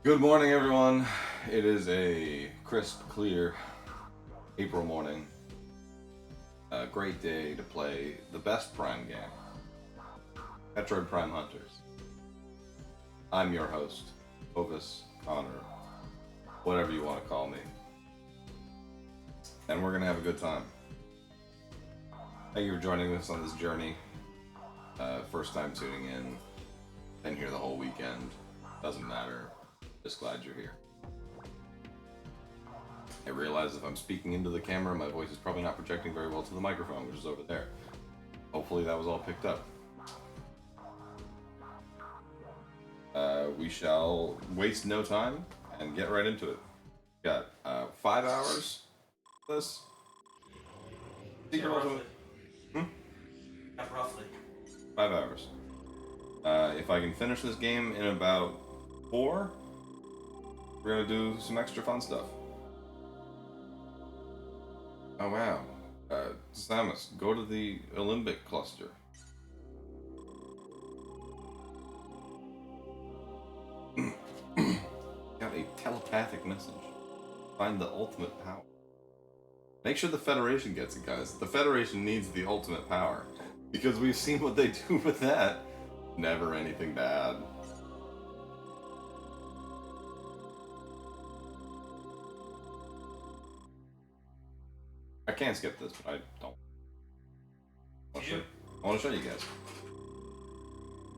Good morning, everyone. It is a crisp, clear April morning. A great day to play the best Prime game, Metroid Prime Hunters. I'm your host, Ovis, Connor, whatever you want to call me. And we're going to have a good time. Thank you for joining us on this journey. First time tuning in, been here the whole weekend, doesn't matter. Just glad you're here. I realize if I'm speaking into the camera, my voice is probably not projecting very well to the microphone, which is over there. Hopefully that was all picked up. We shall waste no time and get right into it. We got 5 hours for this. Yeah, roughly. Yeah, roughly. 5 hours. If I can finish this game in about 4, we're gonna do some extra fun stuff. Oh wow. Samus, go to the Olympic cluster. Got a telepathic message. Find the ultimate power. Make sure the Federation gets it, guys. The Federation needs the ultimate power. Because we've seen what they do with that. Never anything bad. I can skip this, but I don't. I want to show you guys.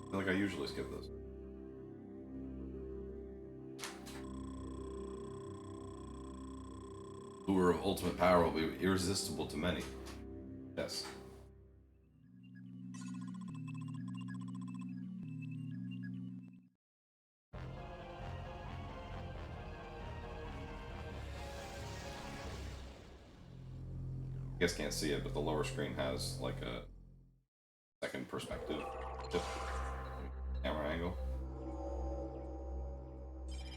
I feel like I usually skip this. Lure of ultimate power will be irresistible to many. Yes. You guys can't see it, but the lower screen has like a second perspective camera angle.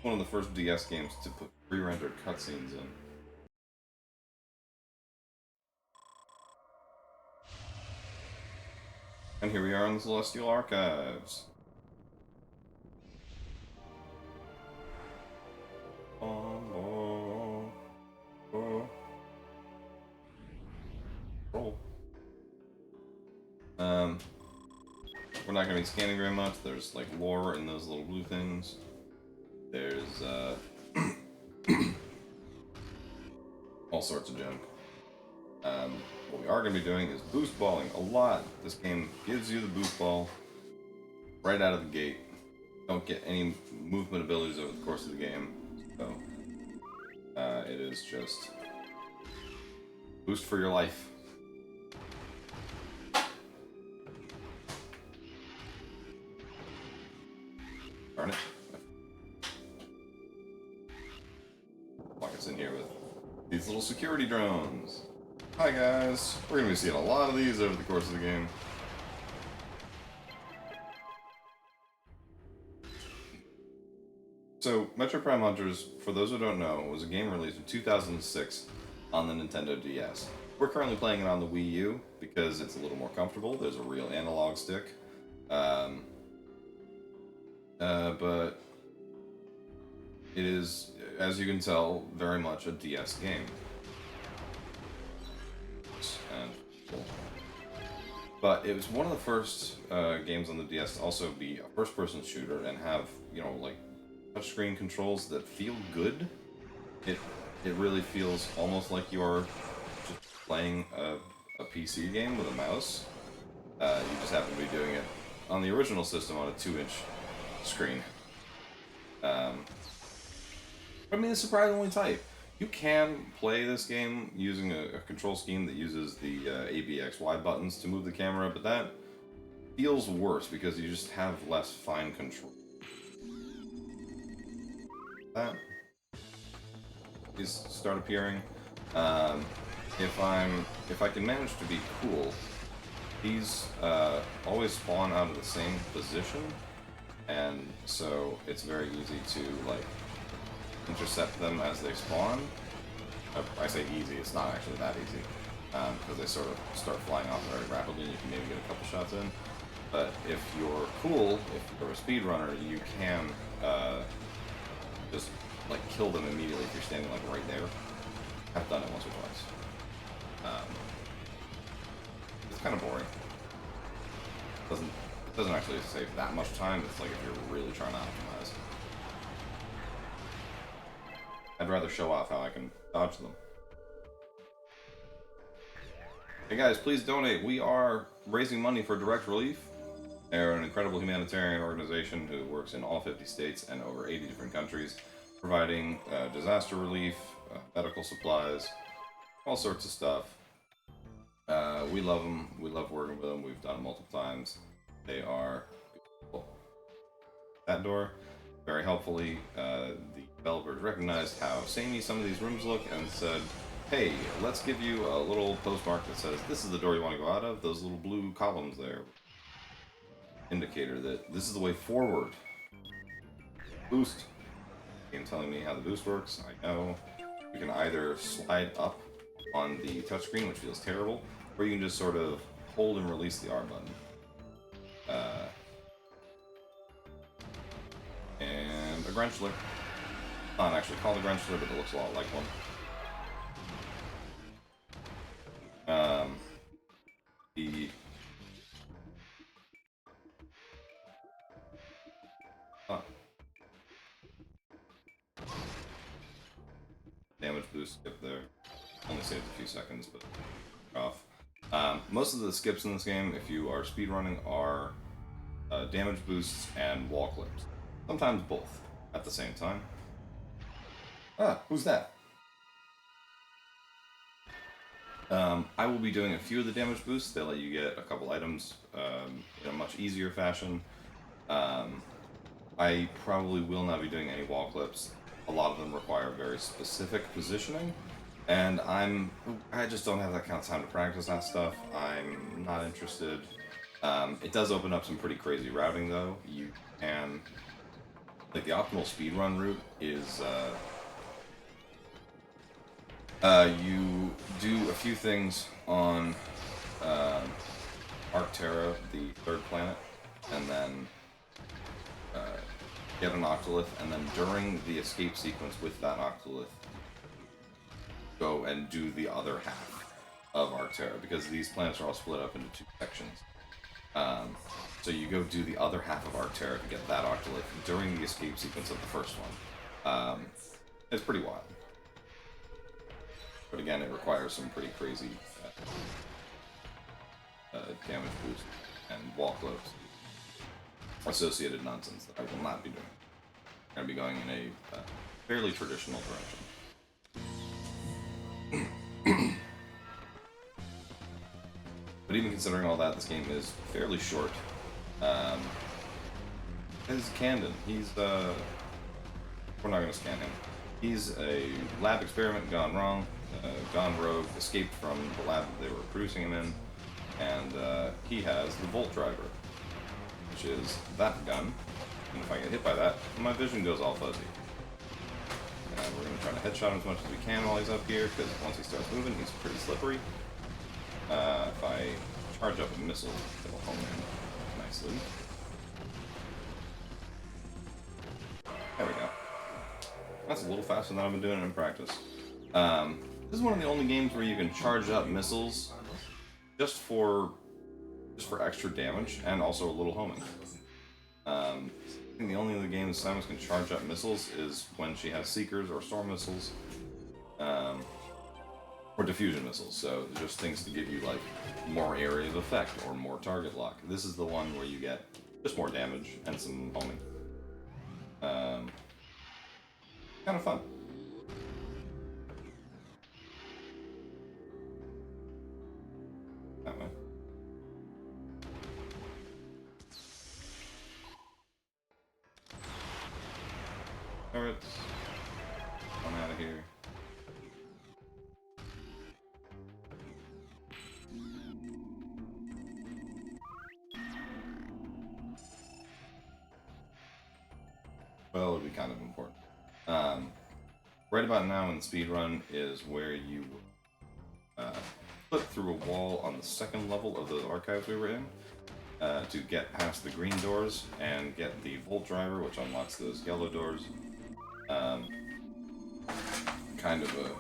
One of the first DS games to put pre-rendered cutscenes in. And here we are in the Celestial Archives. Roll. We're not going to be scanning very much. There's like lore in those little blue things. There's all sorts of junk. What we are going to be doing is boost balling a lot. This game gives you the boost ball right out of the gate. Don't get any movement abilities over the course of the game. So it is just boost for your life. Darn it. Like it's in here with these little security drones. Hi guys. We're going to be seeing a lot of these over the course of the game. So, Metroid Prime Hunters, for those who don't know, was a game released in 2006 on the Nintendo DS. We're currently playing it on the Wii U because it's a little more comfortable. There's a real analog stick. But it is, as you can tell, very much a DS game. But it was one of the first games on the DS to also be a first-person shooter and have, you know, like touchscreen controls that feel good. It really feels almost like you are just playing a PC game with a mouse. You just happen to be doing it on the original system on a 2-inch screen. I mean, it's surprisingly tight. You can play this game using a control scheme that uses the A, B, X, Y buttons to move the camera, but that feels worse because you just have less fine control. These start appearing. If I can manage to be cool, these always spawn out of the same position, and so it's very easy to like intercept them as they spawn. I say easy, it's not actually that easy, because they sort of start flying off very rapidly and you can maybe get a couple shots in. But if you're cool, if you're a speedrunner, you can just like kill them immediately if you're standing like right there. I've done it once or twice. It's kind of boring. It doesn't actually save that much time. It's like if you're really trying to optimize. I'd rather show off how I can dodge them. Hey guys, please donate. We are raising money for Direct Relief. They're an incredible humanitarian organization who works in all 50 states and over 80 different countries, providing disaster relief, medical supplies, all sorts of stuff. We love them. We love working with them. We've done it multiple times. They are cool. That door, very helpfully, the developers recognized how samey some of these rooms look and said, hey, let's give you a little postmark that says this is the door you want to go out of. Those little blue columns there. Indicator that this is the way forward. Boost. Game telling me how the boost works. I know. You can either slide up on the touchscreen, which feels terrible, or you can just sort of hold and release the R button. And a Grenchler. Not actually called a Grenchler, but it looks a lot like one. The damage boost skip there. Only saved a few seconds, but off. Most of the skips in this game, if you are speedrunning, are damage boosts and wall clips. Sometimes both at the same time. Ah, who's that? I will be doing a few of the damage boosts. They let you get a couple items in a much easier fashion. I probably will not be doing any wall clips. A lot of them require very specific positioning, and I just don't have that kind of time to practice that stuff. I'm not interested. It does open up some pretty crazy routing, though. You can, like, the optimal speedrun route is you do a few things on Arcterra, the third planet, and then get an octolith, and then during the escape sequence with that octolith, go and do the other half of Arcterra, because these planets are all split up into two sections. So you go do the other half of Arcterra to get that octolith during the escape sequence of the first one. It's pretty wild. But again, it requires some pretty crazy damage boost and wall clips. Associated nonsense that I will not be doing. I'm going to be going in a fairly traditional direction. But even considering all that, this game is fairly short. This is Camden. He's we're not going to scan him. He's a lab experiment gone wrong, gone rogue, escaped from the lab that they were producing him in, and he has the Volt Driver, which is that gun, and if I get hit by that, my vision goes all fuzzy. And we're going to try to headshot him as much as we can while he's up here, because once he starts moving, he's pretty slippery. If I charge up a missile, it'll home in nicely. There we go. That's a little faster than I've been doing it in practice. This is one of the only games where you can charge up missiles just for extra damage and also a little homing. I think the only other game that Samus can charge up missiles is when she has Seekers or Storm missiles, or diffusion missiles. So just things to give you like more area of effect or more target lock. This is the one where you get just more damage and some homing. Kind of fun. That way. Turrets. I'm out of here. Well, it would be kind of important. Right about now in the speedrun is where you flip through a wall on the second level of the archives we were in to get past the green doors and get the Volt Driver, which unlocks those yellow doors. Kind of a...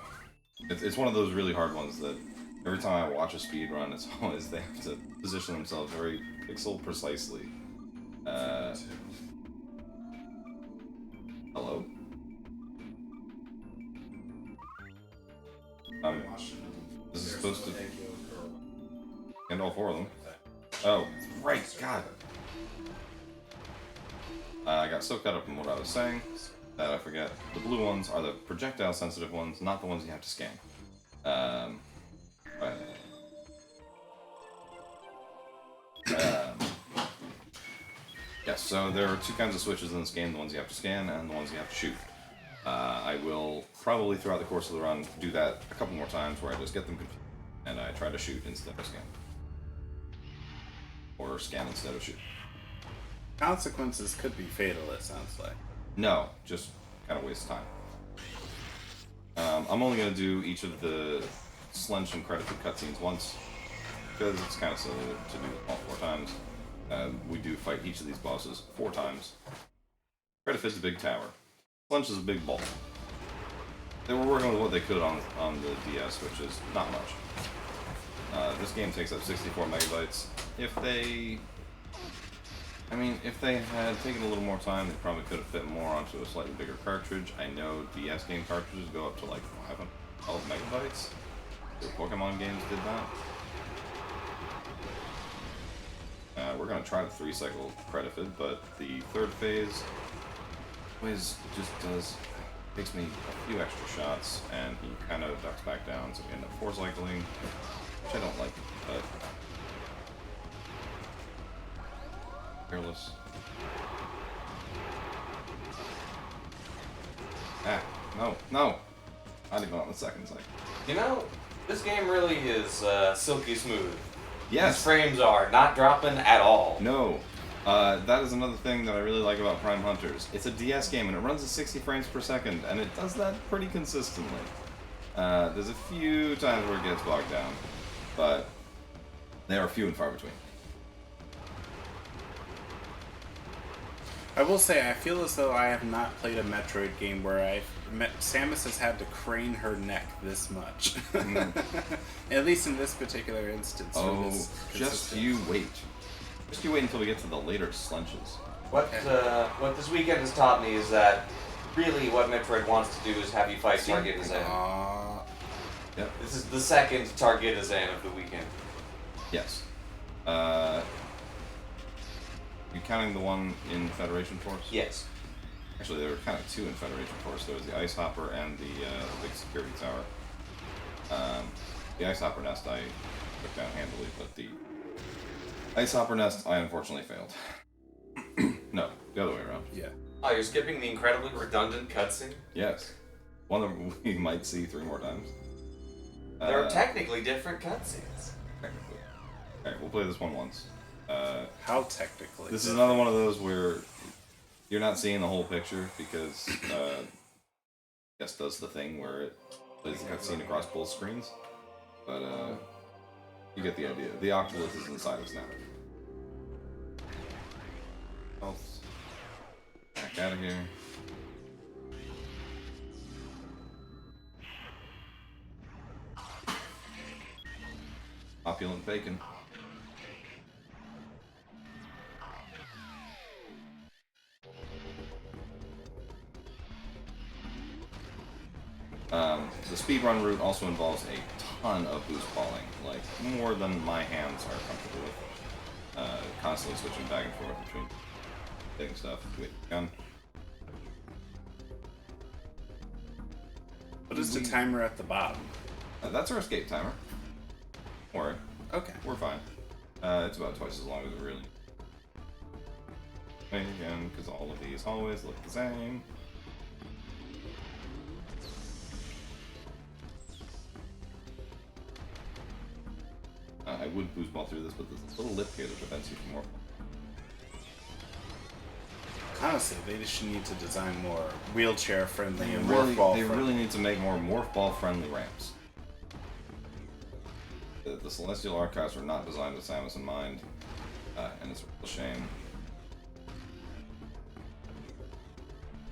It's one of those really hard ones that every time I watch a speed run, it's always they have to position themselves very pixel precisely. Hello? This is supposed to... And all 4 of them. Oh, right, God. I got so caught up in what I was saying that I forget. The blue ones are the projectile-sensitive ones, not the ones you have to scan. Right. Yes, so there are 2 kinds of switches in this game, the ones you have to scan and the ones you have to shoot. I will probably, throughout the course of the run, do that a couple more times where I just get them confused and I try to shoot instead of scan. Or scan instead of shoot. Consequences could be fatal, it sounds like. No, just kind of waste time. I'm only going to do each of the Slench and credited cutscenes once, because it's kind of silly to do all 4 times. We do fight each of these bosses 4 times. Credit's a big tower. Slench is a big ball. They were working with what they could on the DS, which is not much. This game takes up 64 megabytes. If they had taken a little more time, they probably could have fit more onto a slightly bigger cartridge. I know DS game cartridges go up to like 512 megabytes. The Pokemon games did that. We're going to try the 3-cycle Predifid, but the 3rd phase takes me a few extra shots, and he kind of ducks back down, so we end up 4-cycling, which I don't like, but... Careless. No! I didn't go on the 2nd cycle. You know, this game really is silky smooth. Yes! These frames are not dropping at all. No. That is another thing that I really like about Prime Hunters. It's a DS game and it runs at 60 frames per second, and it does that pretty consistently. There's a few times where it gets bogged down, but they are few and far between. I will say, I feel as though I have not played a Metroid game where Samus has had to crane her neck this much. At least in this particular instance. Oh, just you wait. Just you wait until we get to the later Slenches. What this weekend has taught me is that really what Metroid wants to do is have you fight Target-Azan. Yep. This is the 2nd Target-Azan of the weekend. Yes. You counting the one in Federation Force? Yes. Actually, there were kind of 2 in Federation Force. There was the Ice Hopper and the big security tower. The Ice Hopper nest I took down handily, but the Ice Hopper nest I unfortunately failed. No, the other way around. Yeah. Oh, you're skipping the incredibly redundant cutscene? Yes. One that we might see 3 more times. There are technically different cutscenes. Technically. Alright, we'll play this one once. How technically? This is another one of those where you're not seeing the whole picture because Guess does the thing where it plays the cutscene across both screens. But you get the idea. The octolith is inside us now. Health. Back out of here. Opulent bacon. The speedrun route also involves a ton of boost balling, like more than my hands are comfortable with. Constantly switching back and forth between hitting stuff. Wait, gun. What is the timer at the bottom? That's our escape timer. Don't worry. Okay. We're fine. It's about twice as long as it really. Again, because all of these hallways look the same. I would boost ball through this, but there's a little lip here that prevents you from more. Honestly, they just need to design more wheelchair friendly and They friendly. really need to make more morph ball friendly ramps. The Celestial Archives were not designed with Samus in mind, and it's a real shame.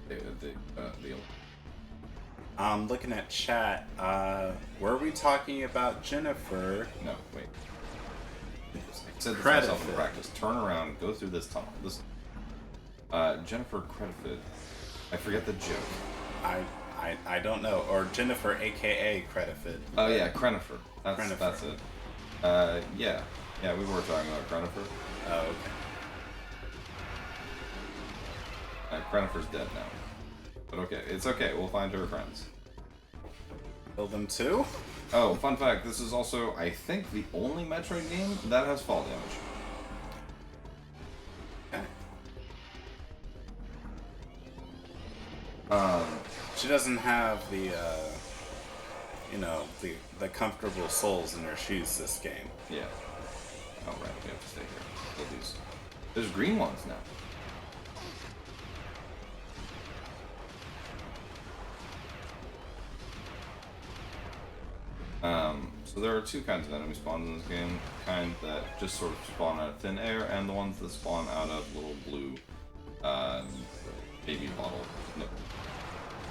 the I'm looking at chat. Were we talking about Jennifer? no, wait. I said this Credit myself in fit. practice. Turn around, go through this tunnel. This Jennifer Creditfit. I forget the joke. I don't know. Or Jennifer, aka Creditfit. Oh yeah, Crenifer. That's Crenifer. it. Yeah, we were talking about Crenifer. Oh, okay. Crenifer's dead now. But okay, it's okay. We'll find her friends. Kill them too? Oh, fun fact: this is also, I think, the only Metroid game that has fall damage. Okay. She doesn't have the, the comfortable soles in her shoes this game. Yeah. Oh right, we have to stay here. Kill these. There's green ones now. So there are two kinds of enemy spawns in this game. Kind that just sort of spawn out of thin air, and the ones that spawn out of little blue baby bottle nipple.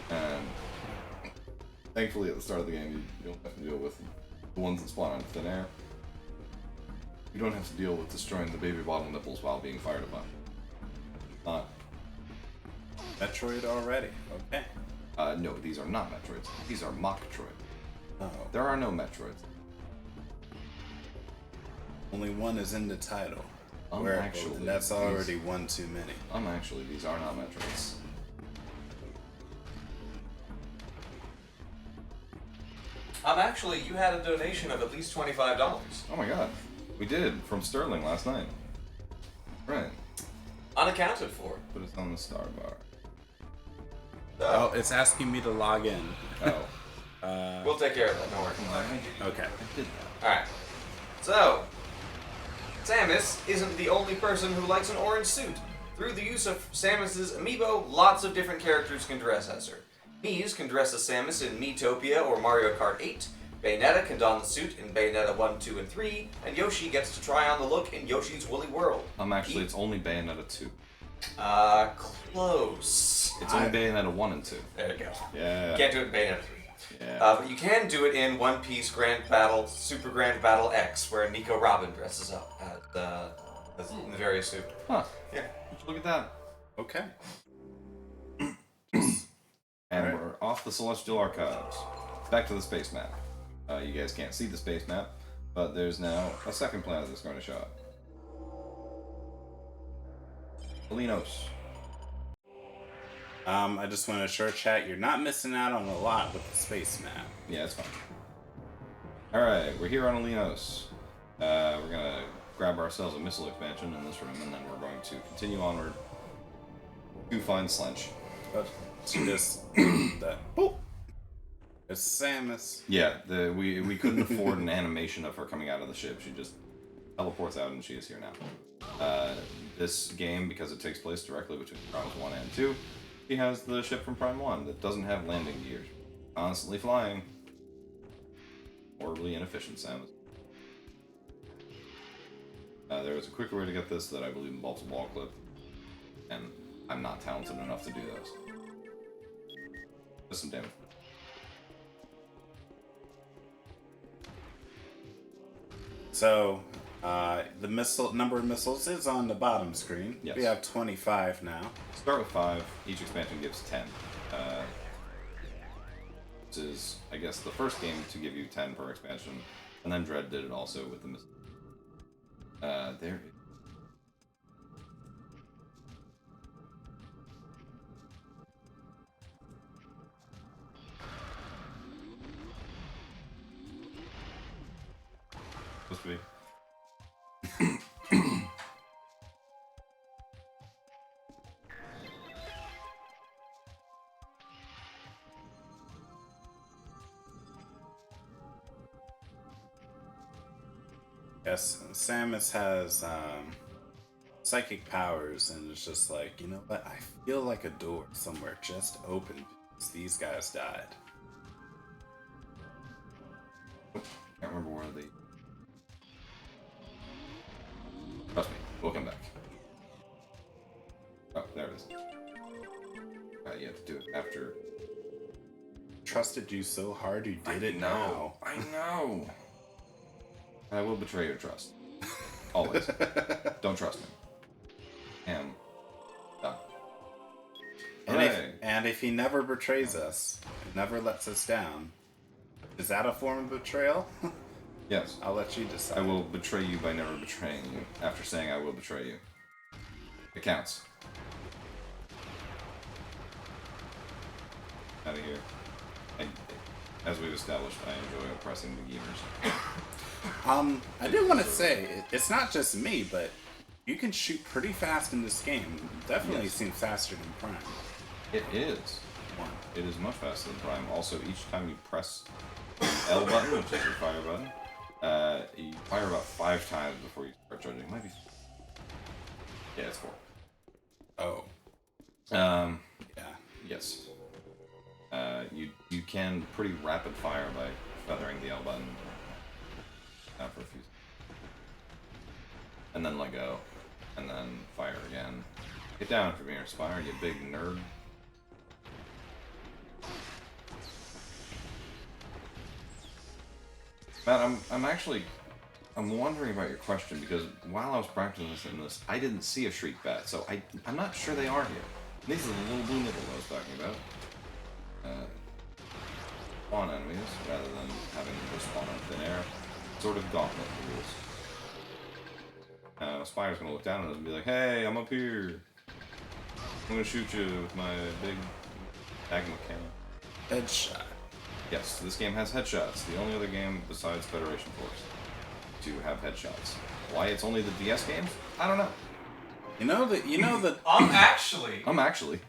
And thankfully at the start of the game you don't have to deal with the ones that spawn out of thin air. You don't have to deal with destroying the baby bottle nipples while being fired upon. Metroid already. Okay. No, these are not Metroids. These are Mocktroid. Oh. There are no Metroids. Only one is in the title. Actually, that's already one too many. Actually, these are not Metroids. Actually, you had a donation of at least $25. Oh my god. We did, from Sterling last night. Right. Unaccounted for. Put us on the star bar. Oh, it's asking me to log in. Oh. We'll take care of that, don't worry. Okay. I did that. Alright. So, Samus isn't the only person who likes an orange suit. Through the use of Samus's amiibo, lots of different characters can dress as her. Mii's can dress as Samus in Miitopia or Mario Kart 8. Bayonetta can don the suit in Bayonetta 1, 2, and 3, and Yoshi gets to try on the look in Yoshi's Woolly World. Actually, it's only Bayonetta 2. Close. It's only Bayonetta 1 and 2. There you go. Yeah. You can't do it in Bayonetta 3. Yeah. But you can do it in One Piece Grand Battle, Super Grand Battle X, where Nico Robin dresses up in the various suit. Huh. Yeah. Look at that. Okay. And Alright. we're off the Celestial Archives. Back to the space map. You guys can't see the space map, but there's now a second planet that's going to show up. Alinos. I just want to assure chat you're not missing out on a lot with the space map. Yeah, it's fine. Alright, we're here on Alinos. We're gonna grab ourselves a missile expansion in this room, and then we're going to continue onward to find Slench. But she just that boop. It's Samus. Yeah, we couldn't afford an animation of her coming out of the ship. She just teleports out and she is here now. This game, because it takes place directly between Primes 1 and 2, she has the ship from Prime 1 that doesn't have landing gear. Constantly flying. Horribly inefficient, Samus. There is a quicker way to get this that I believe involves a wall clip, and I'm not talented enough to do those. Just some damage. So, the number of missiles is on the bottom screen. Yes. We have 25 now. Start with 5. Each expansion gives 10. This is, I guess, the first game to give you 10 per expansion, and then Dread did it also with the missile. There. Supposed to be. Yes, Samus has psychic powers, and it's just like, you know what? I feel like a door somewhere just opened because these guys died. Can't remember where they. Trust me, we'll come back. Oh, there it is. you have to do it after. Trusted you so hard you did it now. I know. I will betray your trust. Always. Don't trust me. And done. And if he never betrays us, never lets us down, is that a form of betrayal? Yes. I'll let you decide. I will betray you by never betraying you. After saying I will betray you. It counts. Out of here. As we've established, I enjoy oppressing the gamers. I did want to say, it's not just me, but you can shoot pretty fast in this game. Definitely seems faster than Prime. It is. It is much faster than Prime. Also, each time you press the L button, which is your fire button, you fire about 5 times before you start charging. It might be... Yeah, it's 4. Oh. Yeah. Yes. You can pretty rapid fire by feathering the L button for a few seconds. And then let go. And then fire again. Get down from here, Spire, you big nerd. Matt, I'm wondering about your question because while I was practicing this, I didn't see a Shriek Bat, so I'm not sure they are here. These are the little blue nipples I was talking about. Spawn enemies, rather than having them spawn in thin air. Sort of gauntlet rules. Spire's gonna look down at us and be like, hey, I'm up here. I'm gonna shoot you with my big magma cannon. Headshot. Yes, this game has headshots. The only other game besides Federation Force to have headshots. Why it's only the DS games? I don't know. You know that. Actually.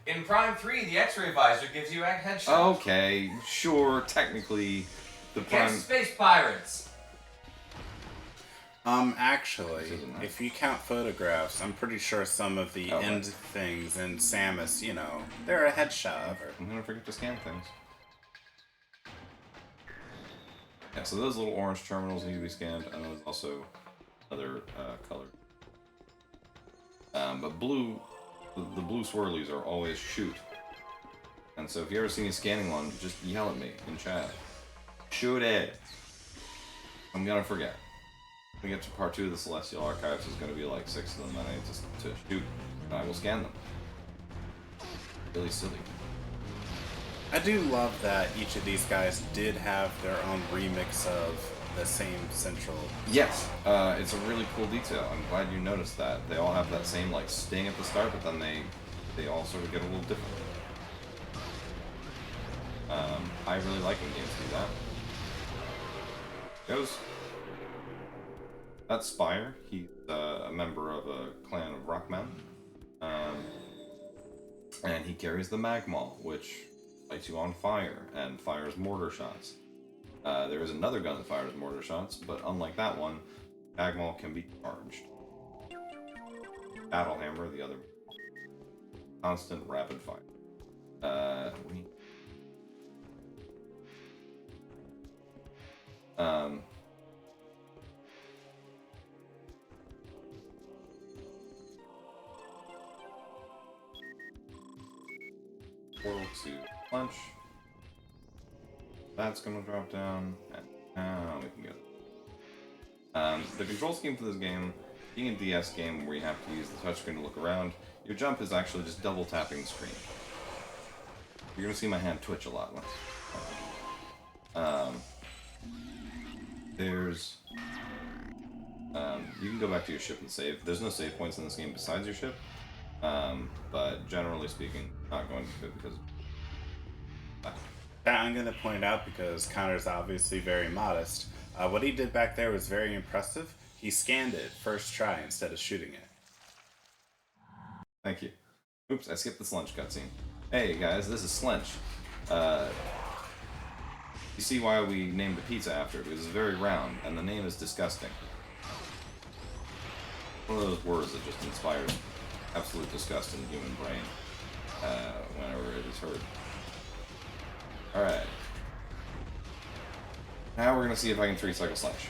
In Prime 3, the X-ray visor gives you a headshot. Okay, sure. Technically, the Prime. Against space pirates. Actually, if you count photographs, I'm pretty sure some of the end things in Samus, they're a headshot of her. I'm gonna forget to scan things. Yeah, so those little orange terminals need to be scanned, and there's also other colors. But blue, the blue swirlies are always shoot. And so if you ever see me scanning one, just yell at me in chat. Shoot it! I'm gonna forget. When we get to part 2 of the Celestial Archives, there's gonna be like 6 of them that I need to shoot, and I will scan them. Really silly. I do love that each of these guys did have their own remix of the same central. Yes, it's a really cool detail. I'm glad you noticed that. They all have that same like sting at the start, but then they all sort of get a little different. I really like when games do that. That's Spire. He's a member of a clan of Rockmen, and he carries the Magmaw, which lights you on fire and fires mortar shots. There is another gun that fires mortar shots, but unlike that one, Magmaw can be charged. Battle Hammer, the other constant rapid fire. Portal to punch. That's gonna drop down, and now we can get it. The control scheme for this game, being a DS game where you have to use the touchscreen to look around, your jump is actually just double tapping the screen. You're gonna see my hand twitch a lot. You can go back to your ship and save. There's no save points in this game besides your ship, but generally speaking, not going to do because. That I'm going to point out because Connor's obviously very modest. What he did back there was very impressive. He scanned it first try instead of shooting it. Thank you. Oops, I skipped the Slench cutscene. Hey guys, this is Slench. You see why we named the pizza after it, because it's very round, and the name is disgusting. One of those words that just inspires absolute disgust in the human brain whenever it is heard. Alright. Now we're going to see if I can 3-cycle Slench.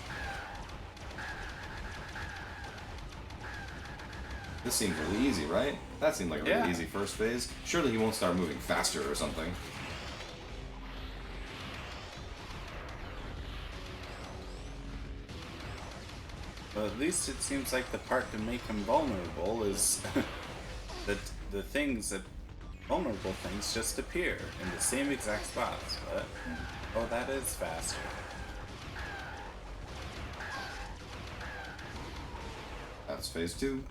This seems really easy, right? That seemed like a really easy first phase. Surely he won't start moving faster or something. Well, at least it seems like the part to make him vulnerable is that the things that vulnerable things just appear in the same exact spots. But oh, that is faster. That's phase 2.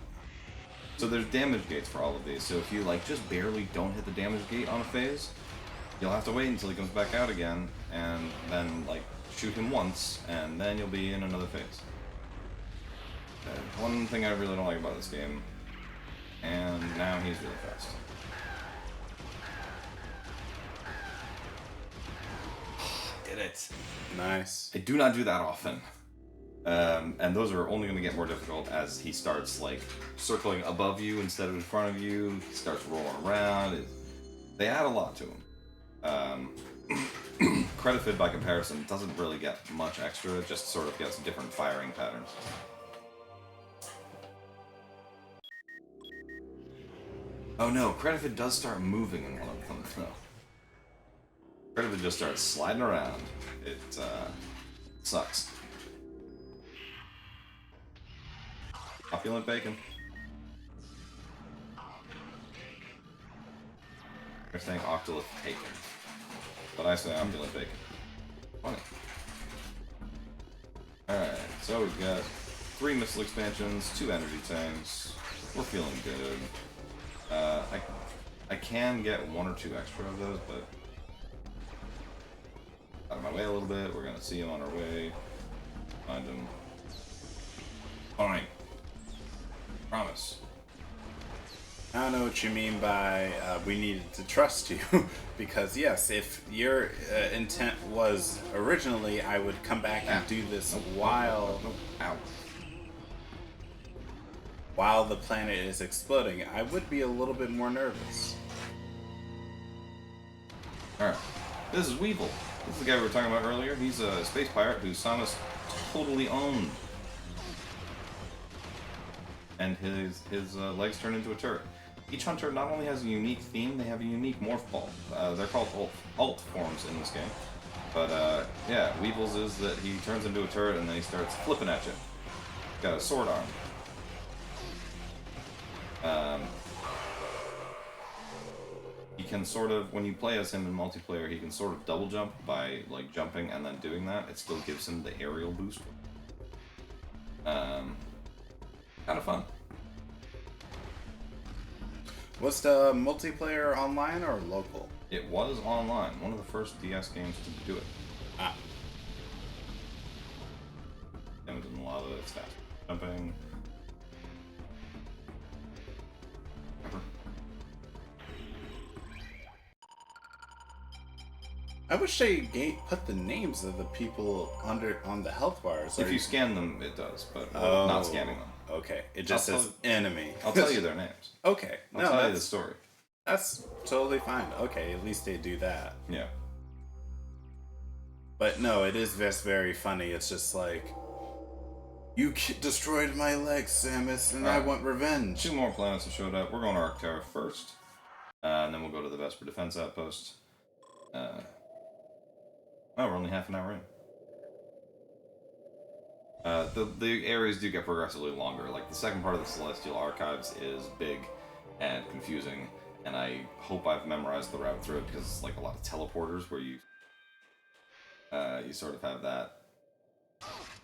So there's damage gates for all of these. So if you like just barely don't hit the damage gate on a phase, you'll have to wait until he comes back out again, and then like shoot him once, and then you'll be in another phase. One thing I really don't like about this game, and now he's really fast. Did it. Nice. I do not do that often. And those are only going to get more difficult as he starts like circling above you instead of in front of you. He starts rolling around. They add a lot to him. Credit Fit by comparison doesn't really get much extra. It just sort of gets different firing patterns. Oh no, Credit Fit does start moving in one of them. No. Credit Fit just starts sliding around. It sucks. Opulent bacon. They're saying octolith bacon, but I say opulent bacon. Funny. Alright, so we've got 3 missile expansions, 2 energy tanks. We're feeling good. I can get 1 or 2 extra of those, but out of my way a little bit. We're gonna see him on our way. Find him. Fine. Promise. I don't know what you mean by we needed to trust you, because yes, if your intent was originally I would come back and do this while the planet is exploding, I would be a little bit more nervous. Alright, this is Weevil. This is the guy we were talking about earlier. He's a space pirate who Samus totally owned. And his legs turn into a turret. Each hunter not only has a unique theme, they have a unique morph ball. They're called alt forms in this game. But yeah, Weevil's is that he turns into a turret and then he starts flipping at you. Got a sword arm. He can sort of, when you play as him in multiplayer, he can sort of double jump by like jumping and then doing that. It still gives him the aerial boost. Kind of fun. Was the multiplayer online or local? It was online. One of the first DS games to do it. Ah. Damage in the lava, it's fast. Jumping. Remember? I wish they put the names of the people on the health bars. If you scan them, it does, but we're not scanning them. Okay, it just I'll says enemy. I'll tell you their names. Okay, I'll tell you the story. That's totally fine. Okay, at least they do that. Yeah. But no, it is just very funny. It's just like, you destroyed my legs, Samus, and I want revenge. 2 more planets have showed up. We're going to Arctera first, and then we'll go to the Vesper Defense Outpost. Oh, we're only half an hour in. The areas do get progressively longer. Like the second part of the Celestial Archives is big and confusing, and I hope I've memorized the route through it because it's like a lot of teleporters where you sort of have that.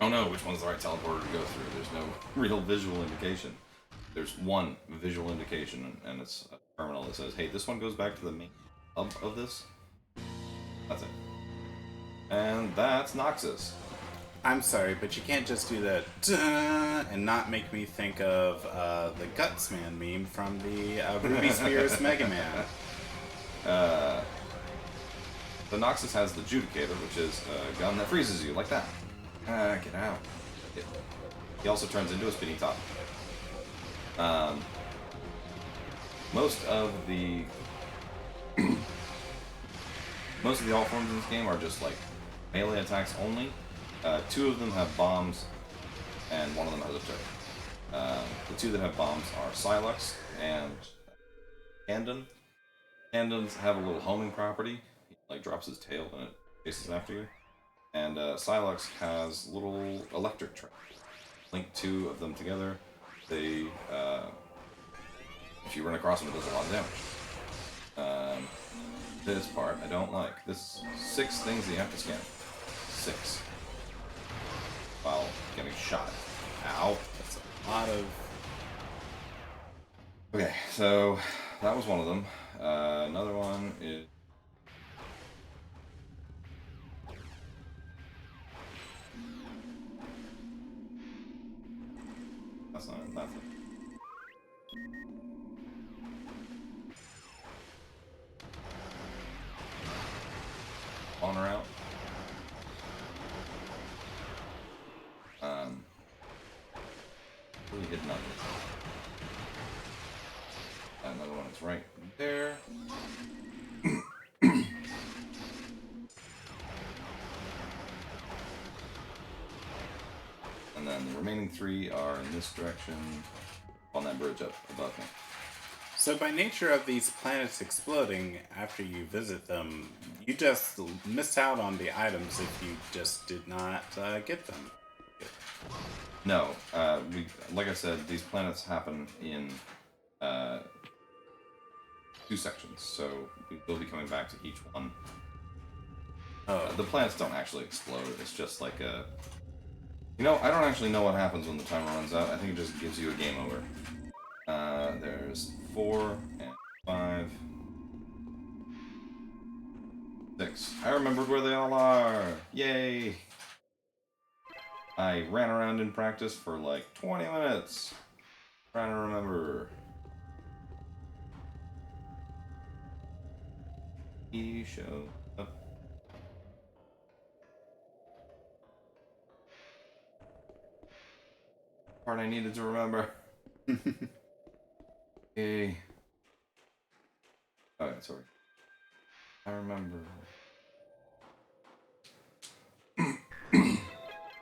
Oh no, which one's the right teleporter to go through? There's no real visual indication. There's one visual indication, and it's a terminal that says, "Hey, this one goes back to the main hub of this." That's it. And that's Noxus. I'm sorry, but you can't just do that and not make me think of the Gutsman meme from the Ruby Spears Mega Man. The Noxus has the Judicator, which is a gun that freezes you like that. Get out. He also turns into a spinny top. Most of the alt forms in this game are just like melee attacks only. 2 of them have bombs, and 1 of them has a turret. The two that have bombs are Silux and Candon. Candons have a little homing property. He like drops his tail and it chases after you. And Silux has little electric traps. Link two of them together. They, if you run across them, it does a lot of damage. This part I don't like. This 6 things that you have to scan. 6. While getting shot. Ow. That's a lot of. Okay, so that was one of them. Another one is. That's not it. That's it. On or out. Really hidden under. Another one is right there. And then the remaining 3 are in this direction on that bridge up above me. So by nature of these planets exploding after you visit them, you just miss out on the items if you just did not get them. No, like I said, these planets happen in 2 sections, so we will be coming back to each one. Oh. The planets don't actually explode, it's just like a... You know, I don't actually know what happens when the timer runs out. I think it just gives you a game over. There's 4 and 5, 6. I remembered where they all are! Yay! I ran around in practice for like 20 minutes trying to remember. He showed up. Part I needed to remember. Okay. Alright, sorry. I remember.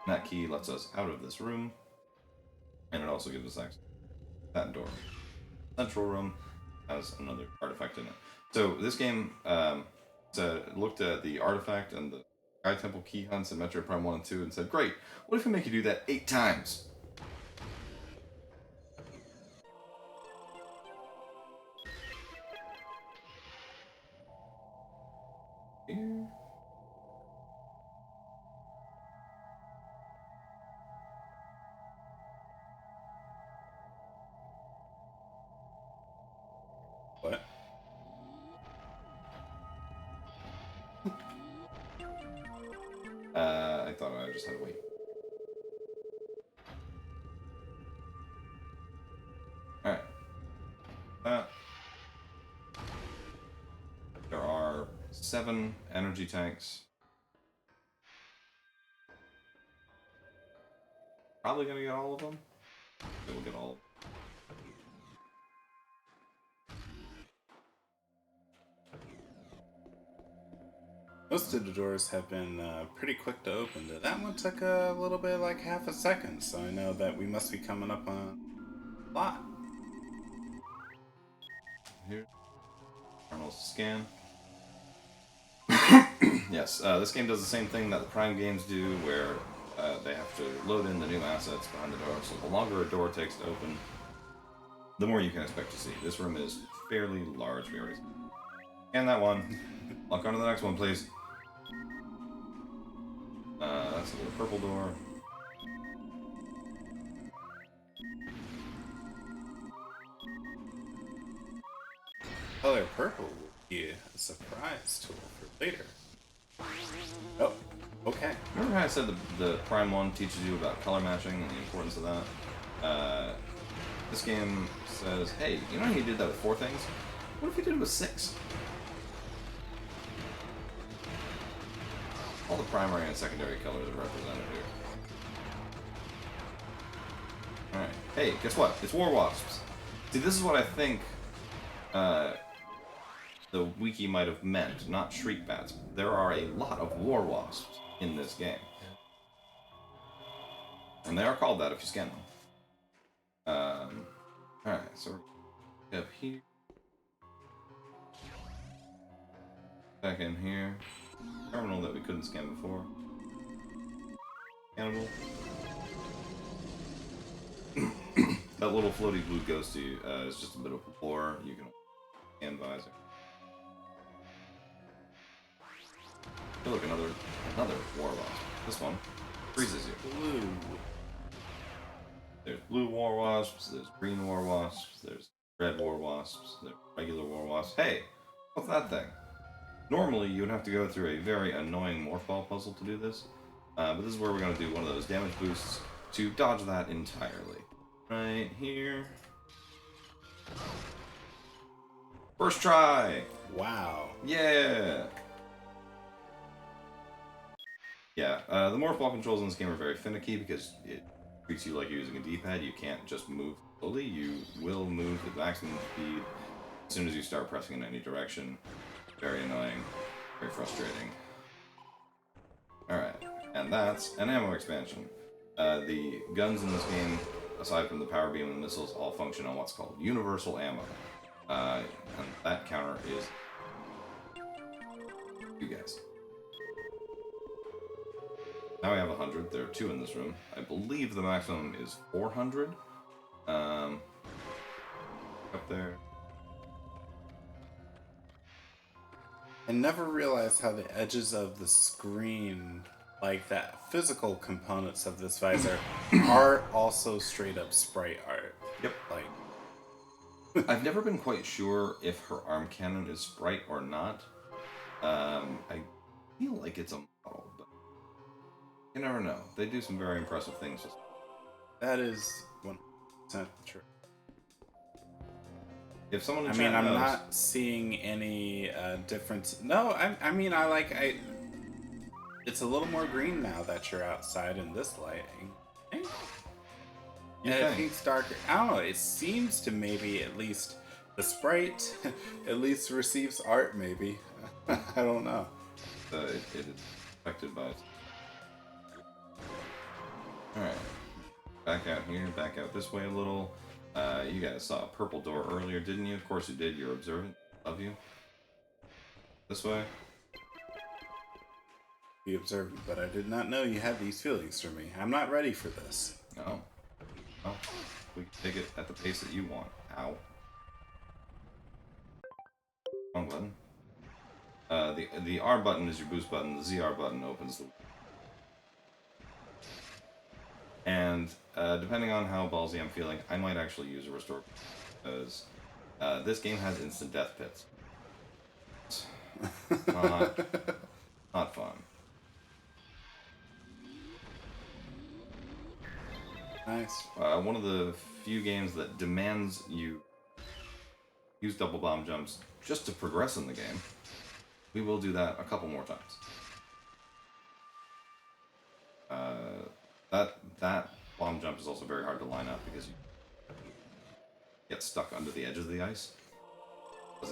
That key lets us out of this room, and it also gives us access to that door. Central room has another artifact in it. So this game looked at the artifact and the Sky Temple key hunts in Metroid Prime 1 and 2 and said, great, what if we make you do that 8 times? Here. What? I thought I just had to wait. Alright. There are 7 energy tanks. Probably gonna get all of them. We'll get all of them. Most of the doors have been pretty quick to open. That one took a little bit, like half a second, so I know that we must be coming up on a lot. Here. Terminals to scan. Yes, this game does the same thing that the Prime games do, where they have to load in the new assets behind the door. So the longer a door takes to open, the more you can expect to see. This room is fairly large. We already scanned that one. Lock onto the next one, please. That's a little purple door. Color purple will be a surprise tool for later. Oh, okay. Remember how I said the Prime 1 teaches you about color matching and the importance of that? This game says, hey, you know how you did that with 4 things? What if you did it with 6? All the primary and secondary colors are represented here. Alright. Hey, guess what? It's War Wasps. See, this is what I think the wiki might have meant, not Shriek Bats. There are a lot of War Wasps in this game. And they are called that if you scan them. Alright, so we're up here. Back in here. Terminal that we couldn't scan before. Animal. That little floaty blue ghosty is just a bit of a floor. You can scan visor. Oh, look, another war wasp. This one freezes you. Blue. There's blue war wasps, there's green war wasps, there's red war wasps, there's regular war wasps. Hey, what's that thing? Normally, you would have to go through a very annoying morph ball puzzle to do this, but this is where we're going to do one of those damage boosts to dodge that entirely. Right here. First try! Wow. Yeah! Yeah, the morph ball controls in this game are very finicky because it treats you like you're using a D-pad. You can't just move slowly. You will move at maximum speed as soon as you start pressing in any direction. Very annoying. Very frustrating. Alright, and that's an ammo expansion. The guns in this game, aside from the power beam and the missiles, all function on what's called universal ammo. And that counter is you guys. Now we have 100. There are 2 in this room. I believe the maximum is 400. Up there. I never realized how the edges of the screen, like that physical components of this visor, are also straight up sprite art. Yep. Like, I've never been quite sure if her arm cannon is sprite or not. I feel like it's a model, but you never know. They do some very impressive things. that is 100% true. If someone in I chat mean, I'm knows, not seeing any difference. No, I mean, it's a little more green now that you're outside in this lighting. You And I think? think it's darker. I don't know. It seems to maybe at least the sprite at least receives art. Maybe I don't know. it is affected by it. Alright. Back out here, back out this way a little. You guys saw a purple door earlier, didn't you? Of course you did. You're observant. Love you. This way. Be observant, but I did not know you had these feelings for me. I'm not ready for this. No. Oh, we can take it at the pace that you want. Ow. Wrong button. The R button is your boost button. The ZR button opens the... And depending on how ballsy I'm feeling, I might actually use a restore, because this game has instant death pits. It's not fun. Nice. One of the few games that demands you use double bomb jumps just to progress in the game. We will do that a couple more times. That bomb jump is also very hard to line up because you get stuck under the edge of the ice. It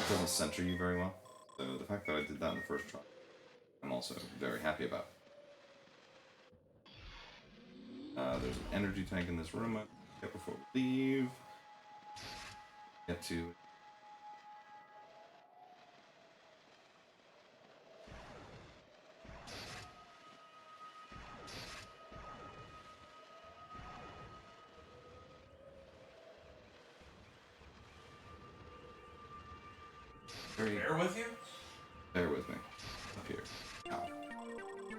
doesn't center you very well. So the fact that I did that in the first try, I'm also very happy about. There's an energy tank in this room I get before we leave. Get to... Bear with you? Bear with me. Up here. Ow.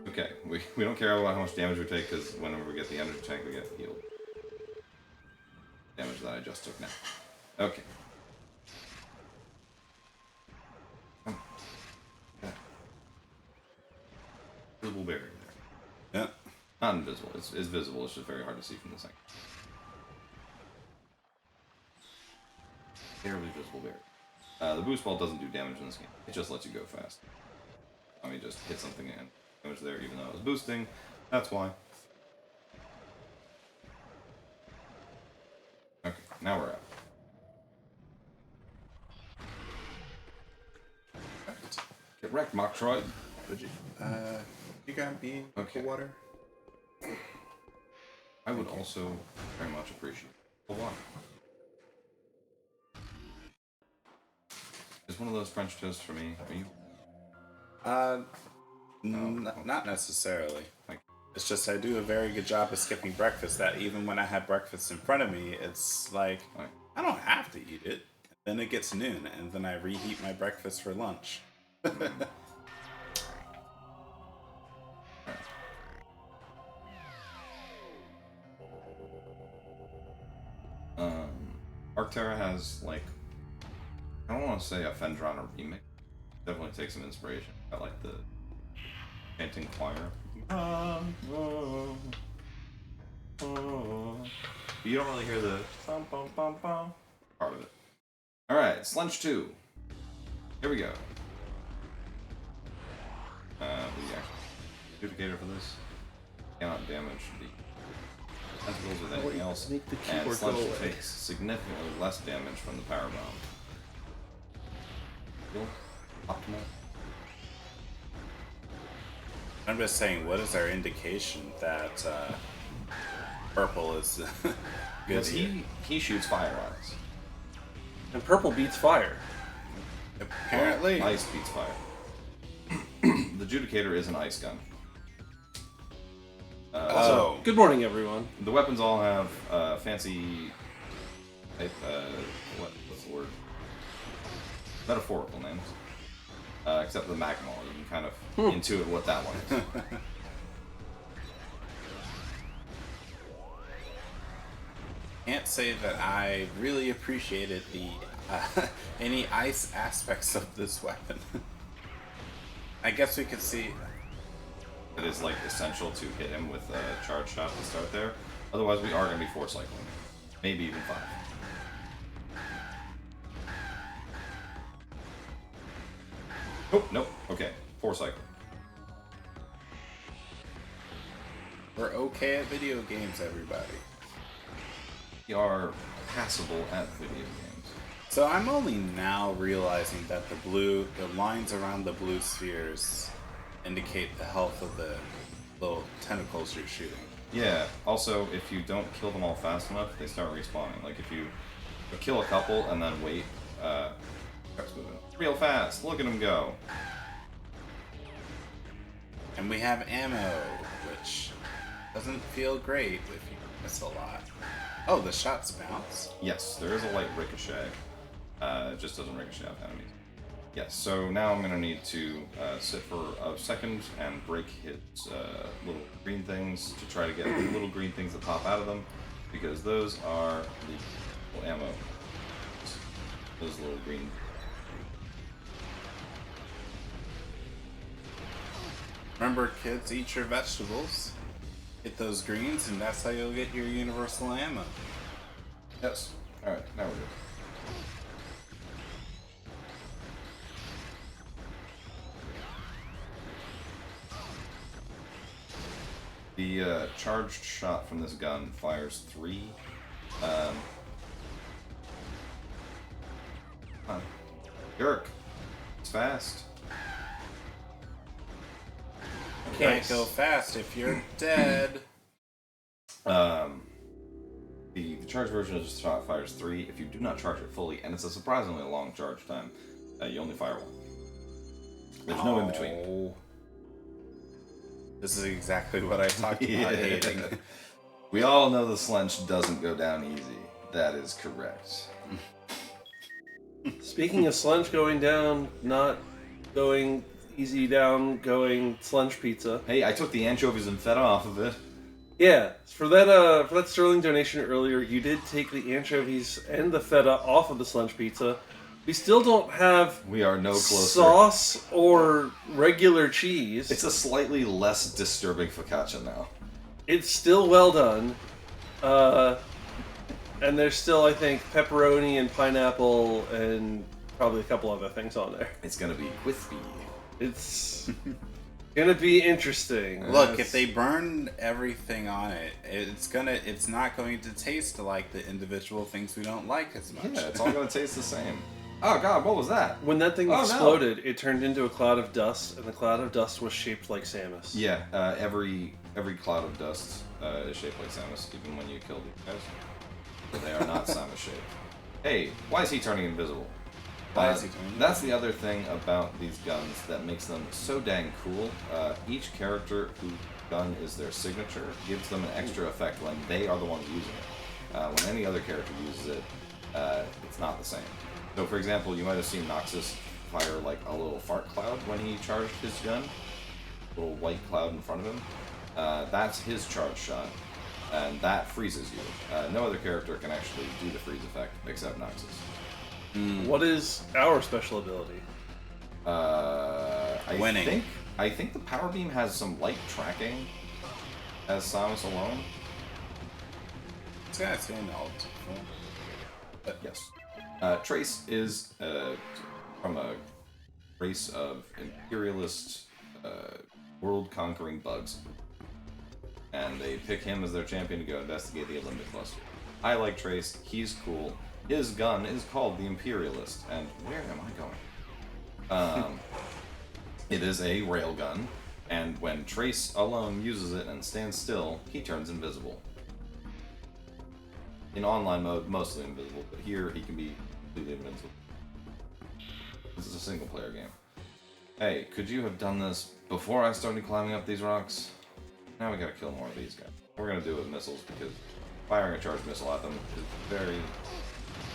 Okay, we don't care about how much damage we take, because whenever we get the energy tank, we get healed. Damage that I just took now. Okay. Come on. Okay. Visible barrier there. Yeah. Not invisible. It's visible, it's just very hard to see from the second. Barely visible barrier. The boost ball doesn't do damage in this game. It just lets you go fast. Let me just hit something and damage there, even though it was boosting. That's why. Okay, now we're out. Right. Get wrecked, Metroid. Would you? You got me Okay. the water? I would also very much appreciate Hold on. Is one of those French toasts for me? Are you? Not necessarily. Like, It's just I do a very good job of skipping breakfast. That even when I have breakfast in front of me, it's like Right. I don't have to eat it. Then it gets noon, and then I reheat my breakfast for lunch. Arcterra has like, I don't want to say a Fendrana remix. Definitely take some inspiration. I like the chanting choir. You don't really hear the bum, bum, bum, bum part of it. All right, Slunch 2. Here we go. The duplicator for this cannot damage the tentacles with anything else, make the and keyboard Slunch go away. takes significantly less damage from the power bomb. Feel optimal. I'm just saying, what is our indication that purple is good? Because he shoots fire eyes. And purple beats fire. Apparently, Ice beats fire. The Judicator is an ice gun. Oh, Good morning, everyone. The weapons all have fancy, type, what's the word? Metaphorical names. Except the Magmall, you can kind of intuit what that one is. can't say that I really appreciated the any ice aspects of this weapon. I guess we could see. It is like essential to hit him with a charge shot to start there. Otherwise, we are going to be 4 cycling, maybe even 5. Nope, nope. Okay, 4 cycling. We're okay at video games, everybody. We are passable at video games. So I'm only now realizing that the lines around the blue spheres indicate the health of the little tentacles you're shooting. Yeah. Also, if you don't kill them all fast enough, they start respawning. Like if you kill a couple and then wait, starts moving real fast. Look at them go. And we have ammo, which doesn't feel great if you miss a lot. Oh, the shots bounce. Yes, there is a light ricochet. It just doesn't ricochet off enemies. Yes, so now I'm going to need to sit for a second and break his little green things to try to get the little green things that pop out of them, because those are the little ammo. Those little green. Remember, kids, eat your vegetables. Hit those greens, and that's how you'll get your universal ammo. Yes. Alright, now we're good. The charged shot from this gun fires 3. Yerk. It's fast. Can't go fast if you're dead. The charged version of the shot fires 3. If you do not charge it fully, and it's a surprisingly long charge time, you only fire 1. There's no in between. This is exactly what I talked about hating. We all know the Slench doesn't go down easy. That is correct. Speaking of Slunch going down, not going easy down, going Slunch pizza. Hey, I took the anchovies and feta off of it. Yeah, for that sterling donation earlier, you did take the anchovies and the feta off of the Slunch pizza. We still don't have We are no closer. sauce or regular cheese. It's a slightly less disturbing focaccia now. It's still well done. And there's still, I think, pepperoni and pineapple and probably a couple other things on there. It's gonna be wispy. It's gonna be interesting. Look, if they burn everything on it, it's not going to taste like the individual things we don't like as much. Yeah, it's all gonna taste the same. Oh god, what was that? When that thing Oh, no. exploded, it turned into a cloud of dust, and the cloud of dust was shaped like Samus. Yeah, every cloud of dust is shaped like Samus, even when you kill these guys. They are not Samus shaped. Hey, why is he turning invisible? Why is he turning That's the other thing about these guns that makes them so dang cool. Each character whose gun is their signature gives them an extra effect when they are the ones using it. When any other character uses it, it's not the same. So, for example, you might have seen Noxus fire like a little fart cloud when he charged his gun. A little white cloud in front of him. That's his charge shot, and that freezes you. No other character can actually do the freeze effect except Noxus. What is our special ability? Winning. I think the power beam has some light tracking as Samus alone. It's got its own alt. But yes. Trace is from a race of imperialist, world-conquering bugs. And they pick him as their champion to go investigate the Olympic cluster. I like Trace. He's cool. His gun is called the Imperialist. And where am I going? It is a railgun. And when Trace alone uses it and stands still, he turns invisible. In online mode, mostly invisible, but here he can be completely invincible. This is a single-player game. Hey, could you have done this before I started climbing up these rocks? Now we gotta kill more of these guys. We're gonna do it with missiles because firing a charged missile at them is very,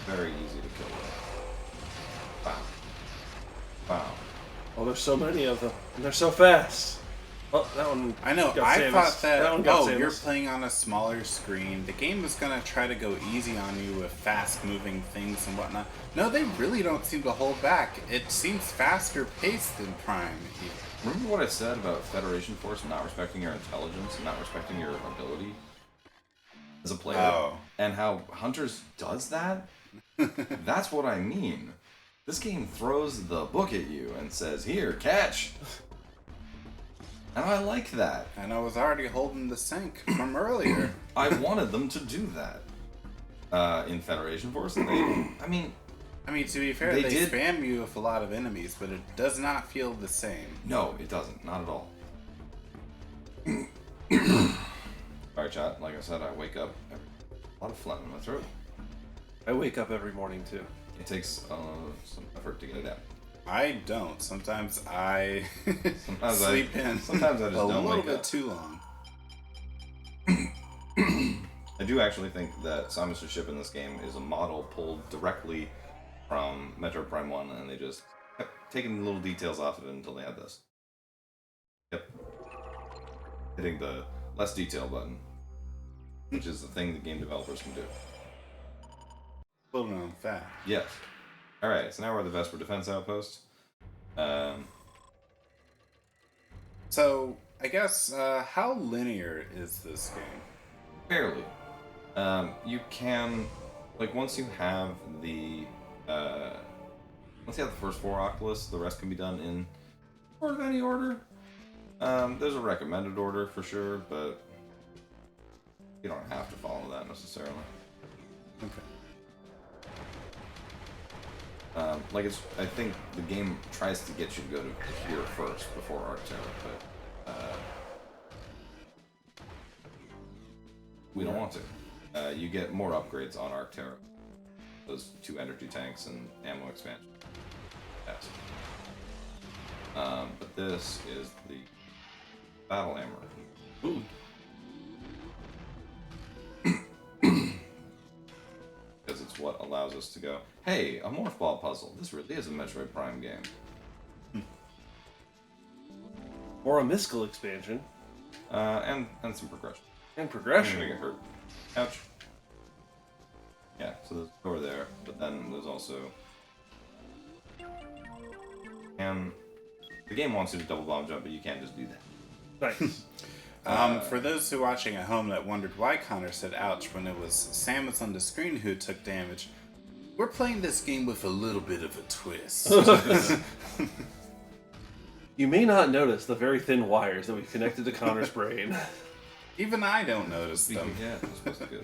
very easy to kill with. Wow. Wow. Oh, there's so many of them, and they're so fast. Oh, that one. I know. got I Samus. thought that. one got Oh, Samus. you're playing on a smaller screen. The game was gonna try to go easy on you with fast-moving things and whatnot. No, they really don't seem to hold back. It seems faster paced than Prime. Remember what I said about Federation Force not respecting your intelligence and not respecting your ability as a player? Oh. And how Hunters does that? That's what I mean. This game throws the book at you and says, "Here, catch." And I like that. And I was already holding the sync from earlier. I wanted them to do that in Federation Force, and they, I mean, to be fair, They they did- spam you with a lot of enemies, but it does not feel the same. no, it doesn't, not at all. Alright, chat, like I said, I wake up, a lot of phlegm in my throat. I wake up every morning too. It takes some effort to get it out. I don't. Sometimes I Sometimes sleep in sometimes I just a don't little wake bit up. too long. I do actually think that Samus' ship in this game is a model pulled directly from Metroid Prime 1, and they just kept taking little details off of it until they had this. Yep. Hitting the less detail button, which is the thing that game developers can do. Little known fact. Yes. Alright, so now we're at the Vesper Defense Outpost. So, I guess, how linear is this game? Barely. You can, like, once you have the first 4 Octoliths, the rest can be done in sort of any order. There's a recommended order for sure, but you don't have to follow that necessarily. Okay. I think the game tries to get you to go to here first before Arcterra, but we don't want to. You get more upgrades on Arcterra. Those 2 energy tanks and ammo expansion. Yes. But this is the battle hammer. Ooh. Because it's what allows us to go, hey, a morph ball puzzle. This really is a Metroid Prime game. Or a mystical expansion. And some progression. And I'm progression. gonna get hurt. Ouch. Yeah, so there's a door there, but then there's also... And the game wants you to double bomb jump, but you can't just do that. Nice. For those who are watching at home that wondered why Connor said ouch when it was Samus on the screen who took damage, we're playing this game with a little bit of a twist. You may not notice the very thin wires that we've connected to Connor's brain. Even I don't notice them. Yeah, it's supposed to go.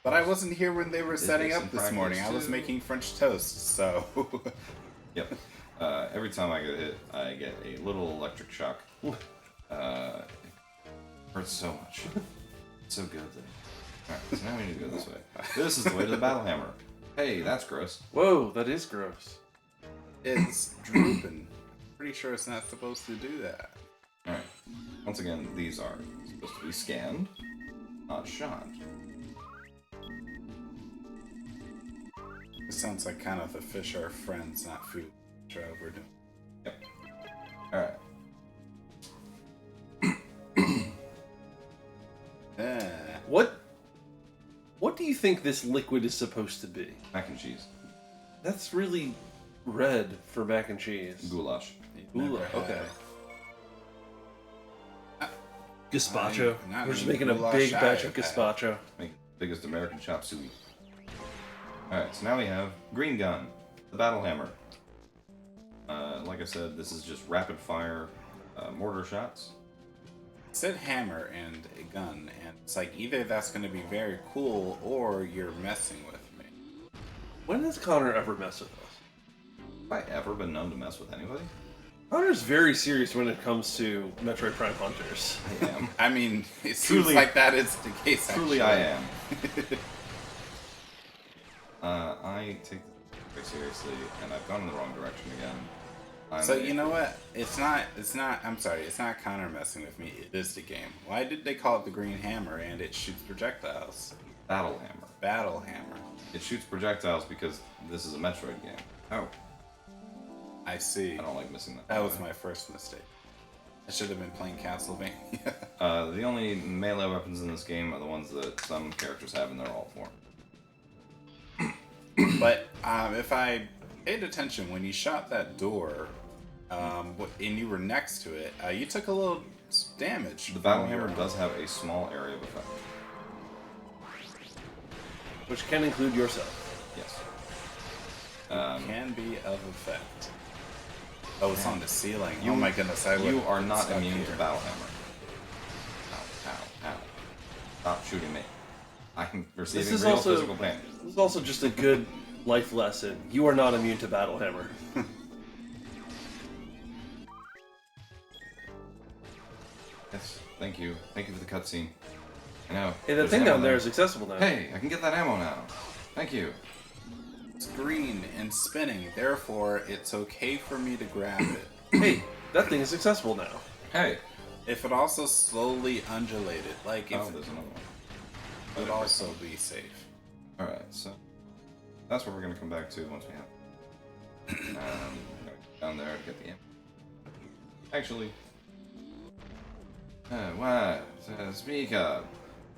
But I wasn't here when they were setting this up in this practice, morning. I was too. making French toast, so... Yep. Every time I get hit, I get a little electric shock. It hurts so much. It's so good. Alright, so now we need to go this way. This is the way to the battle hammer. Hey, that's gross. Whoa, that is gross. It's drooping. Pretty sure it's not supposed to do that. Alright. Once again, these are supposed to be scanned, not shot. It sounds like kind of the fish are friends, not food. Try overdoing. Yep. Alright. What do you think this liquid is supposed to be? Mac and cheese. That's really red for mac and cheese. Goulash. Ooh, Never okay. had. Gazpacho. Not We're just any making a goulash big I batch of have had. gazpacho. Make the biggest American chop suey. Alright, so now we have green gun, the battle hammer. Like I said, this is just rapid fire mortar shots. It said hammer and a gun, and it's like either that's going to be very cool or you're messing with me. When has Connor ever messed with us? Have I ever been known to mess with anybody? Connor's very serious when it comes to Metroid Prime Hunters. I am. I mean, it seems Truly- like that is the case. Truly, actually. I am. I take this very seriously, and I've gone in the wrong direction again. So you know what? It's not. I'm sorry. It's not Connor messing with me. It is the game. Why did they call it the green hammer and it shoots projectiles? Battle hammer. Battle hammer. It shoots projectiles because this is a Metroid game. Oh, I see. I don't like missing that. That was my first mistake. I should have been playing Castlevania. The only melee weapons in this game are the ones that some characters have in their alt form. But if I paid attention when you shot that door, and you were next to it, you took a little damage. The battle from your- hammer does have a small area of effect. Which can include yourself. Yes. Can be of effect. Oh, it's on the ceiling. You- Oh my goodness! You are not stuck immune here. to battle hammer. Ow, ow, ow. Stop shooting me. I'm receiving is real also- physical pain. This is also just a good life lesson. You are not immune to Battle Hammer. Yes, thank you. Thank you for the cutscene. I know. Hey, that there's thing ammo down there is accessible now. Hey, I can get that ammo now. Thank you. It's green and spinning. Therefore, it's okay for me to grab it. Hey, that thing is accessible now. Hey. If it also slowly undulated, like if Oh, there's another one. it would also be safe. Alright, so that's what we're going to come back to once we have down there to get the ammo. Actually, what? Speak up.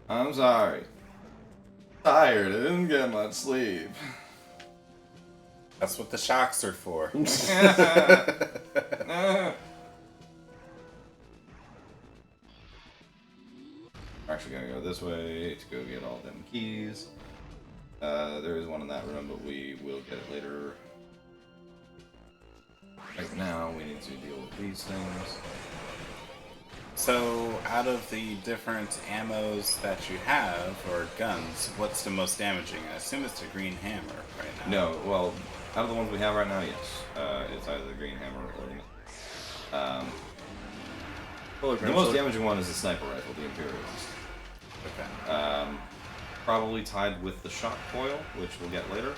I'm sorry. Tired. I didn't get much sleep. That's what the shocks are for. We're actually gonna go this way to go get all them keys. There is one in that room, but we will get it later. Right now, we need to deal with these things. So, out of the different ammos that you have, or guns, what's the most damaging? I assume it's the green hammer right now. No, well, out of the ones we have right now, yes. It's either the green hammer or the the most damaging one is the sniper rifle, the Imperialist. Okay. Probably tied with the shock coil, which we'll get later.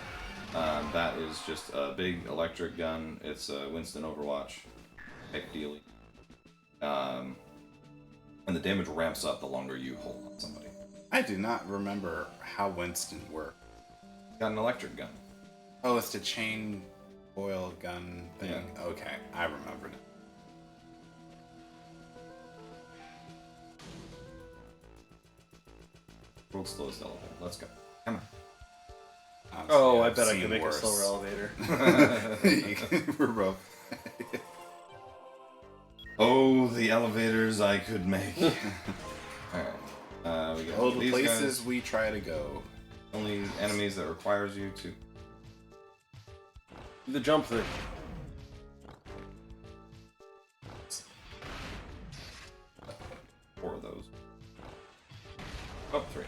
That is just a big electric gun. It's a Winston Overwatch type deal. And the damage ramps up the longer you hold on somebody. I do not remember how Winston worked. Got an electric gun. Oh, it's the chain oil gun thing. Yeah. Okay, I remembered it. World's slowest elevator. Let's go. Come on. Honestly, Oh, I I've bet I seen can make worse. a slower elevator. We're both. Oh, the elevators I could make. Alright. We got Oh, the these places guys. we try to go. Only enemies that requires you to. The jump thing. Four of those. Oh, three.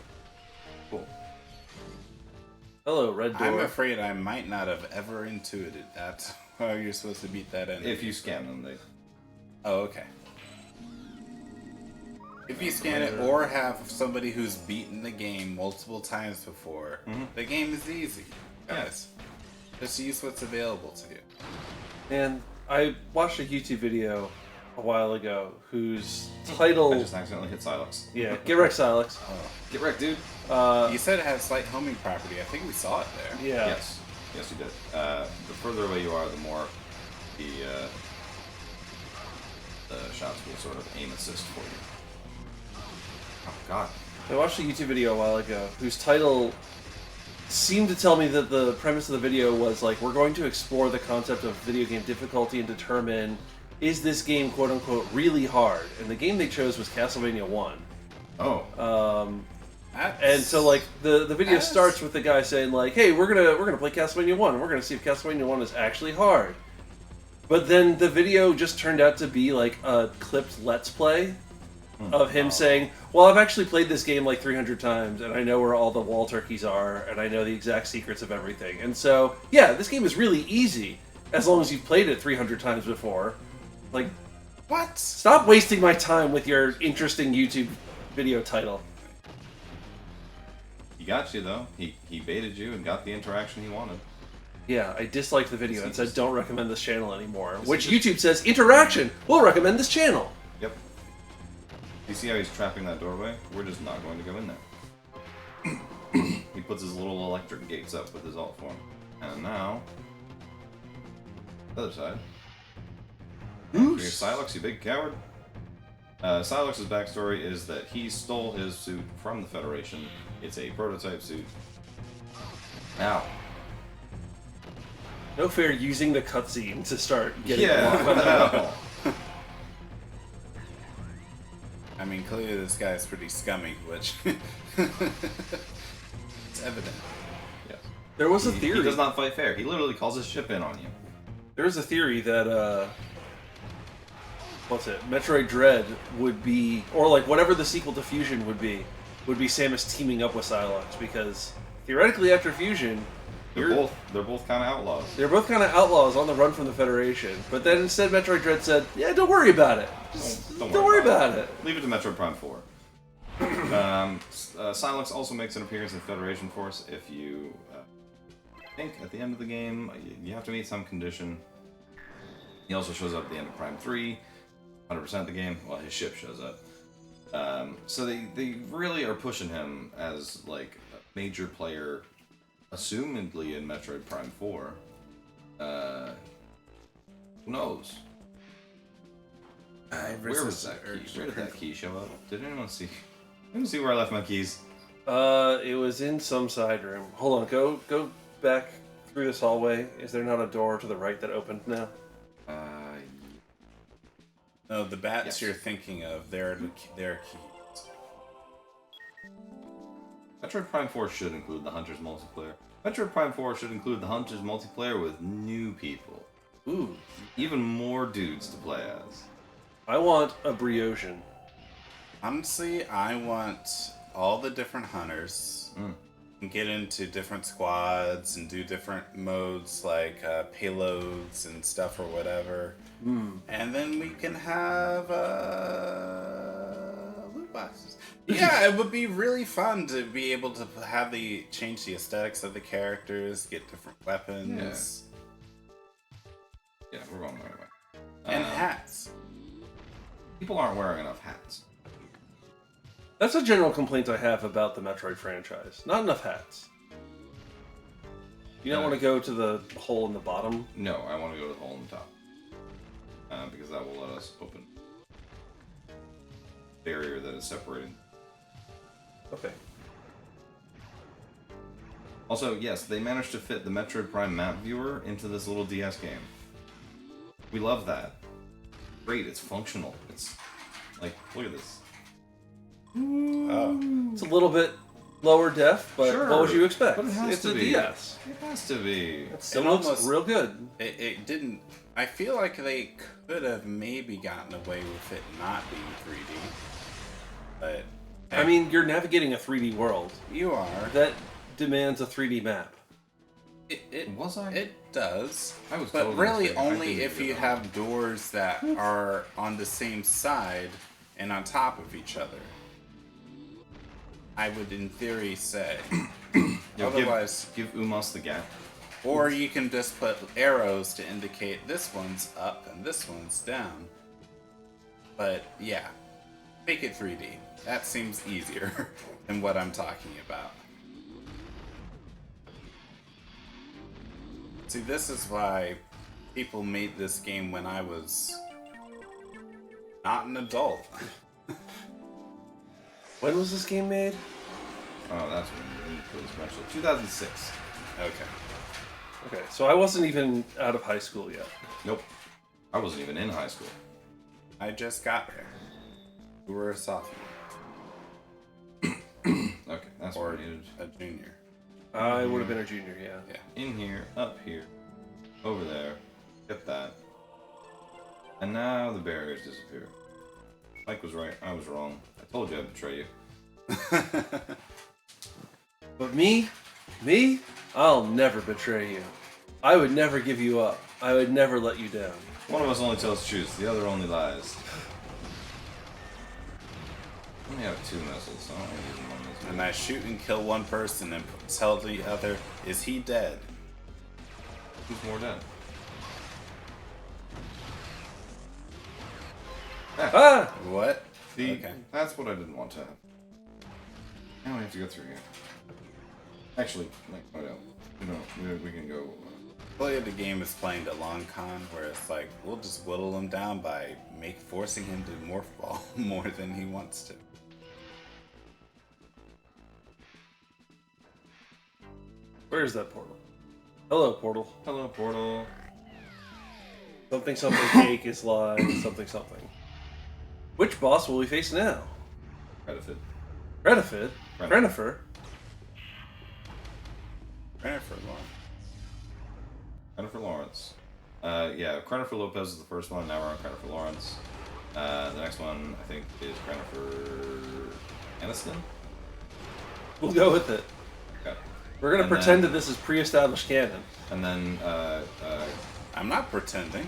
Cool. Hello, red door. I'm afraid I might not have ever intuited that. How you're supposed to beat that enemy. If you scan them, they. Oh, okay. If you scan it or have somebody who's beaten the game multiple times before, the game is easy, guys. Just use what's available to you. And I watched a YouTube video a while ago whose title... I just accidentally hit Silex. Yeah, get wrecked, Silex. Get wrecked, dude. You said it had slight homing property. I think we saw it there. Yeah. Yes. Yes, you did. The further away you are, the more the shots will sort of aim assist for you. Oh, God. I watched a YouTube video a while ago whose title seemed to tell me that the premise of the video was like, we're going to explore the concept of video game difficulty and determine, is this game quote-unquote really hard? And the game they chose was Castlevania 1. Oh. And so like the video starts with the guy saying like, hey, we're gonna play Castlevania 1 and we're gonna see if Castlevania 1 is actually hard. But then the video just turned out to be like a clipped Let's Play of him saying, well, I've actually played this game like 300 times and I know where all the wall turkeys are and I know the exact secrets of everything. And so, yeah, this game is really easy as long as you've played it 300 times before. Like, What? stop wasting my time with your interesting YouTube video title. He got you, though. He baited you and got the interaction he wanted. Yeah, I disliked the video and said, don't recommend this channel anymore. Is Which he YouTube says, interaction! We'll recommend this channel! Yep. You see how he's trapping that doorway? We're just not going to go in there. He puts his little electric gates up with his alt form. And now... the other side. Ooh. Here's Silex, you big coward. Silex's backstory is that he stole his suit from the Federation. It's a prototype suit. Ow. No fair using the cutscene to start getting Yeah, along. what the hell? I mean, clearly this guy is pretty scummy, which it's evident. Yes. There was a He theory. does not fight fair. He literally calls his ship in on you. There was a theory that, what's it? Metroid Dread would be, or like whatever the sequel to Fusion would be Samus teaming up with Silex, because theoretically after Fusion, They're both kind of outlaws. they're both kind of outlaws on the run from the Federation. But then instead Metroid Dread said, yeah, don't worry about it. Just don't worry about it. Leave it to Metroid Prime 4. Silex also makes an appearance in Federation Force if you think at the end of the game you have to meet some condition. He also shows up at the end of Prime 3, 100% of the game. Well, his ship shows up. So they really are pushing him as like a major player, assumedly in Metroid Prime 4. Who knows? Where was that key? Where did that key show up? Did anyone see? Anyone see where I left my keys? It was in some side room. Hold on, go back through this hallway. Is there not a door to the right that opened now? No, the bats Yes. you're thinking of, they're keys. Metroid Prime 4 should include the Hunters multiplayer. Metroid Prime 4 should include the Hunters multiplayer with new people. Ooh. Even more dudes to play as. I want a Briosian. Honestly, I want all the different hunters and get into different squads and do different modes like payloads and stuff or whatever. And then we can have loot boxes. Yeah, it would be really fun to be able to have change the aesthetics of the characters, get different weapons, Yeah, we're going the right way. and hats. People aren't wearing enough hats. That's a general complaint I have about the Metroid franchise. Not enough hats. You don't want to go to the hole in the bottom? No, I want to go to the hole in the top. Because that will let us open barrier that is separating. Okay. Also, yes, they managed to fit the Metroid Prime map viewer into this little DS game. We love that. Great, it's functional. It's like, look at this. Oh. It's a little bit lower def, but Sure, what would you expect? but it has It's to a be. DS. It has to be. It still It looks almost- real good. It didn't. I feel like they could have maybe gotten away with it not being 3D. But I mean, you're navigating a 3D world. you are. That demands a 3D map. It Was I? It does. I was But totally really mistaken. I only didn't if do you that. have doors that are on the same side and on top of each other. I would, in theory, say. Otherwise, give Umos the gap. or you can just put arrows to indicate this one's up and this one's down. But yeah, make it 3D. That seems easier than what I'm talking about. See, this is why people made this game when I was not an adult. When was this game made? Oh, that's when it was mentioned. 2006. Okay. Okay, so I wasn't even out of high school yet. Nope. I wasn't even in high school. I just got there. We were a sophomore. Okay, that's Or what we needed. a junior. I would have been a junior, yeah. Yeah. In here, up here, over there. Get that. And now the barriers disappear. Mike was right. I was wrong. I told you I'd betray you. But me, I'll never betray you. I would never give you up. I would never let you down. One of us only tells truth, the other only lies. I only have 2 missiles, so I don't need one missile. And I shoot and kill one person and tell the other, is he dead? Who's more dead? Ah! What? See, Okay. that's what I didn't want to happen. Now we have to go through here. Actually, like, oh no, we can go. Play of the game is playing the long con, where it's like, we'll just whittle him down by forcing him to morph ball more than he wants to. Where is that portal? Hello, portal. Hello, portal. Something something cake is live, something something. Which boss will we face now? Redifid. Redifid? Renifer. Renifer? Jennifer Lawrence. Jennifer Lawrence. Yeah, Jennifer Lopez is the first one. Now we're on Jennifer Lawrence. The next one, I think, is Jennifer Aniston. We'll go with it. Okay. We're gonna And pretend then- that this is pre-established canon. And then, I'm not pretending.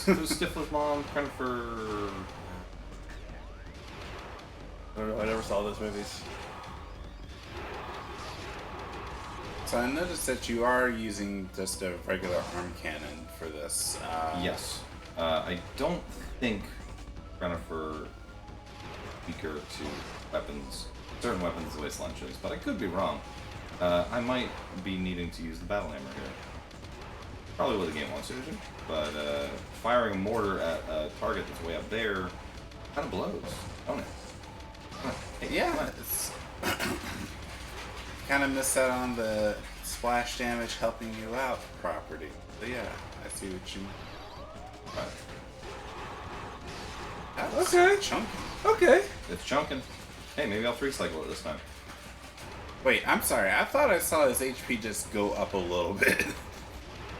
who's Stifler's mom? Jennifer. I don't know, I never saw those movies. So I noticed that you are using just a regular arm cannon for this. Yes. I don't think Jennifer weaker to weapons, certain weapons the way Slunch is, but I could be wrong. I might be needing to use the battle hammer here. Probably what the game wants you to do, but firing a mortar at a target that's way up there kind of blows, don't it? Come on. Hey, Yeah, come on. it's kind of missed out on the splash damage helping you out property. But yeah, I see what you mean. Right. That was Okay. chunky. Okay. It's chunking. Hey, maybe I'll 3-cycle it this time. Wait, I'm sorry. I thought I saw his HP just go up a little bit.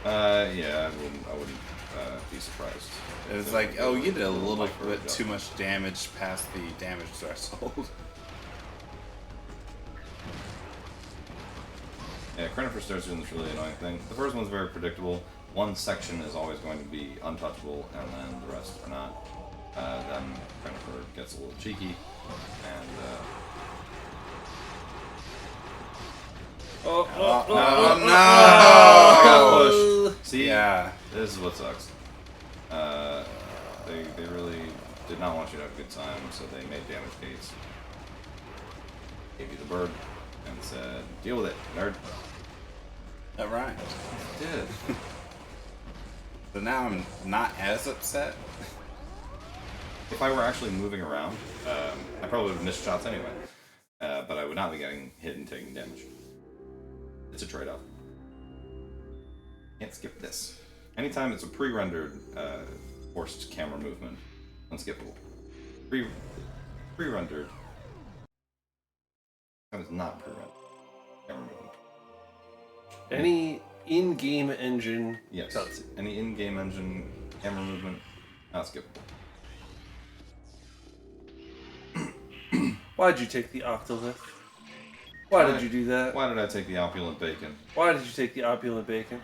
Yeah, I wouldn't be surprised. It was like, oh, you did a little bit too much damage past the damage threshold. Yeah, Jennifer starts doing this really annoying thing. The first one's very predictable. One section is always going to be untouchable, and then the rest are not. Then Jennifer gets a little cheeky, and Oh, got pushed. See, Yeah. this is what sucks. They really did not want you to have a good time, so they made damage gates. Gave you the bird, and said, "Deal with it, nerd." That rhymed. It did. So now I'm not as upset. If I were actually moving around, I probably would have missed shots anyway. But I would not be getting hit and taking damage. It's a trade-off. Can't skip this. Anytime it's a pre-rendered forced camera movement, unskippable. Pre-rendered. That was not pre-rendered camera movement. Any in-game engine Yes. cutscene. Any in-game engine camera movement, not skippable. Why'd you take the Octolith? Why did you do that? Why did I take the opulent bacon? Why did you take the opulent bacon?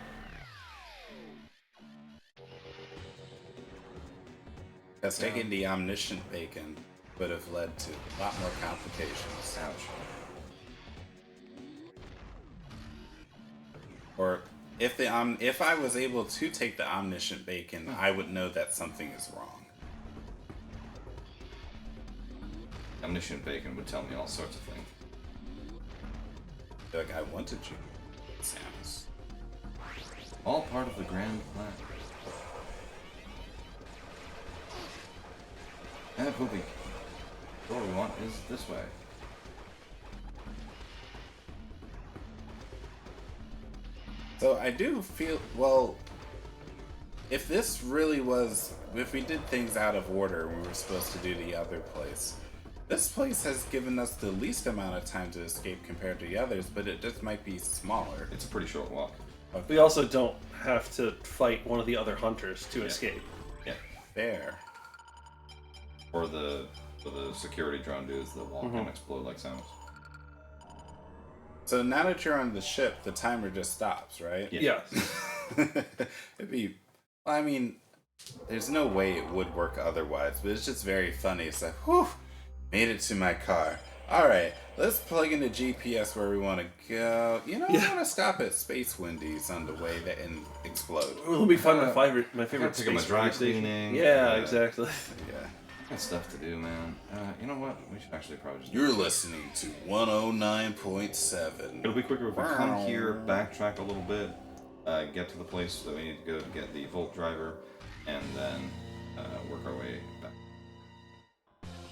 Because taking the omniscient bacon would have led to a lot more complications. Ouch. Or if I was able to take the omniscient bacon, I would know that something is wrong. Omniscient bacon would tell me all sorts of things. Like, I wanted you, Samus. All part of the grand plan. And Poopy. What we want is this way. So I do feel, well, if this really was, if we did things out of order and we were supposed to do the other place, this place has given us the least amount of time to escape compared to the others, but it just might be smaller. It's a pretty short walk. We also don't have to fight one of the other hunters to escape. Yeah. Fair. Or the security drone dudes that walk and explode like Samus. So now that you're on the ship, the timer just stops, right? Yeah. It'd be, I mean, there's no way it would work otherwise, but it's just very funny. It's like, whew, made it to my car. Alright, let's plug in the GPS where we want to go. You know, I want to stop at Space Wendy's on the way and explode. It'll be fun. My favorite pick up my space dry station. cleaning. Yeah, exactly. Yeah. Got stuff to do, man. You know what? We should actually probably just... You're listening to 109.7. It'll be quicker if we come here, backtrack a little bit, get to the place that we need to go to get the Volt driver, and then work our way back.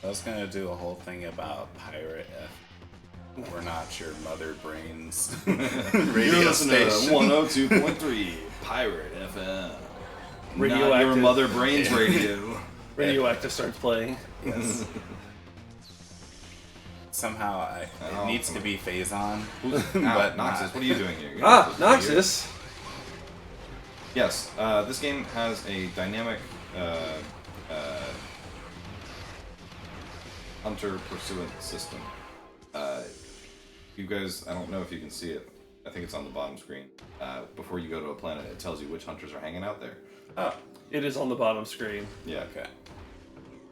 I was gonna do a whole thing about Pirate F. We're not your mother brains radio You're listening station. to 102.3 Pirate FM. Not your Radioactive. mother brains radio. Radioactive starts playing. Yes. Somehow it needs to be Phazon, but Noxus, what are you doing here? You're Ah, not supposed to be here. Noxus! Yes, this game has a dynamic hunter pursuant system. You guys, I don't know if you can see it. I think it's on the bottom screen. Before you go to a planet, it tells you which hunters are hanging out there. Oh, It is on the bottom screen. Yeah. okay.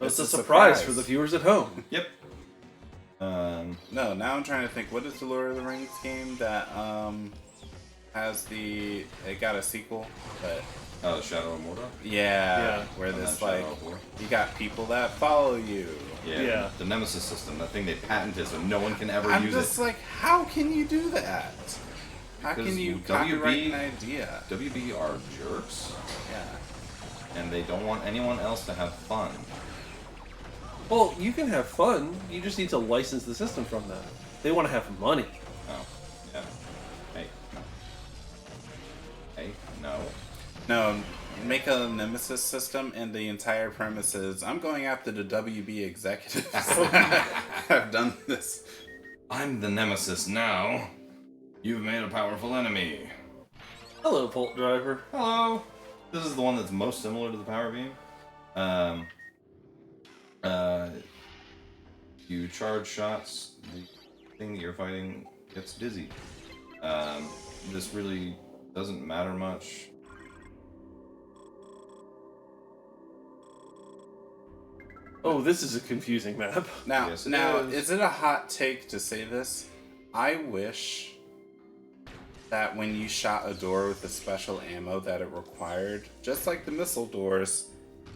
It's a It's surprise for the viewers at home. Yep. No, now I'm trying to think. What is the Lord of the Rings game that has the? It got a sequel, but Shadow of Mordor. yeah, Yeah. where And this then like Shadow of War. you got people that follow you. Yeah. The Nemesis system, that thing they patented so no one can ever I'm use just it. like, how can you do that? How Because can you WB copyright an idea? WB are jerks, Yeah. and they don't want anyone else to have fun. Well, you can have fun. You just need to license the system from them. They want to have money. Oh, yeah. Hey, no. Hey, no. No, make a Nemesis system, and the entire premise is I'm going after the WB executives. I've done this. I'm the Nemesis now. You've made a powerful enemy. Hello, Volt Driver. Hello. This is the one that's most similar to the power beam. You charge shots, the thing that you're fighting gets dizzy. This really doesn't matter much. Oh, this is a confusing map. Now, Yes, it is. is. It a hot take to say this? I wish that when you shot a door with the special ammo that it required, just like the missile doors,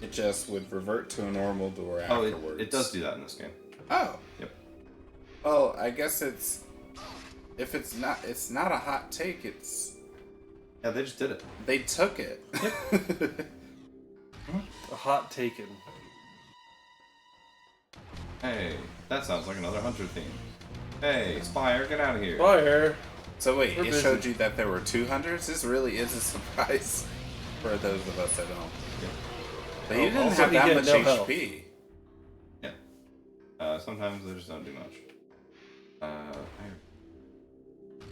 it just would revert to a normal door Oh, afterwards. it does do that in this game. Oh. Yep. Well, I guess it's not a hot take. It's Yeah, they just did it. they took it. A hot taken. Hey, that sounds like another Hunter theme. Hey, Spire, get out of here. Fire! So wait, We're it busy. showed you that there were 2 hunters? This really is a surprise for those of us at home. But you Oh, didn't also have he that had much no health. HP. Sometimes they just don't do much.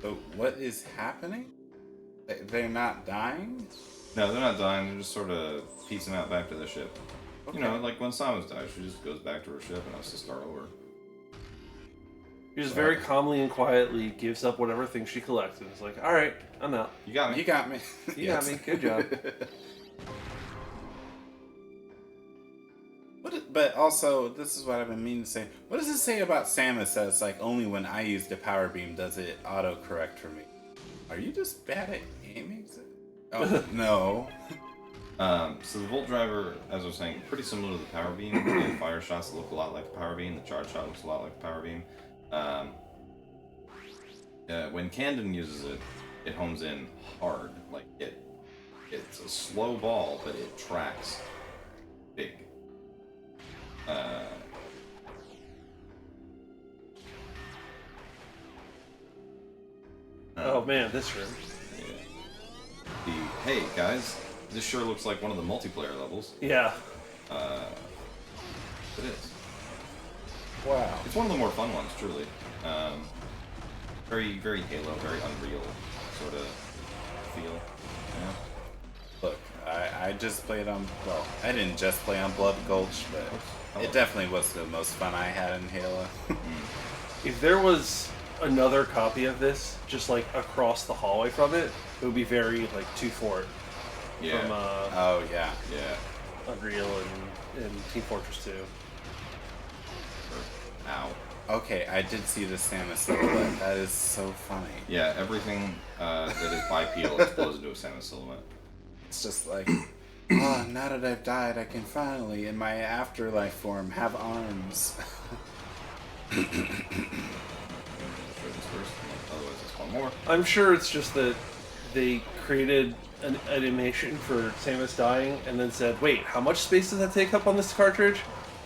So what is happening? They're not dying? No, they're not dying. They're just sort of piecing out back to the ship. You know, like when Samus dies, she just goes back to her ship and has to start over. She just very calmly and quietly gives up whatever thing she collected. It's like, alright, I'm out. You got me. You got me. You got me. Good job. but also, this is what I've been meaning to say. What does it say about Samus that it's like only when I use the power beam does it auto-correct for me? Are you just bad at aiming? Oh, no. So the Volt Driver, as I was saying, pretty similar to the Power Beam. The fire shots look a lot like the Power Beam. The charge shot looks a lot like the Power Beam. When Candon uses it, it hones in hard. Like it's a slow ball, but it tracks big. Oh man, this room. Yeah. Hey guys, this sure looks like one of the multiplayer levels. Yeah. It is. Wow. It's one of the more fun ones, truly. Very, very Halo, very Unreal sort of feel. Yeah. Look, I just played on, well, I didn't just play on Blood Gulch, but it definitely was the most fun I had in Halo. If there was another copy of this, just like across the hallway from it, it would be very like 2-Fort Yeah. from Oh, yeah. Yeah. Unreal and Team Fortress 2. Ow. Okay, I did see the Samus silhouette. That is so funny. Yeah, everything that is bipedal explodes into a Samus silhouette. It's just like, oh, now that I've died, I can finally, in my afterlife form, have arms. Otherwise, it's one more. I'm sure it's just that they created an animation for Samus dying and then said, wait, how much space does that take up on this cartridge?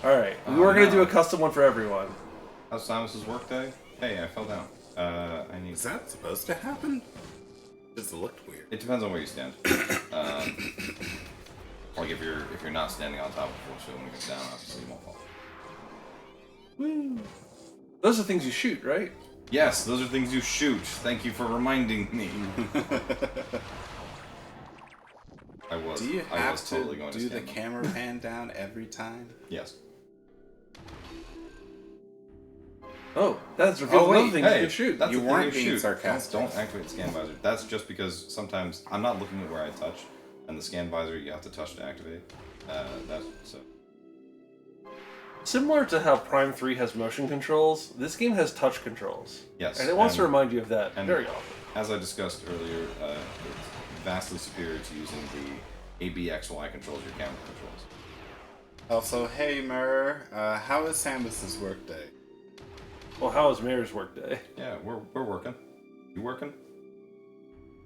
Alright, we were going to do a custom one for everyone. How's Samus's workday? Hey, I fell down. I need. Is that supposed to happen? Just looked weird. It depends on where you stand. Like if you're not standing on top of the force field when it goes down, obviously you won't fall. Woo. Those are things you shoot, right? Yes, those are things you shoot. Thank you for reminding me. Do you have to totally going to do the stand them. camera pan down every time? Yes. Oh, that's revealed another thing you Hey, can shoot. That's You a thing weren't you being shoot. sarcastic. Don't activate the scan visor. That's just because sometimes I'm not looking at where I touch, and the scan visor you have to touch to activate. That's so. Similar to how Prime 3 has motion controls, this game has touch controls. Yes, And it wants to and- remind you of that and- very often. As I discussed earlier, it's vastly superior to using the ABXY controls, your camera controls. Also, hey, Mirror, how is Samus's workday? Well, how is Mayor's workday? Yeah, we're working. You working?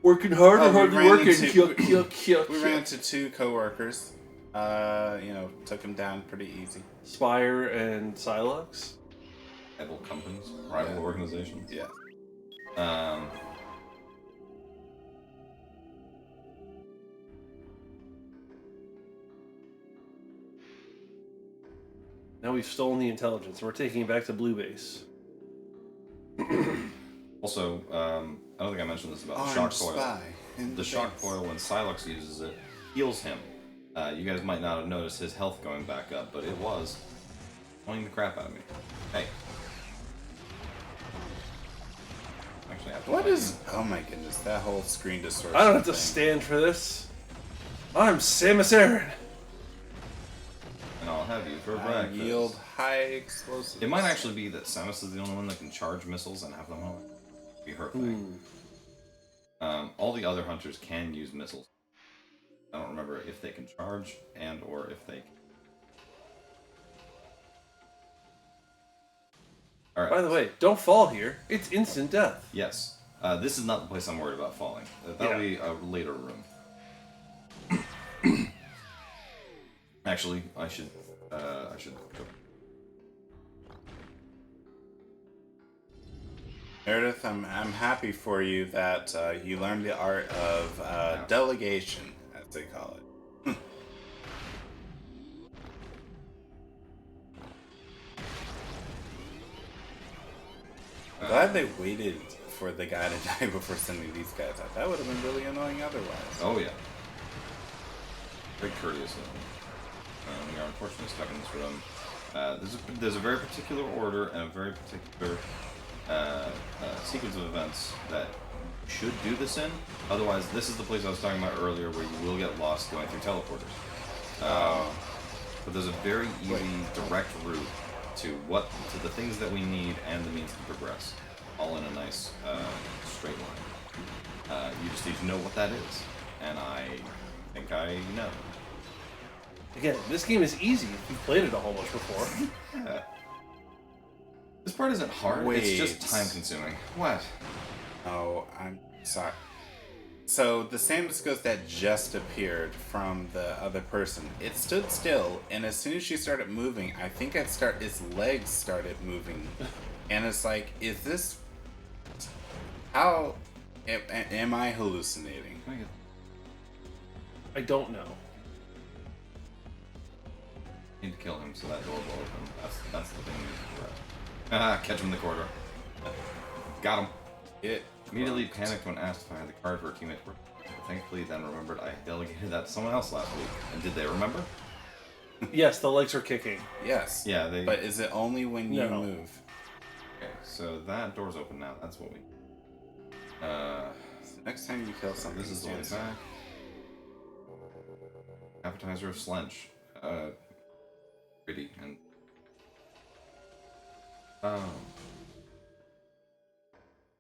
Working hard or we hardly ran working? into- Yuck, yuck, yuck, We ran yuck. into 2 coworkers. Took them down pretty easy. Spire and Silux. Rival companies, rival organizations. Yeah. Now we've stolen the intelligence. We're taking it back to Blue Base. Also, I don't think I mentioned this about the Armed shock coil. spy in The the shock base. coil, when Silux uses it, heals him. You guys might not have noticed his health going back up, but it was pointing the crap out of me. Hey. Actually, I have to What fight is... you. Oh my goodness, that whole screen distortion I don't have to thing. stand for this. I'm Samus Aran. And I'll have you for I breakfast. yield high explosives. It might actually be that Samus is the only one that can charge missiles and have them home. Be her thing. All the other hunters can use missiles. I don't remember if they can charge and or if they can. Alright. By the way, don't fall here. It's instant death. Yes. This is not the place I'm worried about falling. That'll be a later room. Actually, I should go. Meredith, I'm happy for you that you learned the art of delegation, as they call it. Glad they waited for the guy to die before sending these guys out. That would have been really annoying otherwise. Oh yeah. Very courteous of them. We are unfortunately stuck in this room. There's a very particular order and a very particular sequence of events that you should do this in. Otherwise, this is the place I was talking about earlier where you will get lost going through teleporters. but there's a very easy, direct route to the things that we need and the means to progress, all in a nice straight line. You just need to know what that is, and I think I know. Again, this game is easy if you've played it a whole bunch before. Yeah. This part isn't hard. It's just time consuming. What? Oh, I'm sorry. So the Samus Ghost that just appeared from the other person, it stood still, and as soon as she started moving, I think its legs started moving, and it's like, is this? How am I hallucinating? I don't know. Need to kill him so that door will open. That's the thing. Catch him in the corridor. Got him. It Immediately panicked when asked if I had the card for a teammate. Thankfully, then remembered I delegated that to someone else last week. And did they remember? Yes, the legs are kicking. Yes. Yeah, they. But is it only when you move? Okay, so that door's open now. That's what we. Next time you kill something, This is the way back. Appetizer of Slench. Pretty and.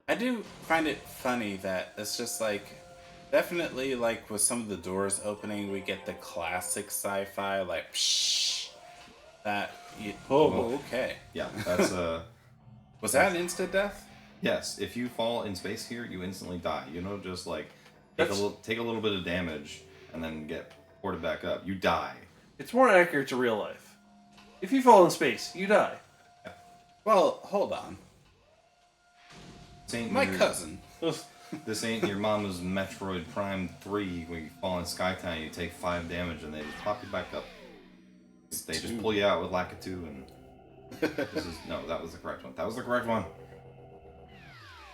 I do find it funny that it's just like, definitely like with some of the doors opening, we get the classic sci-fi like, psh, that. Okay. Yeah, that's Was that instant death? Yes, if you fall in space here, you instantly die. You don't just like take a little bit of damage and then get ported back up. You die. It's more accurate to real life. If you fall in space, you die. Well, hold on. My your, cousin. This ain't your mama's Metroid Prime 3 where you fall in Skytown, you take 5 damage, and they just pop you back up. They just pull you out with Lakitu, and no, that was the correct one. That was the correct one.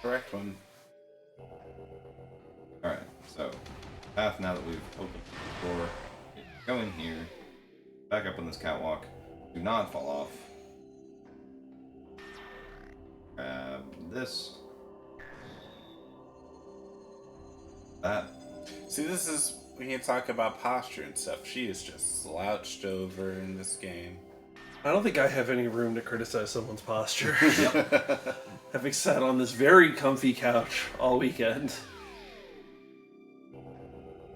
Correct one. Alright, so, path now that we've opened the door. Go in here, back up on this catwalk, do not fall off. Grab this. That. See, this is when you talk about posture and stuff. She is just slouched over in this game. I don't think I have any room to criticize someone's posture. Having sat on this very comfy couch all weekend.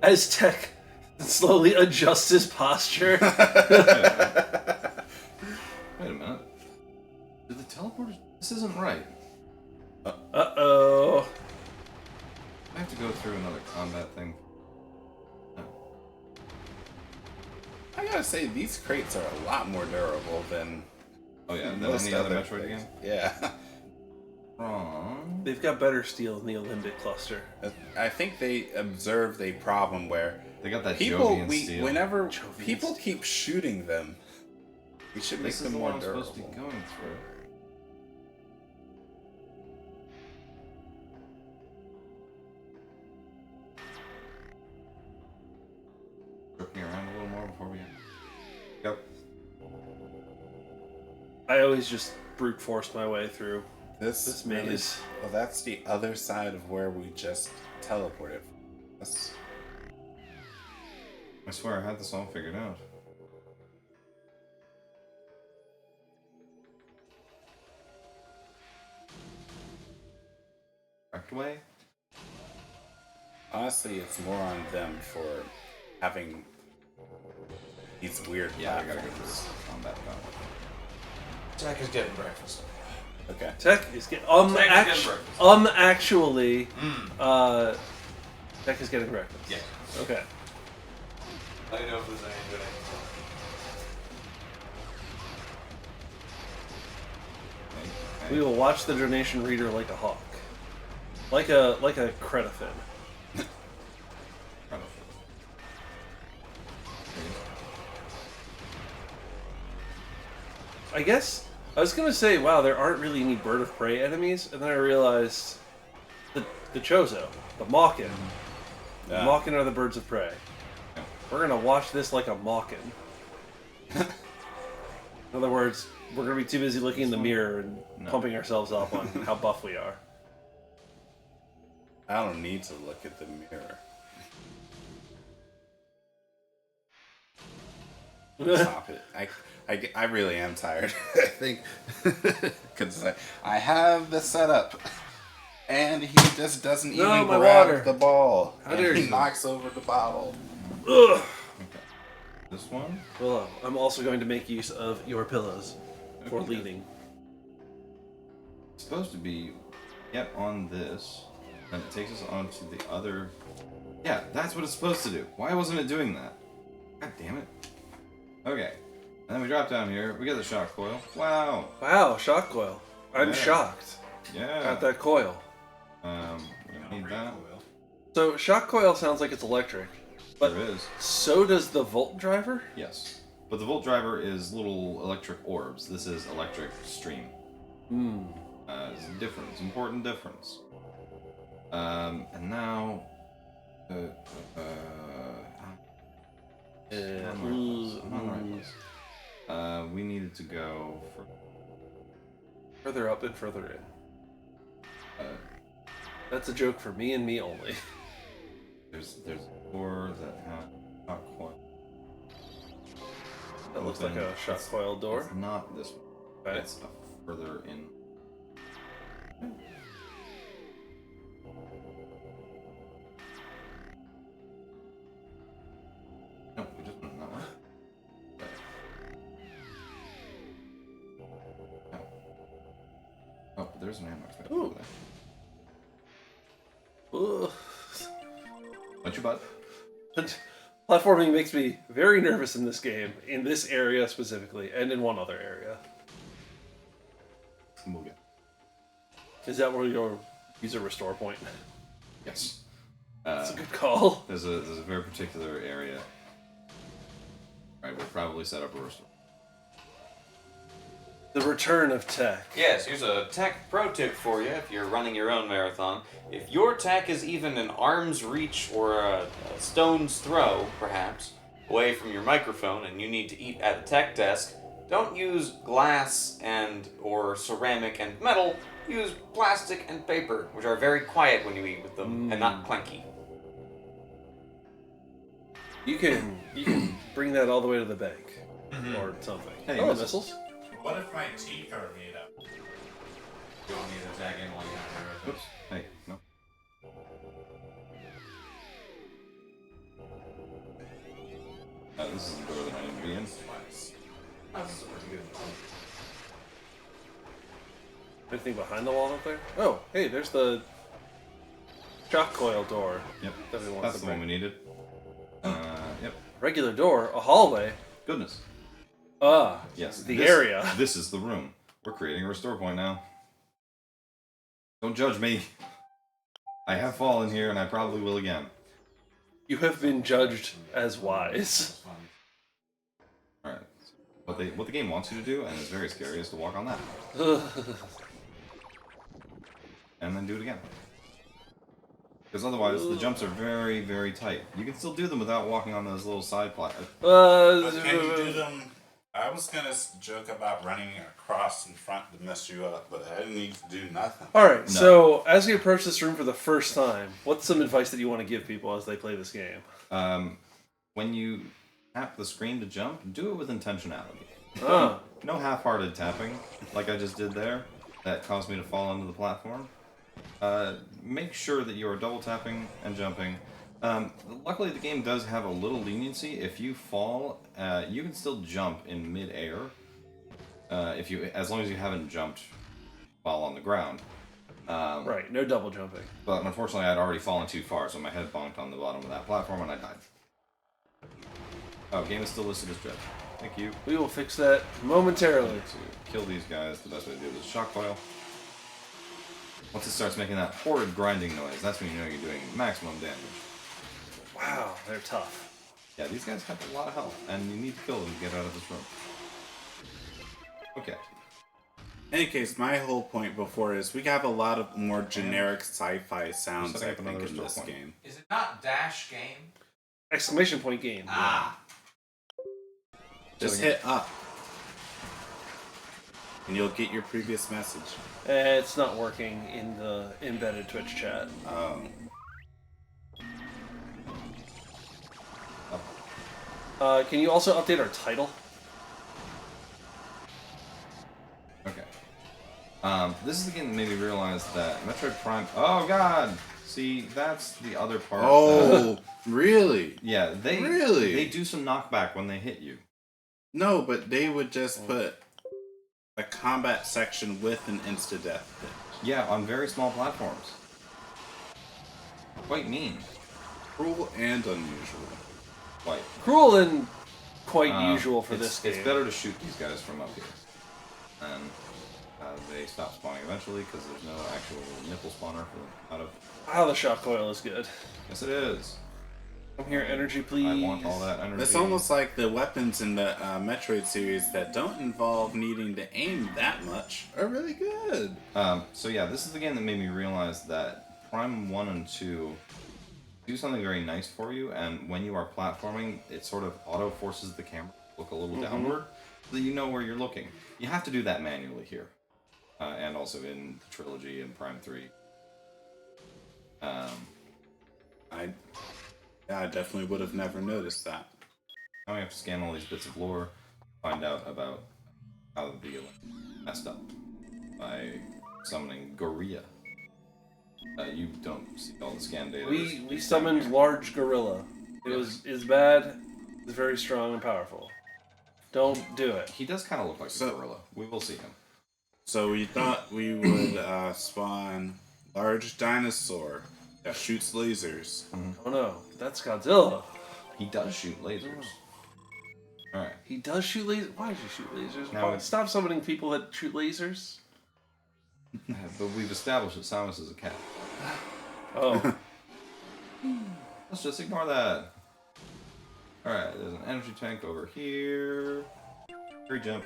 As Tech slowly adjusts his posture. Wait a minute. Did the teleporters... This isn't right. Uh-oh. I have to go through another combat thing. No. I gotta say, these crates are a lot more durable than Oh yeah, than most any other other Metroid game? Yeah. Wrong. They've got better steel than the Olympic cluster. I think they observed a problem where They got that people, Jovian steel. whenever Jovian people steel. keep shooting them, we should make This is them the more one I'm durable. supposed to be going through. Jerk me around a little more before we... Yep. I always just brute force my way through. This maze. is, well, that's the other side of where we just teleported. That's, I swear I had this all figured out. Correct way? honestly, it's more on them for having these weird Yeah, I gotta go platforms. through this combat battle. Jack is getting breakfast. Okay. Tech is getting Tech is getting breakfast. actually Tech is getting breakfast. Yeah. Okay. I don't know if there's any good answer. Okay. We will watch the donation reader like a hawk. Like a Cretafin. I guess I was gonna say, wow, there aren't really any bird of prey enemies, and then I realized the Chozo, the Mawkin. The Mawkin are the birds of prey. We're gonna watch this like a Mawkin. In other words, we're gonna be too busy looking in the mirror and pumping ourselves up on how buff we are. I don't need to look at the mirror. Stop it. I really am tired. I think because I have the setup, and he just doesn't even my grab water. the ball. How dare He you. knocks over the bottle. Ugh. This one? Well, I'm also going to make use of your pillows for Okay. leading. It's supposed to be get on this, and it takes us on to the other. Yeah, that's what it's supposed to do. Why wasn't it doing that? God damn it. Okay. And then we drop down here. We get the shock coil. Wow. Wow, shock coil. I'm Yeah. shocked Yeah. at that coil. We need that. So shock coil sounds like it's electric, but There is. so does the volt driver. Yes. But the volt driver is little electric orbs. This is electric stream. Hmm. It's a difference. Important difference. And now. I'm not the right place. We needed to go for. Further up and further in. Uh, That's a joke for me and me only. there's a door that has not quite. That looks like open. a shock coil door. It's not this one. Okay. It's further in. No, we just went that way. Okay. No. Oh, but there's an ammo expansion Ooh. over there. Ugh. What's your butt? Platforming makes me very nervous in this game, in this area specifically, and in one other area. We'll get. Is that where you'll use a restore point? Yes. That's a good call. There's a very particular area. Right, we'll probably set up a restore. The return of tech. Yes, here's a tech pro tip for you if you're running your own marathon. If your tech is even an arm's reach or a stone's throw, perhaps, away from your microphone and you need to eat at a tech desk, don't use glass and or ceramic and metal. Use plastic and paper, which are very quiet when you eat with them and not clanky. You can bring that all the way to the bank. Or something. Hey, oh, missiles. missiles. What if my teeth are made up? You want me to tag in while you have your Oops. Hey, no. This is the door that I need to be in. That's pretty good. Anything behind the wall up there? Oh, hey, there's the shock coil door. Yep. That we wanted That's to the one we bring. needed. Yep. Regular door, a hallway. Goodness. Ah, Yes. the this- area. This is the room. We're creating a restore point now. Don't judge me. I have fallen here, and I probably will again. You have been judged as wise. All right. What the game wants you to do, and is very scary, is to walk on that, and then do it again. Because otherwise, the jumps are very, very tight. You can still do them without walking on those little side platforms. But can you do them? I was gonna joke about running across in front to mess you up, but I didn't need to do nothing. Alright, so as we approach this room for the first time, what's some advice that you want to give people as they play this game? When you tap the screen to jump, do it with intentionality. Ah, No half-hearted tapping, like I just did there, that caused me to fall onto the platform. Make sure that you are double tapping and jumping. Luckily, the game does have a little leniency. If you fall, you can still jump in mid-air. As long as you haven't jumped while on the ground. right, no double jumping. But unfortunately, I'd already fallen too far, so my head bonked on the bottom of that platform and I died. Oh, game is still listed as dredge. Thank you. We will fix that momentarily. To kill these guys, the best way to do it is shock coil. Once it starts making that horrid grinding noise, that's when you know you're doing maximum damage. Wow, they're tough. Yeah, these guys have a lot of health, and you need to kill them to get out of this room. Okay. In any case, my whole point before is we have a lot of more generic sci-fi sounds, Setting I up think, another in this restore point. game. Is it not Dash Game? Exclamation point game. Ah. Just hit up. And you'll get your previous message. It's not working in the embedded Twitch chat. Can you also update our title? Okay. This is the game that made me realize that Metroid Prime. Oh God! See, that's the other part. Oh, really? Yeah, Really? they do some knockback when they hit you. No, but they would just put a combat section with an insta-death hit. Yeah, on very small platforms. Quite mean. Cruel and unusual. Quite. Cruel and quite usual for it's, this game. It's better to shoot these guys from up here. And they stop spawning eventually because there's no actual nipple spawner for them out of. Wow, the shock coil is good. Yes, it is. Come here, energy, please. I want all that energy. It's almost like the weapons in the Metroid series that don't involve needing to aim that much are really good. So yeah, this is the game that made me realize that Prime 1 and 2 do something very nice for you, and when you are platforming, it sort of auto-forces the camera to look a little downward, so that you know where you're looking. You have to do that manually here. And also in the trilogy in Prime 3. I definitely would have never noticed that. Now we have to scan all these bits of lore, find out about how the Olympics messed up by summoning Gorilla. You don't see all the scan data. We summoned large gorilla. Is bad. It's very strong and powerful. Don't do it. He does kind of look like a gorilla. We will see him. So we thought we would spawn large dinosaur that shoots lasers. Oh no, that's Godzilla. He does shoot lasers. Alright. He does shoot lasers. Why does he shoot lasers? Now Why- Stop summoning people that shoot lasers. But we've established that Samus is a cat. Oh. Let's just ignore that. Alright, there's an energy tank over here. Free jump.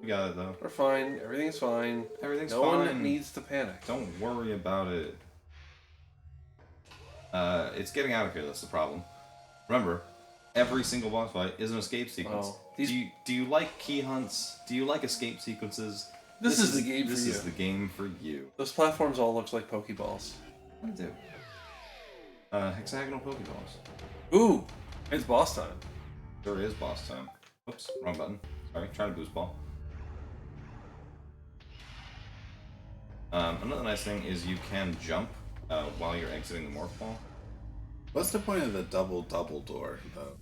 We got it though. We're fine. Everything's fine. Everything's no fine. one needs to panic. Don't worry about it. It's getting out of here, that's the problem. Remember, every single boss fight is an escape sequence. Oh, these- Do you like key hunts? Do you like escape sequences? This is the game for This you. is the game for you. Those platforms all look like Pokeballs. What do? Hexagonal Pokeballs. Ooh, it's boss time. There is boss time. Oops, wrong button. Sorry, trying to boost ball. Another nice thing is you can jump while you're exiting the morph ball. What's the point of the double door, though?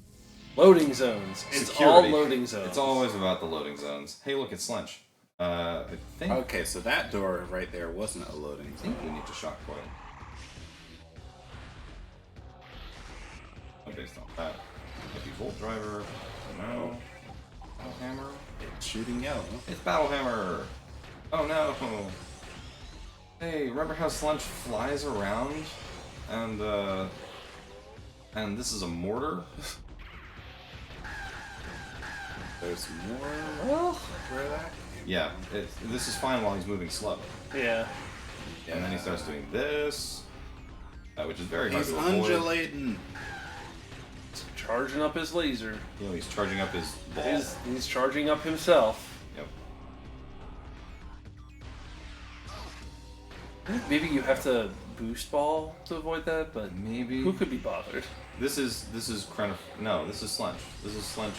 Loading zones. It's Security. all loading zones. It's always about the loading zones. Hey, look, it's Slench. I think Okay, so that door right there wasn't a loading I zone. think we need to shock coil. Based on that. Maybe Volt Driver. No. Battle Hammer. It's shooting yellow. It's Battle Hammer! Oh no! Hey, remember how Slunch flies around? And this is a mortar? There's more Well, where that came. Yeah, this is fine while he's moving slow. yeah. And then he starts doing this, which is very hard He's to avoid. undulating. Charging up his laser. You know, he's charging up his ball. He's charging up himself. Yep. Maybe you have to boost ball to avoid that, but Maybe. who could be bothered? This is Krenif. No, this is Slench. This is Slench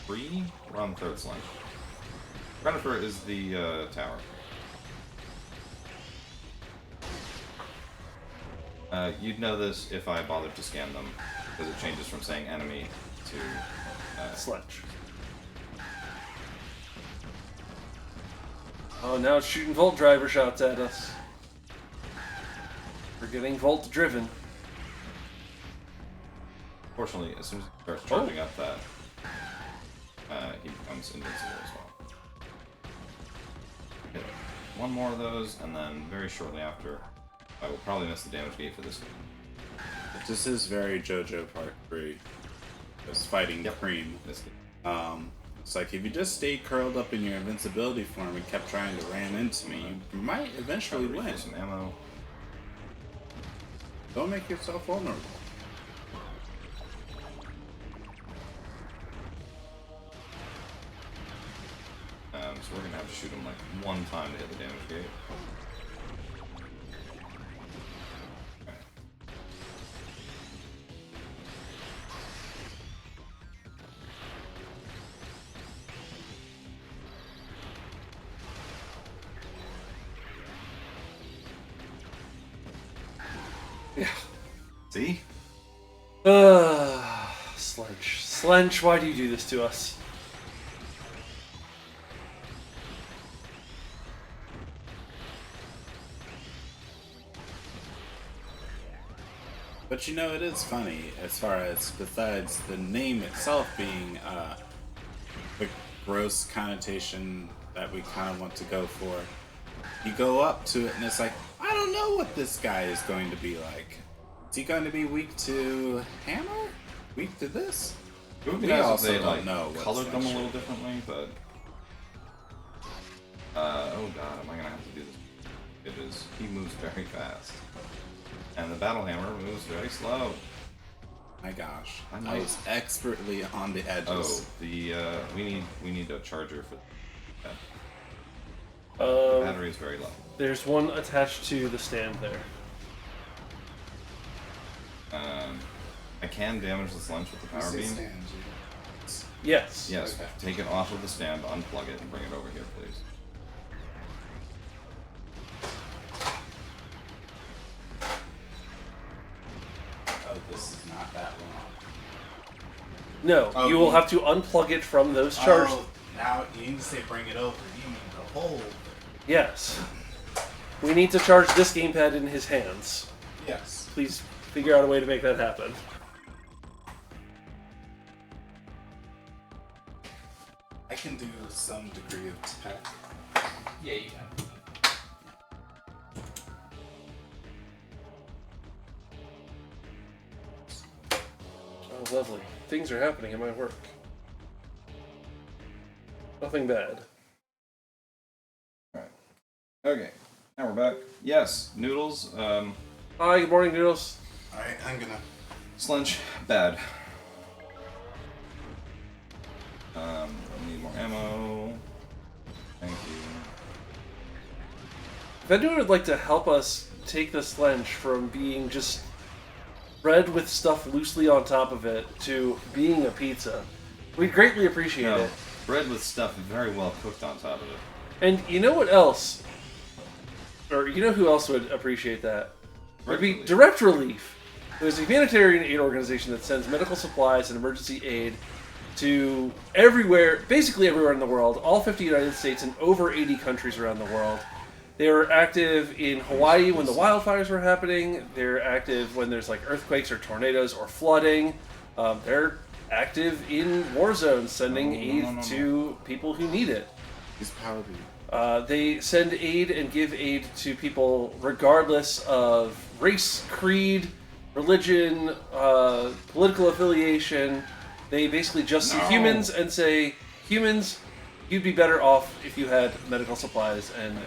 3? We're on the third Slench. Krennifer is the tower. You'd know this if I bothered to scan them, because it changes from saying enemy to Sledge. Oh, now it's shooting Volt Driver shots at us. We're getting Volt driven. Fortunately, as soon as he starts charging up that, he becomes invincible as well. Hit one more of those, and then very shortly after, I will probably miss the damage gate for this one. This is very JoJo Part 3. Just fighting Cream. Missed it. It's like if you just stayed curled up in your invincibility form and kept trying to ram into me, you might eventually Trying to win. refill some ammo. Don't make yourself vulnerable. So we're gonna have to shoot him like one time to hit the damage gate. Okay. See? Slench. Slench, why do you do this to us? But you know, it is funny as far as besides the name itself being the gross connotation that we kind of want to go for. You go up to it and it's like, I don't know what this guy is going to be like. Is he going to be weak to hammer? Weak to this? It would be We nice if also they don't like know what colored them a Slench little is. differently, but oh god, am I gonna have to do this? It is. He moves very fast, and the battle hammer moves very slow. My gosh, I I might- was expertly on the edges. Oh, the we need a charger for that. The battery is very low. There's one attached to the stand there. I can damage the Slench with the power beam. Yes. Yes, Okay. take it off of the stand, unplug it, and bring it over here, please. Oh, this is not that long. No, Oh, you will you- have to unplug it from those charged. Oh, now you need to say bring it over. You mean the whole thing. Yes. We need to charge this gamepad in his hands. Yes. Please figure out a way to make that happen. I can do some degree of tech. Yeah, you can. Oh, lovely. Things are happening in my work. Nothing bad. Alright. Okay, now we're back. Yes, Noodles, Hi, good morning, Noodles. Alright, I'm gonna. Slench, bad. Need more ammo. Thank you. If anyone would like to help us take the Slench from being just bread with stuff loosely on top of it to being a pizza, we'd greatly appreciate No, it. bread with stuff very well cooked on top of it. And you know what else? Or you know who else would appreciate that? Would be Direct Relief. There's a humanitarian aid organization that sends medical supplies and emergency aid to everywhere, basically everywhere in the world, all 50 United States and over 80 countries around the world. They were active in Hawaii when the wildfires were happening. They're active when there's like earthquakes or tornadoes or flooding. They're active in war zones, sending aid to people who need it. Use power beam. They send aid and give aid to people regardless of race, creed, religion, political affiliation. They basically just see humans and say, humans, you'd be better off if you had medical supplies and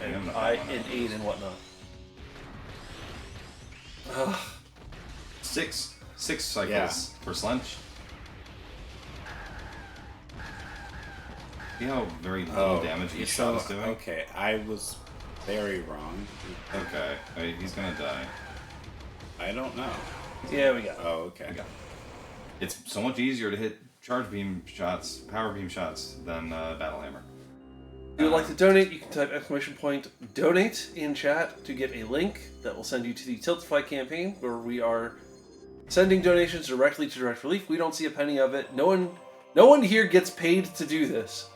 aid and whatnot. Six cycles Yeah. for Slench. See how very little damage each shot is doing? Okay, I was very wrong. Okay, wait, he's gonna die. I don't know. Yeah, we got it. Oh, okay. It's so much easier to hit charge beam shots, power beam shots, than Battle Hammer. If you would like to donate, you can type !donate in chat to get a link that will send you to the Tiltify campaign, where we are sending donations directly to Direct Relief. We don't see a penny of it. No one here gets paid to do this.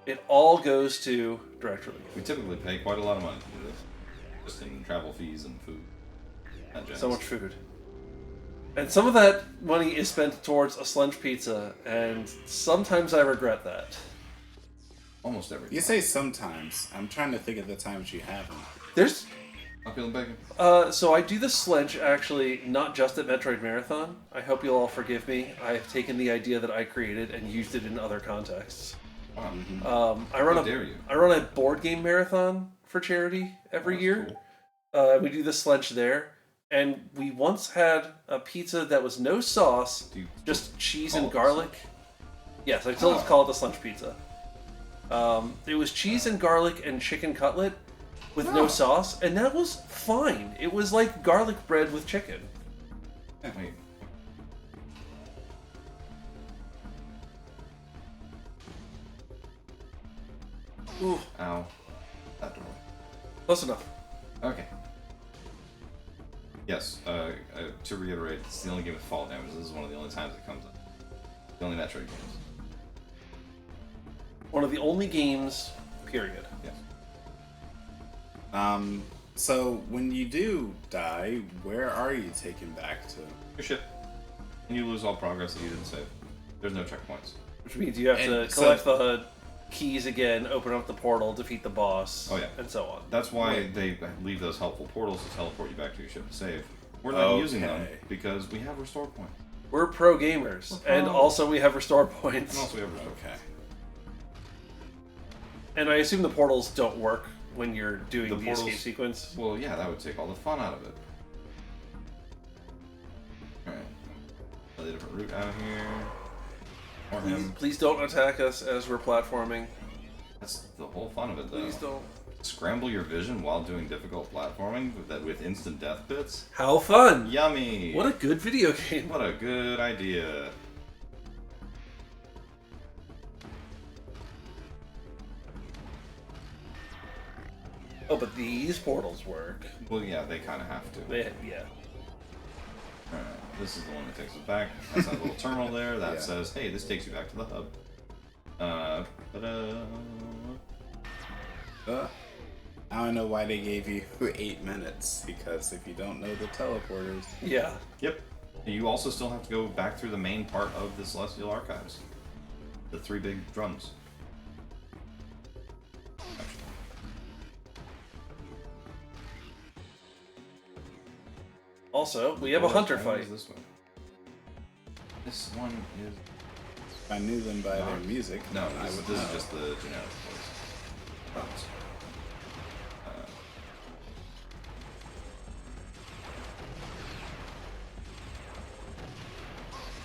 It all goes to Direct Relief. We typically pay quite a lot of money to do this, just in travel fees and food. And So much food. And some of that money is spent towards a Slench pizza, and sometimes I regret that. Almost every You say sometimes. I'm trying to think of the times you haven't. There's I'm feeling bacon. so I do the Slench actually not just at Metroid Marathon. I hope you'll all forgive me. I've taken the idea that I created and used it in other contexts. Wow. I run How dare you. I run a board game marathon for charity every year. We do the Slench there, and we once had a pizza that was no sauce, Do you just cheese call and it garlic. Yes, I still call it the Slench pizza. It was cheese and garlic and chicken cutlet with no sauce, and that was fine. It was like garlic bread with chicken. Wait. Ooh, Ow. That door. close enough. Okay. Yes. To reiterate, it's the only game with fall damage. This is one of the only times it comes up. The only Metroid games. One of the only games, period. Yes. So when you do die, where are you taken back to? Your ship. And you lose all progress that you didn't save. There's no checkpoints. Which means you have to collect the keys again, open up the portal, defeat the boss, and so on. That's why they leave those helpful portals to teleport you back to your ship to save. We're not using them because we have restore points. We're pro gamers, and also we have restore points. And also we have restore Okay. And I assume the portals don't work when you're doing the portals, escape sequence. Well, yeah, that would take all the fun out of it. Alright. Another different route out of here. Or him. Please don't attack us as we're platforming. That's the whole fun of it, though. Please don't. Scramble your vision while doing difficult platforming with instant death bits. How fun! Yummy! What a good video game. What a good idea. Oh, but these portals work. Well, yeah, they kind of have to. Yeah. Alright, this is the one that takes us back. That's that little terminal there that says, hey, this takes you back to the hub. I don't know why they gave you 8 minutes, because if you don't know the teleporters... Yeah. Yep. You also still have to go back through the main part of the Celestial Archives. The 3 big drums. Also, we have a hunter What fight. is this one? This one is... If I knew them by their music, No, I would this know. is just the generic voice. Drums.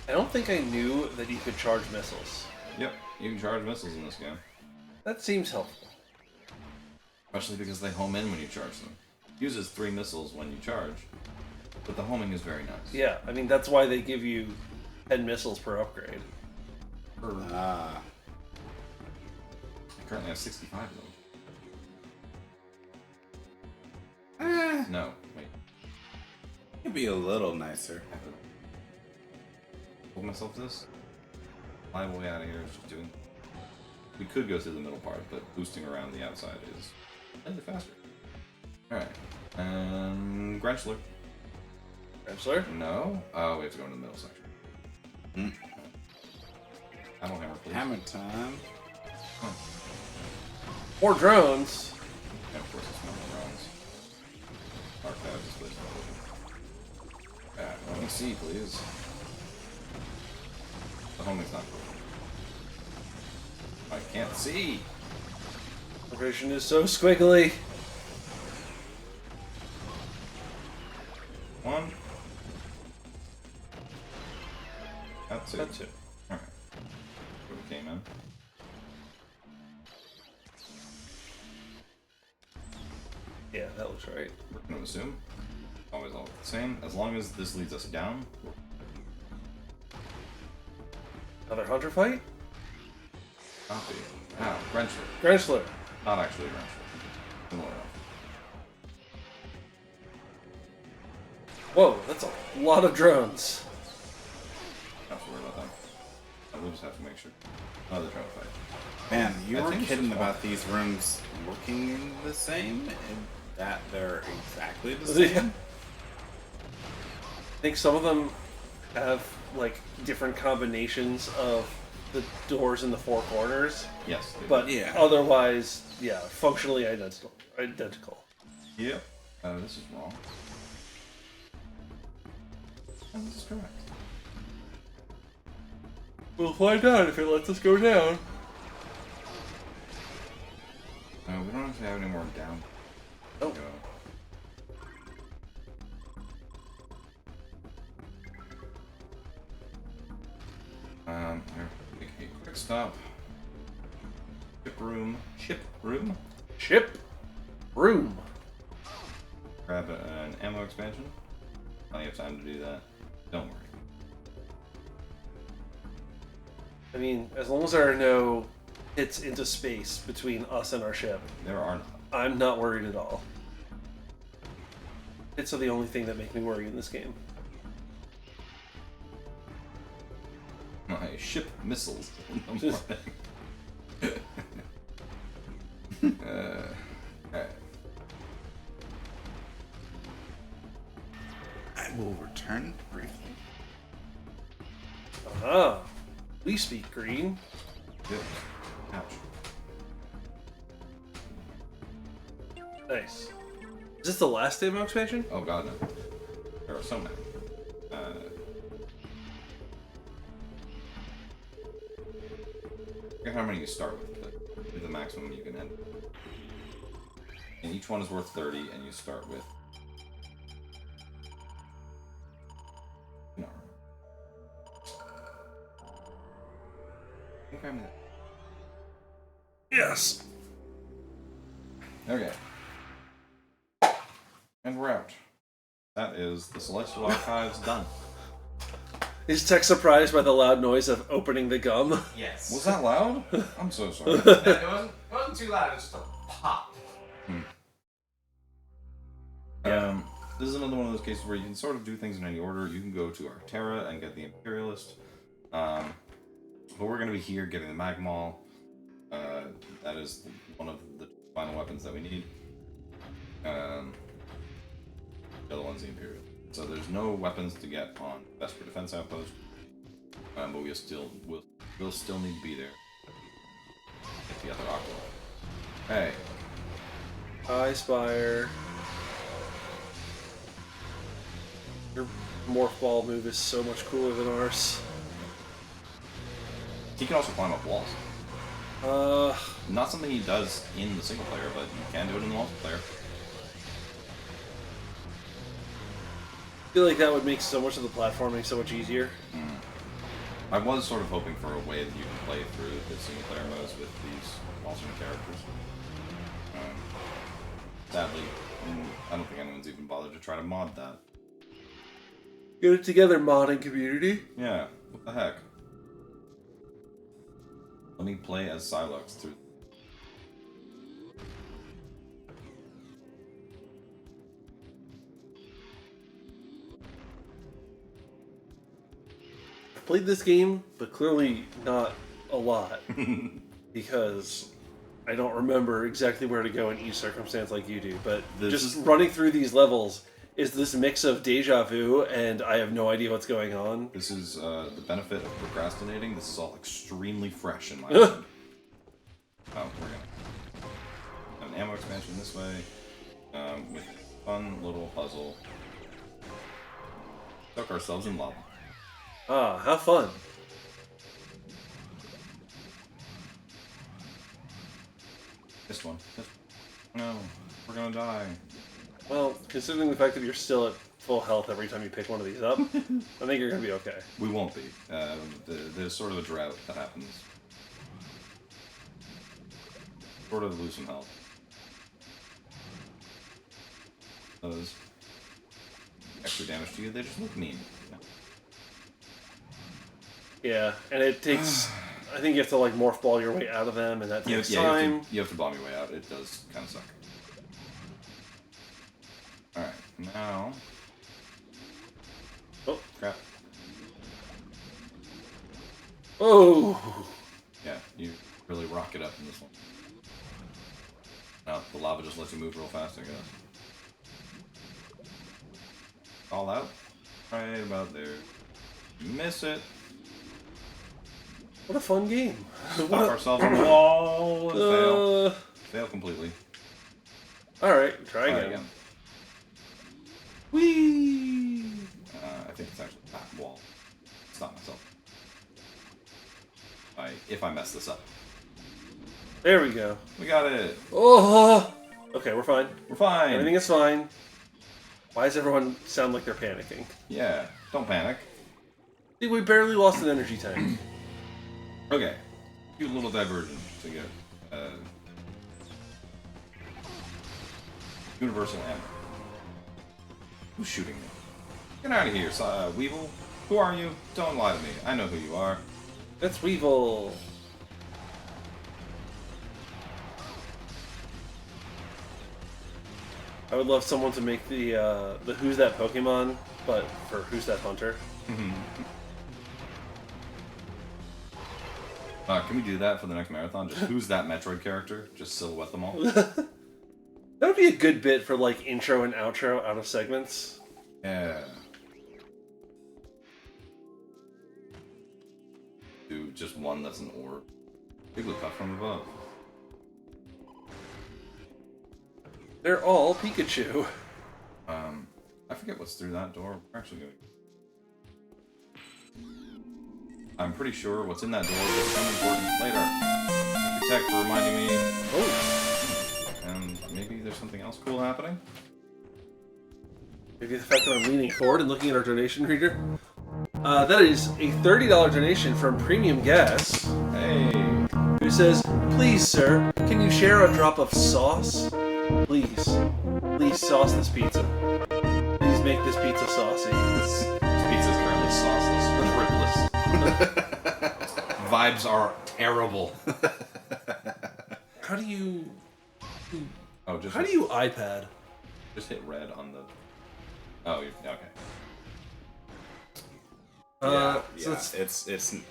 I don't think I knew that you could charge missiles. Yep, you can charge missiles in this game. That seems helpful. Especially because they home in when you charge them. Uses 3 missiles when you charge, but the homing is very nice. Yeah, I mean, that's why they give you 10 missiles per upgrade. Ah. I currently have 65 of them. No, wait. It'd be a little nicer. I have to hold myself to this. Fly way out of here is just doing... We could go through the middle part, but boosting around the outside is slightly faster. Alright. Grenchler. Grenchler? No? Oh, we have to go into the middle section. Hmm. Battle hammer, please. Hammer time. Huh. 4 drones. And of course it's not rounds. Archive displays. Let me see, please. The homing's not good. I can't see. The vision is so squiggly. 1. Got 2. Got 2. Alright. Where we came in. Yeah, that looks right. We're going to assume. Always all the same. As long as this leads us down. Another hunter fight? Copy. Ow, Grenchler. Grenchler. Not actually Grenchler. Similar enough. Whoa, that's a lot of drones. Don't have to worry about that. We'll just have to make sure. Another drone fight. Man, you I were think it's kidding just about these rooms looking the same, and that they're exactly the Yeah. same? I think some of them have, like, different combinations of the doors in the 4 corners, Yes. they do. but Yeah. otherwise, yeah, functionally identical. Yep. This is wrong. Oh, this is correct. We'll find out if it lets us go down. No, we don't actually have any more down. Oh. Go. Here, make a quick stop. Ship room. Ship room. Ship room. Grab an ammo expansion. Plenty of time to do that. Don't worry. I mean, as long as there are no hits into space between us and our ship, There are not. I'm not worried at all. Hits are the only thing that make me worry in this game. I ship missiles in the morning. Alright. I will return briefly. Ah, we speak green. Good. Ouch. Nice. Is this the last demo expansion? Oh god, no. There are so many. I forget how many you start with, but the maximum you can end. And each one is worth 30, and you start with... No. I think I'm... Yes. Okay. And we're out. That is the Celestial Archives done. Is Tech surprised by the loud noise of opening the gum? Yes. Was that loud? I'm so sorry. It wasn't too loud, it was just a pop. This is another one of those cases where you can sort of do things in any order. You can go to Arterra and get the Imperialist. But we're going to be here getting the Magmall. That is one of the final weapons that we need. The other one's the Imperial. So there's no weapons to get on Vesper Defense Outpost. But we'll still need to be there. Get the other Aqua. Hey. Hi, Spire. Your morph ball move is so much cooler than ours. He can also climb up walls. Not something he does in the single player, but you can do it in the multiplayer. I feel like that would make so much of the platforming so much easier. I was sort of hoping for a way that you can play through the single player modes with these alternate characters. Sadly, I don't think anyone's even bothered to try to mod that. Get it together, modding community. Yeah, what the heck? Let me play as Psylocke through. I've played this game, but clearly not a lot. Because I don't remember exactly where to go in each circumstance like you do. But running through these levels is this mix of deja vu, and I have no idea what's going on. This is the benefit of procrastinating. This is all extremely fresh in my mind. Oh, we're gonna have an ammo expansion this way, with a fun little puzzle. Stuck ourselves in lava. Ah, how fun. This one. No, we're gonna die. Well, considering the fact that you're still at full health every time you pick one of these up, I think you're gonna be okay. We won't be. There's sort of a drought that happens. Sort of lose some health. Those extra damage to you, they just look mean. Yeah, and it takes... I think you have to like morph ball your way out of them, and that takes time. You have to bomb your way out. It does kind of suck. Alright, now... Oh, crap. Oh! Yeah, you really rock it up in this one. Now, the lava just lets you move real fast, I guess. All out? Right about there. Miss it! What a fun game. Stop ourselves on the wall and fail. Fail completely. Alright, try again. Whee! I think it's actually that wall. Stop myself. If I mess this up. There we go. We got it. Oh! Okay, we're fine. We're fine. Everything is fine. Why does everyone sound like they're panicking? Yeah, don't panic. See, we barely lost an energy tank. Okay, cute little diversion to get universal ammo. Who's shooting me? Get out of here, Weevil. Who are you? Don't lie to me. I know who you are. That's Weevil. I would love someone to make the Who's That Pokemon, but for Who's That Hunter. Can we do that for the next marathon? Just who's that Metroid character? Just silhouette them all. That would be a good bit for like intro and outro out of segments. Yeah. Do just one that's an orb. Jigglypuff from above. They're all Pikachu. I forget what's through that door. We're actually going. I'm pretty sure what's in that door will become important later. Thank you, Tech, for reminding me. Oh. And maybe there's something else cool happening. Maybe the fact that I'm leaning forward and looking at our donation reader. That is a $30 donation from Premium Gas, Hey. who says, "Please, sir, can you share a drop of sauce? Please. Please sauce this pizza. Please make this pizza saucy." This pizza's currently sauceless, ribbless. Vibes are terrible. How do you... Oh, just How do you iPad? just hit red on the. Oh, okay. So it's...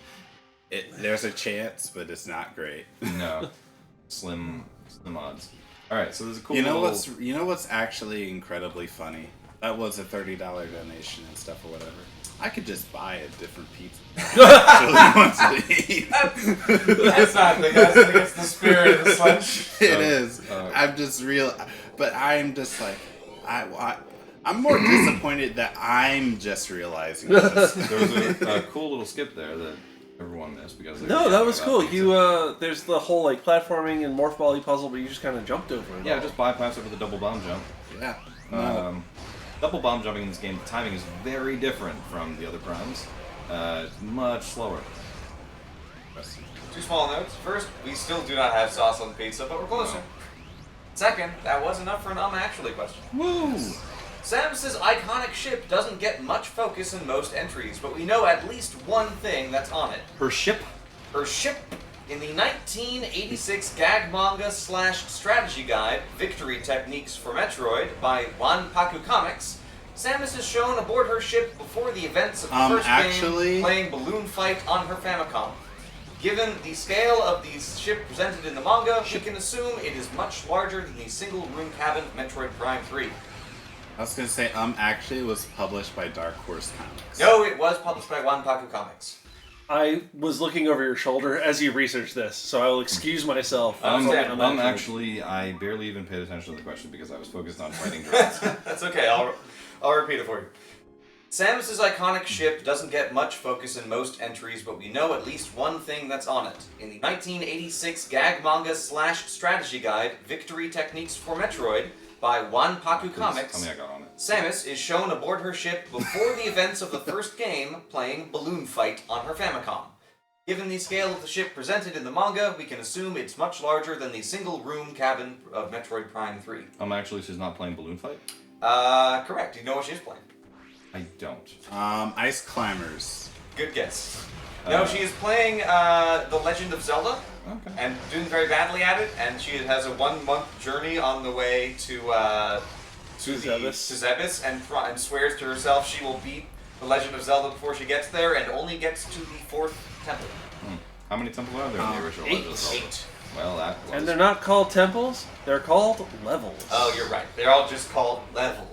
There's a chance, but it's not great. No, slim odds. All right, so there's a cool. You know little... what's actually incredibly funny? That was a $30 donation and stuff or whatever. I could just buy a different pizza. Wants to eat. That's not against the spirit of the sledge. It is. I'm just but I'm just like I'm more disappointed that I'm just realizing this. There was a cool little skip there that everyone missed because. No, that was cool. You there's the whole like platforming and morph bally puzzle, but you just kind of jumped over it. Yeah, all. just bypass over the double bomb jump. Yeah. Double bomb jumping in this game, the timing is very different from the other primes. It's much slower. Two small notes. First, we still do not have sauce on the pizza, but we're closer. Second, that was enough for an actually question. Woo! Samus's iconic ship doesn't get much focus in most entries, but we know at least one thing that's on it. Her ship. Her ship. In the 1986 gag manga / strategy guide, Victory Techniques for Metroid by Wanpaku Comics, Samus is shown aboard her ship before the events of the first game, playing Balloon Fight on her Famicom. Given the scale of the ship presented in the manga, we can assume it is much larger than the single-room cabin of Metroid Prime 3. I was gonna say actually was published by Dark Horse Comics. No, it was published by Wanpaku Comics. I was looking over your shoulder as you researched this, so I will excuse myself. I barely even paid attention to the question because I was focused on fighting dragons. That's okay, I'll repeat it for you. Samus's iconic ship doesn't get much focus in most entries, but we know at least one thing that's on it. In the 1986 gag manga / strategy guide, Victory Techniques for Metroid, by Wanpaku Comics, Tell me I got on it. Samus is shown aboard her ship before the events of the first game, playing Balloon Fight on her Famicom. Given the scale of the ship presented in the manga, we can assume it's much larger than the single-room cabin of Metroid Prime 3. Actually, she's not playing Balloon Fight? Correct. You know what she's playing. I don't. Ice Climbers. Good guess. No, she is playing The Legend of Zelda, and doing very badly at it, and she has a 1-month journey on the way to Zebes, and swears to herself she will beat The Legend of Zelda before she gets there, and only gets to the 4th temple. How many temples are there in the original Legend of Zelda? 8. Well, that was... And they're not called temples, they're called levels. Oh, you're right. They're all just called levels.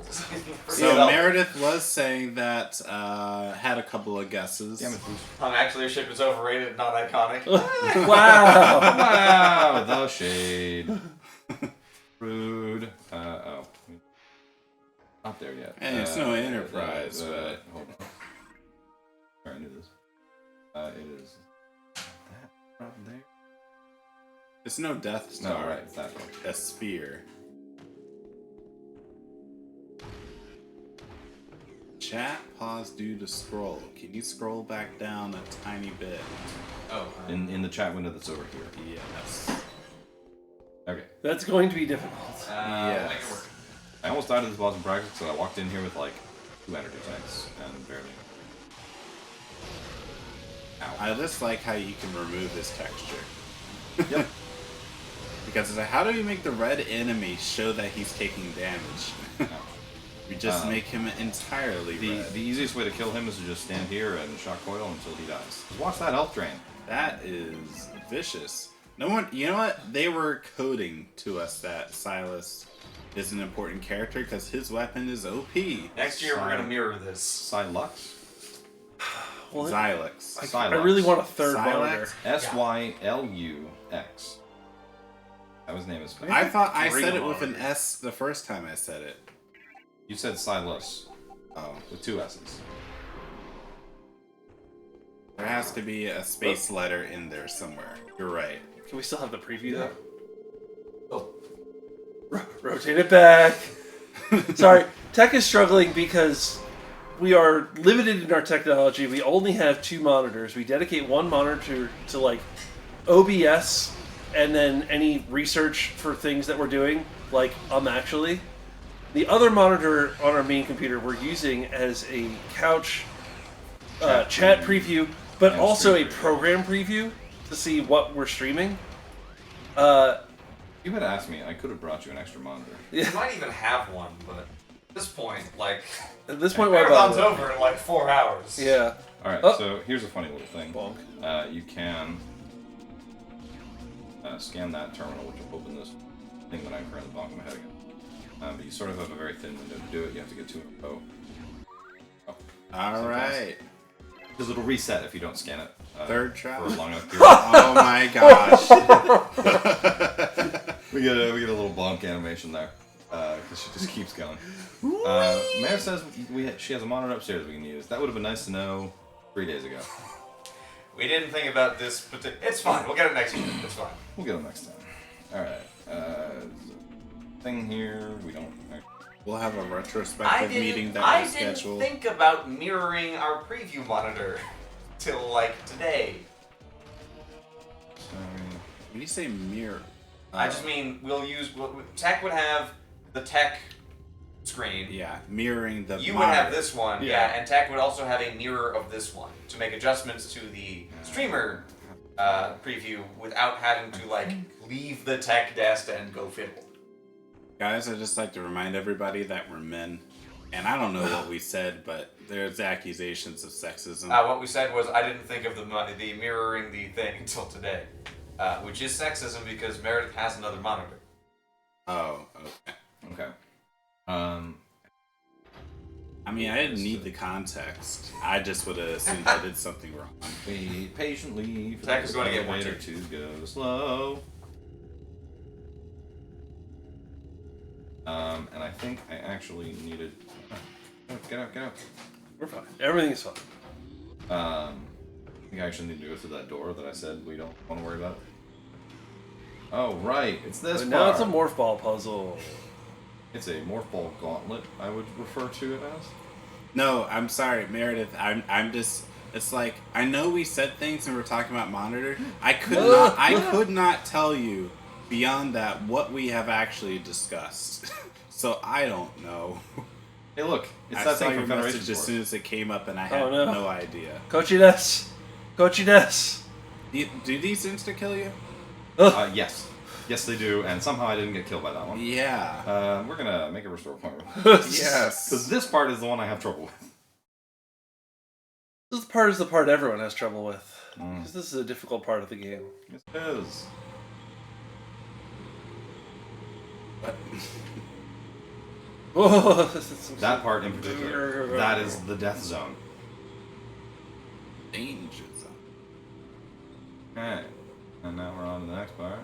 So Meredith was saying that, had a couple of guesses. Damn it, Actually, her ship is overrated, not iconic. Wow! Wow, the shade. Rude. Not there yet. Hey, it's no Enterprise, but... Hold on. Sorry, I knew this. It is... That up there? It's no Death Star. No, right, it's that one. A spear. Chat, pause due to scroll. Can you scroll back down a tiny bit? Oh. In the chat window that's over here. Yes. Okay. That's going to be difficult. Yes. Make it work. I almost died at this boss in practice, so I walked in here with like 2 energy tanks and barely. Ow. I just like how you can remove this texture. Yep. Because it's like, how do we make the red enemy show that he's taking damage? We just make him entirely red. The easiest way to kill him is to just stand here and shock coil until he dies. Just watch that health drain. That is vicious. No one, you know what? They were coding to us that Silas is an important character because his weapon is OP. Next year we're gonna mirror this. Sylux? Well, Xylix. I really want a third Silex? monitor. Sylux. That was his name. Is I thought I Three said it with an monitors. S the first time I said it. You said Silas. Oh. With 2 S's. There has to be a space letter in there somewhere. You're right. Can we still have the preview though? Oh. Rotate it back. Sorry, tech is struggling because we are limited in our technology. We only have 2 monitors. We dedicate 1 monitor to like OBS and then any research for things that we're doing, like actually. The other monitor on our main computer we're using as a couch chat preview, but And also a stream preview. program preview to see what we're streaming. You had asked me, I could have brought you an extra monitor. You might even have one, but at this point, like, At this point, why marathon's bother? over in like 4 hours. Yeah. Alright, Oh. so here's a funny little thing. Bonk. You can scan that terminal, which will open this thing that I'm currently bonking my head against. But you sort of have a very thin window to do it. You have to get 2 in a row. Oh. Alright. Because it'll reset if you don't scan it. Third try. For a long enough period. Oh my gosh. we get a little bonk animation there. Because she just keeps going. Mare says she has a monitor upstairs we can use. That would have been nice to know 3 days ago. We didn't think about this particular. It's fine. We'll get it next year. It's fine. We'll get them next time. Alright. Thing here, we don't... We'll have a retrospective meeting that I was didn't scheduled. think about mirroring our preview monitor till like today. Sorry. When you say mirror, I just mean Tech would have the Tech screen. yeah, mirroring the You would monitor. have this one, yeah, and Tech would also have a mirror of this one to make adjustments to the streamer preview without having to like leave the Tech desk and go fiddle. Guys, I'd just like to remind everybody that we're men. And I don't know what we said, but there's accusations of sexism. What we said was I didn't think of the mirroring the thing until today, which is sexism because Meredith has another monitor. Oh, okay. Okay. I mean, I didn't need the context. I just would have assumed I did something wrong. Wait patiently for Tech the is going to get one elevator too. to go slow. And I think I actually needed... Oh, get out. We're fine. Everything's fine. I think I actually need to go through that door that I said we don't want to worry about. Oh, right. It's this But part. now it's a morph ball puzzle. It's a morph ball gauntlet, I would refer to it as. No, I'm sorry, Meredith. I'm just. It's like I know we said things and we're talking about monitor. I could not tell you beyond that what we have actually discussed. So I don't know. Hey, look. It's I that saw thing your from Federation message as Force. soon as it came up and I had Oh, no. no idea. Coachiness. Do these insta kill you? Yes. Yes, they do, and somehow I didn't get killed by that one. Yeah. We're gonna make a restore point. Yes. Because this part is the one I have trouble with. This part is the part everyone has trouble with. Mm. Because this is a difficult part of the game. Yes, it is. Oh, That part in particular. That is the death zone. Danger zone. Alright. And now we're on to the next part.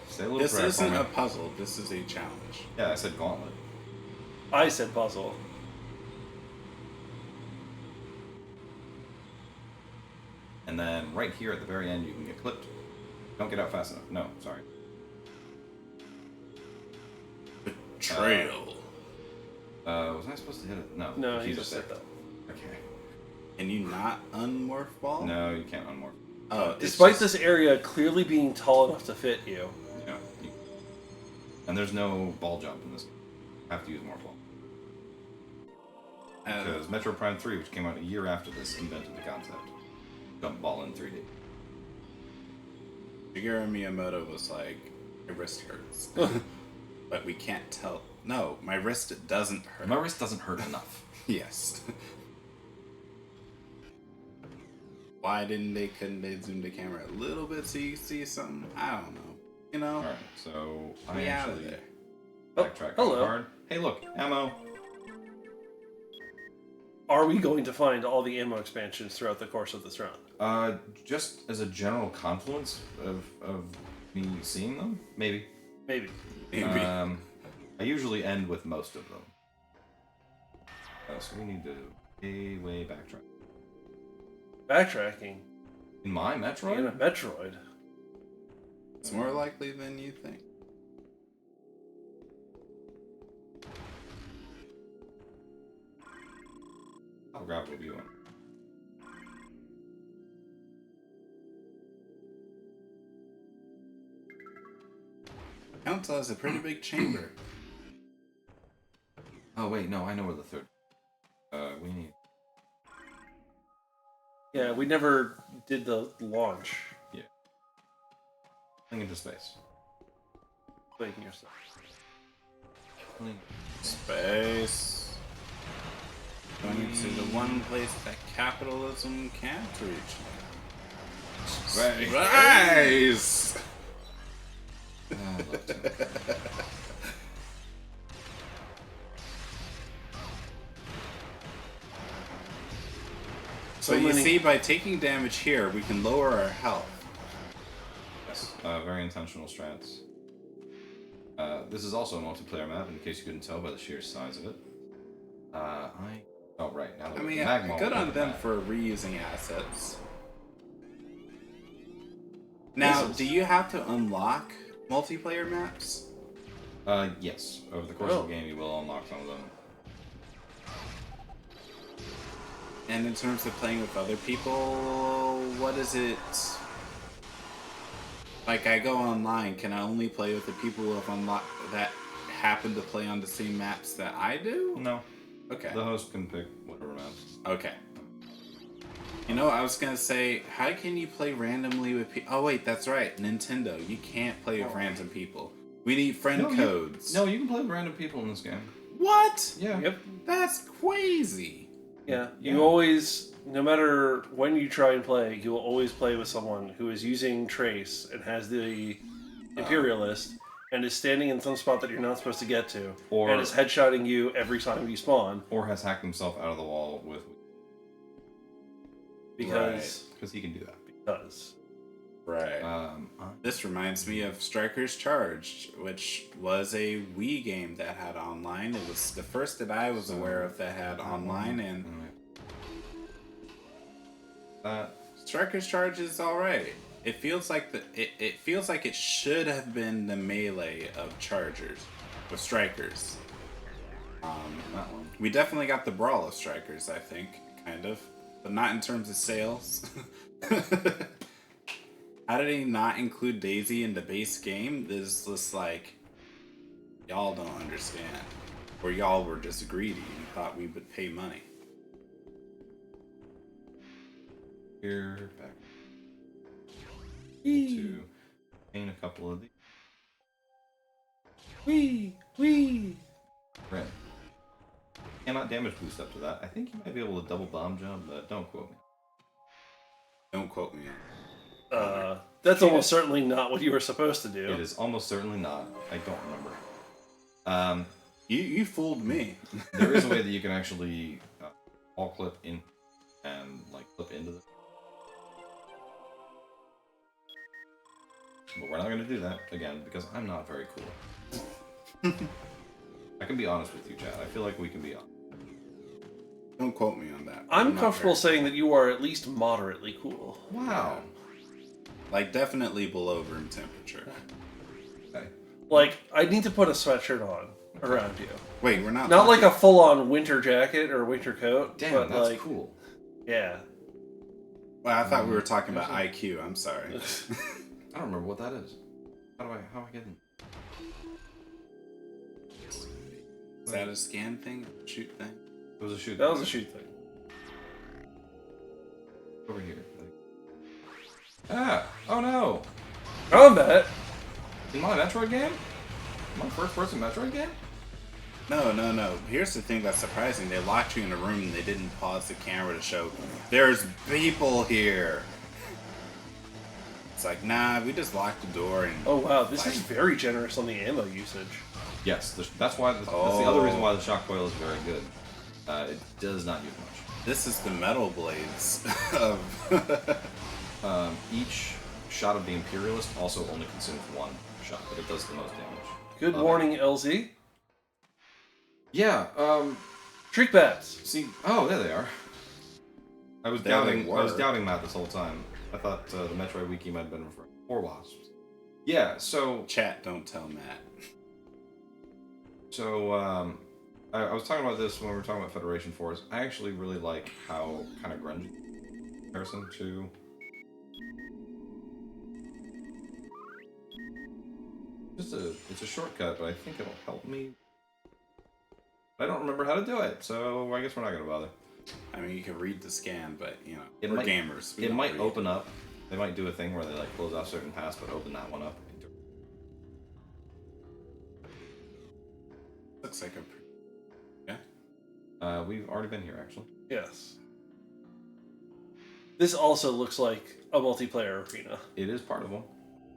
Say a little This prayer for isn't me. a puzzle. This is a challenge. Yeah, I said gauntlet. I said puzzle. And then right here at the very end, you can get clipped. Don't get out fast enough. No, sorry. Betrayal. Was I supposed to hit it? No. No, he you just said that. Okay. Can you not unmorph ball? No, you can't unmorph. Oh, it's Despite just- this area clearly being tall enough to fit you. Yeah. And there's no ball jump in this game. You have to use more ball. Because Metroid Prime 3, which came out a year after this, invented the concept. Jump ball in 3D. Shigeru Miyamoto was like, my wrist hurts. But we can't tell. No, my wrist doesn't hurt. My wrist doesn't hurt enough. Yes. Why couldn't they zoom the camera a little bit so you see something? I don't know. You know? Alright, so I We out of actually there. backtrack hello. hard. Hey, look, ammo. Are we going to find all the ammo expansions throughout the course of this run? Just as a general confluence of me seeing them, maybe. Maybe. Maybe. I usually end with most of them. So we need to way backtrack. Backtracking In my Metroid? in a Metroid. It's more likely than you think. I'll grab what you want. Council has a pretty big chamber. Oh wait, no, I know where the third. We need. Yeah, we never did the launch. Fling into space. Making yourself. Fling. Space. Going to the one place that capitalism can't reach. Space. Rise! I love to. So you see, by taking damage here, we can lower our health. Yes, very intentional strats. This is also a multiplayer map, in case you couldn't tell by the sheer size of it. Oh, right. Now I mean, Magma good on will them back. for reusing assets. Now, do you have to unlock multiplayer maps? Yes. Over the course of the game, you will unlock some of them. And in terms of playing with other people, what is it? Like, I go online, can I only play with the people who have unlocked that happen to play on the same maps that I do? No. Okay. The host can pick whatever maps. Okay. You know, I was gonna say, how can you play randomly with people? Oh wait, that's right, Nintendo. You can't play with random people. We need friend codes. No, you can play with random people in this game. What? Yeah. Yep. That's crazy. Yeah. You always, no matter when you try and play, you will always play with someone who is using Trace and has the Imperialist and is standing in some spot that you're not supposed to get to, Or- and is headshotting you every time you spawn Or has hacked himself out of the wall with. because Because he can do that. because. Right. This reminds me of Strikers Charged, which was a Wii game that had online. It was the first that I was aware of that had online, and Strikers Charge is alright. It feels like it feels like it should have been the melee of Chargers, of Strikers. That one. We definitely got the brawl of Strikers, I think, kind of, but not in terms of sales. How did he not include Daisy in the base game? This is just like, y'all don't understand. Or y'all were just greedy and thought we would pay money. Here, back. To paint a couple of these. Wee! Red. Cannot damage boost up to that. I think you might be able to double bomb jump, but don't quote me. Don't quote me on That's almost certainly not what you were supposed to do. It is almost certainly not. I don't remember. You fooled me. There is a way that you can actually all clip in and like clip into this. But we're not going to do that again because I'm not very cool. I can be honest with you, Chad. I feel like we can be honest. Don't quote me on that. I'm not comfortable very- saying that you are at least moderately cool. Wow. Like, definitely below room temperature. Okay. Like, I need to put a sweatshirt on around you. Wait, we're not Not like talking- a full-on winter jacket or winter coat. Damn, but that's like, cool. Yeah. Well, I thought we were talking about IQ. I'm sorry. I don't remember what that is. How am I getting? Is that a scan thing? Shoot thing? It was a shoot. That was a shoot thing. Over here. Ah! Oh no! Combat? In my Metroid game? My first-person Metroid game? No. Here's the thing that's surprising. They locked you in a room and they didn't pause the camera to show there's people here. It's like, nah, we just locked the door and... Oh wow, this is very generous on the ammo usage. Yes, that's why. That's the other reason why the shock coil is very good. It does not use much. This is the metal blades of... Each shot of the Imperialist also only consumes one shot, but it does the most damage. Good warning, LZ. Yeah, Trick bats. see, oh, there they are. I was There they doubting Matt this whole time. I thought the Metroid Wiki might have been referring to 4 wasps. Yeah, so... Chat, don't tell Matt. So, I was talking about this when we were talking about Federation Force. I actually really like how kind of grungy in comparison to... It's a shortcut, but I think it'll help me. I don't remember how to do it, so I guess we're not going to bother. I mean, you can read the scan, but, you know, It we're might- gamers. We It don't might read. open up. They might do a thing where they like close off certain paths, but open that one up. Looks like a... We've already been here, actually. Yes. This also looks like a multiplayer arena. It is part of one.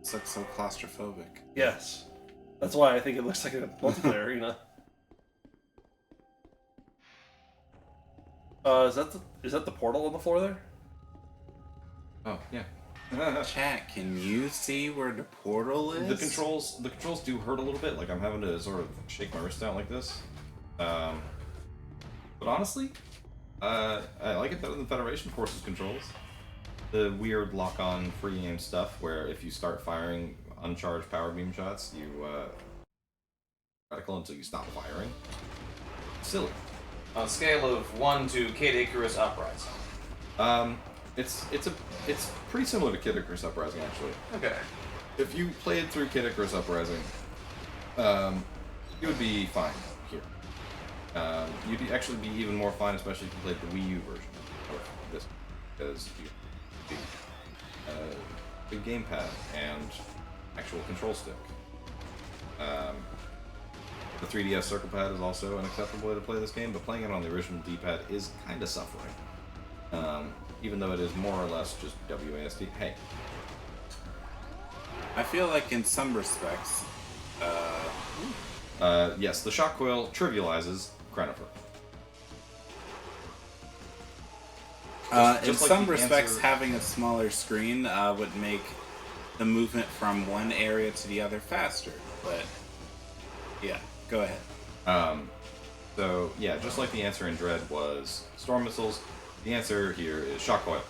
This looks so claustrophobic. Yes. That's why I think it looks like a multiplayer arena. Is that the portal on the floor there? Oh yeah. Chat, can you see where the portal is? The controls do hurt a little bit. Like I'm having to sort of shake my wrist out like this. But honestly, I like it better than Federation Force's controls. The weird lock-on free aim stuff, where if you start firing uncharged power beam shots, you reticle until you stop firing. Silly. On a scale of 1 to Kid Icarus Uprising. It's pretty similar to Kid Icarus Uprising actually. Okay. If you played through Kid Icarus Uprising, you would be fine here. You'd actually be even more fine, especially if you played the Wii U version of this, because you big gamepad and actual control stick. The 3DS Circle Pad is also an acceptable way to play this game, but playing it on the original D-pad is kind of suffering. Even though it is more or less just WASD. Hey. I feel like in some respects, Yes, the shock coil trivializes Crenifer. in Just like some the respects, answer- having a smaller screen would make the movement from one area to the other faster. But yeah, go ahead. So, yeah, just like the answer in Dread was storm missiles, the answer here is shock coil.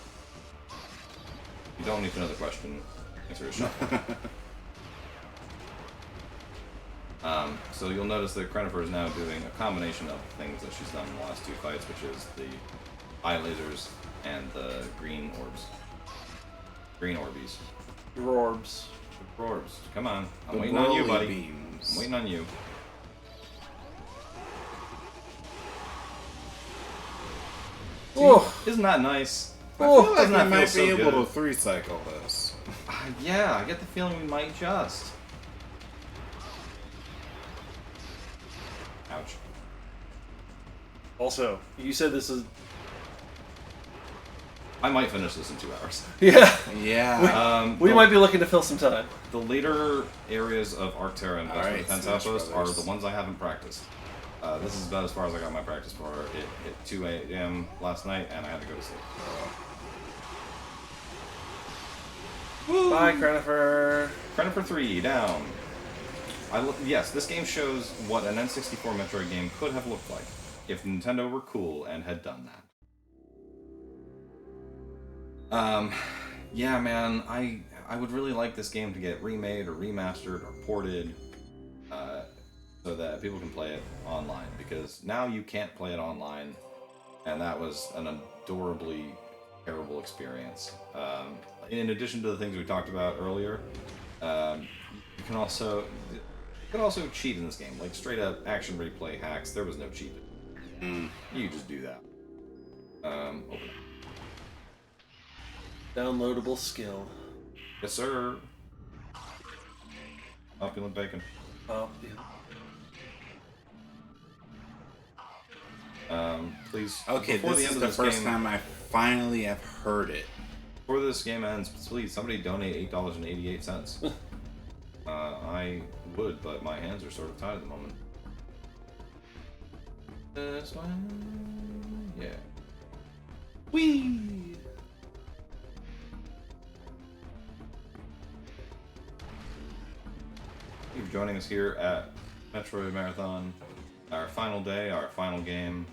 You don't need to know the question. The answer is shock coil. So you'll notice that Crenifer is now doing a combination of things that she's done in the last 2 fights, which is the eye lasers and the green orbs. Green orbies. Rorbs. Orbs. Come on. I'm The waiting on you, Broly buddy. beams. I'm waiting on you. Oh, Isn't that nice? I feel like Doesn't we that feel might so be able good? to 3-cycle this. Yeah, I get the feeling we might just. Ouch. also, you said this is... I might finish this in 2 hours. Yeah, Yeah. we might be looking to fill some time. The later areas of Arcterra and Western Alright, Defense Smash Outpost are Brothers. the ones I haven't practiced. This is about as far as I got my practice for. It hit 2 a.m. last night, and I had to go to sleep. Bye, Crenifer. Crenifer 3, down. Yes, this game shows what an N64 Metroid game could have looked like if Nintendo were cool and had done that. Yeah, man, I would really like this game to get remade or remastered or ported, so that people can play it online, because now you can't play it online, and that was an adorably terrible experience. In addition to the things we talked about earlier, you can also cheat in this game, like straight up action replay hacks. There was no cheating. You just do that. Open it. Downloadable skill. Yes, sir. Opulent bacon. Oh, yeah. Please. Okay, before this the end is of the this first game, time I finally have heard it. Before this game ends, please somebody donate $8.88. I would, but my hands are sort of tied at the moment. This one, yeah. Whee! Thank you for joining us here at Metroid Marathon, our final day, our final game.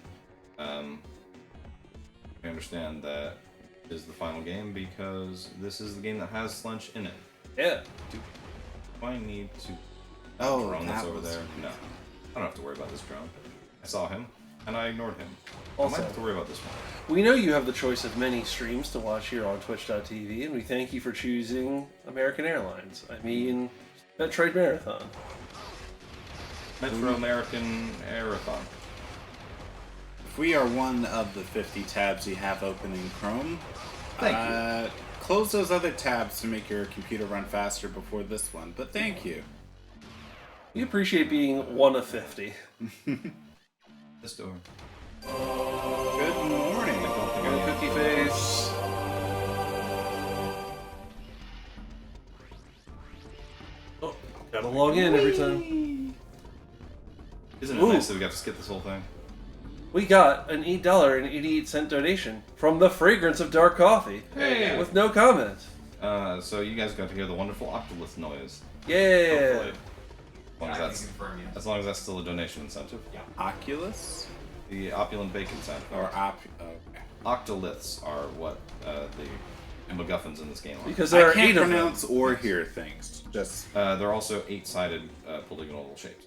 We understand that is the final game because this is the game that has Slunch in it. Yeah. Do I need to... Oh, drone that that's over was- there? No. I don't have to worry about this drone. I saw him, and I ignored him. I Also- might have to worry about this one. We know you have the choice of many streams to watch here on Twitch.tv, and we thank you for choosing American Airlines. I mean, Metroid Marathon. Metro American Marathon. If we are one of the 50 tabs you have open in Chrome, Thank close those other tabs to make your computer run faster before this one, but thank you. We appreciate being one of 50. This door. Good morning. Go Cookie Face. Oh, gotta log in every time. Isn't it Ooh. nice that we got to skip this whole thing? We got an $8.88 donation from the fragrance of dark coffee. Hey. With no comment. So you guys got to hear the wonderful octolith noise. Yeah. Hopefully. As long as I can that's, confirm yes. as long as that's still a donation incentive. Oculus? The opulent bacon sound. Or okay. Octoliths are what the MacGuffins in this game are. Because there I are can't 8 of them. pronounce or hear things. Just They're also 8-sided polygonal shapes.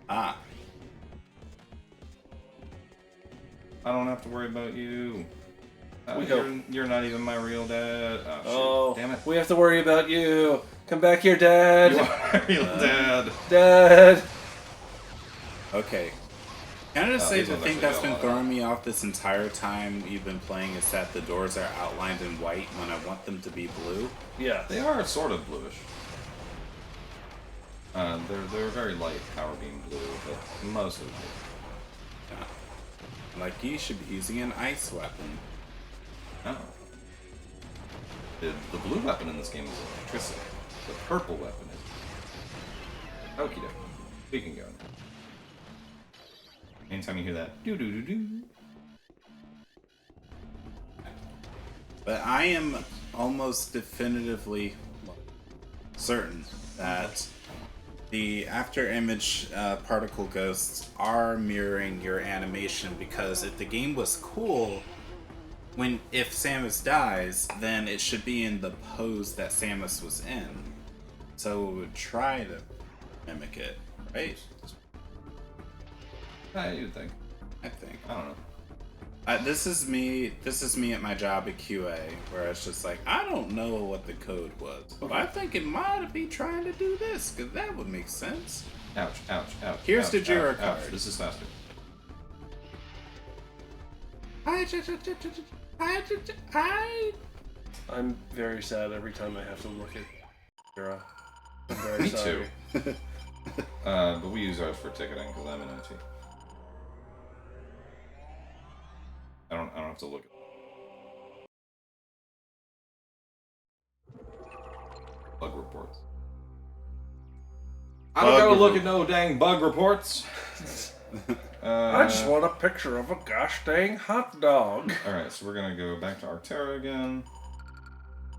ah. I don't have to worry about you. We You're not even my real dad. Oh, shit. Oh, Damn it. we have to worry about you. Come back here, Dad. You are my real dad. Dad. Okay. Can I just say these the ones thing actually that's got a been lot of- throwing me off this entire time you've been playing is that the doors are outlined in white when I want them to be blue? Yeah. They are sort of bluish. They're very light power beam blue, but mostly blue. Yeah. Like you should be using an ice weapon. Oh. The blue weapon in this game is electricity. The purple weapon is... Okie dokie. We can go now. Anytime you hear that, doo-doo-doo-doo. But I am almost definitively certain that the after image particle ghosts are mirroring your animation, because if the game was cool, if Samus dies, then it should be in the pose that Samus was in. So it would try to mimic it, right? You'd think. I think. I don't know. This is me at my job at QA, where it's just like, I don't know what the code was, but I think it might be trying to do this, because that would make sense. Ouch, ouch, ouch. Here's ouch, the Jira ouch, card. ouch. This is faster. I'm very sad every time I have to look at Jira. I'm very Me sorry. too. But we use ours for ticketing because I'm in IT. I don't have to look at bug reports. I don't gotta look at no dang bug reports. I just want a picture of a gosh dang hot dog. Alright, so we're gonna go back to Arctera again.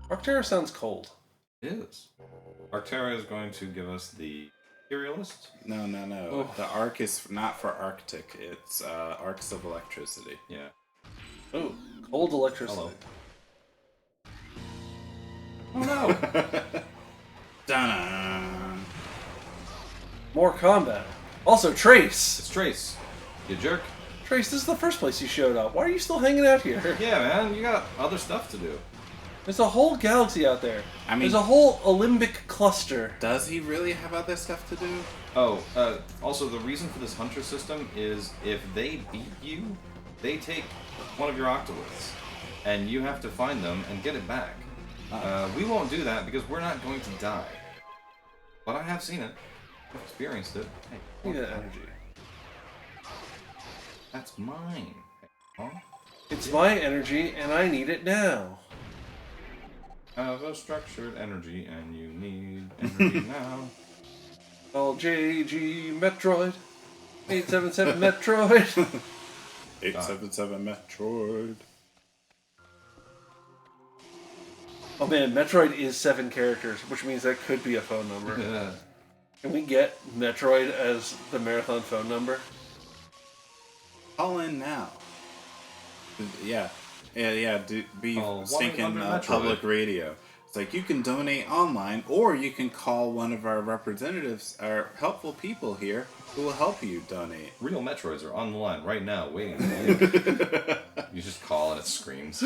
Arctera sounds cold. It is. Arctera is going to give us the Imperialist. No. Oh. The arc is not for Arctic, it's arcs of electricity. Yeah. Oh, cold electricity. Hello. Oh no! Dun. More combat. Also, Trace. It's Trace. You jerk. Trace, this is the first place you showed up. Why are you still hanging out here? Yeah, man, you got other stuff to do. There's a whole galaxy out there. I mean- There's a whole Olympic cluster. Does he really have other stuff to do? Oh, also the reason for this hunter system is if they beat you, they take one of your octoliths, and you have to find them and get it back. We won't do that because we're not going to die. But I have seen it. I've experienced it. Hey, Give me that energy. that's mine. Hey, huh? It's my energy, and I need it now. Have a structured energy, and you need energy now. Call JG Metroid. 877 Metroid. 877 Metroid. Oh man, Metroid is 7 characters, which means that could be a phone number. Yeah. Can we get Metroid as the marathon phone number? Call in now. Yeah. Be Call stinking 1-800 Metroid. public radio. It's like you can donate online, or you can call one of our representatives, our helpful people here, who will help you donate. Real Metroids are on the line right now, waiting for you. You just call and it screams.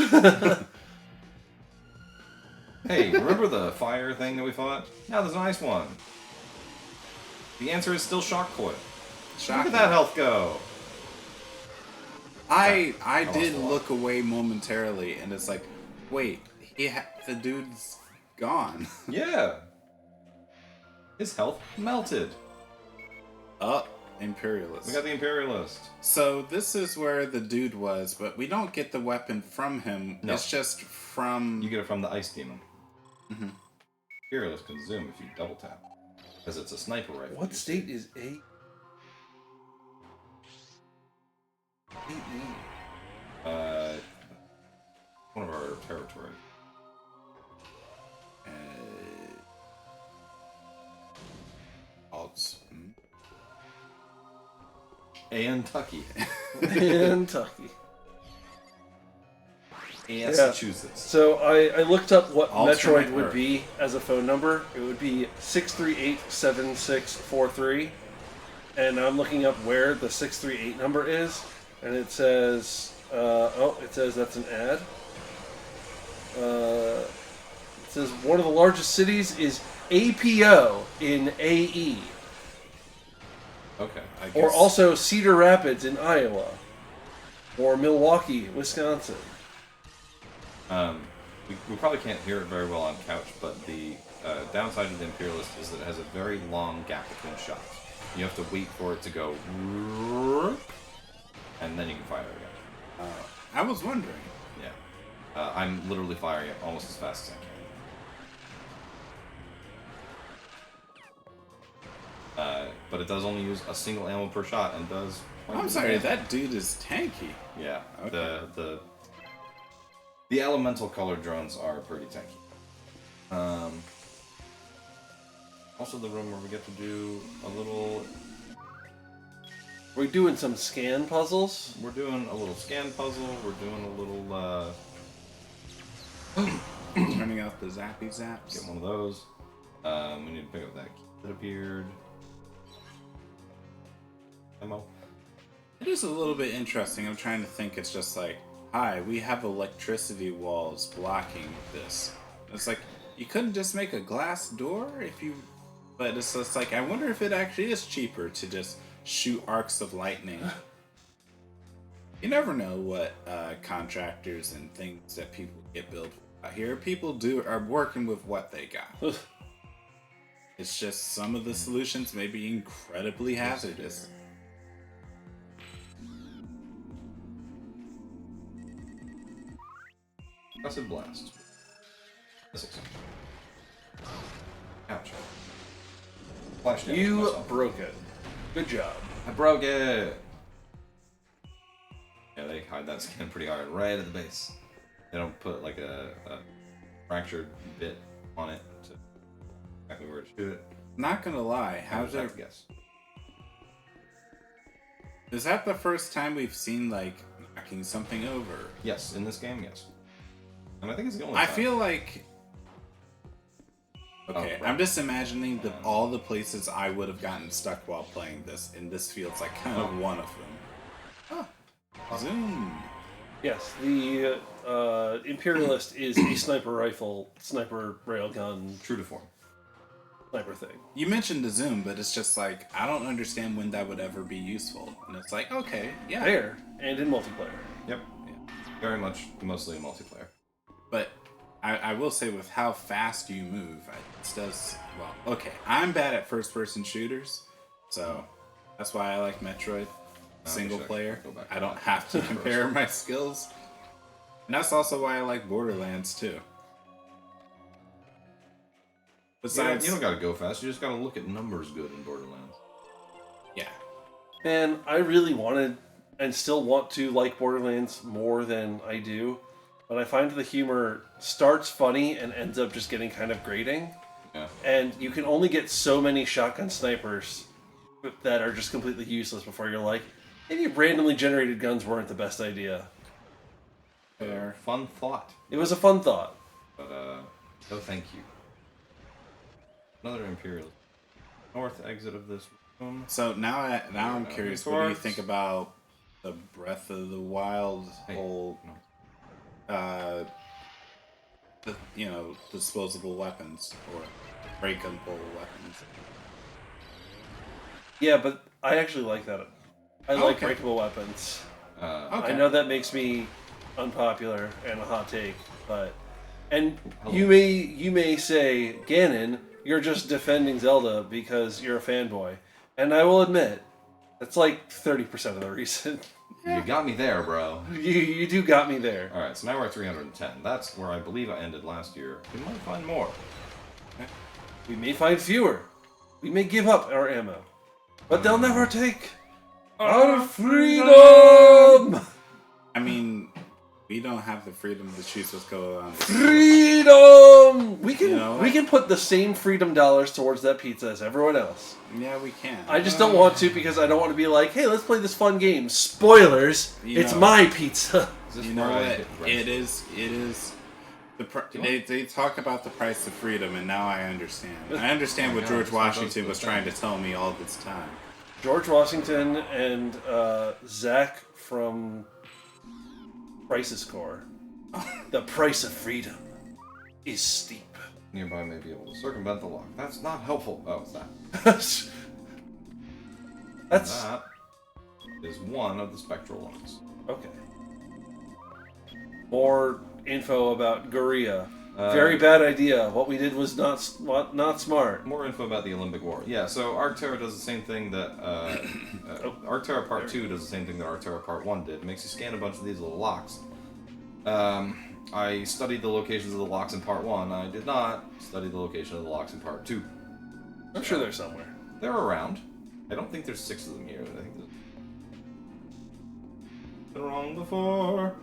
Hey, remember the fire thing that we fought? Now there's an ice one. The answer is still Shock Coil. Look Shocking. at that health go. I lost did a lot. look away momentarily, and it's like, wait, the dude's gone. Yeah. His health melted. Imperialist. We got the Imperialist. So this is where the dude was, but we don't get the weapon from him. No. It's just from... You get it from the Ice Demon. Imperialist can zoom if you double tap. Because it's a sniper rifle. What state is A? One of our territories. Alts. Kentucky. Kentucky. Massachusetts. So I looked up what Alternate Metroid would Earth. be as a phone number. It would be 638-7643. And I'm looking up where the 638 number is. And it says, it says that's an ad. It says one of the largest cities is APO in AE. Okay, I guess. Or also Cedar Rapids in Iowa. Or Milwaukee, Wisconsin. We probably can't hear it very well on couch, but the downside of the Imperialist is that it has a very long gap between shots. You have to wait for it to go, and then you can fire again. I was wondering. Yeah. I'm literally firing it almost as fast as I can. But it does only use a single ammo per shot and does... I'm sorry, that dude is tanky. Yeah. Okay. The elemental colored drones are pretty tanky. Also the room where we get to do a little... We're doing some scan puzzles. We're doing a little scan puzzle. We're doing a little... Turning out the zappy zaps. Get one of those. We need to pick up that key that appeared. Ammo. It is a little bit interesting. I'm trying to think. It's just like, hi, we have electricity walls blocking this. It's like, you couldn't just make a glass door if you... But it's just like, I wonder if it actually is cheaper to just shoot arcs of lightning. You never know what contractors and things that people get built out here. People are working with what they got. It's just some of the solutions may be incredibly hazardous. Acid blast. Ouch. Flash damage You myself. broke it. Good job. I broke it. Yeah, they hide that skin pretty hard, right at the base. They don't put like a fractured bit on it to exactly where to shoot it. Not gonna lie, how's I it? guess. Is that the first time we've seen like knocking something over? Yes, in this game, yes. And I think it's the only I time. feel like. Okay, Oh, right. I'm just imagining all the places I would have gotten stuck while playing this, and this feels like kind of one of them. Oh, zoom. Yes, the Imperialist is a sniper rifle, sniper railgun, True to form. sniper thing. You mentioned the zoom, but it's just like I don't understand when that would ever be useful. And it's like, okay, yeah, There, and in multiplayer. Yep. Very much, mostly in multiplayer. but I will say with how fast you move, it does well. Okay, I'm bad at first-person shooters, so that's why I like Metroid single wish I could player. go back I to don't that. have to compare my skills, and that's also why I like Borderlands too. Besides, You don't gotta go fast. You just gotta look at numbers good in Borderlands. yeah, And I really wanted and still want to like Borderlands more than I do, but I find the humor starts funny and ends up just getting kind of grating. Yeah. And you can only get so many shotgun snipers that are just completely useless before you're like, maybe randomly generated guns weren't the best idea. fair. Fun thought. It was a fun thought. But, no thank you. Another Imperial. North exit of this room. So now I'm curious. What do you towards- think about the Breath of the Wild Hey, whole, no. disposable weapons or breakable weapons? Yeah, but I actually like that. I like Okay. breakable weapons. Okay. I know that makes me unpopular and a hot take, but Hello. you may say, Ganon, you're just defending Zelda because you're a fanboy, and I will admit that's like 30% of the reason. You got me there, bro. you do got me there. Alright, so now we're at 310. That's where I believe I ended last year. We might find more. We may find fewer. We may give up our ammo, but they'll never take our freedom. I mean, we don't have the freedom to choose what's going on. Freedom. We can You know we what? can put the same freedom dollars towards that pizza as everyone else. Yeah, we can. I just don't want to because I don't want to be like, hey, let's play this fun game. Spoilers. You It's know- my pizza. Is this You know where I what? hit It rest? is. you They talk about the price of freedom, and now I understand. I understand what Yeah, George it's one of those Washington was things. trying to tell me all this time. George Washington and Zach from Crisis Core. The price of freedom is steep. Nearby may be able to circumvent the lock. That's not helpful. Oh, it's that. That's That is one of the spectral locks. okay. More info about Guria. Very bad idea. What we did was not smart. More info about the Olympic War. Yeah, so Arcterra does the same thing that Arcterra Part 2 does the same thing that Arcterra Part 1 did. It makes you scan a bunch of these little locks. I studied the locations of the locks in Part 1. I did not study the location of the locks in Part 2. I'm sure they're somewhere. They're around. I don't think there's 6 of them here. I think there's... Been wrong before.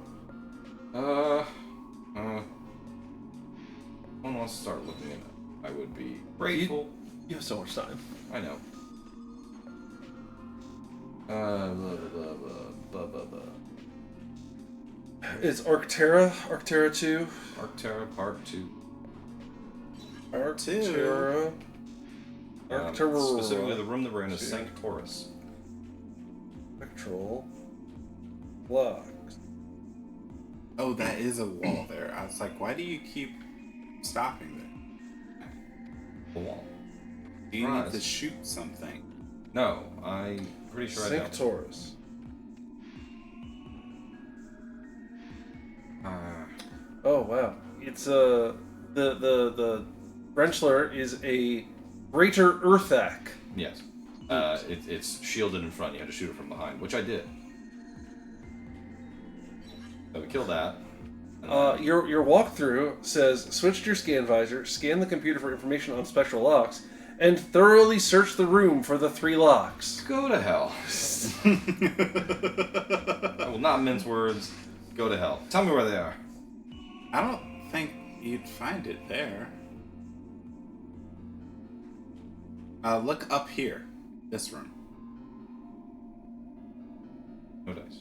Someone wants to start looking at it. I would be grateful. You have so much time. I know. Blah, blah, blah, blah, blah. Is Arcterra 2? Arcterra Part 2. Arcterra. Arcterra. Specifically, the room that we're in is Sanctoris. Spectral blocks. Oh, that is a wall there. I was like, why do you keep stopping there? The wall. Do you need to Surprise. shoot something? No, I'm pretty sure I don't. Sanctoris. Oh wow! It's the Wrenchler is a greater Earthak. Yes. It's shielded in front. You had to shoot it from behind, which I did. So we killed that. and then- Your walkthrough says switch to your scan visor, scan the computer for information on spectral locks, and thoroughly search the room for the 3 locks. Go to hell. I will not mince words. Go to hell. Tell me where they are. I don't think you'd find it there. Look up here. This room. No dice.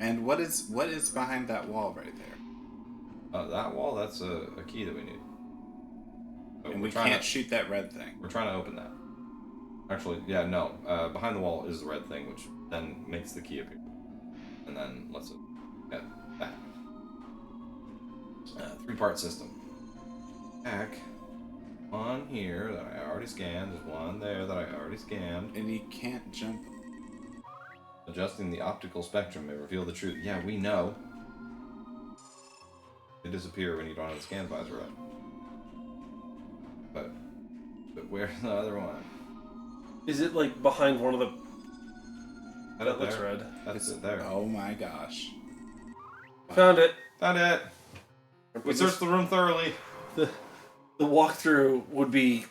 And what is behind that wall right there? That wall, that's a key that we need. So And we're we trying can't to, shoot that red thing. We're trying to open that. Actually, yeah, no. Behind the wall is the red thing, which then makes the key appear. And then let's get that. 3-part system. Back. One here that I already scanned. There's one there that I already scanned. And you can't jump. Adjusting the optical spectrum may reveal the truth. Yeah, we know. They disappear when you don't have the scan visor up. But where's the other one? Is it like behind one of the? That looks there. red. That's it there. Oh my gosh. Found it. Found it. We searched the room thoroughly. The walkthrough would be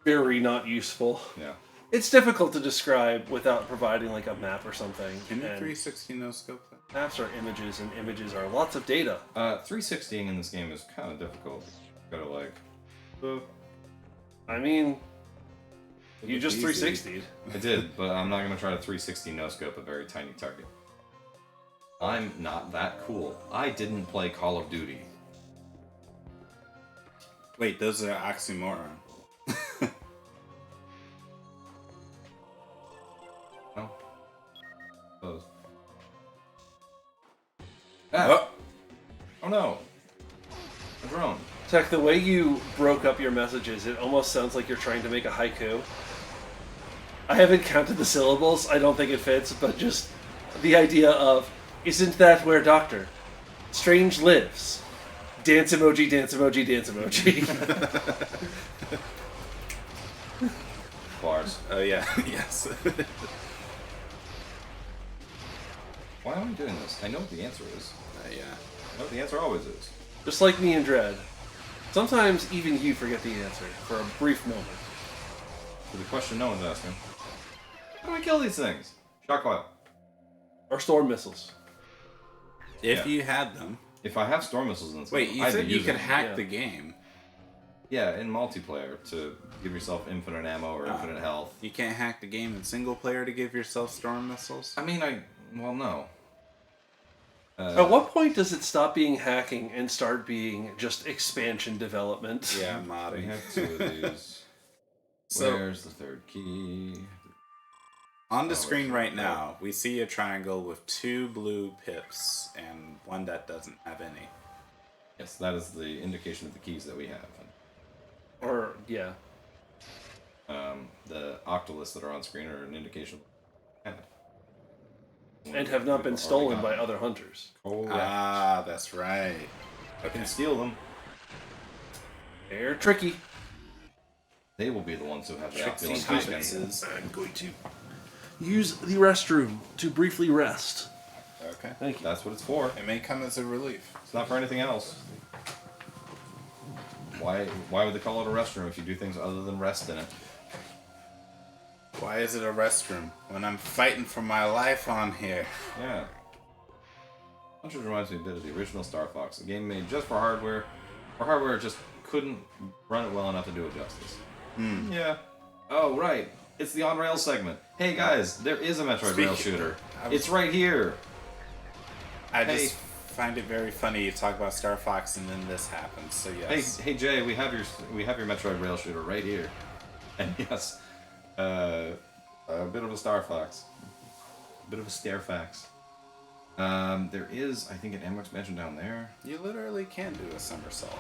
very not useful. Yeah. It's difficult to describe without providing like a map or something. Can you and 360 no scope that? maps are images, and images are lots of data. 360ing in this game is kind of difficult. You gotta like. I mean, you Look just easy. 360'd. I did, but I'm not gonna try to 360 no scope a very tiny target. I'm not that cool. I didn't play Call of Duty. Wait, those are oxymoron. No. Close. Ah. Oh no. A drone. Tech, the way you broke up your messages, it almost sounds like you're trying to make a haiku. I haven't counted the syllables, I don't think it fits, but just the idea of, isn't that where Dr. Strange lives? Dance emoji, dance emoji, dance emoji. Bars. Oh yeah, yes. Why am I doing this? I know what the answer is. Yeah. I know what the answer always is. Just like me and Dread. Sometimes even you forget the answer for a brief moment. So the question no one's asking. How do I kill these things? Shock coil. Or storm missiles. If Yeah. you had them. If I have storm missiles in this Wait, game, you I'd said be you using could them. hack Yeah. the game. Yeah, in multiplayer to give yourself infinite ammo or infinite health. You can't hack the game in single player to give yourself storm missiles? I mean, well, no. At what point does it stop being hacking and start being just expansion development? Yeah, We modding. have two of these. So- Where's the third key? On the Oh, screen it's right right now, we see a triangle with 2 blue pips and one that doesn't have any. Yes, that is the indication of the keys that we have. Or, yeah. The octoliths that are on screen are an indication. And have not been stolen by other hunters. Oh, Ah, that's right. I can steal them. They're tricky. They will be the ones who have the Trixie opulent Hopkins. weapons. I'm going to use the restroom to briefly rest. Okay. Thank you. That's what it's for. It may come as a relief. It's not for anything else. Why would they call it a restroom if you do things other than rest in it? Why is it a restroom when I'm fighting for my life on here? Yeah. Which reminds me a bit of the original Star Fox, a game made just for hardware. Or hardware just couldn't run it well enough to do it justice. Yeah. Oh, right. It's the on-rail segment. Hey guys, there is a Metroid rail shooter. It's right here. I Hey. just find it very funny you talk about Star Fox and then this happens. So yes. Hey Jay, we have your Metroid rail shooter right here. And yes, a bit of a Star Fox, a bit of a Stairfax. There is, I think, an ammo expansion down there. You literally can do a somersault.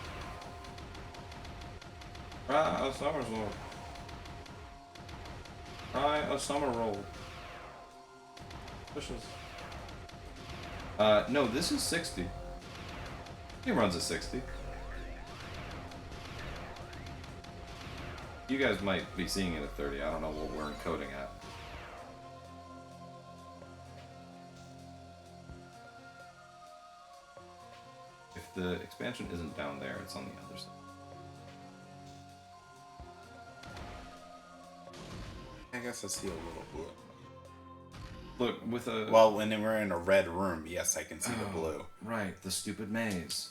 Try a somersault. Try a summer roll. Pushes. No, this is 60. Game runs at 60. You guys might be seeing it at 30. I don't know what we're encoding at. If the expansion isn't down there, it's on the other side. I guess I see a little blue. Look, with a... Well, when we're in a red room, yes, I can see the blue. Right, the stupid maze.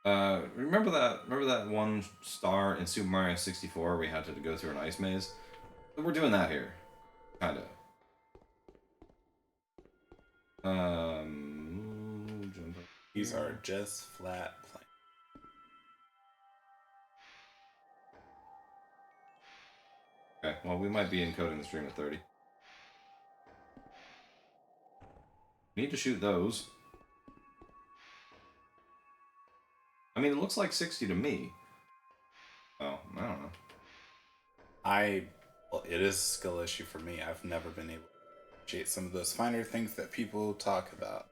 Remember that one star in Super Mario 64 where we had to go through an ice maze? We're doing that here. Kinda. Jump up. These are just flat plain. Okay, well, we might be encoding the stream at 30. Need to shoot those. I mean, it looks like 60 to me. Oh, I don't know. Well, it is a skill issue for me. I've never been able to appreciate some of those finer things that people talk about.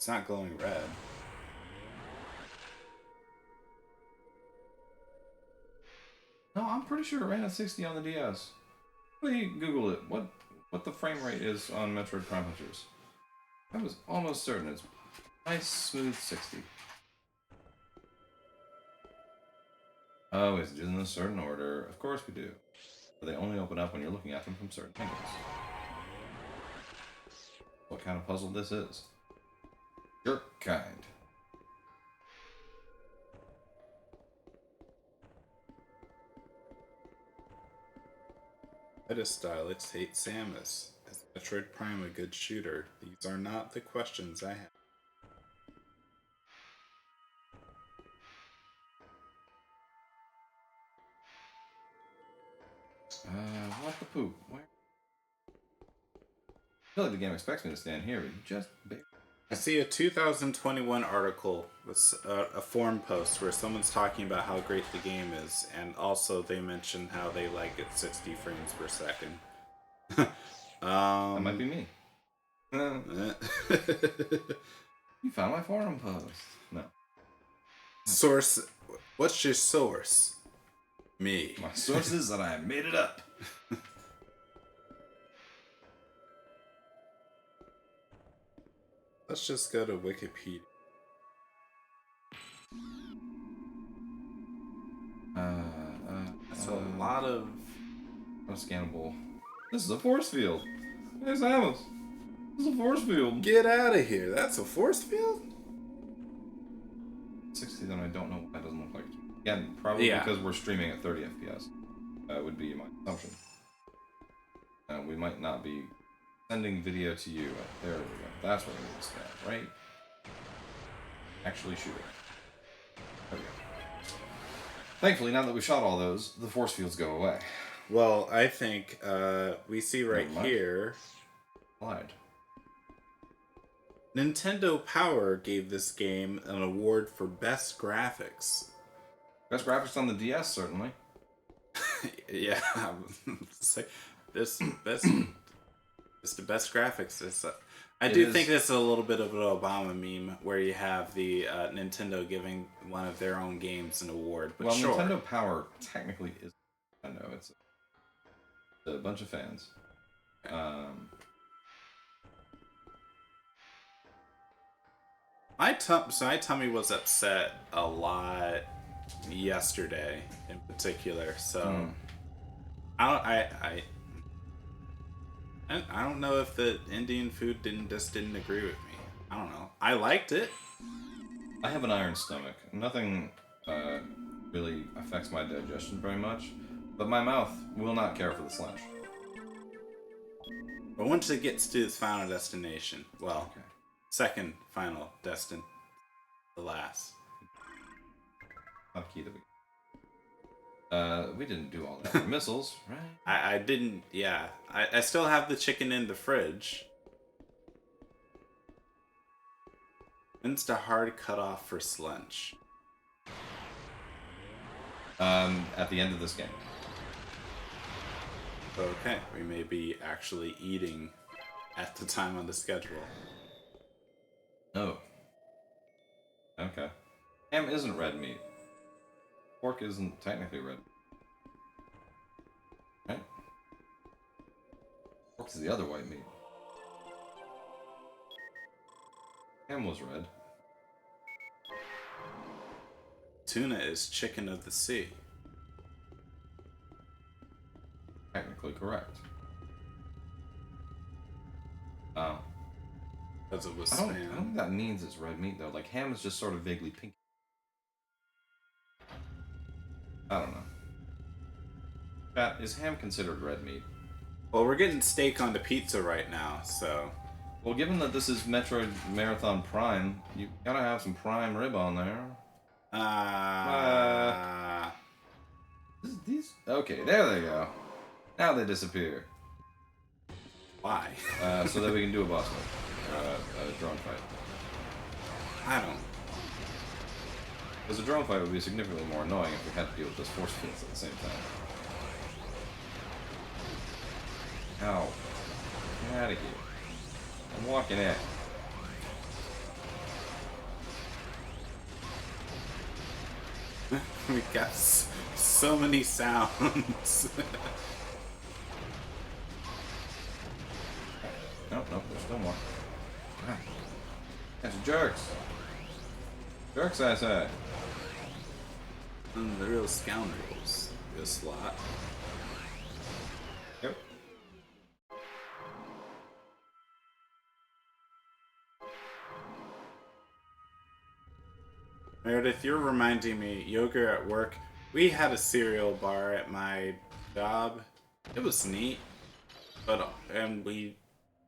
It's not glowing red. No, I'm pretty sure it ran at 60 on the DS. Please Google it. What the frame rate is on Metroid Prime Hunters. I was almost certain it's nice, smooth 60. Oh, it's in a certain order. Of course we do. But they only open up when you're looking at them from certain angles. What kind of puzzle this is? Your kind. Stylists hate Samus. Is Metroid Prime a good shooter? These are not the questions I have. What the poop? Where? I feel like the game expects me to stand here, but you just barely. I see a 2021 article with a forum post where someone's talking about how great the game is, and also they mention how they like it 60 frames per second. That might be me. You found my forum post. No. Source. What's your source? Me. My source is that I made it up. Let's just go to Wikipedia. That's a lot of Unscannable. This is a force field. Hey, Samus. This is a force field. Get out of here. That's a force field? 60, then I don't know why it doesn't look like it. Again, probably because we're streaming at 30 FPS. Would be my assumption. We might not be sending video to you. There we go. That's what we need to scan, right? Actually shoot it. There we go. Thankfully, now that we shot all those, the force fields go away. Well, I think we see right here. Lied. Nintendo Power gave this game an award for best graphics. Best graphics on the DS, certainly. Yeah, this the best graphics. I do think this is a little bit of an Obama meme where you have the Nintendo giving one of their own games an award. But well, sure. Nintendo Power technically is. I know it's a bunch of fans. My tummy was upset a lot yesterday, in particular. So I don't know if the Indian food didn't agree with me. I don't know. I liked it. I have an iron stomach. Nothing really affects my digestion very much, but my mouth will not care for the slash. But once it gets to its final destination, well, second final destination, the last. Not key to we didn't do all that for missiles, right? I didn't. Yeah, I still have the chicken in the fridge. When's the hard cutoff for Slunch? At the end of this game. Okay, we may be actually eating at the time on the schedule. Oh. Okay. Ham isn't red meat. Pork isn't technically red. Right? Pork is the other white meat. Ham was red. Tuna is chicken of the sea. Technically correct. Oh. Because it was I don't spam. think that means it's red meat though. Like ham is just sort of vaguely pink. I don't know. Chat, is ham considered red meat? Well, we're getting steak on the pizza right now, so... Well, given that this is Metroid Marathon Prime, you gotta have some prime rib on there. These... Okay, there they go. Now they disappear. Why? So that we can do a boss fight. A drone fight. I don't... Because a drone fight would be significantly more annoying if we had to deal with those force fields at the same time. Ow. Get out of here. I'm walking in. We got so many sounds. Nope, there's still more. That's jerks. Jerks, I say. The real scoundrels. This lot. Yep. Meredith, you're reminding me, Yoga at work, we had a cereal bar at my job. It was neat. But,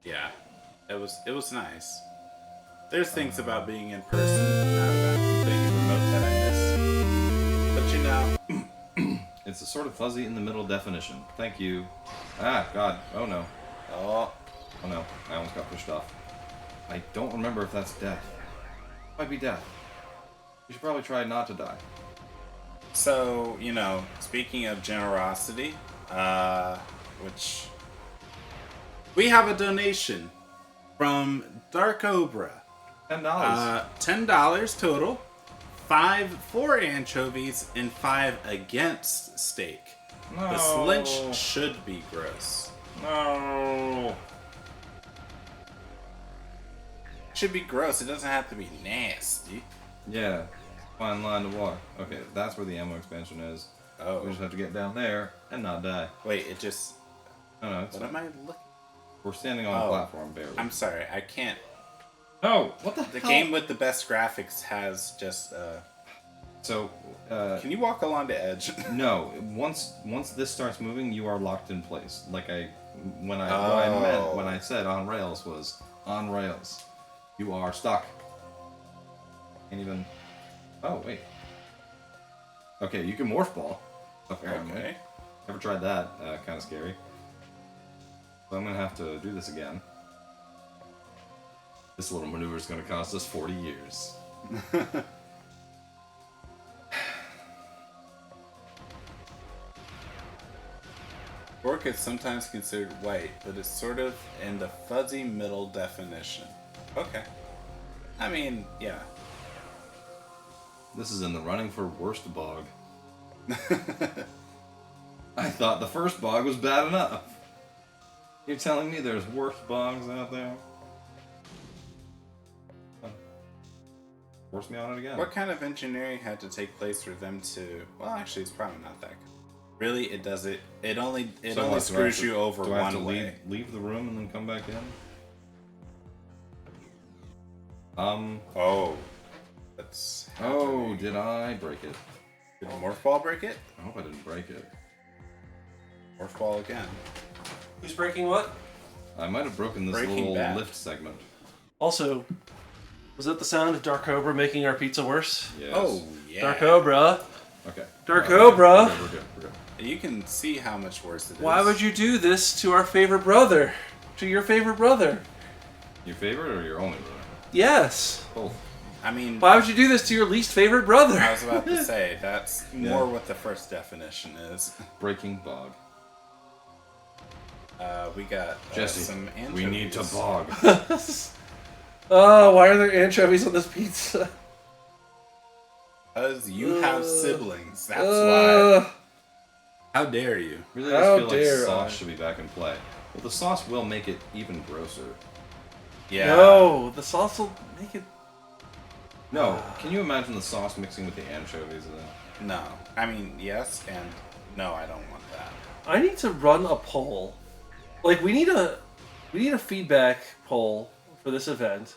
yeah, it was nice. There's things about being in person, not about being remote that I miss. But you know, It's a sort of fuzzy in the middle definition. Thank you. Ah, God. Oh no. oh, Oh no. I almost got pushed off. I don't remember if that's death. Might be death. You should probably try not to die. so, you know, speaking of generosity, which we have a donation from Dark Obra. $10. $10 total. 5 for anchovies and 5 against steak. No. This lynch should be gross. No. Should be gross. It doesn't have to be nasty. Yeah. Fine line to walk. Okay, that's where the ammo expansion is. Oh. We just have to get down there and not die. Wait, it just... No, it's What am I looking... we're standing on a Oh. platform barely. I'm sorry, I can't... Oh, what the The hell? game with the best graphics has just... So, Can you walk along the edge? no. Once this starts moving, you are locked in place. Like what I meant when I said on rails was on rails. You are stuck. Can't even. Oh wait. Okay, you can morph ball. Apparently. Okay. Never tried that. Kind of scary. So I'm gonna have to do this again. This little maneuver is gonna cost us 40 years. Orc is sometimes considered white, but it's sort of in the fuzzy middle definition. Okay. I mean, yeah. This is in the running for worst bog. I thought the first bog was bad enough. You're telling me there's worse bogs out there? Force me on it again. What kind of engineering had to take place for them to... Well, actually, it's probably not that good. Really, it does it. It only So what, only do I have screws to- you over Do I have to one way. leave the room and then come back in? Oh, that's. Oh, did I break it? Did Morph Ball break it? I hope I didn't break it. Morph Ball again. Who's breaking what? I might have broken this Breaking little Bad. lift segment. Also, was that the sound of Dark Cobra making our pizza worse? Yes. Oh yeah. Dark Cobra. Okay. Dark Alright, Cobra. We're good. We're good. You can see how much worse it is. Why would you do this to our favorite brother? To your favorite brother? Your favorite or your only brother? Yes. Both. I mean, Why would you do this to your least favorite brother? I was about to say that's Yeah. more what the first definition is. Breaking bog. We got Jesse, some anchovies. we need to bog. Oh, why are there anchovies on this pizza? Because you have siblings. That's why. How dare you? Really, How I just feel dare like sauce I. should be back in play. Well, the sauce will make it even grosser. Yeah. No, the sauce will make it. No, can you imagine the sauce mixing with the anchovies? No. I mean, yes and no. I don't want that. I need to run a poll. Like we need a feedback poll for this event,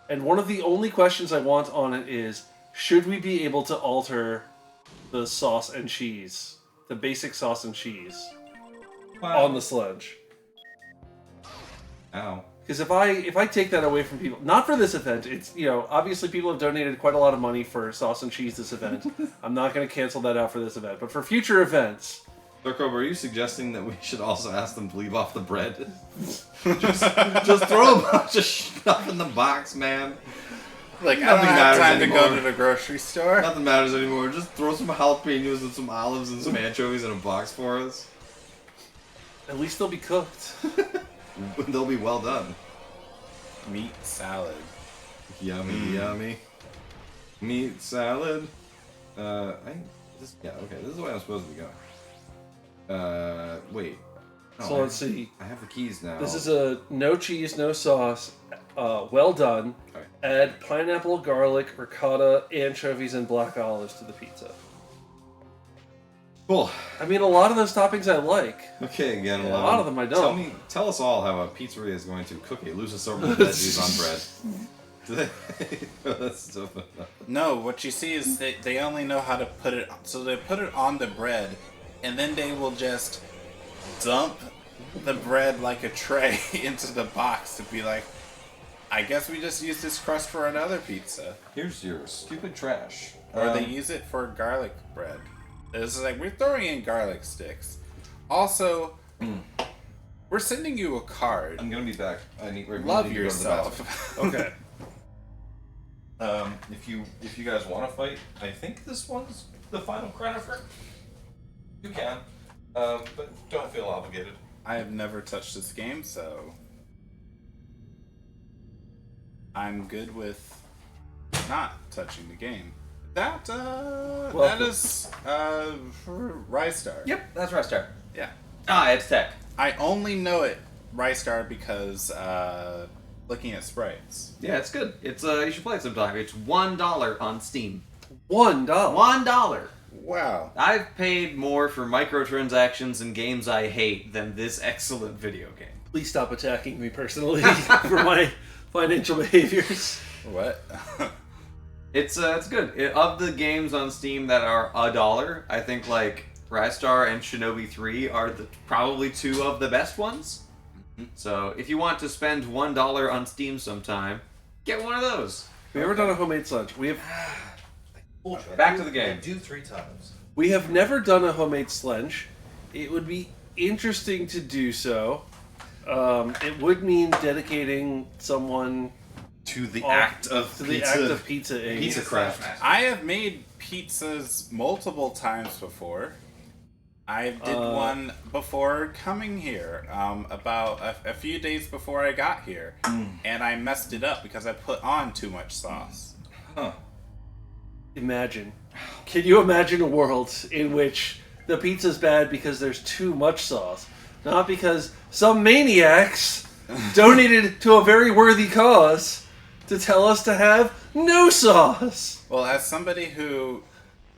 and one of the only questions I want on it is: should we be able to alter the sauce and cheese, the basic sauce and cheese, on the sledge? Ow. Because if I take that away from people, not for this event, it's, you know, obviously people have donated quite a lot of money for sauce and cheese this event. I'm not going to cancel that out for this event, but for future events, Darkover, are you suggesting that we should also ask them to leave off the bread? just throw a bunch of stuff in the box, man. Like, I Nothing don't have matters time to go anymore. to the grocery store. Nothing matters anymore. Just throw some jalapenos and some olives and some anchovies in a box for us. at least they'll be cooked. They'll be well done. Meat salad. Yummy, yummy. Meat salad. This is the way I'm supposed to be going. Wait. No, So let's see. I have the keys now. This is a no cheese, no sauce. Well done. Okay. Add pineapple, garlic, ricotta, anchovies, and black olives to the pizza. Cool. I mean, a lot of those toppings I like. Okay, again, A lot of them I don't. Tell us all how a pizzeria is going to cook a loose assortment of veggies on bread. That's so fun. No, what you see is they only know how to put it. So they put it on the bread, and then they will just dump the bread like a tray into the box to be like, I guess we just use this crust for another pizza. Here's your stupid trash. Or they use it for garlic bread. It's like, we're throwing in garlic sticks. Also, we're sending you a card. I'm gonna be back. Love yourself. Okay. If you guys want to fight, I think this one's the final Crennifer. You can, but don't feel obligated. I have never touched this game, so I'm good with not touching the game. That is Rystar. Yep, that's Rystar. Yeah. Ah, it's tech. I only know it Rystar because looking at sprites. Yeah, it's good. It's you should play it sometime. It's $1 on Steam. $1. $1. Wow. I've paid more for microtransactions and games I hate than this excellent video game. Please stop attacking me personally for my financial behaviors. What? It's good. Of the games on Steam that are $1, I think like Rystar and Shinobi 3 are probably two of the best ones. So if you want to spend $1 on Steam sometime, get one of those. Have you ever done a homemade sludge? Back to the game. Do 3 times. We have never done a homemade sludge. It would be interesting to do so. It would mean dedicating someone To the off- act of to pizza. the act of pizza. Pizza craft. I have made pizzas multiple times before. I did one before coming here, about a few days before I got here, and I messed it up because I put on too much sauce. Huh. Imagine. Can you imagine a world in which the pizza's bad because there's too much sauce, not because some maniacs donated to a very worthy cause to tell us to have no sauce? Well, as somebody who...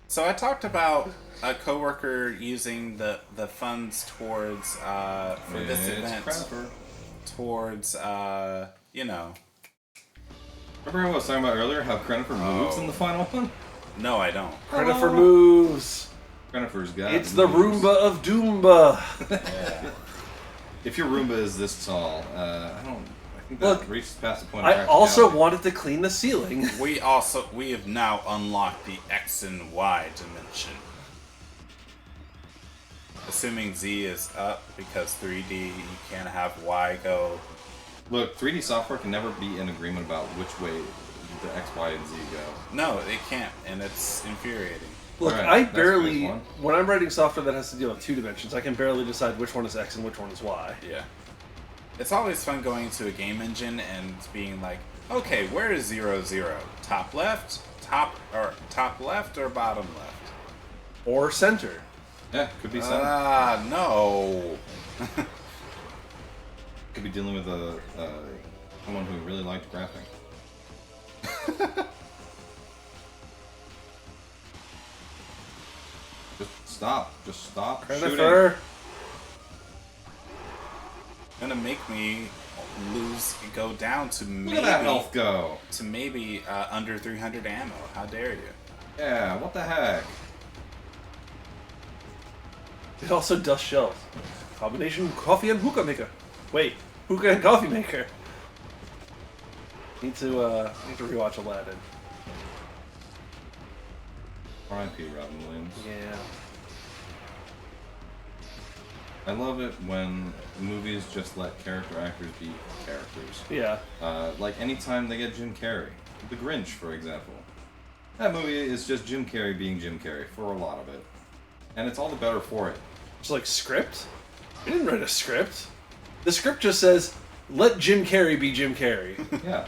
So I talked about a coworker using the funds towards, for this event, towards, you know... Remember what I was talking about earlier? How Crennifer moves in the final one? No, I don't. Crennifer moves. Crennifer's got It's the moves. Roomba of Doomba. If your Roomba is this tall, I think that Look, reaches past the point of I also practicality. wanted to clean the ceiling. We have now unlocked the X and Y dimension. Assuming Z is up, because 3D, you can't have Y go... Look, 3D software can never be in agreement about which way the X, Y, and Z go. No, it can't, and it's infuriating. Look, Alright, I that's barely, phase one. when I'm writing software that has to deal with 2 dimensions, I can barely decide which one is X and which one is Y. Yeah. It's always fun going to a game engine and being like, okay, where is 0, 0? Top left, top left, or bottom left? Or center. Yeah, could be something. Ah, no. Could be dealing with someone who really liked graphing. Just stop shooting. Crennifer. Gonna make me go down to Look at that health maybe go. under 300 ammo. How dare you? Yeah, what the heck? It also dust shells. Combination coffee and hookah maker. Wait, hookah and coffee maker. Need to rewatch Aladdin. R.I.P. Robin Williams. Yeah. I love it when movies just let character actors be characters. Yeah. Like anytime they get Jim Carrey. The Grinch, for example. That movie is just Jim Carrey being Jim Carrey for a lot of it. And it's all the better for it. It's like script? We didn't write a script. The script just says, let Jim Carrey be Jim Carrey. Yeah.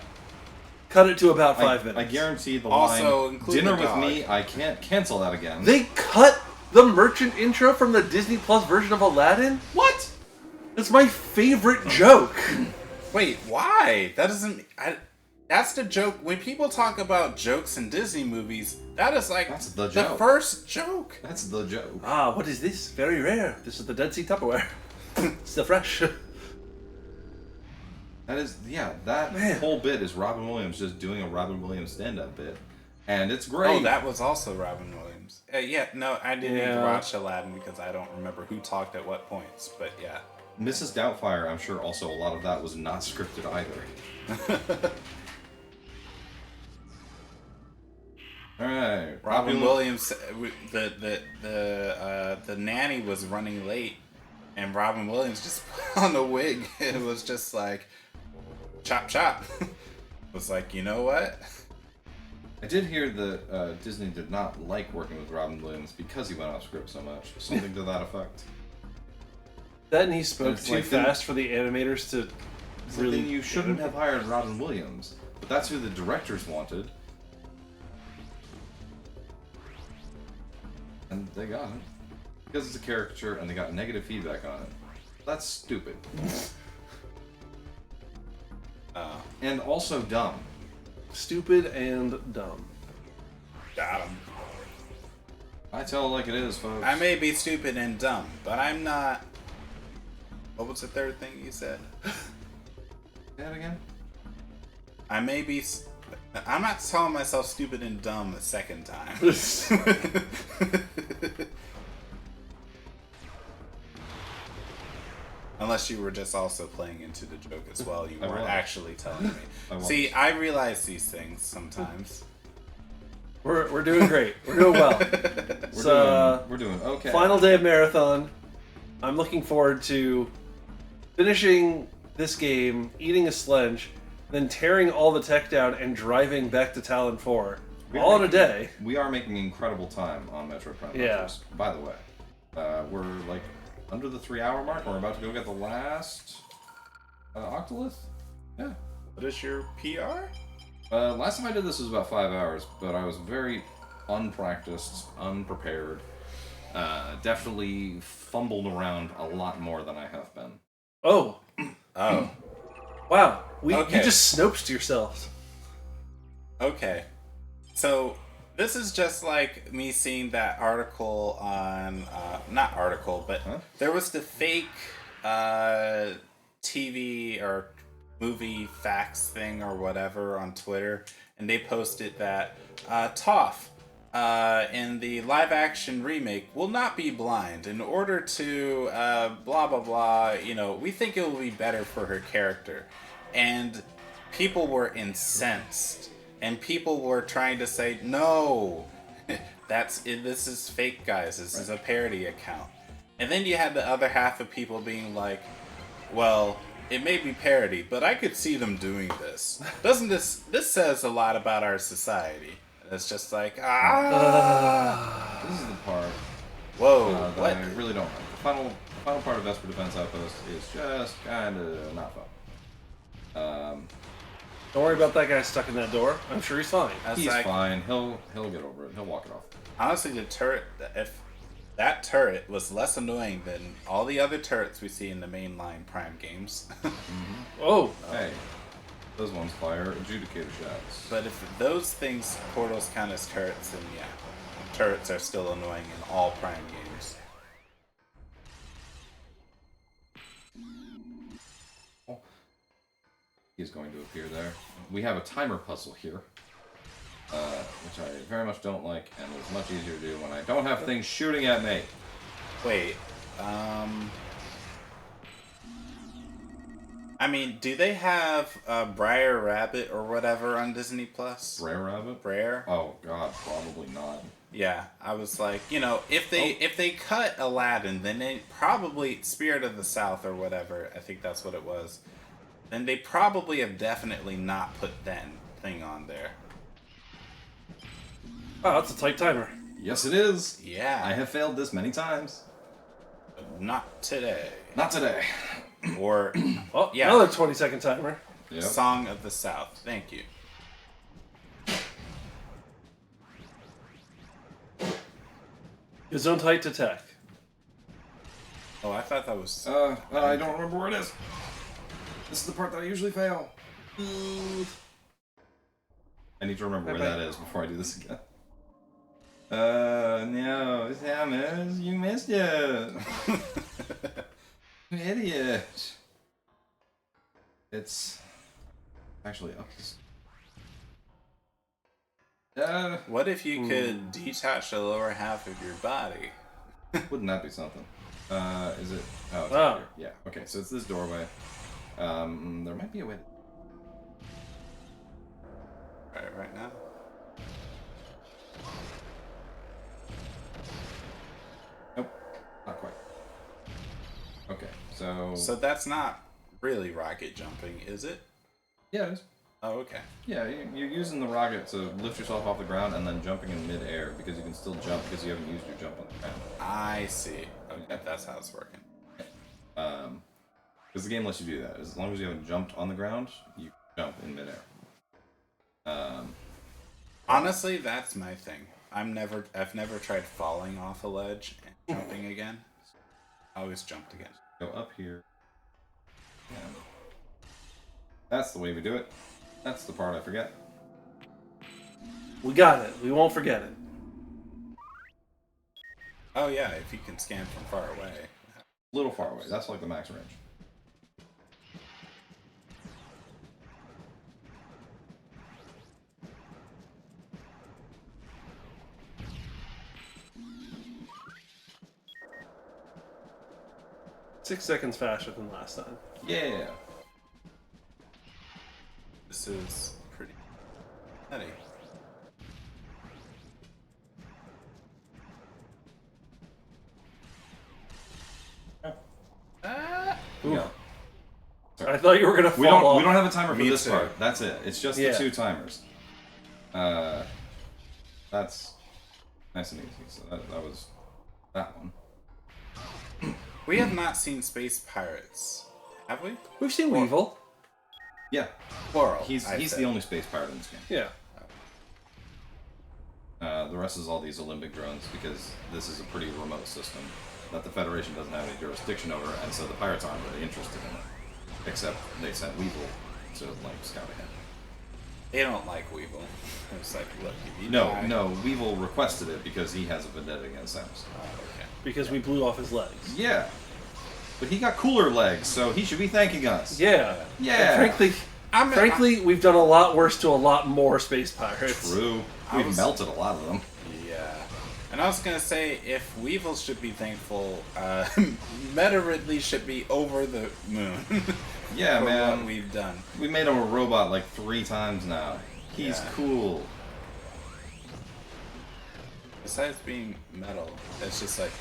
Cut it to about 5 minutes. I guarantee the Also, line, include dinner the with dog. me, I can't cancel that again. They cut the merchant intro from the Disney Plus version of Aladdin? What? That's my favorite joke. Wait, why? That doesn't. That's the joke. When people talk about jokes in Disney movies, that is like That's the joke. first joke. That's the joke. Ah, what is this? Very rare. This is the Dead Sea Tupperware. Still fresh. That is, yeah, that Man. whole bit is Robin Williams just doing a Robin Williams stand-up bit. And it's great. Oh, that was also Robin Williams. Yeah, no, I didn't even Yeah. watch Aladdin because I don't remember who talked at what points. But yeah. Mrs. Doubtfire, I'm sure also a lot of that was not scripted either. Alright. Robin Williams, the nanny was running late, and Robin Williams just put on the wig. It was just like, chop chop. Was like, you know what? I did hear that Disney did not like working with Robin Williams because he went off script so much. Something to that effect. That and he spoke It's too like the- fast for the animators to So really. then you shouldn't have hired Robin Williams. But that's who the directors wanted. And they got him. Because it's a caricature and they got negative feedback on it. That's stupid. And also dumb. Stupid and dumb. Got him. I tell it like it is, folks. I may be stupid and dumb, but I'm not. What was the third thing you said? Say that again? I may be. I'm not calling myself stupid and dumb a second time. Unless you were just also playing into the joke as well. You I weren't was. actually telling me. I was. See, I realize these things sometimes. We're doing great. We're doing well. We're doing okay. Final day of marathon. I'm looking forward to finishing this game, eating a sledge, then tearing all the tech down and driving back to Talon 4. All in a day. We are making incredible time on Metroid Prime. Yeah. By the way, we're like under the 3-hour mark. We're about to go get the last Octolith. Yeah. What is your PR? Last time I did this was about 5 hours, but I was very unpracticed, unprepared. Definitely fumbled around a lot more than I have been. Oh, Oh, wow. You Okay. just snoped yourselves. okay. So this is just like me seeing that article on, not article, but Huh? there was the fake TV or movie facts thing or whatever on Twitter, and they posted that Toph in the live action remake will not be blind in order to blah blah blah, you know, we think it will be better for her character. And people were incensed, and people were trying to say no, this is fake, guys, this is a parody account. And then you had the other half of people being like, well, it may be parody, but I could see them doing this. Doesn't this says a lot about our society? And it's just like, This is the part whoa, that what? I really don't like. The final part of Vesper Defense Outpost is just kind of not fun. Don't worry about that guy stuck in that door. I'm sure he's fine. I was He's like, fine. He'll get over it. He'll walk it off. honestly, the turret, if that turret was less annoying than all the other turrets we see in the mainline Prime games. Oh, Hey, those ones fire adjudicator shots. But if those things, portals, count as turrets, then yeah, turrets are still annoying in all Prime games. He's going to appear there. We have a timer puzzle here, which I very much don't like, and is much easier to do when I don't have things shooting at me. Wait, I mean, do they have Briar Rabbit or whatever on Disney Plus? Rare Rabbit? Briar? Oh god, probably not. Yeah, I was like, you know, if they cut Aladdin, then they probably Spirit of the South or whatever. I think that's what it was. Then they probably have definitely not put that thing on there. wow, that's a tight timer. Yes, it is. Yeah, I have failed this many times. not today. Not today. Or Oh, Yeah. another 20-second timer. Yep. Song of the South. Thank you. Gesundheit attack. Oh, I thought that was. I don't remember where it is. This is the part that I usually fail. I need to remember where that is before I do this again. No, Samus, you missed it. You idiot. It's actually up this. What if you could detach the lower half of your body? Wouldn't that be something? Is it? Oh, it's Oh. right here. Yeah. Okay, so it's this doorway. There might be a way. Right now. Nope, not quite. Okay, so. So that's not really rocket jumping, is it? Yeah, it is. Oh, okay. Yeah, you're using the rocket to lift yourself off the ground and then jumping in mid-air because you can still jump because you haven't used your jump on the ground. I see. Okay, that's how it's working. Because the game lets you do that. As long as you haven't jumped on the ground, you jump in mid-air. Honestly, that's my thing. I've never tried falling off a ledge and jumping again. I always jumped again. Go up here. And that's the way we do it. That's the part I forget. We got it. We won't forget it. Oh yeah, if you can scan from far away. A little far away. That's like the max range. Six seconds faster than last time. Yeah. This is pretty nutty. Yeah. I thought you were gonna fall We don't. off. We don't have a timer for Me this too. part. That's it. It's just Yeah. the 2 timers. That's nice and easy. So that was that one. We have not seen Space Pirates, have we? We've seen Weevil. Yeah. Plural. He's I the said. only space pirate in this game. Yeah. The rest is all these Olympic drones because this is a pretty remote system that the Federation doesn't have any jurisdiction over, and so the pirates aren't really interested in it. Except they sent Weevil to like scout ahead. They don't like Weevil. It's like, look, if you No, die- no, Weevil requested it because he has a vendetta against Samus. Oh, okay. Because we blew off his legs. Yeah. But he got cooler legs, so he should be thanking us. Yeah. Yeah. And frankly, we've done a lot worse to a lot more space pirates. True. We've melted a lot of them. Yeah. And I was gonna say, if Weevil should be thankful, Meta Ridley should be over the moon. Yeah, for man. what we've done. We made him a robot like 3 times now. He's Yeah. cool. Besides being metal, it's just like,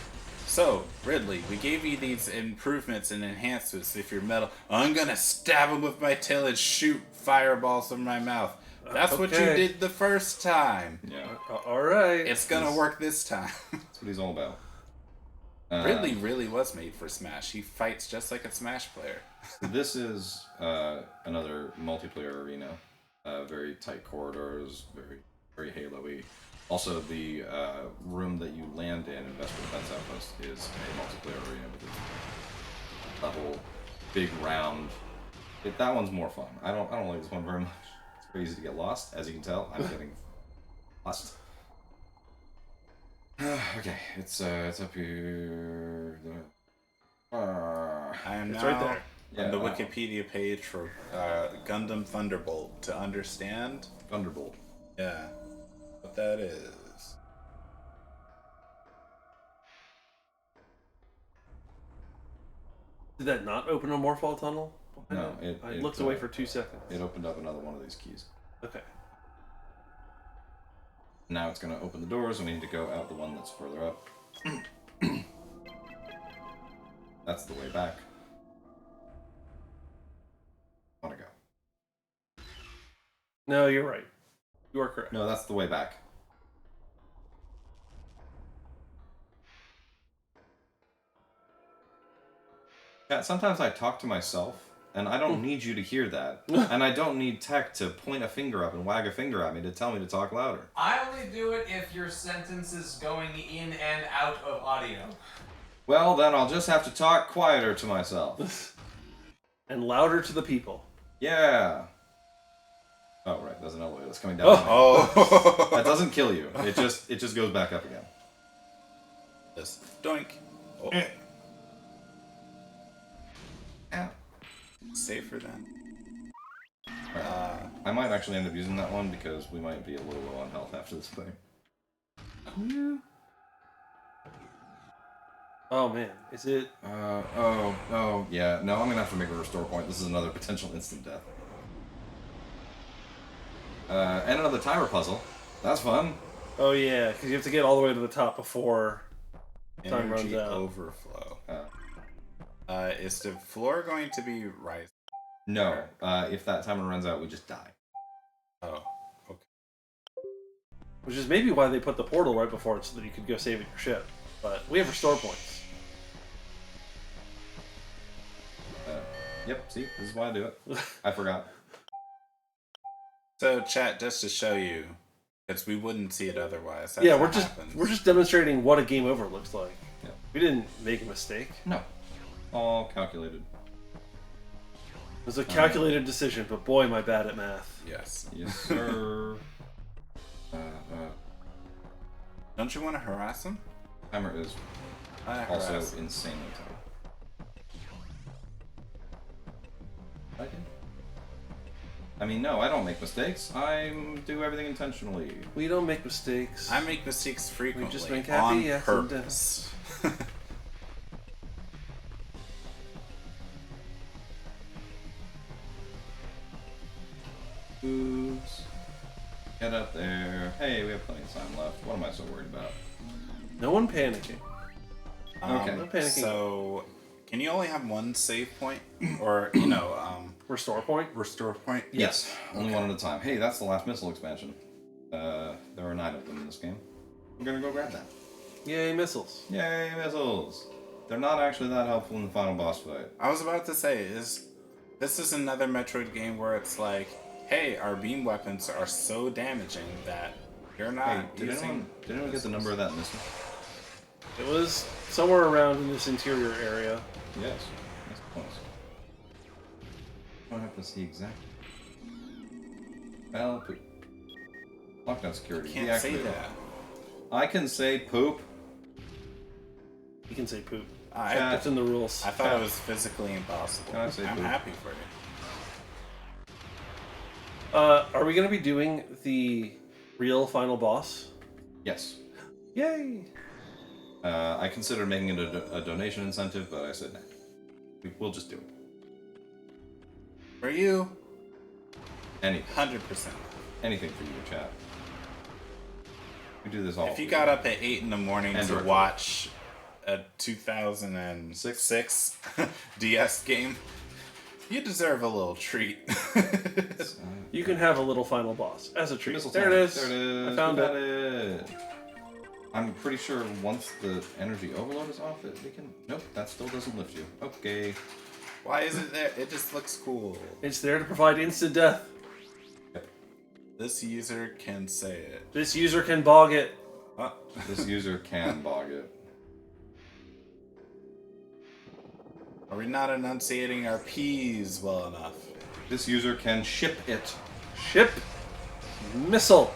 so, Ridley, we gave you these improvements and enhancements if you're metal. I'm gonna stab him with my tail and shoot fireballs from my mouth. That's what you Okay. did the first time. Yeah. All right. It's gonna work this time. That's what he's all about. Ridley really was made for Smash. He fights just like a Smash player. This is another multiplayer arena. Very tight corridors, very Halo-y. Also, the room that you land in Vesper Defense Outpost is a multiplayer arena with a level, big round. That one's more fun. I don't like this one very much. It's very easy to get lost, as you can tell. I'm getting lost. Okay, it's up here. I am It's now right there. on the Yeah, Wikipedia page for Gundam Thunderbolt to understand. Thunderbolt. Yeah, what that is. Did that not open a Morphall tunnel? No, I looked away for 2 seconds. It opened up another one of these keys. Okay. Now it's going to open the doors, and we need to go out the one that's further up. That's the way back. I want to go. No, you're right. You are correct. No, that's the way back. Yeah, sometimes I talk to myself, and I don't need you to hear that. And I don't need tech to point a finger up and wag a finger at me to tell me to talk louder. I only only do it if your sentence is going in and out of audio. Well, then I'll just have to talk quieter to myself. And louder to the people. Yeah. Oh, right. There's an elevator that's coming down. Oh. That doesn't kill you. It just goes back up again. Just doink. Oh. Ow. Safer then. I might actually end up using that one because we might be a little low on health after this thing. Oh man, is it? Oh, yeah. No, I'm gonna have to make a restore point. This is another potential instant death. And another timer puzzle. That's fun. Oh yeah, because you have to get all the way to the top before time runs Energy out. overflow. Is the floor going to be rising? No. If that timer runs out, we just die. Oh, okay. Which is maybe why they put the portal right before it so that you could go save your ship. But we have restore points. Yep, see? This is why I do it. I forgot. So, chat, just to show you, because we wouldn't see it otherwise. That's Yeah, what we're happens. just demonstrating what a game over looks like. Yeah. We didn't make a mistake. No. All calculated. It was a calculated decision, but boy, am I bad at math. Yes. Yes, sir. Don't you want to harass him? Timer is I also harass him. insanely tight. I mean, no, I don't make mistakes. I do everything intentionally. We don't make mistakes. I make mistakes frequently. just make on happy purpose. Oops. Get up there. Hey, we have plenty of time left. What am I so worried about? No one panicking. Okay. No panicking. So, can you only have one save point? Or, Restore point? restore point? Yes, only one at a time. Hey, that's the last missile expansion. There are 9 of them in this game. I'm gonna go grab that. Yay, missiles. Yay, missiles! They're not actually that helpful in the final boss fight. I was about to say, this is another Metroid game where it's like, hey, our beam weapons are so damaging that you're not Hey, did using... anyone get the number of that missile? It was somewhere around in this interior area. Yes. That's close. I don't have to see exactly. Well, poop. Lockdown security. Can't say Deactivated. that. I can say poop. You can say poop. I It's in the rules. thought it was physically impossible. Can I say I'm poop? happy for you. Are we going to be doing the real final boss? Yes. Yay! I considered making it a donation incentive, but I said no. We'll just do it. For you, Anything. 100%. Anything for you, chat. We do this all. If you for got up at 8 in the morning And to Dark watch a 2006 DS game, you deserve a little treat. You can have a little final boss as a treat. Missile There time. it is. There it is. I found We it. got it. I'm pretty sure once the energy overload is off, that we can. Nope, that still doesn't lift you. Okay. Why is it there? It just looks cool. It's there to provide instant death. This user can say it. This user can bog it. Oh. This user can bog it. Are we not enunciating our P's well enough? This user can ship it. Ship. Missile.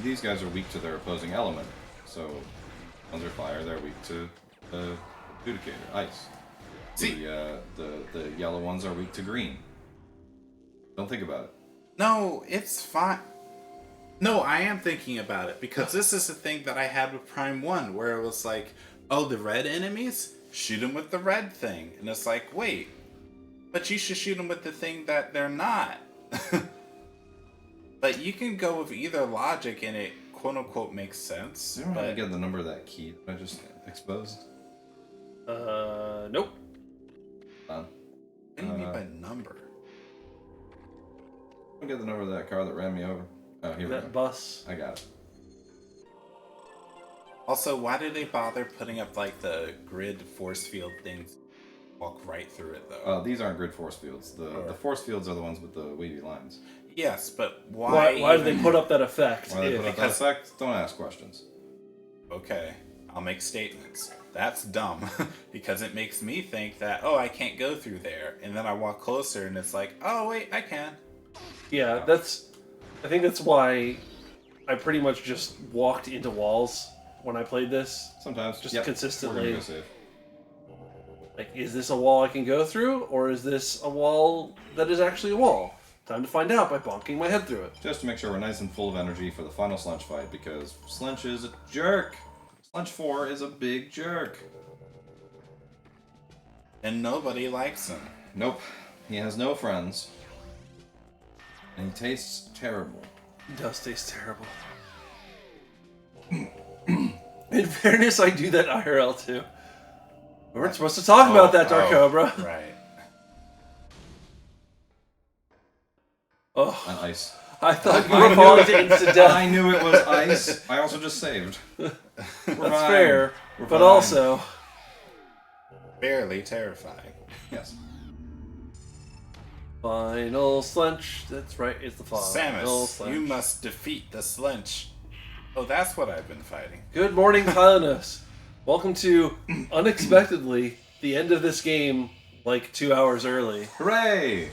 These guys are weak to their opposing element. So, ones are fire, they're weak to the adjudicator, ice. See? The yellow ones are weak to green. Don't think about it. No, it's fine. No, I am thinking about it because this is the thing that I had with Prime 1 where it was like, oh, the red enemies? Shoot them with the red thing. And it's like, wait, but you should shoot them with the thing that they're not. But you can go with either logic and it quote unquote makes sense. You don't have to But get the number of that key that I just exposed. Nope. Done. what do you mean by number? I'll get the number of that car that ran me over. Oh, here we That go. bus. I got it. Also, why did they bother putting up like the grid force field things walk right through it though. These aren't grid force fields. The force fields are the ones with the wavy lines. Yes, but why? Why do they put up that effect? Why they put up that effect? Don't ask questions. Okay, I'll make statements. That's dumb because it makes me think that, oh, I can't go through there, and then I walk closer and it's like, oh wait, I can. Yeah, I think that's why I pretty much just walked into walls when I played this. Sometimes. Just Yep. consistently. We're gonna go save. Like, is this a wall I can go through, or is this a wall that is actually a wall? Time to find out by bonking my head through it. Just to make sure we're nice and full of energy for the final Slench fight, because Slench is a jerk. Slench 4 is a big jerk. And nobody likes him. Nope. He has no friends. And he tastes terrible. It does taste terrible. In fairness, I do that IRL too. We weren't supposed to talk about that, Dark Cobra. Right. On Oh, ice. I thought you were falling to instant death. I knew it was ice. I also just saved. That's fine. fair, We're but fine. also Barely terrifying. Yes. final Slench. That's right, it's the final Samus, Slench. you must defeat the Slench. Oh, that's what I've been fighting. Good morning, Tylenus. Welcome to, unexpectedly, the end of this game, like 2 hours early. Hooray!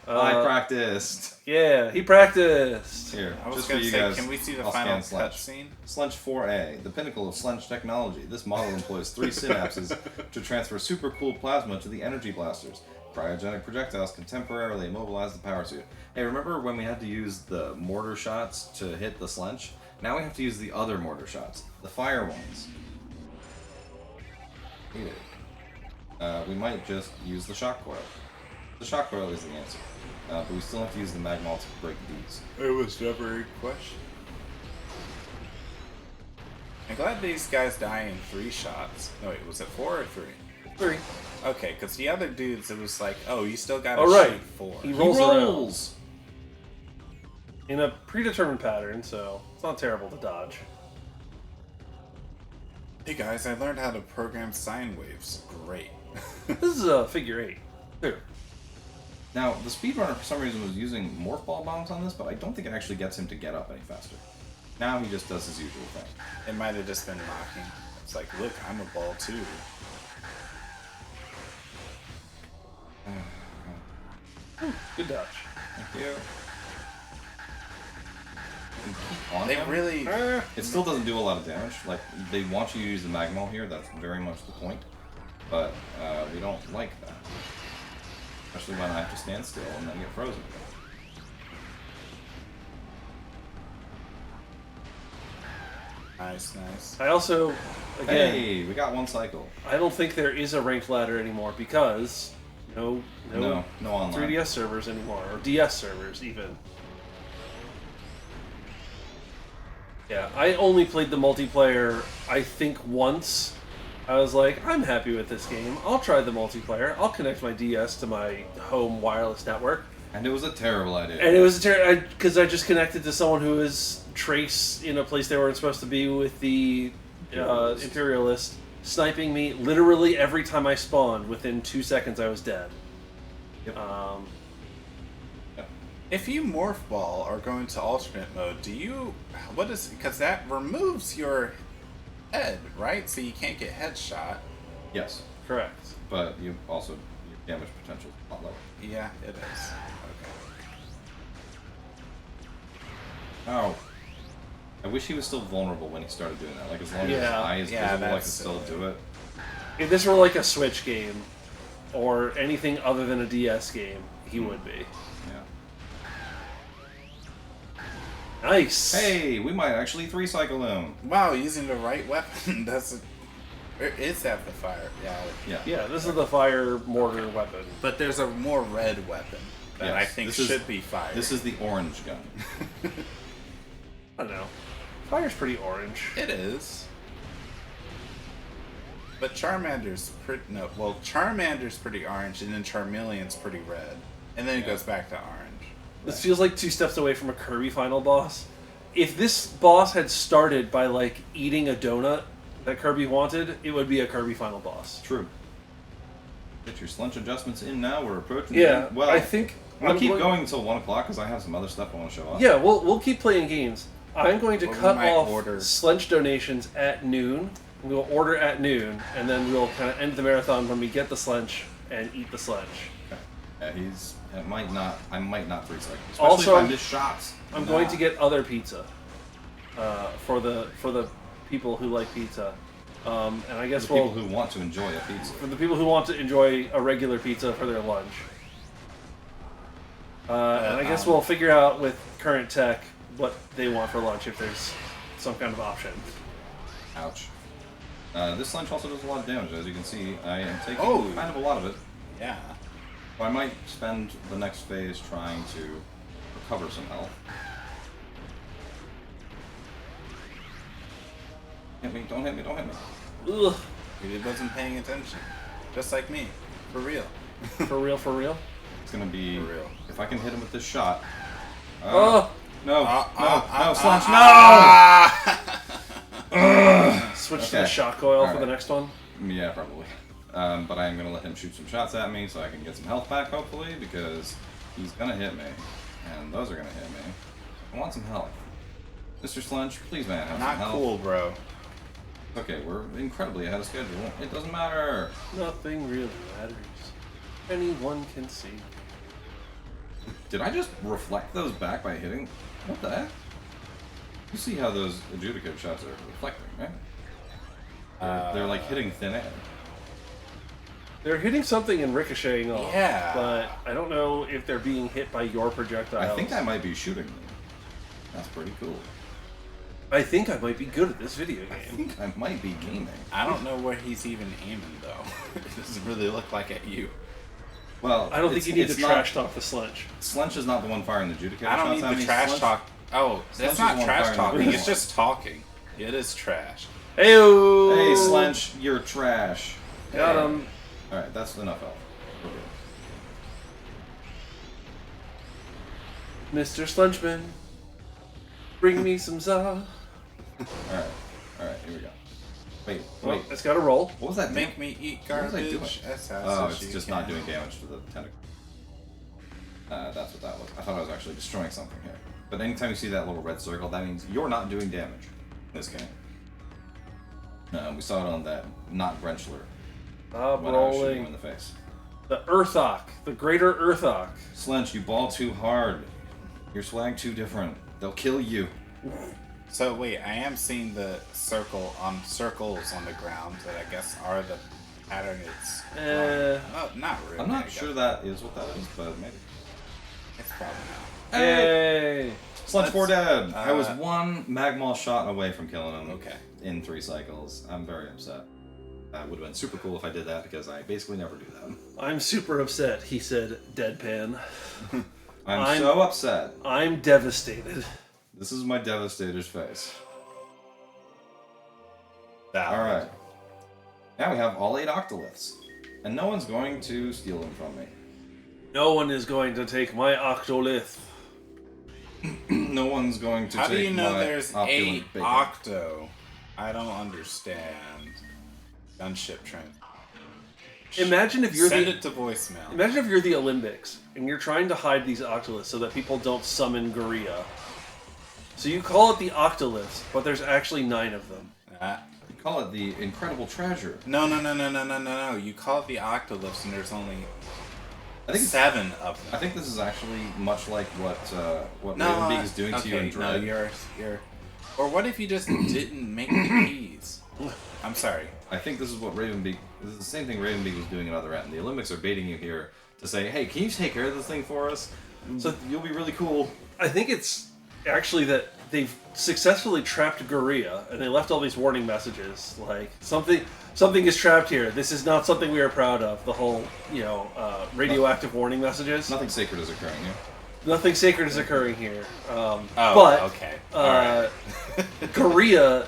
I practiced. Yeah, he practiced. Here, I was just for going to you say, guys. can we see the I'll final scan Slench. cutscene? Slench 4A, the pinnacle of Slench technology. This model employs 3 synapses to transfer super cool plasma to the energy blasters. Cryogenic projectiles can temporarily immobilize the power suit. Hey, remember when we had to use the mortar shots to hit the Slench? Now we have to use the other mortar shots, the fire ones. Hate it. We might just use the shock coil. The shock coil is the answer. But we still have to use the magmol to break these. It was never a question. I'm glad these guys die in 3 shots. No, wait, was it 4 or 3? 3. Okay, because the other dudes, it was like, oh, you still gotta Oh, right. shoot 4. He He rolls rolls! in a predetermined pattern, so it's not terrible to dodge. Hey guys, I learned how to program sine waves. Great. This is a figure 8. Here. Now, the speedrunner for some reason was using morph ball bombs on this, but I don't think it actually gets him to get up any faster. Now he just does his usual thing. It might have just been mocking. It's like, look, I'm a ball too. Good dodge. Thank you. And keep on They him. really... It still doesn't do a lot of damage. Like, they want you to use the magmol here, that's very much the point. But we don't like that. Especially when I have to stand still and then get frozen. Nice, nice. I also, again, Hey, we got 1 cycle. I don't think there is a ranked ladder anymore because no No online. 3DS servers anymore, or DS servers even. Yeah, I only played the multiplayer, I think, once. I was like, I'm happy with this game. I'll try the multiplayer. I'll connect my DS to my home wireless network. And it was a terrible idea. And it was because I just connected to someone who was Trace in a place they weren't supposed to be with the Imperialist, sniping me literally every time I spawned. Within 2 seconds, I was dead. Yep. If you morph ball or go into alternate mode, do you... What is... Because that removes your head, right? So you can't get headshot. Yes, Correct. but you also, your damage potential is a lot lower. Yeah, it is. Okay. Oh. I wish he was still vulnerable when he started doing that. Like, as long as his Yeah. eye is Yeah, visible, I could that's still silly. do it. If this were like a Switch game, or anything other than a DS game, he would be. Yeah. Nice! Hey, we might actually 3-cycle him. Wow, using the right weapon. That's a... Or is that the fire? Yeah. Yeah. Yeah, this is the fire mortar weapon. But there's a more red weapon that I Yes, think this is- should be fire. This is the orange gun. I don't know. Fire's pretty orange. It is. But Charmander's pretty... No, well, Charmander's pretty orange, and then Charmeleon's pretty red. And then it Yeah. goes back to orange. This feels like 2 steps away from a Kirby final boss. If this boss had started by, like, eating a donut that Kirby wanted, it would be a Kirby final boss. True. Get your slunch adjustments in now. We're approaching. Yeah, Well, I think I'll I'm keep going- going until 1 o'clock because I have some other stuff I want to show off. Yeah, we'll keep playing games. I'm going to Well, we cut might off order- Slench donations at noon. We'll order at noon, and then we'll kind of end the marathon when we get the Slench and eat the Slench. Yeah, I might not 3 seconds. Especially Also, if I miss shots. I'm going to get other pizza for the people who like pizza, and I guess the people who want to enjoy a pizza. for the people who want to enjoy a regular pizza for their lunch. And I guess we'll figure out with current tech what they want for lunch if there's some kind of option. Ouch. This lunch also does a lot of damage, as you can see. I am taking kind of a lot of it. Yeah. So I might spend the next phase trying to recover some health. Hit me, don't hit me, don't hit me. Ugh. He wasn't paying attention. Just like me. For real. For real, for real. It's gonna be... For real. If I can hit him with this shot... Oh! No, no, Slunch, no! Switch to the Okay. shock oil for the Alright. next one. Yeah, probably. But I am going to let him shoot some shots at me so I can get some health back, hopefully, because he's going to hit me. And those are going to hit me. I want some health. Mr. Slunch, please, man, have some Not health. cool, bro. Okay, we're incredibly ahead of schedule. It doesn't matter. Nothing really matters. Anyone can see. Did I just reflect those back by hitting? What the heck? You see how those adjudicated shots are reflecting, right? They're like hitting thin air. They're hitting something and ricocheting off. Yeah. But I don't know if they're being hit by your projectiles. I think I might be shooting them. That's pretty cool. I think I might be good at this video I game. think I might be gaming. I don't know where he's even aiming, though. It doesn't really look like at you. Well, I don't think you need to it's not- trash talk the Slench. Slunch is not the one firing the adjudicated I don't shots need at the me. trash Slunch- talk. Oh, Slunch that's is not one trash firing talking. the It's just talking. It is trash. Heyo! Hey, Slench, you're trash. Got him. Alright, that's enough health. We're good. Mr. Slenchman, bring me some za. Alright, here we go. Wait, Well, wait. it's got to roll. What was that? Make me eat What was I doing? garbage. That's Oh, it's just not doing damage to the tentacle. That's what that was. I thought I was actually destroying something here. But anytime you see that little red circle, that means you're not doing damage in this game. We saw it on that not Grenchler Stop when I was shooting him rolling. in the face. The Earthok, the greater Earthok. Slench, you ball too hard. Your swag too different. They'll kill you. So wait, I am seeing the circles on the ground that I guess are the pattern it's. Oh, not really. I'm I not guess. sure that is what that is, but maybe. It's probably not. Hey! Slench 4 dead. I was uh, one Magmaw shot away from killing him. Okay. In 3 cycles. I'm very upset. That would have been super cool if I did that because I basically never do that. I'm super upset, he said, deadpan. I'm so upset. I'm devastated. This is my devastator's face. Valid. Alright. Now we have all 8 octoliths. And no one's going to steal them from me. No one is going to take my octolith. No one's going to How take do you know my there's opulent 8 bacon. octo? I don't understand. Gunship train. Imagine if you're Send the it to voicemail. Imagine if you're the Olympics and you're trying to hide these octoliths so that people don't summon Gorilla. So you call it the octoliths, but there's actually 9 of them. You call it the incredible treasure. No. You call it the octoliths and there's only I think it's 7 of them. I think this is actually much like what No, Ravenbeak is doing to okay, you in Dread. No, you're. Or what if you just didn't make the keys? I'm sorry. I think this is what Ravenbeak. This is the same thing Ravenbeak was doing at other end. The Olympics are baiting you here to say, "Hey, can you take care of this thing for us? So you'll be really cool." I think it's actually that they've successfully trapped Gorilla and they left all these warning messages like something is trapped here. This is not something we are proud of. The whole radioactive warning messages. Nothing sacred is occurring here. Nothing sacred is occurring here. Okay. Alright. Korea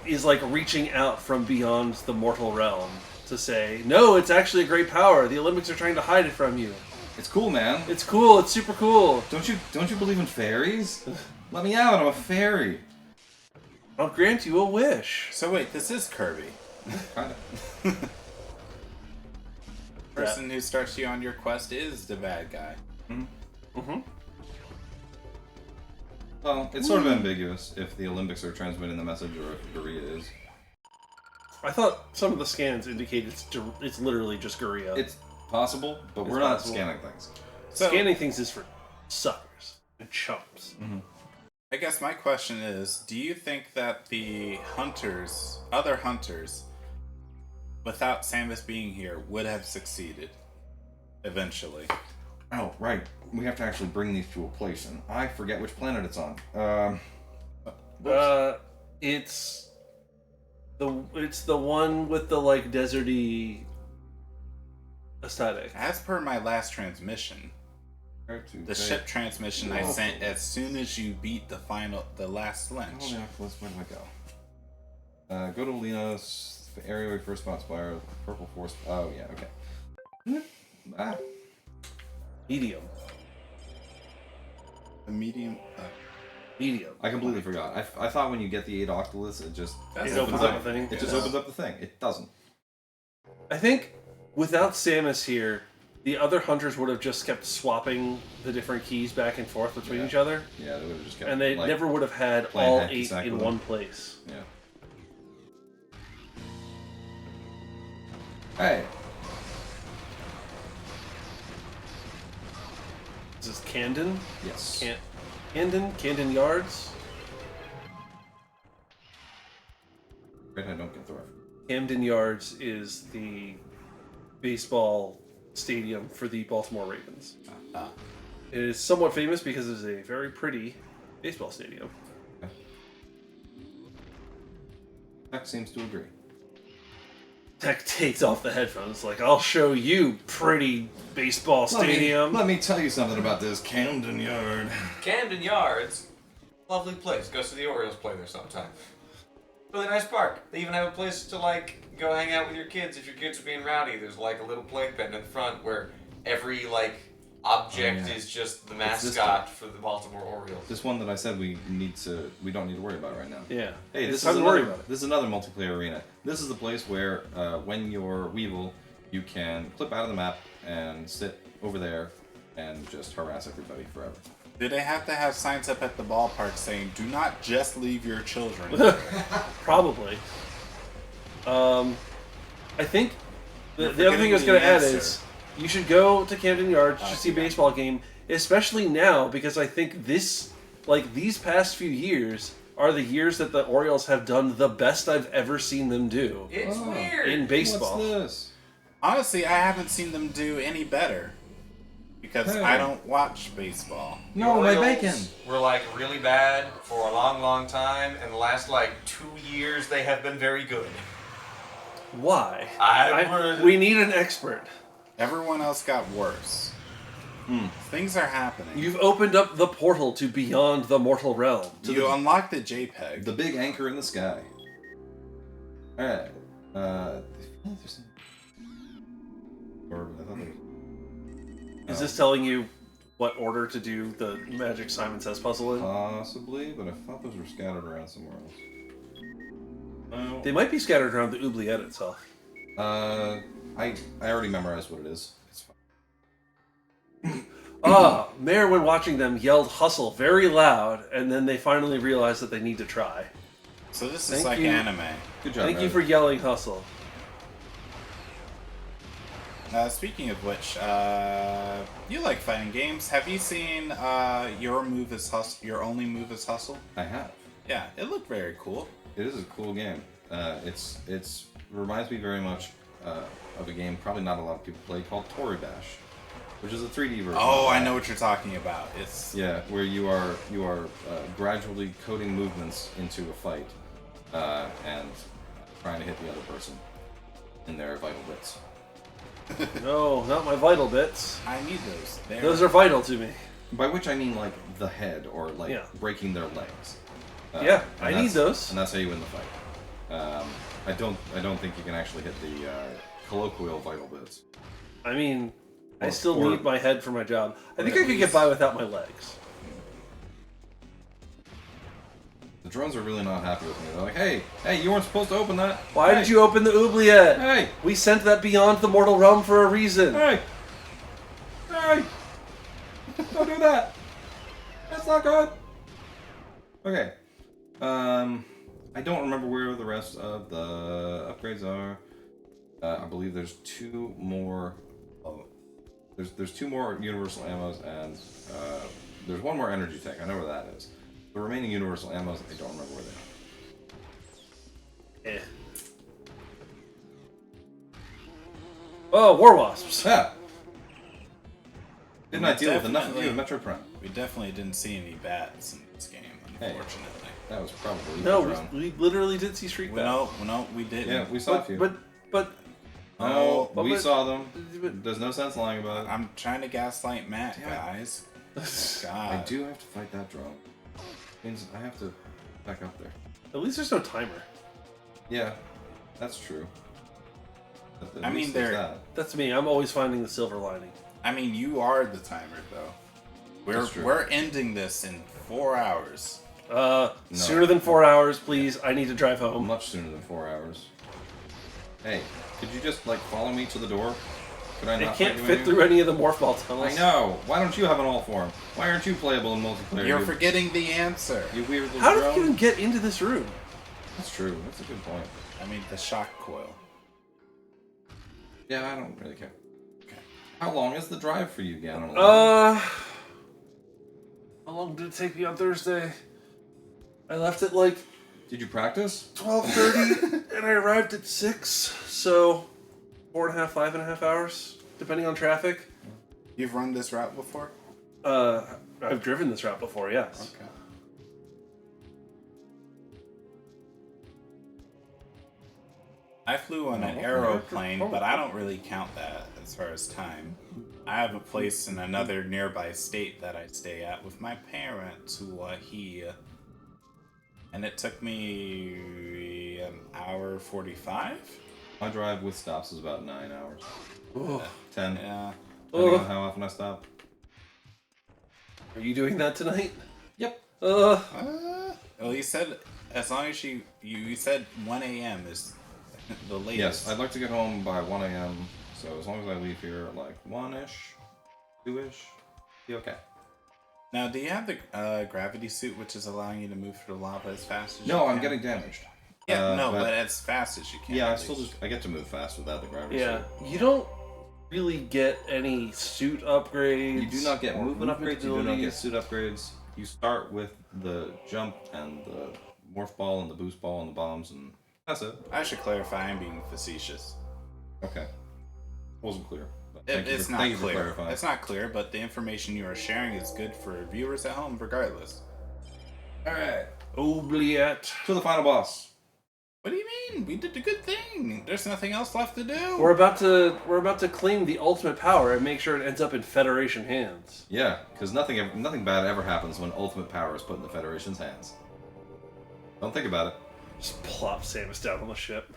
is like reaching out from beyond the mortal realm to say, no, it's actually a great power. The Olympics are trying to hide it from you. It's cool, man. It's cool. It's super cool. Don't you believe in fairies? Let me out. I'm a fairy. I'll grant you a wish. So wait, this is Kirby. Kind of. person who starts you on your quest is the bad guy. Mm-hmm. Well, it's sort of ambiguous if the Olympics are transmitting the message or if Korea is. I thought some of the scans indicated it's literally just Guria. It's possible, but It's we're not possible. scanning things. So, Scanning things is for suckers and chumps. I guess my question is, do you think that the hunters, other hunters, without Samus being here, would have succeeded eventually? Oh, right. We have to actually bring these to a place, and I forget which planet it's on. It's the one with the like deserty aesthetic. As per my last transmission, the ship transmission I sent as soon as you beat the last Oh, lynch. yeah, where did I go? Go to Linos, the area where you first spot Spire, Purple Force. Oh, yeah, okay. Medium. The medium. Medium. I completely forgot. I thought when you get the 8 Octoliths, it just It opens up a thing. It just opens up the thing. It doesn't. I think without Samus here, the other hunters would have just kept swapping the different keys back and forth between each other, Yeah, they would have just kept. and they like, never would have had playing all hacky 8 sack in with one them. place. Yeah. Hey. Is this Camden? Yes. Camden Yards? Right, I don't get the reference. Camden Yards is the baseball stadium for the Baltimore Ravens. It is somewhat famous because it is a very pretty baseball stadium. Tech seems to agree. Tech takes off the headphones like, I'll show you, pretty baseball stadium. Let me tell you something about this Camden Yard. Camden Yards, lovely place. Go see the Orioles play there sometime. Really nice park. They even have a place to like go hang out with your kids if your kids are being rowdy. There's like a little playpen in front where every like object is just the mascot for the Baltimore Orioles. This one that I said we don't need to worry about right now. Yeah. Hey, It's this time is to worry another, about it. this is another multiplayer arena. This is the place where when you're Weevil, you can clip out of the map and sit over there and just harass everybody forever. Do they have to have signs up at the ballpark saying, "Do not just leave your children"? here"? Probably. I think You're the other thing I was forgetting going the to add answer. is you should go to Camden Yards to see a yeah. baseball game, especially now because I think these past few years are the years that the Orioles have done the best I've ever seen them do It's weird. in baseball. What's this? Honestly, I haven't seen them do any better because Hey. I don't watch baseball. No, my Orioles bacon. were like really bad for a long, long time, and the last like 2 years they have been very good. Why? I would- We need an expert. Everyone else got worse. Things are happening. You've opened up the portal to beyond the mortal realm. You unlocked the JPEG. The big anchor in the sky. Alright. I feel like there's some... Or I thought there was... Is this telling you what order to do the Magic Simon Says puzzle in? Possibly, but I thought those were scattered around somewhere else. Oh. They might be scattered around the oubliette itself. I already memorized what it is. It's fine. Mayor, when watching them, yelled "hustle" very loud, and then they finally realized that they need to try. So this is Thank like you. anime. Good job, Thank you Red. for yelling "hustle." Speaking of which, you like fighting games. Have you seen Your Move is Hustle? Your Only Move is Hustle? I have. Yeah, it looked very cool. It is a cool game. It's reminds me very much of a game probably not a lot of people play called Tori Bash, which is a 3D version. Oh, of I that. know what you're talking about. It's Yeah, where you are gradually coding movements into a fight and trying to hit the other person in their vital bits. No, not my vital bits. I need those. Those are vital to me. By which I mean like the head or like Yeah. breaking their legs. Yeah, and I need that's- those. And that's how you win the fight. I don't think you can actually hit the colloquial vital bits. I mean, I Or- still or- need my head for my job. I think at I could get by without my legs. The drones are really not happy with me. They're like, hey, you weren't supposed to open that. Why Hey, did you open the oubliette? Hey, We sent that beyond the mortal realm for a reason. hey, don't do that. That's not good. Okay. I don't remember where the rest of the upgrades are. I believe there's 2 more. There's 2 more universal ammos and there's 1 more energy tank. I know where that is. The remaining universal ammos, I don't remember where they are. Oh, war wasps. Yeah. Didn't I deal with enough of Definitely. you in Metroid Prime? We definitely didn't see any bats in this game, unfortunately. That was probably No, the drone. we literally did see Street Bat. No, we didn't. Yeah, we saw a few. But no, we but- saw them. There's no sense lying about it. I'm trying to gaslight Matt, Damn it. guys. God. I do have to fight that drone. Means I have to back up there. at least there's no timer. Yeah, that's true. At I mean, least there's they're- that. That's me. I'm always finding the silver lining. I mean, you are the timer, though. That's true. We're ending this in 4 hours. Sooner than 4 hours, please. I need to drive home. Much sooner than 4 hours. Hey, could you just like follow me to the door? Could I It not can't fight you fit in through any of the morph ball tunnels. I know. Why don't you have an all form? Why aren't you playable in multiplayer? You're you, forgetting the answer. you weird little How did drone? you even get into this room? That's true. That's a good point. I mean, the shock coil. Yeah, I don't really care. Okay. How long is the drive for you, Ganon? How long did it take me on Thursday? I left at like Did you practice? 12:30, and I arrived at 6. So 4.5, 5.5 hours, depending on traffic. You've run this route before? I've driven this route before, yes. Okay. I flew on an aeroplane, but I don't really count that as far as time. I have a place in another nearby state that I stay at with my parents who are here. And it took me an hour 45? My drive with stops is about 9 hours. Ugh. 10. Yeah. Depending Ugh. on how often I stop. Are you doing that tonight? Yep. Well, you said as long as you said 1 a.m. is the latest. Yes, I'd like to get home by 1 a.m. So as long as I leave here at like 1-ish, 2-ish, be okay. Now, do you have the gravity suit, which is allowing you to move through the lava as fast as you No, can? I'm getting damaged. Yeah, no, but as fast as you can. Yeah, I at still least. just I get to move fast without the gravity Yeah. suit. You don't really get any suit upgrades. You do not get or movement upgrades. You do not get abilities. suit upgrades. You start with the jump and the morph ball and the boost ball and the bombs, and that's it. I should clarify, I'm being facetious. Okay, wasn't clear. But It's not thank you for clear. clarifying. It's not clear, but the information you are sharing is good for viewers at home, regardless. All right, Oubliette. to the final boss. What do you mean? We did a good thing. There's nothing else left to do. We're about to claim the ultimate power and make sure it ends up in Federation hands. Yeah, because nothing bad ever happens when ultimate power is put in the Federation's hands. Don't think about it. Just plop Samus down on the ship.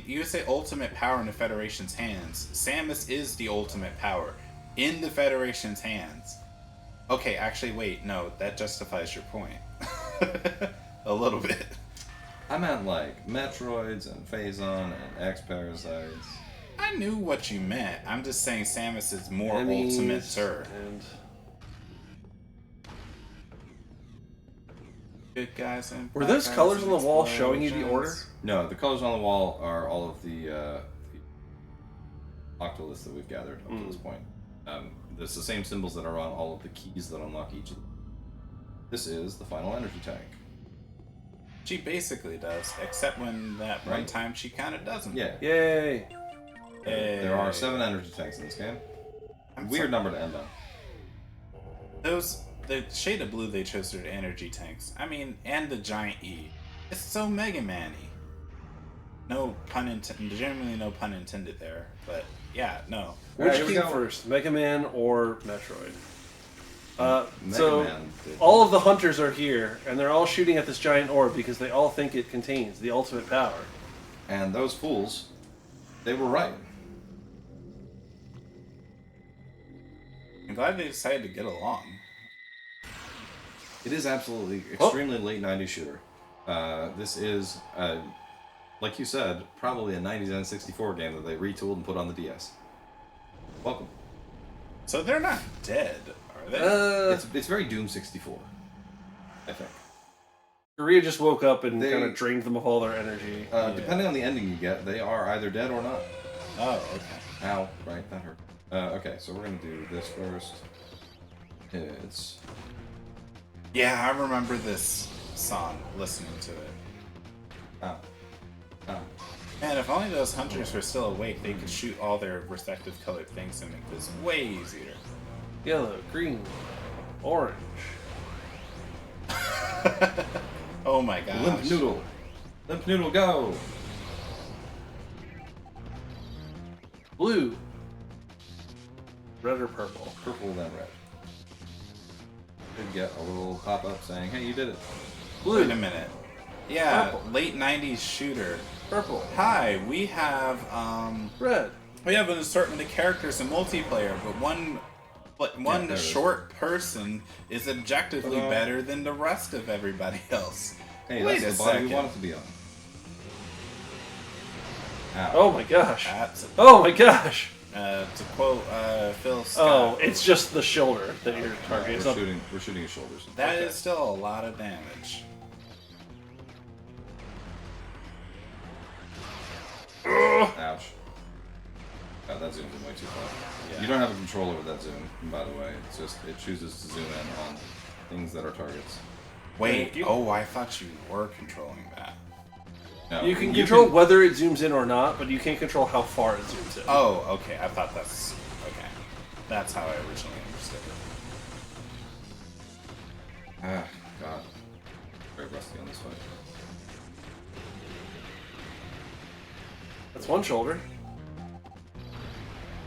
You say ultimate power in the Federation's hands. Samus is the ultimate power in the Federation's hands. Okay, actually, wait, no, that justifies your point. A little bit. I meant like Metroids and Phazon and X-Parasites. I knew what you meant. I'm just saying Samus is more Enemies ultimate sir. And Good guys and were bad those guys colors and on the wall showing you the order? explosions. No, the colors on the wall are all of the octolists that we've gathered up to this point. It's the same symbols that are on all of the keys that unlock each of them. This is the final energy tank. She basically does, except when that one Right. time she kind of doesn't. Yeah. Yay! There are 7 energy tanks in this game. Weird number to end on. The shade of blue they chose for the energy tanks. I mean, and the giant E. It's so Mega Man-y. No pun intended. Generally, no pun intended there. But yeah, no. Which here we came go. first, Mega Man or Metroid? Mega So Man did- all of the hunters are here, and they're all shooting at this giant orb because they all think it contains the ultimate power. And those fools, they were right. I'm glad they decided to get along. It is absolutely extremely late 90s shooter. This is, like you said, probably a 90s N64 game that they retooled and put on the DS. Welcome. So they're not dead, are they? It's very Doom 64, I think. Korea just woke up and They- kind of drained them of all their energy. Depending on the ending you get, they are either dead or not. Oh, okay. Ow, right, that hurt. Okay, so we're gonna do this first. It's... Yeah, I remember this song, listening to it. Ow. Ow. Man, if only those hunters were still awake, they could shoot all their respective colored things and make this way easier. Yellow, green, orange. Oh my gosh. Limp Noodle! Limp Noodle, go! Blue. Red or purple? Purple, then red. Should get a little pop-up saying, hey, you did it. Blue. Wait a minute. Yeah, Purple. late 90s shooter. Purple. Hi, we have Red. an assortment of characters in multiplayer, but one there it is. short person is objectively Hello. better than the rest of everybody else. Hey, Wait that's a the body we second. want it to be on. Ow. Oh my gosh. That's Oh my gosh. to quote Phil Oh, Scott. it's just the shoulder that you're targeting. It's not- We're shooting his shoulders. That okay. is still a lot of damage. Ouch. God, that zooms in way too far. Yeah. You don't have a controller with that zoom, by the way. It's just, it chooses to zoom in on things that are targets. Wait, you- oh, I thought you were controlling that. No, You can control whether it zooms in or not, but you can't control how far it zooms in. Oh, okay. I thought that's okay. That's how I originally understood it. Ah, God. Very rusty on this fight. That's one shoulder.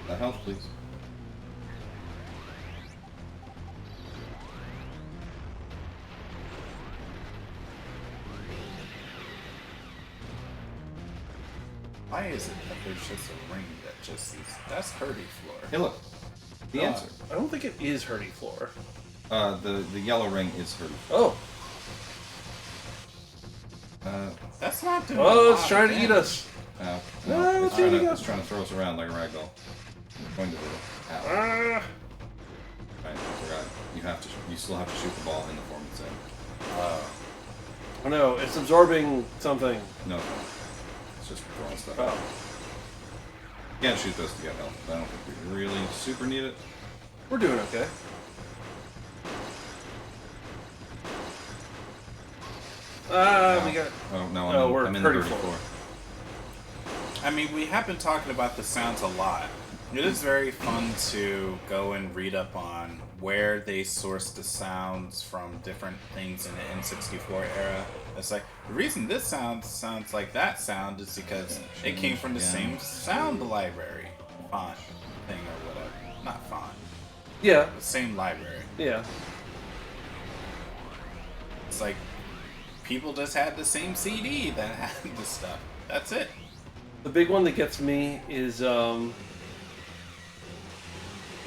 That health, please. Why is it that there's just a ring that just says, that's Hurdy floor? Hey, look. The answer. I don't think it is Hurdy floor. The yellow ring is her. Oh. That's not doing Oh, it's trying to eat us. Ow. No, it's, there trying you to, go. it's trying to throw us around like a ragdoll. It's going to do it. Ow. Ah. Right, I forgot. You still have to shoot the ball in the form it's in. Oh no, it's absorbing something. No, it's just throwing stuff Oh. out. You can't shoot those to get health. I don't think we really super need it. We're doing okay. We got. Oh no, Oh, we're I'm in the 34. 34. I mean, we have been talking about the sounds a lot. It is very fun to go and read up on where they source the sounds from different things in the N64 era. It's like, the reason this sound sounds like that sound is because it came from the same sound library. Font thing or whatever. Not font. Yeah, The same library. yeah. It's like, people just had the same CD that had the stuff. That's it. The big one that gets me is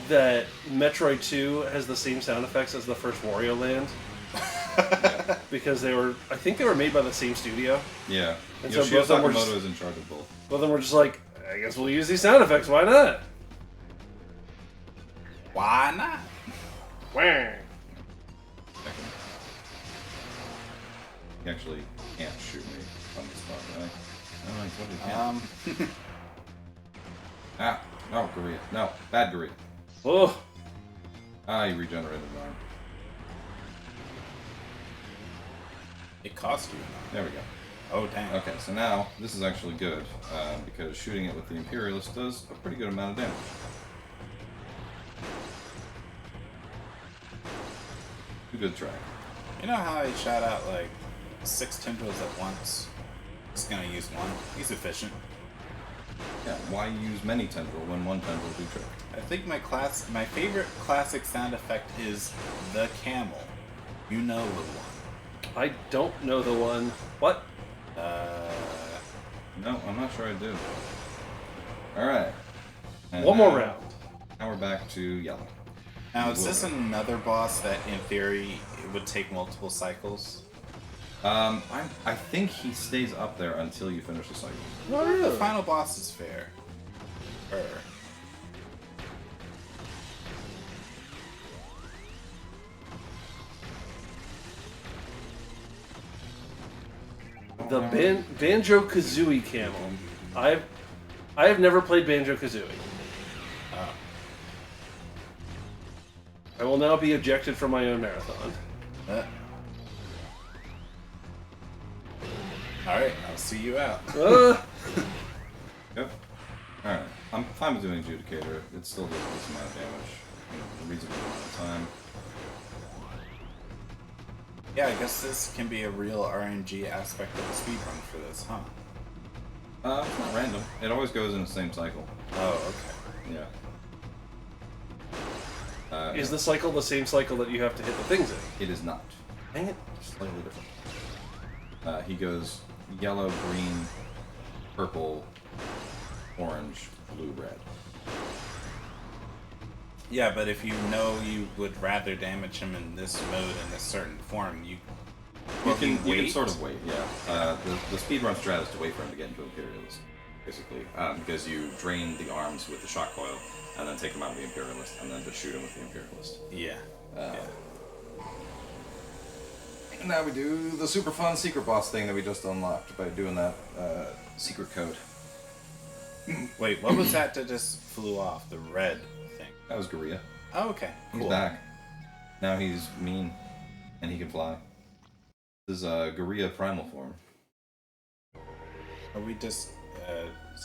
that Metroid 2 has the same sound effects as the first Wario Land. Because I think they were made by the same studio. Yeah. And so Yoshio both of them were Sakamoto just- is in charge of both. Both of them were just like, I guess we'll use these sound effects, why not? Why not? Wah. Second. He actually can't shoot me on the spot, right? Oh, I totally can. Ah, no, Korea. No, bad Korea. Oh, Ah, he regenerated an arm. It cost you. There we go. Oh, dang. Okay, so now this is actually good because shooting it with the Imperialist does a pretty good amount of damage. A good try. You know how I shot out like 6 tendrils at once? Just gonna use one. He's efficient. Yeah, why use many tendril when one tendril do trick? I think my favorite classic sound effect is the camel. You know the one. I don't know the one. What? No, I'm not sure I do. Alright. One more round. Now we're back to yellow. Now, is this another boss that, in theory, it would take multiple cycles? I think he stays up there until you finish the cycle. The final boss is fair. The Banjo-Kazooie camel. I have never played Banjo-Kazooie. Oh. I will now be ejected from my own marathon. Alright, I'll see you out. Yep. Alright. I'm fine with doing Adjudicator. It still does a decent amount of damage. A reasonable amount of time. Yeah, I guess this can be a real RNG aspect of the speedrun for this, huh? It's not random. It always goes in the same cycle. Oh, okay. Yeah. Is the cycle the same cycle that you have to hit the things in? It is not. Dang it. Slightly different. He goes yellow, green, purple, orange, blue, red. Yeah, but if you know you would rather damage him in this mode in a certain form, you can sort of wait, yeah. The speedrun strat is to wait for him to get into Imperialist, basically. Because you drain the arms with the shock coil, and then take him out of the Imperialist, and then just shoot him with the Imperialist. Yeah. And now we do the super fun secret boss thing that we just unlocked by doing that secret code. Wait, what was that just flew off? The red thing? That was Guria. Oh, okay. He's Cool. back. Now he's mean, and he can fly. This is Guria primal form. Are we just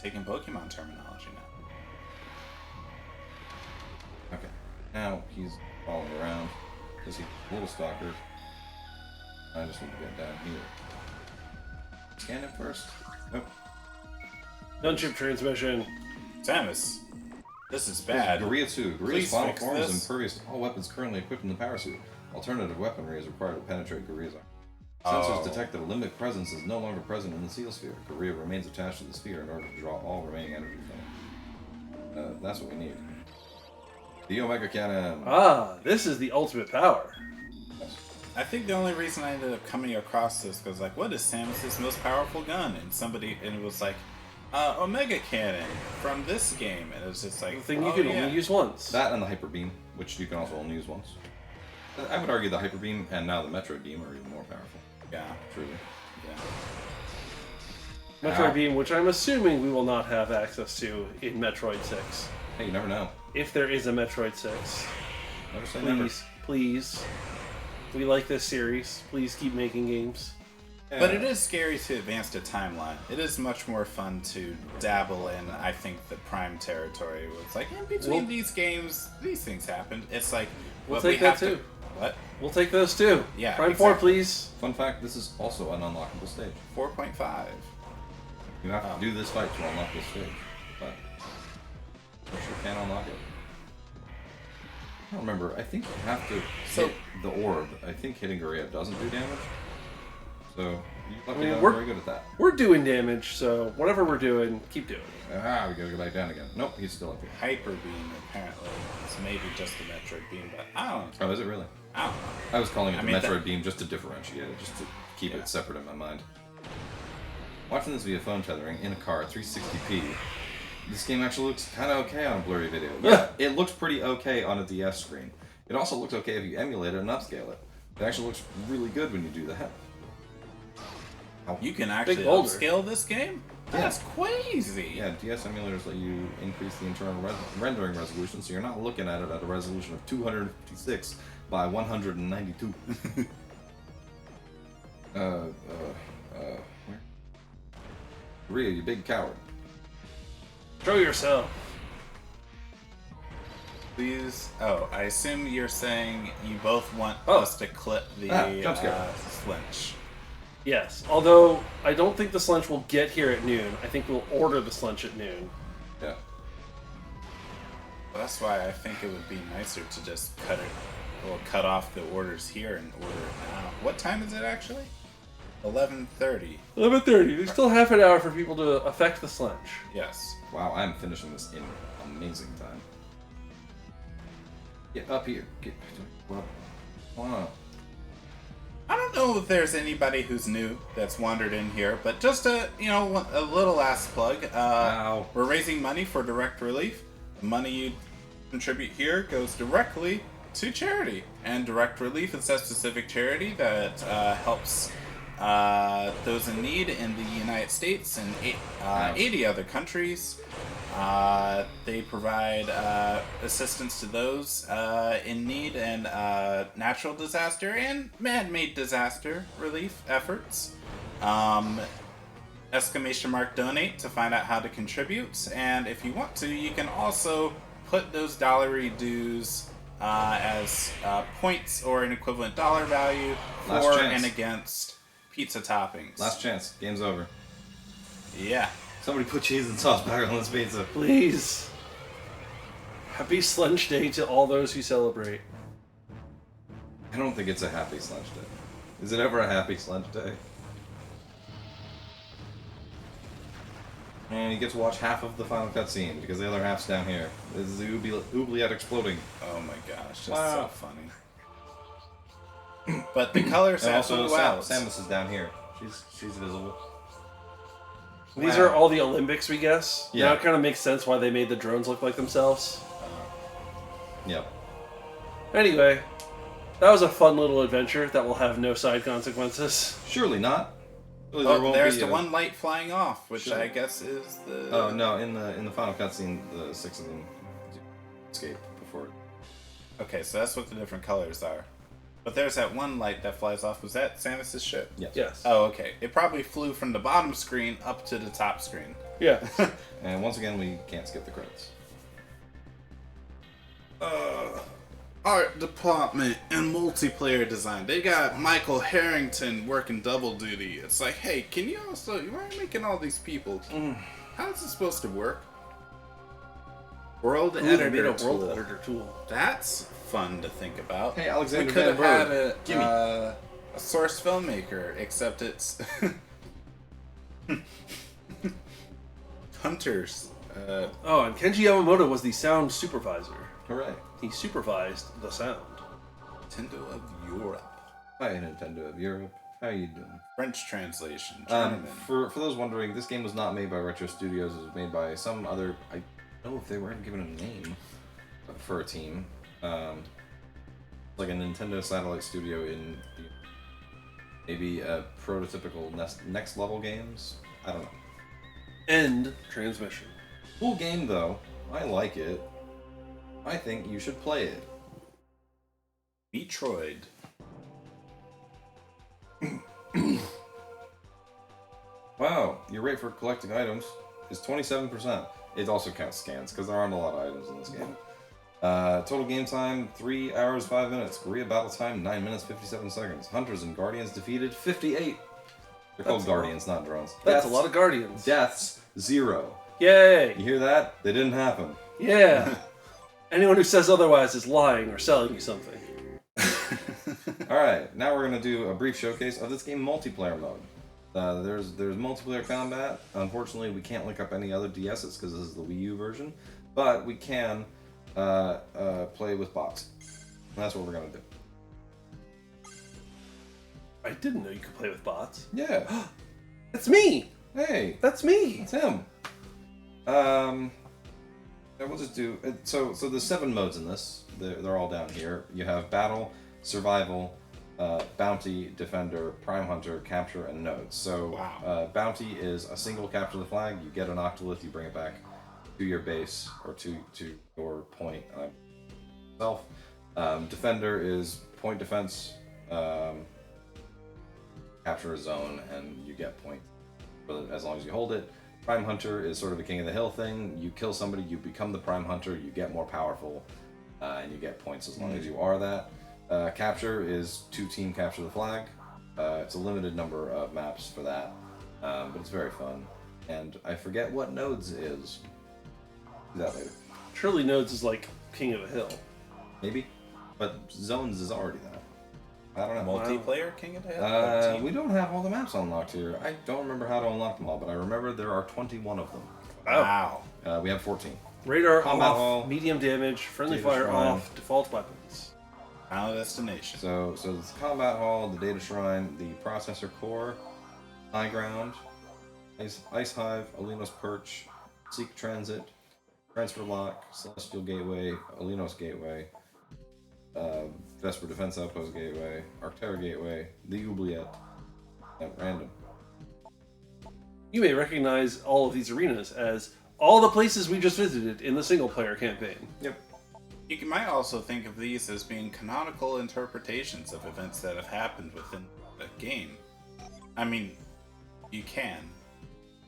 taking Pokemon terminology now? Okay. Now he's following around because he's a little stalker. I just need to get down here. Scan him first. Nope. Gunship transmission. Samus, this is bad. Guria 2. Guria's Please final fix form is this. impervious to all weapons currently equipped in the power suit. Alternative weaponry is required to penetrate Guria's armor. Sensors detect that a limbic presence is no longer present in the seal sphere. Guria remains attached to the sphere in order to draw all remaining energy from it. That's what we need. The Omega Cannon. Ah, this is the ultimate power. I think the only reason I ended up coming across this was like, what is Samus's most powerful gun? And it was like, Omega Cannon from this game. And it was just like, The thing you can only use once. That and the Hyper Beam, which you can also only use once. I would argue the Hyper Beam and now the Metroid Beam are even more powerful. Yeah. Truly. Yeah. Metroid Beam, which I'm assuming we will not have access to in Metroid 6. Hey, you never know. If there is a Metroid 6. Never say never. Please. We like this series. Please keep making games. Yeah. But it is scary to advance the timeline. It is much more fun to dabble in, I think, the Prime territory. Where it's like, in between these games, these things happened. It's like, We'll but take we that have too. to... What? We'll take those too. Yeah, Prime 4, exactly. please. Fun fact, this is also an unlockable stage. 4.5. You have to do this fight to unlock this stage. But you sure can unlock it. I don't remember. I think you have to hit the orb. I think hitting Guria doesn't do damage. So you luckily are very good at that. We're doing damage, so whatever we're doing, keep doing it. Ah, we gotta go back down again. Nope, he's still up here. Hyper Beam, apparently. It's maybe just the Metroid Beam, but I don't know. Oh, is it really? I don't know. I was calling it I the mean, Metroid Beam just to differentiate it, just to keep it separate in my mind. Watching this via phone tethering in a car at 360p, this game actually looks kind of okay on a blurry video. Yeah, it looks pretty okay on a DS screen. It also looks okay if you emulate it and upscale it. It actually looks really good when you do that. You can actually boulder. upscale this game? That's crazy! Yeah, DS emulators let you increase the internal rendering resolution, so you're not looking at it at a resolution of 256 by 192. Where? Rhea, you big coward. Show yourself. Please. Oh, I assume you're saying you both want us to clip the jump scare. flinch. Yes, although I don't think the Slunch will get here at noon. I think we'll order the Slunch at noon. Yeah. Well, that's why I think it would be nicer to just cut off the orders here and order it now. What time is it actually? 11:30. 11:30. There's still half an hour for people to affect the Slunch. Yes. Wow, I'm finishing this in amazing time. Get up here. Get up. Wow. I don't know if there's anybody who's new that's wandered in here, but just a little last plug. Wow. We're raising money for direct relief. The money you contribute here goes directly to charity, and direct relief is that specific charity that helps those in need in the United States and 80 other countries. They provide assistance to those in need and natural disaster and man-made disaster relief efforts. !donate to find out how to contribute, and if you want to, you can also put those dollary dues as points or an equivalent dollar value for and against pizza toppings. Last chance. Game's over. Yeah. Somebody put cheese and sauce back on this pizza. Please. Happy Slunch Day to all those who celebrate. I don't think it's a happy Slunch Day. Is it ever a happy Slunch Day? And you get to watch half of the final cutscene because the other half's down here. This is the oubliette exploding. Oh my gosh, that's Wow. so funny. But the colors And also, absolutely wow. Samus is down here. She's visible. These Wow. are all the Olympics, we guess. Yeah. Now it kind of makes sense why they made the drones look like themselves. Yep. Anyway, that was a fun little adventure that will have no side consequences. Surely not. Surely there Oh, won't there's be the a- one light flying off, which Sure. I guess is the. Oh no! In the final cutscene, the 6 of them escape before. Okay, so that's what the different colors are. But there's that one light that flies off. Was that Samus's ship? Yes. Yes. Oh, okay. It probably flew from the bottom screen up to the top screen. Yeah. And once again, we can't skip the credits. Art department and multiplayer design. They got Michael Harrington working double duty. It's like, hey, can you also? Why are you making all these people? How is this supposed to work? World Ooh, they editor made a tool. world editor tool. That's fun to think about. Hey, We Alexander could have Van had Berg, gimme. a source filmmaker, except it's Hunters. Oh, and Kenji Yamamoto was the sound supervisor. Hooray! He supervised the sound. Nintendo of Europe. Hi, Nintendo of Europe. How you doing? French translation. German. For those wondering, this game was not made by Retro Studios. It was made by some other. I don't know if they were ever given a name for a team. Like a Nintendo satellite studio in maybe a prototypical next level games. I don't know. End transmission. Cool game though. I like it. I think you should play it. Metroid. Wow, your rate for collecting items is 27%. It also counts scans because there aren't a lot of items in this game. Total game time 3 hours 5 minutes. Guerrilla battle time 9 minutes 57 seconds. Hunters and guardians defeated 58. They're called That's a lot. guardians, not drones. That's a lot of Guardians. Deaths 0. Yay! You hear that? They didn't happen. Yeah. Anyone who says otherwise is lying or selling you something. Alright, now we're going to do a brief showcase of this game multiplayer mode. There's multiplayer combat. Unfortunately, we can't link up any other DSs because this is the Wii U version. But we can play with bots. And that's what we're going to do. I didn't know you could play with bots. Yeah. That's me! Hey, That's me! it's him. We'll just do so there's 7 modes in this. They're all down here. You have battle, survival, bounty, defender, prime hunter, capture, and nodes. So Wow. Bounty is a single capture the flag. You get an octolith, you bring it back to your base or to your point itself. Defender is point defense, capture a zone, and you get points as long as you hold it. Prime Hunter is sort of a King of the Hill thing. You kill somebody, you become the Prime Hunter, you get more powerful, and you get points as long as you are that. Capture is 2-team capture the flag. It's a limited number of maps for that, but it's very fun. And I forget what nodes is. Do that later. Surely Nodes is like King of the Hill. Maybe? But Zones is already that. I don't know. Multiplayer King of the Hill? We don't have all the maps unlocked here. I don't remember how to unlock them all, but I remember there are 21 of them. Wow. We have 14. Radar Combat off, hall. medium damage, friendly Data fire shrine. off, default weapons. Final destination. So it's combat hall, the data shrine, the processor core, high ground, ice hive, Alinos perch, seek transit, transfer lock, celestial gateway, Alinos gateway, Vesper defense outpost gateway, Arctera gateway, the oubliette, at random. You may recognize all of these arenas as all the places we just visited in the single-player campaign. Yep. You might also think of these as being canonical interpretations of events that have happened within the game. I mean, you can.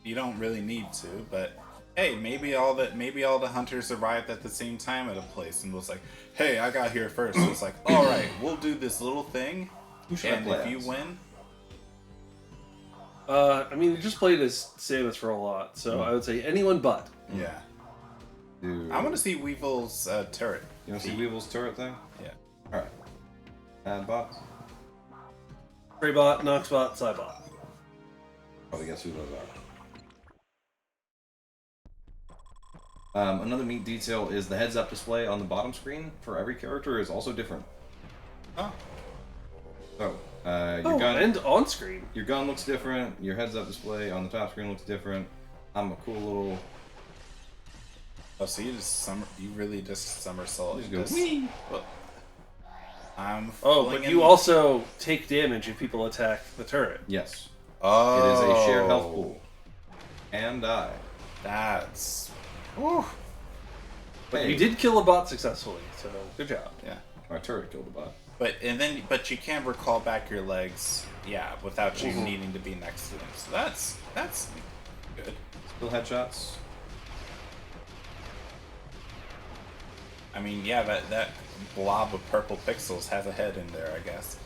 You don't really need to, but hey, maybe all the hunters arrived at the same time at a place and was like, "Hey, I got here first." So it's like, "All right, we'll do this little thing, Who should I and play if you as? win, I mean, you just played as Samus for a lot, so I would say anyone but. yeah." Dude. I want to see Weevil's turret. You want to see Weevil's turret thing? Yeah. Alright. Add bots. Greybot, Noxbot, Cybot. Probably guess who those are. Another neat detail is the heads-up display on the bottom screen for every character is also different. Oh, So, your gun and on screen. your gun looks different. Your heads-up display on the top screen looks different. I'm a cool little. so you really just somersault. Just go Just- whee. well, I'm. Oh, but flinging- you also take damage if people attack the turret. Yes, Oh, it is a shared health pool. And die. That's. Whew. But Hey. you did kill a bot successfully, so good job. Yeah. Our turret killed the bot. But you can recall back your legs, yeah, without you needing to be next to them. So that's good. Still headshots. I mean, yeah, that blob of purple pixels has a head in there, I guess.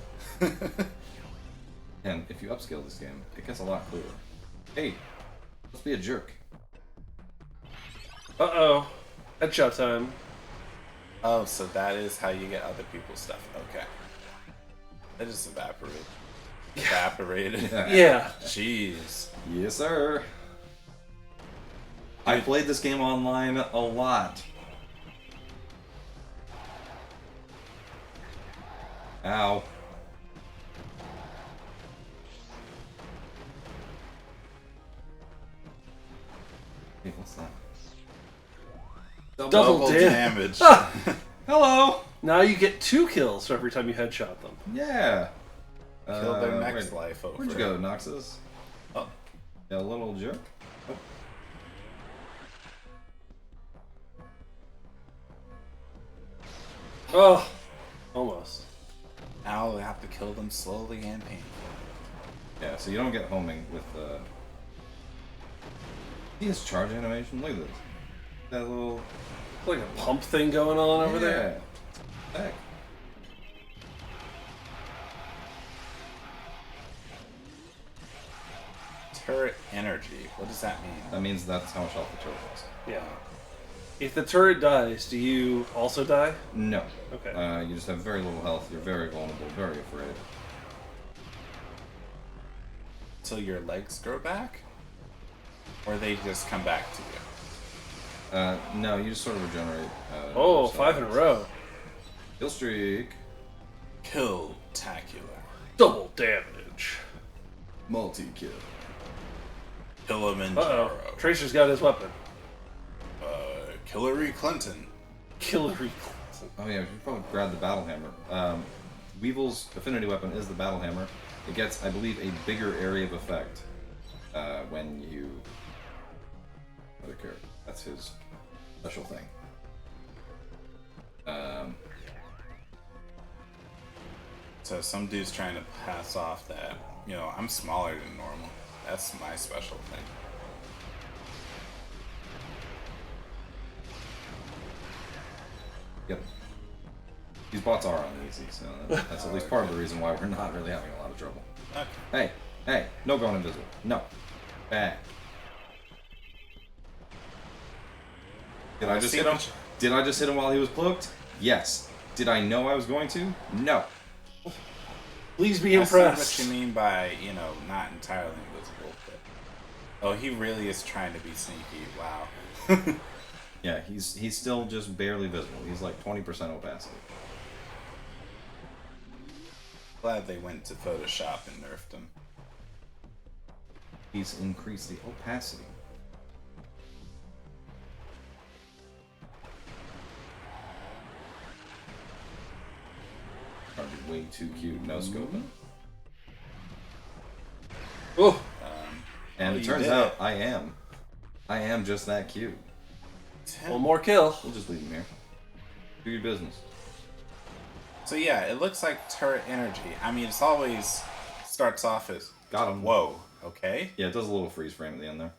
And if you upscale this game, it gets a lot clearer. Hey, let's be a jerk. Uh-oh. Headshot time. Oh, so that is how you get other people's stuff. Okay. That just evaporated. Evaporated. Yeah. Jeez. Yes, sir. I played this game online a lot. Ow. Hey, what's that? Double dam- damage. Hello! Now you get 2 kills for every time you headshot them. Yeah. Kill their next wait, life over. Where'd you go, Noxus? Oh. Yeah, little jerk. Oh, almost. Now we have to kill them slowly and painfully. Yeah, so you don't get homing with See his charge animation? Look at this. That little... Like a pump thing going on over there. Yeah. Heck. Turret energy. What does that mean? That means that's how much health the turret has. Yeah. If the turret dies, do you also die? No. Okay. You just have very little health. You're very vulnerable, very afraid. Till your legs grow back? Or they just come back to you? No, you just sort of regenerate. Oh, yourself. 5 in a row. Kill streak. Kill-tacular. Double damage. Multi-kill. Kilimanjaro. Uh-oh. Tracer's got his weapon. Hillary Clinton. Hillary. Oh yeah, we should probably grab the battle hammer. Weevil's affinity weapon is the battle hammer. It gets, I believe, a bigger area of effect when you... Other character. That's his special thing. So some dude's trying to pass off that, you know, I'm smaller than normal. That's my special thing. Yep. These bots are on easy, so that's at least part of the reason why we're not really having a lot of trouble. Okay. Hey, no going invisible. No. Bad. Did I just hit him? Did I just hit him while he was cloaked? Yes. Did I know I was going to? No. Please be I see impressed. what you mean by, you know, not entirely invisible, but... Oh, he really is trying to be sneaky. Wow. Yeah, he's still just barely visible. He's like 20% opacity. Glad they went to Photoshop and nerfed him. He's increased the opacity. Probably way too cute. No scoping. Oh, And Oh, it you turns did out it. I am just that cute. one more kill. We'll just leave him here. Do your business. So yeah, it looks like turret energy. I mean, it's always starts off as Got him. whoa, okay. Yeah, it does a little freeze frame at the end there.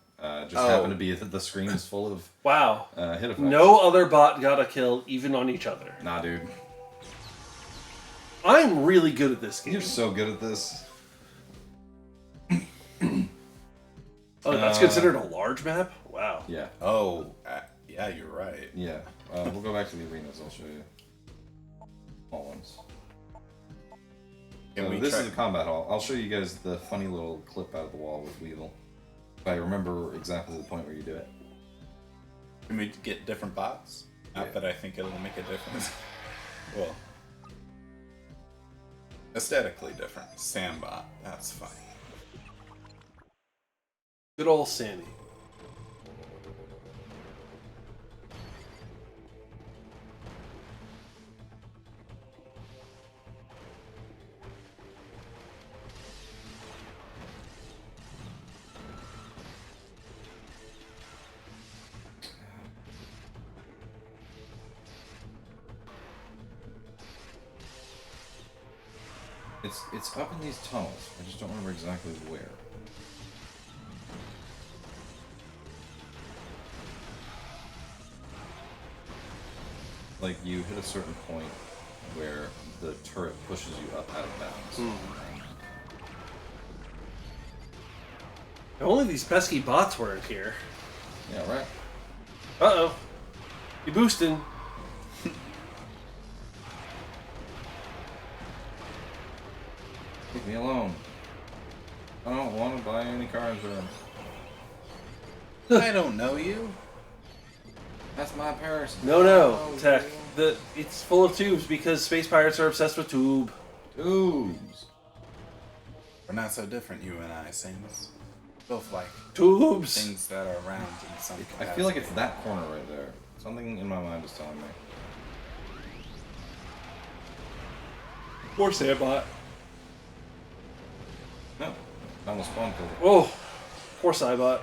Just Oh. happened to be that the screen is full of Wow. hit effects. No other bot got a kill, even on each other. Nah, dude. I'm really good at this game. You're so good at this. Oh, that's considered a large map? Wow. Yeah. Oh, yeah, you're right. Yeah. We'll go back to the arenas. I'll show you. Small ones. Can we This try- is a combat hall. I'll show you guys the funny little clip out of the wall with Weevil. If I remember exactly the point where you do it. Can we get different bots? Not Yeah. that I think it'll make a difference. Well, aesthetically different. Sandbot, that's fine. Good old Sandy. It's up in these tunnels. I just don't remember exactly where. Like you hit a certain point where the turret pushes you up out of bounds. If only these pesky bots weren't here. Yeah, right. Uh-oh. You boosting. Leave me alone. I don't want to buy any car insurance. I don't know you. That's my purse. No, Tech. It's full of tubes because space pirates are obsessed with tube. Tubes. We're not so different, you and I, Samus. Both like Tubes! things that are around in some I feel like it's that corner right there. Something in my mind is telling me. More Sandbot. No. I almost spawn killed it. Oh, poor Cybot.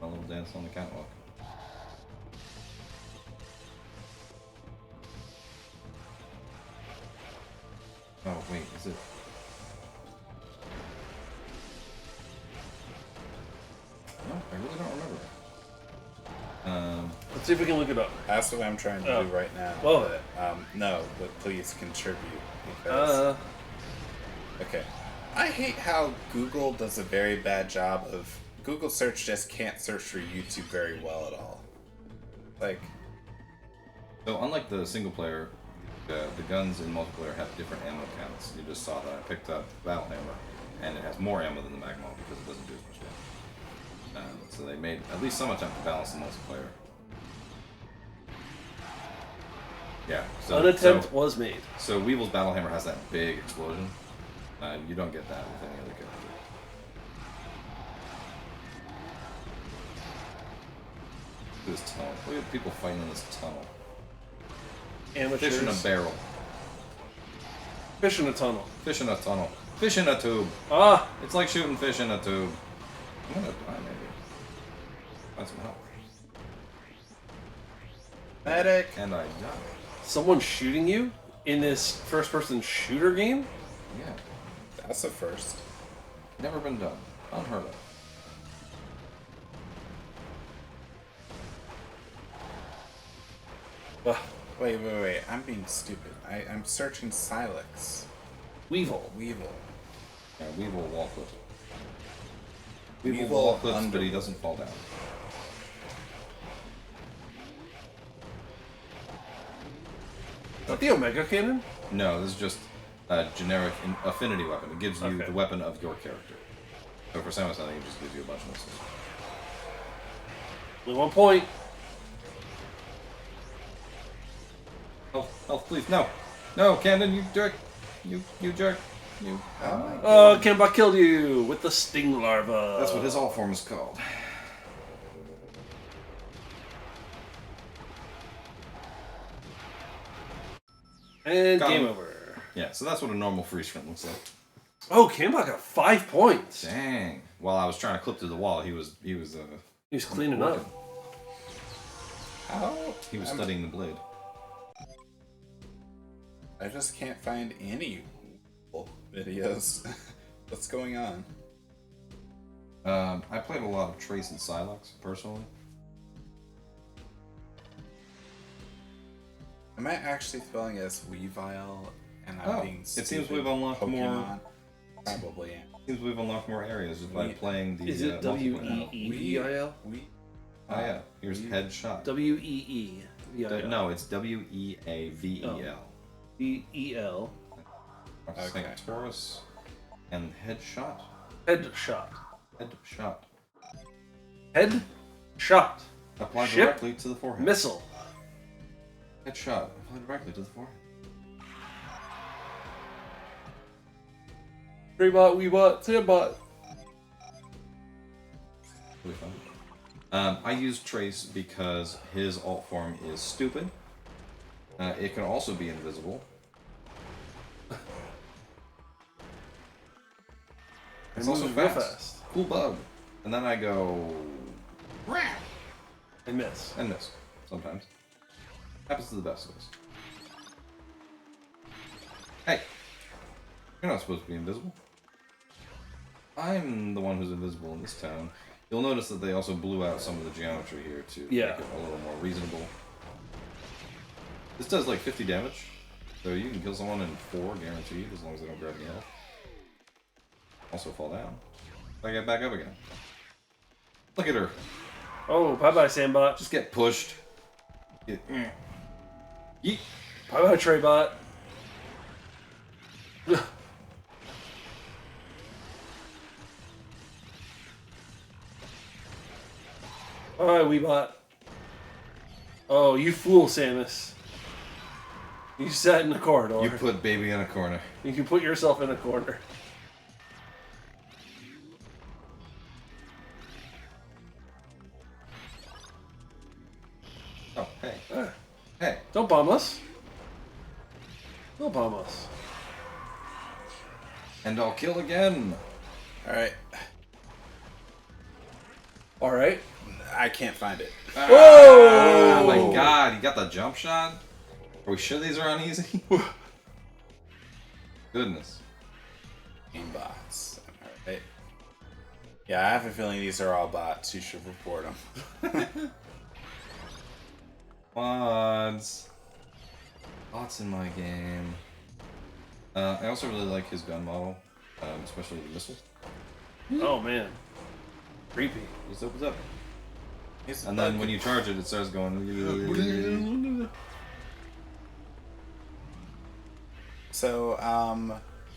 A little dance on the catwalk. Oh, wait, is it? No, I really don't remember. Let's see if we can look it up. That's what I'm trying to Oh. do right now. Well. but, no, but please contribute because. Okay. I hate how Google does a very bad job of. Google search just can't search for YouTube very well at all. Like, So unlike the single player, the guns in multiplayer have different ammo counts. You just saw that I picked up Battle Hammer, and it has more ammo than the Magma because it doesn't do as much damage. So they made at least some attempt to balance the multiplayer. Yeah. So, An attempt so, was made. so Weevil's Battle Hammer has that big explosion. You don't get that with any other character. Look at this tunnel. Look at people fighting in this tunnel. Amateurs. Fish in a barrel. Fish in a tunnel. Fish in a tunnel. Fish in a tube. Ah! It's like shooting fish in a tube. I'm gonna die maybe. Find some help. medic. And I die. Someone shooting you in this first-person shooter game? Yeah. That's a first. Never been done. Unheard of. Ugh. Wait. I'm being stupid. I'm searching Silex. Weevil. Weevil. Yeah, Weevil wall clip. Weevil Weevil wall clips, under- but he doesn't fall down. Is that the Omega Cannon? No, this is just a generic affinity weapon. It gives you Okay. the weapon of your character. So for Samus, I think it just gives you a bunch of missiles. Only 1 point. Health, please. No. No, Camden, you jerk. You jerk. You. Oh, Kambot killed you with the sting larva. That's what his alt form is called. And Got game him. over. Yeah, so that's what a normal freeze frame looks like. Oh, Kambot got 5 points. Dang. While I was trying to clip through the wall, he was He was cleaning working. up. How? He was studying the blade. I just can't find any videos. What's going on? I played a lot of Trace and Silex, personally. Am I actually spelling as Weavile and I'm Oh, being it seems stupid we've unlocked Pokemon? more- Probably am. Seems we've unlocked more areas just by We- playing the Is it multiplayer. W-E-E-V-I-L? Oh yeah, here's Headshot. W-E-E-V-I-L. No, it's W-E-A-V-E-L. V-E-L. Okay. Taurus and Headshot. Headshot. Headshot. Head shot. Apply Ship. directly to the forehead. Missile. Headshot. Apply directly to the forehead. Freebot, Weebot, Sandbot. Really fun. I use Trace because his alt form is stupid. It can also be invisible. It's also moves real fast. Cool bug. And then I go... And miss. and miss. Sometimes. Happens to the best of us. Hey! You're not supposed to be invisible. I'm the one who's invisible in this town. You'll notice that they also blew out some of the geometry here to make it a little more reasonable. This does like 50 damage, so you can kill someone in 4 guaranteed as long as they don't grab any health. Also fall down. I get back up again. Look at her. Oh, bye-bye, Sandbot. Just get pushed. Get... Yeet. Bye-bye, Traybot. Alright, Weebot. Oh, you fool, Samus. You sat in the corridor. You put baby in a corner. You can put yourself in a corner. Oh, hey. Hey. Don't bomb us. Don't bomb us. And I'll kill again. Alright. Alright. I can't find it. Oh my god, you got the jump shot? Are we sure these are on easy? Goodness. Game bots. Alright. Yeah, I have a feeling these are all bots. You should report them. Mods. Bots in my game. I also really like his gun model, especially the missile. Oh, man. Creepy. Just opens up. He's And then when you charge it, it starts going... So,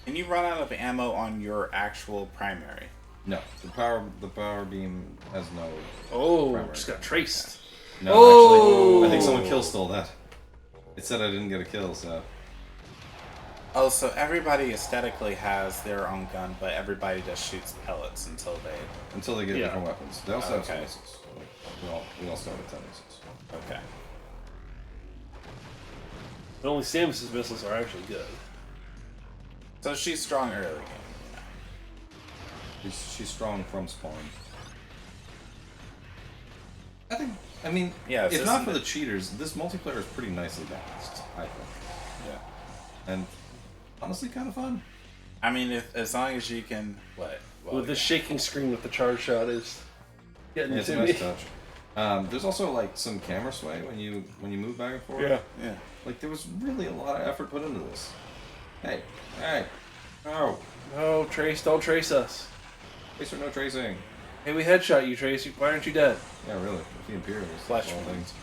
can you run out of ammo on your actual primary? No, the power beam has no... Oh, primary. just got traced. No, Oh! actually, I think someone kill stole that. It said I didn't get a kill, so... Oh, so everybody aesthetically has their own gun, but everybody just shoots pellets until they... Until they get Yeah. different weapons. They also have some Okay. missiles. We all start with 10 missiles. Okay. But only Samus's missiles are actually good. So she's strong early game. She's strong from spawn. I mean, Yeah, if so not isn't for it- the cheaters, this multiplayer is pretty nicely balanced, I think. Yeah. And honestly, kind of fun. I mean, as long as you can... What? Well, With the shaking screen with the charge shot is getting Yeah, it's a to me. nice touch. There's also like some camera sway when you move back and forth. Yeah. Yeah. Like there was really a lot of effort put into this. Hey, oh, No, Trace, don't trace us. tracer no tracing. Hey, we headshot you, Trace. Why aren't you dead? Yeah, really. With the Imperials, Flesh all wounds. things.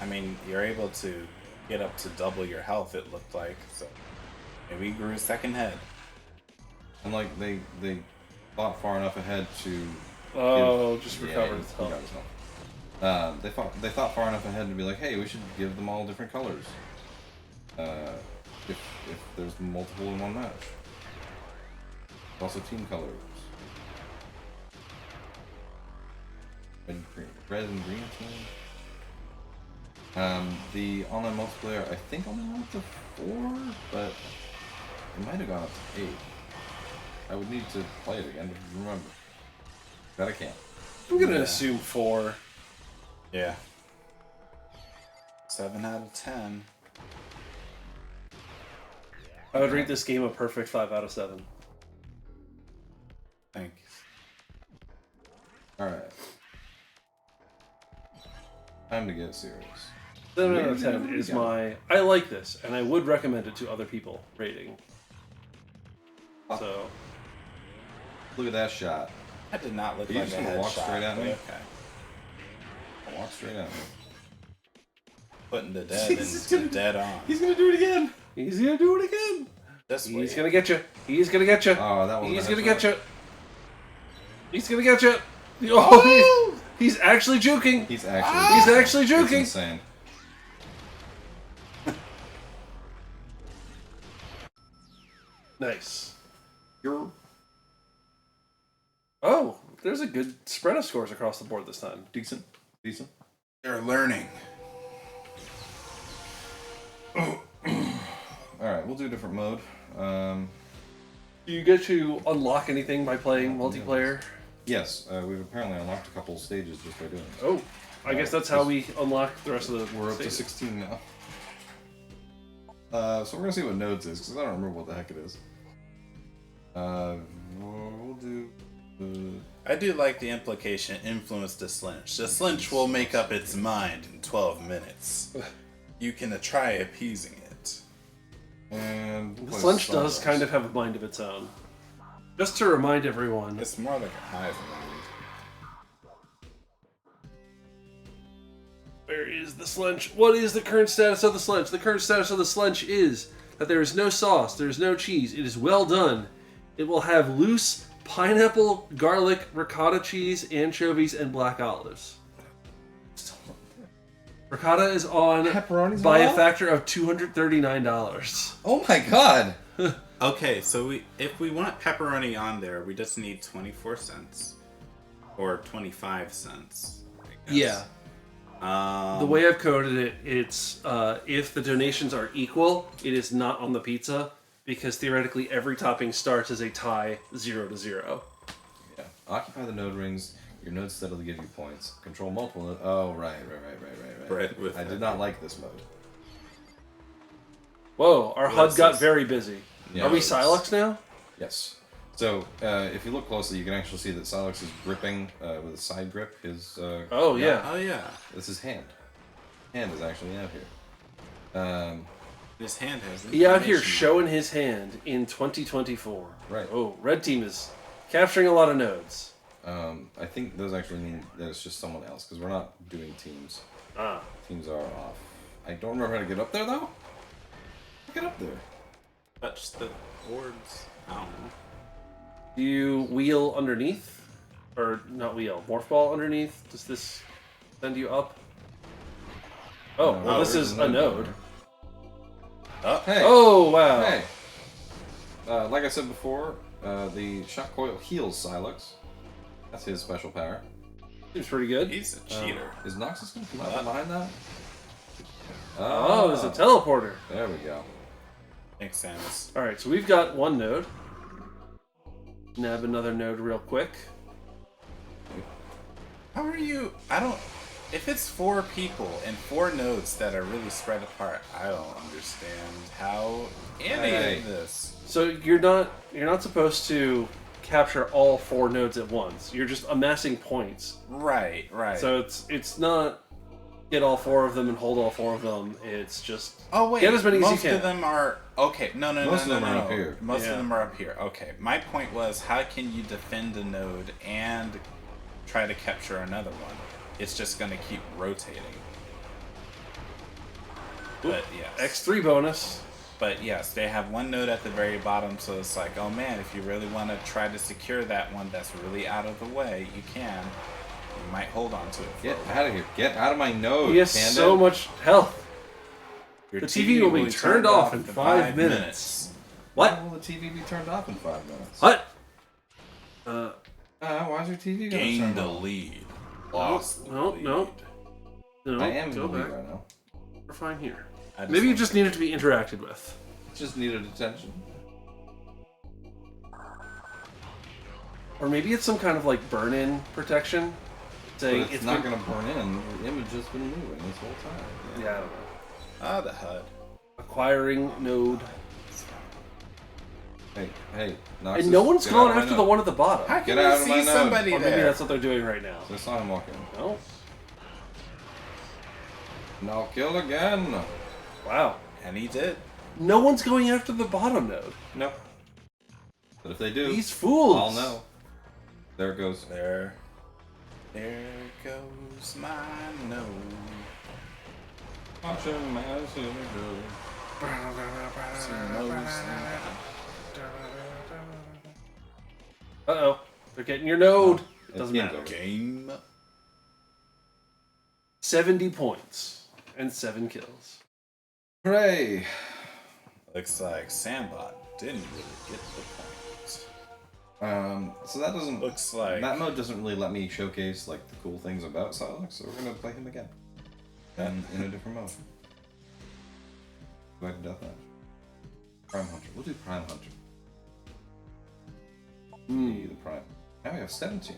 I mean, you're able to get up to double your health, it looked like. So maybe you grew a second head. And like they thought far enough ahead to. Just recovered he itself. got himself. They thought far enough ahead to be like, hey, we should give them all different colors. If there's multiple in one match. Also team colors. Red and green team. The online multiplayer, I think only went up to 4, but it might have gone up to 8. I would need to play it again to remember. That I can't. I'm gonna assume 4. Yeah. 7 out of 10. I would rate this game a perfect 5 out of 7. Thanks. Alright. Time to get serious. 7 out of 10 is my I like this, and I would recommend it to other people rating. So Look at that shot. That did not look Are you like just a gonna headshot. walk straight at me? Okay. Walk straight at me. Putting the dead into dead on. He's gonna do it again! he's gonna do it again. This way. He's gonna get you. He's gonna get you. Oh, that was He's gonna get you. He's gonna get you. Oh, he's actually juking. He's actually He's actually It's juking. insane. Nice. Oh, there's a good spread of scores across the board this time. Decent. They're learning. Alright, we'll do a different mode. Do you get to unlock anything by playing multiplayer? Yes, we've apparently unlocked a couple of stages just by doing it. Oh, I guess that's how we unlock the rest of the. We're up to stages. 16 now. So we're gonna see what nodes is, because I don't remember what the heck it is. We'll do... I do like the implication, influence the Slinch. The Slinch will make up its mind in 12 minutes. You can try appeasing it. And The Slunch does kind of have a mind of its own. Just to remind everyone, It's more like a hive mind. where is the Slunch? What is the current status of the Slunch? The current status of the Slunch is that there is no sauce, there is no cheese, it is well done. It will have loose pineapple, garlic, ricotta cheese, anchovies, and black olives. Ricotta is on Pepperoni's by a allowed? factor of $239. Oh my god! Okay, so if we want pepperoni on there, we just need 24 cents. Or 25 cents. I guess. Yeah. The way I've coded it, it's if the donations are equal, it is not on the pizza, because theoretically every topping starts as a tie 0-0. Yeah. Occupy the node rings. Your nodes steadily give you points. Control multiple nodes. Oh, right. Right, with I did not like this mode. Whoa, our HUD Yes, got yes. very busy. Yeah, Are we it's- Silex now? Yes. So, if you look closely, you can actually see that Silex is gripping with a side grip. His Oh, yeah. Oh yeah. This is hand. Hand is actually out here. This hand has He out here information. showing his hand in 2024. Right. Oh, red team is capturing a lot of nodes. I think those actually mean that it's just someone else, because we're not doing teams. Ah. Teams are off. I don't remember how to get up there, though. Get up there. Touch the boards. I don't know. Do you wheel underneath? Or not wheel, morph ball underneath? Does this send you up? Oh, No, well, this there's is no a node. Hey! Oh, wow. Hey! Like I said before, the shock coil heals Silex. That's his special power. Seems pretty good. He's a cheater. Is Noxus going to come out from behind that? Oh, there's a teleporter. There we go. Thanks, Samus. Alright, so we've got one node. Nab another node real quick. How are you? I don't. If it's 4 people and 4 nodes that are really spread apart, I don't understand how any Hey. of this. So you're not supposed to capture all 4 nodes at once. You're just amassing points. Right. So it's not get all 4 of them and hold all 4 of them. It's just Oh wait, get as many as you most can. of them are okay. No. Most of them are up here. Most Yeah. of them are up here. Okay, my point was, how can you defend a node and try to capture another one? It's just going to keep rotating. But yes, X3 bonus. But yes, they have one node at the very bottom, so it's like, oh man, if you really want to try to secure that one that's really out of the way, you can. You might hold on to it. Get out of here. Get out of my node, He has Candid. so much health. Your The TV will be turned off in 5 minutes. What? Why will the TV be turned off in 5 minutes? What? Why's your TV going to Gain turn the off? lead. Lost the lead. No. I am in go the lead back. right now. We're fine here. I Maybe you want- just needed to be interacted with. Just needed attention. Or maybe it's some kind of like burn-in protection. But Saying it's not been- going to burn in. The image has been moving this whole time. Yeah, I don't know. Ah, the HUD. Acquiring node. Hey, Noxus, And no one's get gone out of my after the node. one at the bottom. How can Get you out of my see node. somebody Or maybe there? that's what they're doing right now. So I saw him walking. No? And I'll kill again. Wow. And he did. No one's going after the bottom node. Nope. But if they do, These fools. I'll know. There it goes. There goes my nose. Watch him as he goes. Uh-oh. They're getting your node. It's Doesn't game's matter. over. Game. 70 points. And 7 kills. Hooray! Looks like Sandbot didn't really get the point. So that doesn't. Looks like That mode doesn't really let me showcase like the cool things about Silex, so we're gonna play him again. And in a different mode. Go ahead and deathmatch. Prime Hunter. We'll do Prime Hunter. Be the Prime. Now we have 17.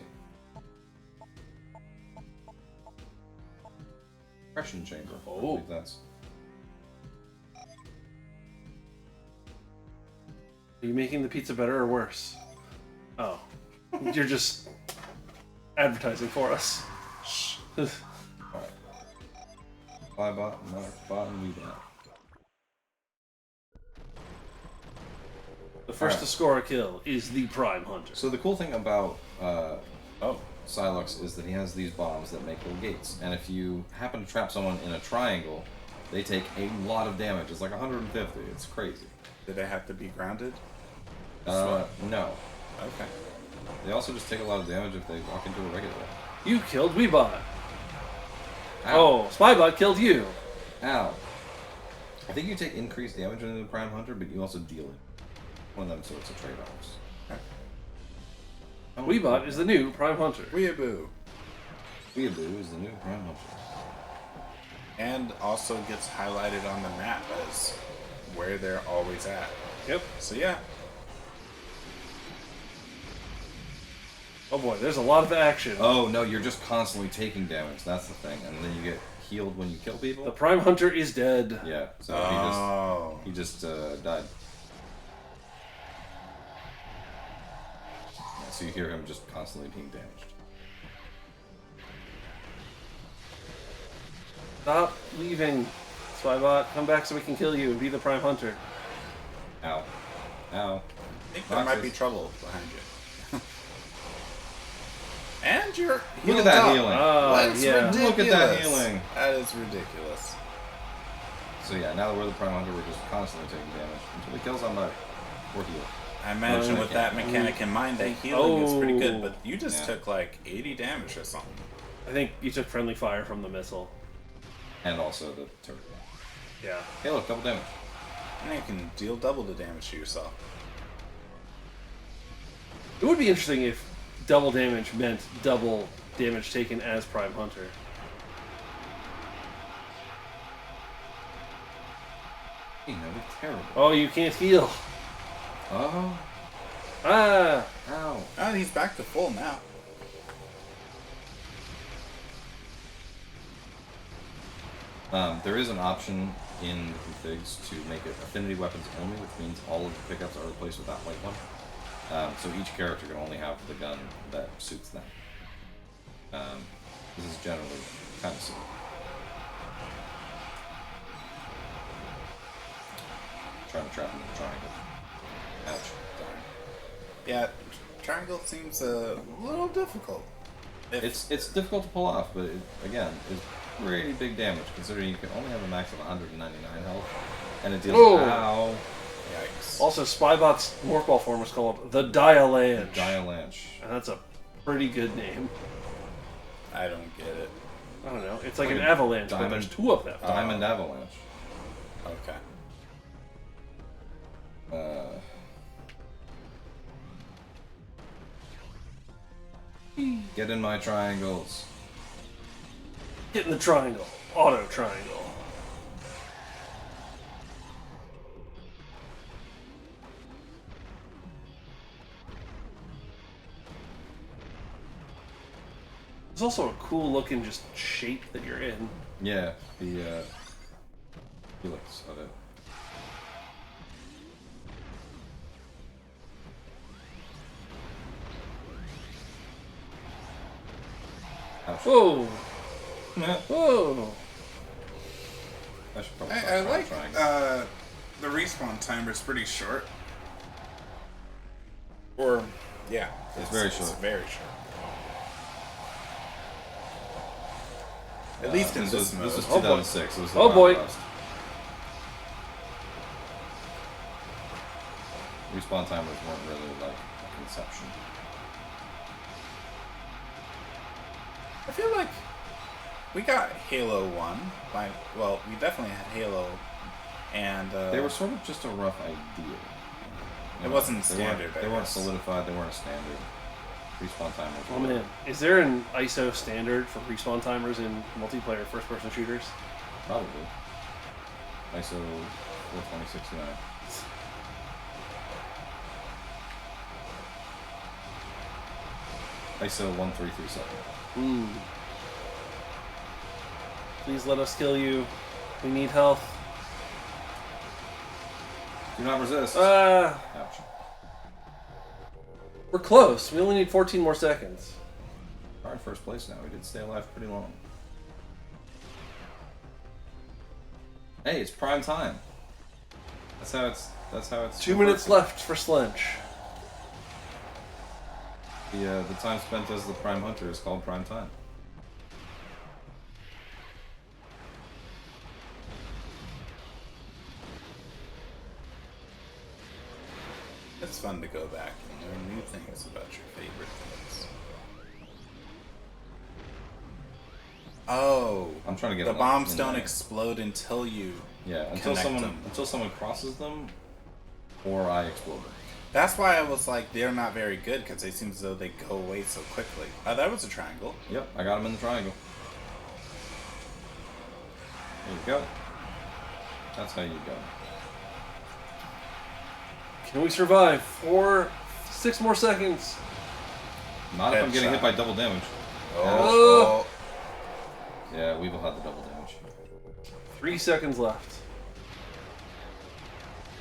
Compression chamber. I Oh. believe that's. Are you making the pizza better or worse? Oh. You're just advertising for us. Alright. Fly bot, Mark bot, and we bot. The first Alright. to score a kill is the Prime Hunter. So the cool thing about oh, Silux is that he has these bombs that make little gates, and if you happen to trap someone in a triangle, they take a lot of damage. It's like 150. It's crazy. did they have to be grounded? No. Okay. They also just take a lot of damage if they walk into a regular one. You killed Weebot. Ow. Oh, Spybot killed you. Ow. I think you take increased damage into the Prime Hunter, but you also deal it. One of them sorts of trade-offs. Oh, Weebot is the new Prime Hunter. Weeaboo. Weeaboo is the new Prime Hunter. And also gets highlighted on the map as where they're always at. Yep. So yeah. Oh boy, there's a lot of action. Oh no, you're just constantly taking damage. That's the thing, and then you get healed when you kill people. The Prime Hunter is dead. Yeah. So Oh. he just died. Yeah, so you hear him just constantly being damaged. Stop leaving. Spybot, come back so we can kill you and be the Prime Hunter. Ow. Ow. I think there might be Noxus. trouble behind you. And you're Look at healed that up. healing. That's yeah. ridiculous. Look at that healing. That is ridiculous. So yeah, now that we're the Prime Hunter, we're just constantly taking damage until he kills somebody or heal. I imagine with that mechanic in mind, that healing is pretty good, but you just Yeah. took like 80 damage or something. I think you took friendly fire from the missile. And also the turret. Yeah. Hey look, double damage. And you can deal double the damage to yourself. It would be interesting if double damage meant double damage taken as Prime Hunter. Hey, no, it's terrible. Oh, you can't heal. Oh. Ah! Ow. Oh, he's back to full now. There is an option in the configs to make it affinity weapons only, which means all of the pickups are replaced with that white one. So each character can only have the gun that suits them. This is generally kind of silly. Trying to trap him in the triangle. Ouch. Sorry. Yeah, triangle seems a little difficult. It's difficult to pull off, but it, again, it's pretty big damage considering you can only have a max of 199 health. and it deals. Oh. Ow. Yikes. Also, Spybot's morph ball form is called the Dialanche. Dialanche. And that's a pretty good name. I don't get it. I don't know. It's like Like an a avalanche, but diamond- there's two of them. Diamond Avalanche. Okay. Get in my triangles. Get in the triangle. Auto triangle. There's also a cool looking just shape that you're in. Yeah, the helix of it. Ouch. Whoa! Yeah. Whoa! I should probably I try like triangle. the respawn timer is pretty short. Or, yeah. It's very It's short. very short. At least in this mode. This was Oh, boy. 2006. It was the Oh, boy. Wild West. Respawn timers weren't really like a conception. I feel like we got Halo 1. Well, we definitely had Halo, and They were sort of just a rough idea. It wasn't They standard, They I weren't guess. solidified. They weren't a standard. Respawn timers. Oh man, is there an ISO standard for respawn timers in multiplayer first-person shooters? Probably. ISO 42069. ISO 1337. Hmm. Please let us kill you. We need health. Do not resist. Ah, Ouch. we're close. We only need 14 more seconds. We're in first place now. We did stay alive pretty long. Hey, it's prime time. That's how it's. 2 minutes left for Slench. The time spent as the prime hunter is called prime time. it's fun to go back and learn new things about your favorite things. Oh, I'm trying to get the them, like, bombs in don't there. explode until you. Yeah, Connect them. until someone crosses them, or I explode them. That's why I was like, they're not very good because they seem as though they go away so quickly. Oh, that was a triangle. Yep, I got them in the triangle. There you go. That's how you go. Can we survive? 6 more seconds. Not if I'm getting Headshot. hit by double damage. Oh. Yeah, Weevil had the double damage. 3 seconds left.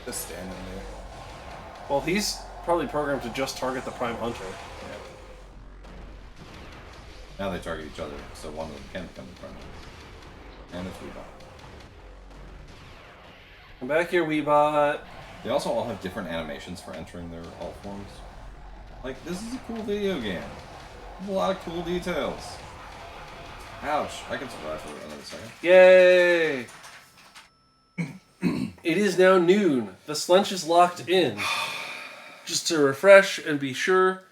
Just standing there. Well, he's probably programmed to just target the Prime Hunter. Yeah. Now they target each other, so one of them can become the prime hunter. And it's Weevil. Come back here, Weebot. They also all have different animations for entering their alt forms. Like, this is a cool video game. There's a lot of cool details. Ouch, I can survive for another second. Yay! It is now noon. The Slench is locked in. Just to refresh and be sure,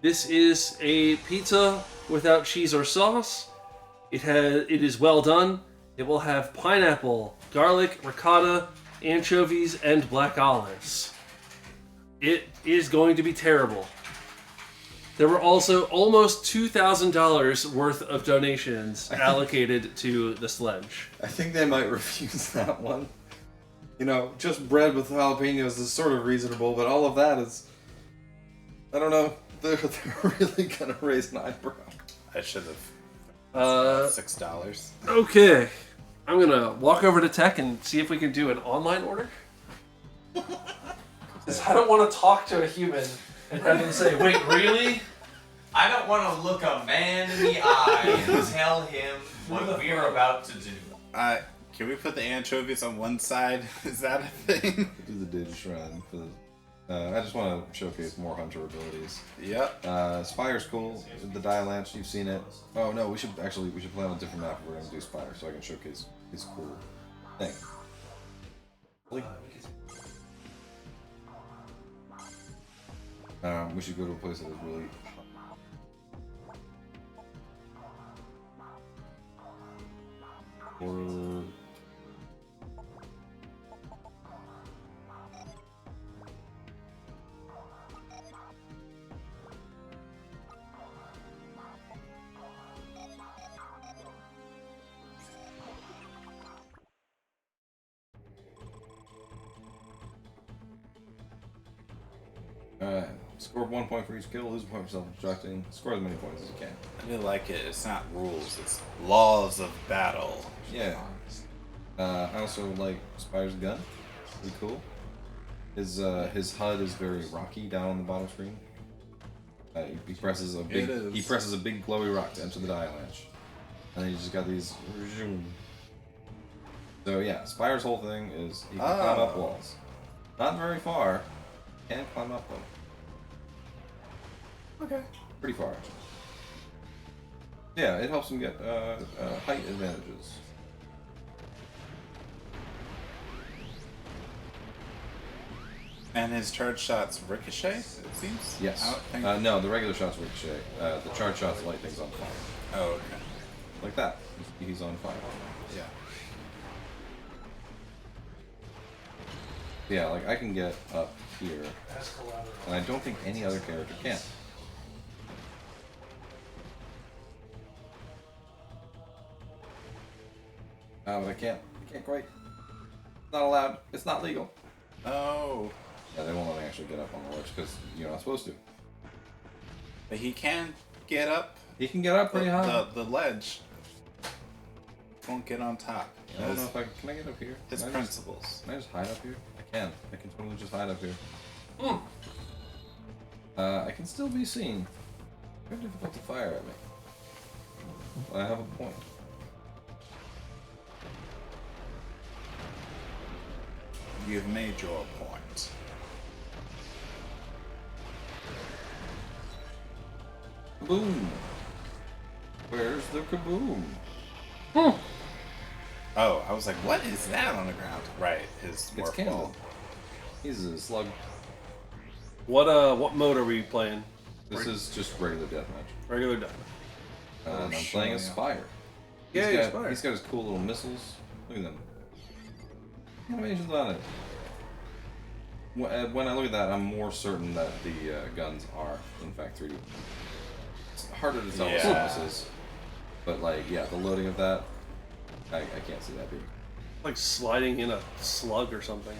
this is a pizza without cheese or sauce. It is well done. It will have pineapple, garlic, ricotta, anchovies, and black olives. It is going to be terrible. There were also almost $2,000 worth of donations allocated to the Slench. I think they might refuse that one. You know, just bread with jalapenos is sort of reasonable, but all of that is... I don't know. They're really gonna raise an eyebrow. I should have. $6. Okay. I'm gonna walk over to tech and see if we can do an online order. Because I don't want to talk to a human and have them say, wait, really? I don't want to look a man in the eye and tell him what we're about to do. Can we put the anchovies on one side? Is that a thing? Do the Dig Shrine for the... I just want to showcase more hunter abilities. Yep. Spire's cool. The Dialanche, you've seen it. Oh no, we should play on a different map. We're gonna do Spire, so I can showcase his cool thing. We should go to a place that is really or score 1 point for each kill, lose a point for self-destructing, score as many points as you can. I really like it. It's not rules, it's laws of battle. Yeah. I also like Spire's gun. Pretty cool. His HUD is very rocky down on the bottom screen. He presses a big glowy rock to enter the die latch. And then you just got these. So yeah, Spire's whole thing is he can climb up walls. Not very far. Can climb up them. Okay. Pretty far, actually. Yeah, it helps him get height advantages. And his charge shots ricochet, it seems? Yes. I don't think... No, the regular shots ricochet. The charge shots light things on fire. Oh, okay. Like that. He's on fire. Yeah. Yeah, like I can get up here, and I don't think any other character can. But I can't quite. Not allowed. It's not legal. Oh. Yeah, they won't let me actually get up on the ledge because you're not supposed to. But he can get up He can get up pretty high. the ledge. Won't get on top. I don't know if can I get up here? His Can I principles. Can I just hide up here? I can. I can totally just hide up here. I can still be seen. Very difficult to fire at me. But I have a point. You've made your point. Kaboom! Where's the kaboom? Oh, I was like, what is that on the ground? Right, his It's morph Camden. ball. He's a slug. What mode are we playing? This is just regular deathmatch. Regular death. And I'm sure, playing as yeah. Spire. Yeah, Spire. He's got his cool little missiles. Look at them. Animations on it. When I look at that, I'm more certain that the guns are, in fact, 3D. It's harder to tell what Yeah. this is. But, like, yeah, the loading of that, I can't see that being. Like sliding in a slug or something.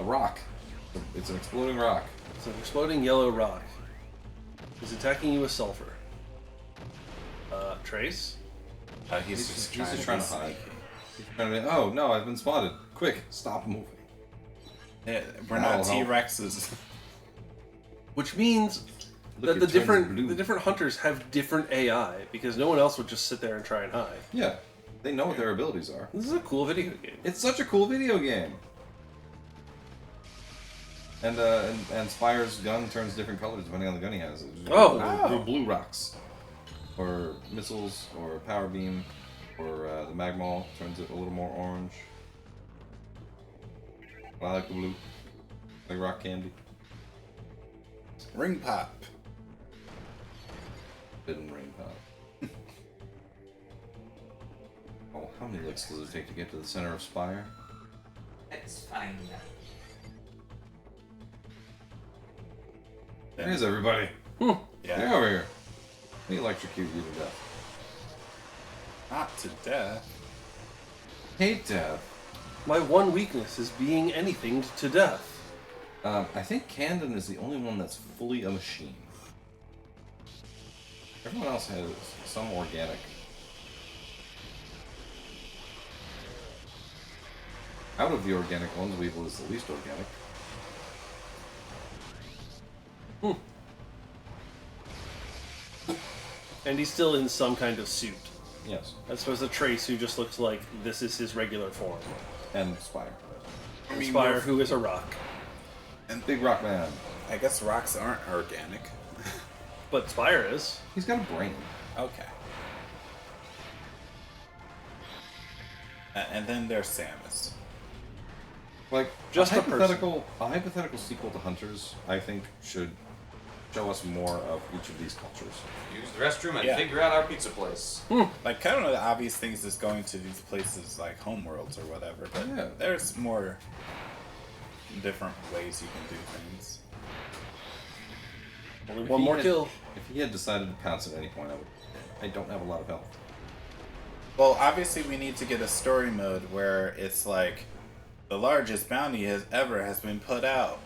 A rock. It's an exploding rock. It's an exploding yellow rock. He's attacking you with sulfur. Trace? He's just trying trying to to hide. He's trying to be, oh, no, I've been spotted. Quick, stop moving. Yeah, we're That'll not help. T-Rexes. Which means Look, that it turns blue. the different hunters have different AI because no one else would just sit there and try and hide. Yeah, they know what their abilities are. This is a cool video game. It's such a cool video game. And Spire's gun turns different colors depending on the gun he has. Oh. Or blue rocks, or missiles, or power beam, or the magmall turns it a little more orange. But I like the blue, like rock candy. Ring pop. Hidden rain pop. Oh, how many licks does it take to get to the center of Spire? It's fine. There's everybody. Yeah. Get over here. Let me electrocute you to death. Not to death. Hate death. My one weakness is being anything to death. I think Camden is the only one that's fully a machine. Everyone else has some organic. Out of the organic ones, Weevil is the least organic. And he's still in some kind of suit. Yes. As opposed to Trace, who just looks like this is his regular form. And Spire. I mean, Spire, who is a rock. and Big Rock Man. I guess rocks aren't organic. But Spire is. He's got a brain. Okay. And then there's Samus. Like, Just a a person. hypothetical sequel to Hunters, I think, should show us more of each of these cultures. Use the restroom and Yeah. figure out our pizza place. Like, kind of the obvious things is going to these places like homeworlds or whatever, but Yeah. there's more different ways you can do things. Only If one he more had- kill. If he had decided to pounce at any point, I don't have a lot of health. Well, obviously we need to get a story mode where it's like the largest bounty has been put out.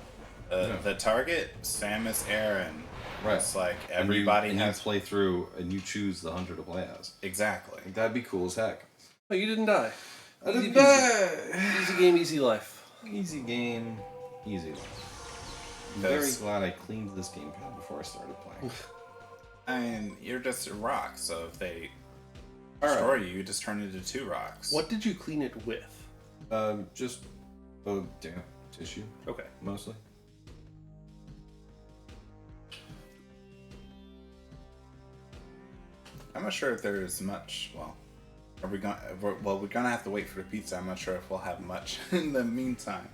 Yeah. The target, Samus Aran. Right. It's like And everybody you has play through and you choose the hunter to play as. exactly. Like, that'd be cool as heck. Oh, you didn't die. I Easy didn't peasy. die. Easy game, easy life. Easy game, easy life. I'm very glad I cleaned this gamepad before I started playing. I mean, you're just a rock, so if they All right. destroy you, you just turn into two rocks. What did you clean it with? Just damp tissue, Okay. mostly. I'm not sure if there's much. Well, are we going? Well, we're gonna have to wait for the pizza. I'm not sure if we'll have much in the meantime.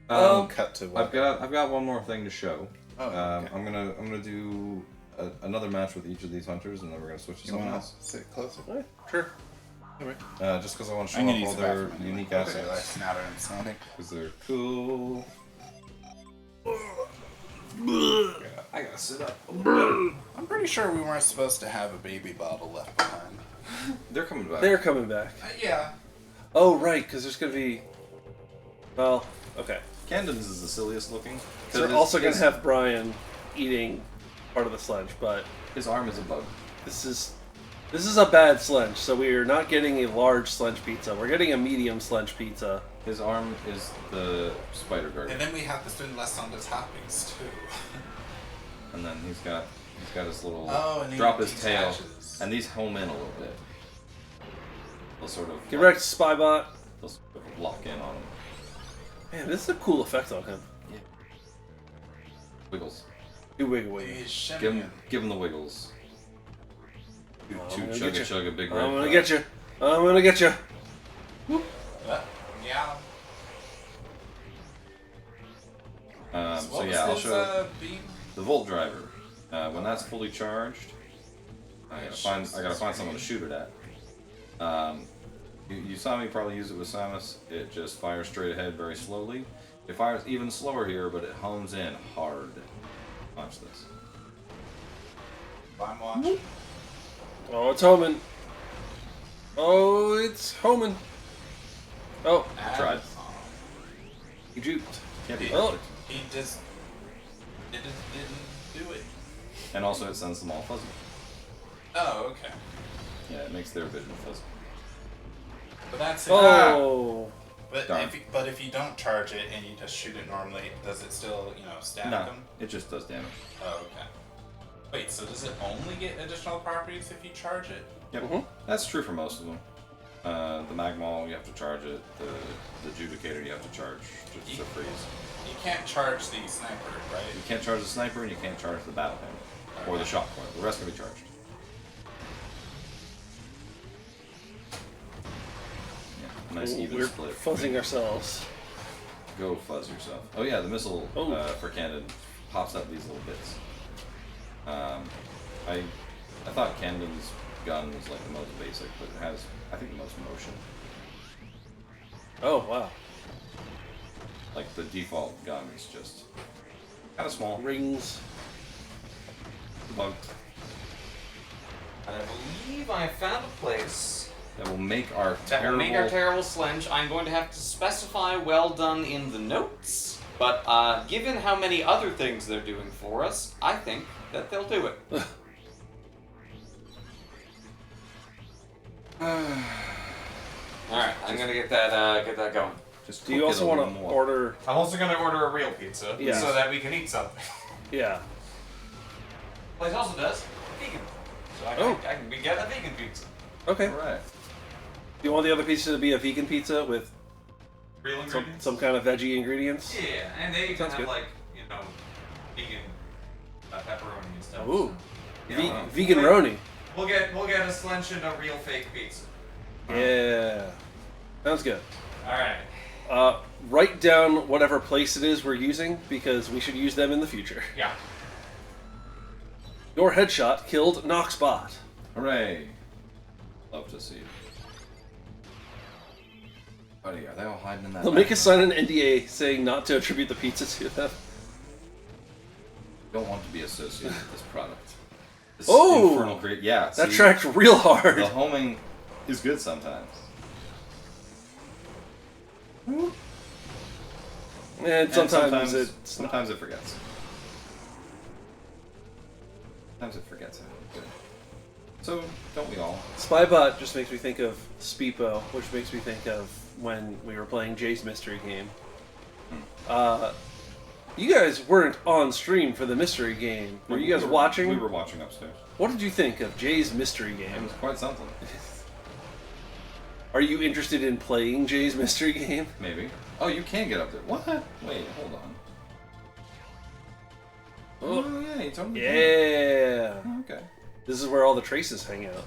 Cut to what? I've got one more thing to show. Oh, okay. I'm gonna do another match with each of these hunters, and then we're gonna switch to You something want else. to sit closer? Alright, sure. Alright. Just because I want to show I'm off gonna all use the their bathroom. unique Okay, assets, like, now that I'm standing. because they're cool. I gotta sit up. I'm pretty sure we weren't supposed to have a baby bottle left behind. They're coming back. They're coming back. Yeah. Oh, right, because there's going to be... Well, okay. Camden's is the silliest looking. So we're also going to have Brian eating part of the sledge, but his arm is a bug. this is a bad sledge, so we are not getting a large sledge pizza. We're getting a medium sledge pizza. His arm is the spider guard, And then we have to spend less on the toppings too. and then he's got his little and he drop his tail, detaches. and these home in a little bit. They'll sort of Get wrecked, Spybot. they'll sort of lock in on him. Man, this is a cool effect on him. Wiggles. Do wiggle wiggle. He's Give shimmying. him the wiggles. I'm Two gonna chugga get you. chugga big red. I'm gonna flag. get you. I'm gonna get you. Yeah. So yeah, I'll show the Volt Driver. When that's fully charged, I gotta find someone to shoot it at. You saw me probably use it with Samus. It just fires straight ahead very slowly. It fires even slower here, but it hones in hard. Watch this. I'm watching. Oh, it's homing. Oh, it's homing. Oh, Tried. he juked. Can't be Oh. perfect. He just didn't do it. And also it sends them all fuzzy. Oh, okay. Yeah, it makes their vision fuzzy. But that's it. Oh. Darn. But if you don't charge it and you just shoot it normally, does it still stab No, them? it just does damage. Oh, okay. Wait, so does it only get additional properties if you charge it? Yep, Mhm. that's true for most of them. The Magmall, you have to charge it. The Judicator, you have to charge just to freeze. You can't charge the sniper, right? You can't charge the Sniper, and you can't charge the Battle Hammer or the Shock Coil. The rest can be charged. Yeah, nice even We're split. fuzzing ourselves. Go fuzz yourself. Oh yeah, the missile Oh. for Candid pops up these little bits. I thought Candid's gun was like the most basic, but it has I think the most motion. Oh, wow. Like the default gun is just kind of small. Rings. Bug And I believe I found a place that will make our that will terrible. make our terrible sledge. I'm going to have to specify well done in the notes, but given how many other things they're doing for us, I think that they'll do it. Alright, I'm gonna get that going. Just Do you cook it also a want little to more. order... I'm also gonna order a real pizza Yeah. so that we can eat something. Yeah. Place also does vegan, so we get a vegan pizza. Okay. All right. Do you want the other pizza to be a vegan pizza with Real ingredients. some kind of veggie ingredients? Yeah, and they even Sounds have good. vegan pepperoni and stuff. Ooh. Yeah. Vegan roni. We'll get a slench and a real fake pizza. Yeah. Sounds good. All right. Write down whatever place it is we're using because we should use them in the future. Yeah. Your headshot killed Noxbot. Hooray! Love to see it. Buddy, are they all hiding in that? They'll make us background? sign an NDA saying not to attribute the pizza to them. Don't want to be associated with this product. This Oh! infernal yeah. That see, tracked real hard. The homing is good sometimes. And sometimes it. Sometimes it forgets. Sometimes it forgets how good. So don't we all? Spybot just makes me think of Speepo, which makes me think of when we were playing Jay's mystery game. You guys weren't on stream for the mystery game. Were you guys watching? We were watching upstairs. What did you think of Jay's mystery It game? was quite something. Are you interested in playing Jay's mystery game? Maybe. Oh, you can get up there. What? Wait, hold on. Oh, yeah, you totally can. Yeah. Oh, okay. This is where all the traces hang out.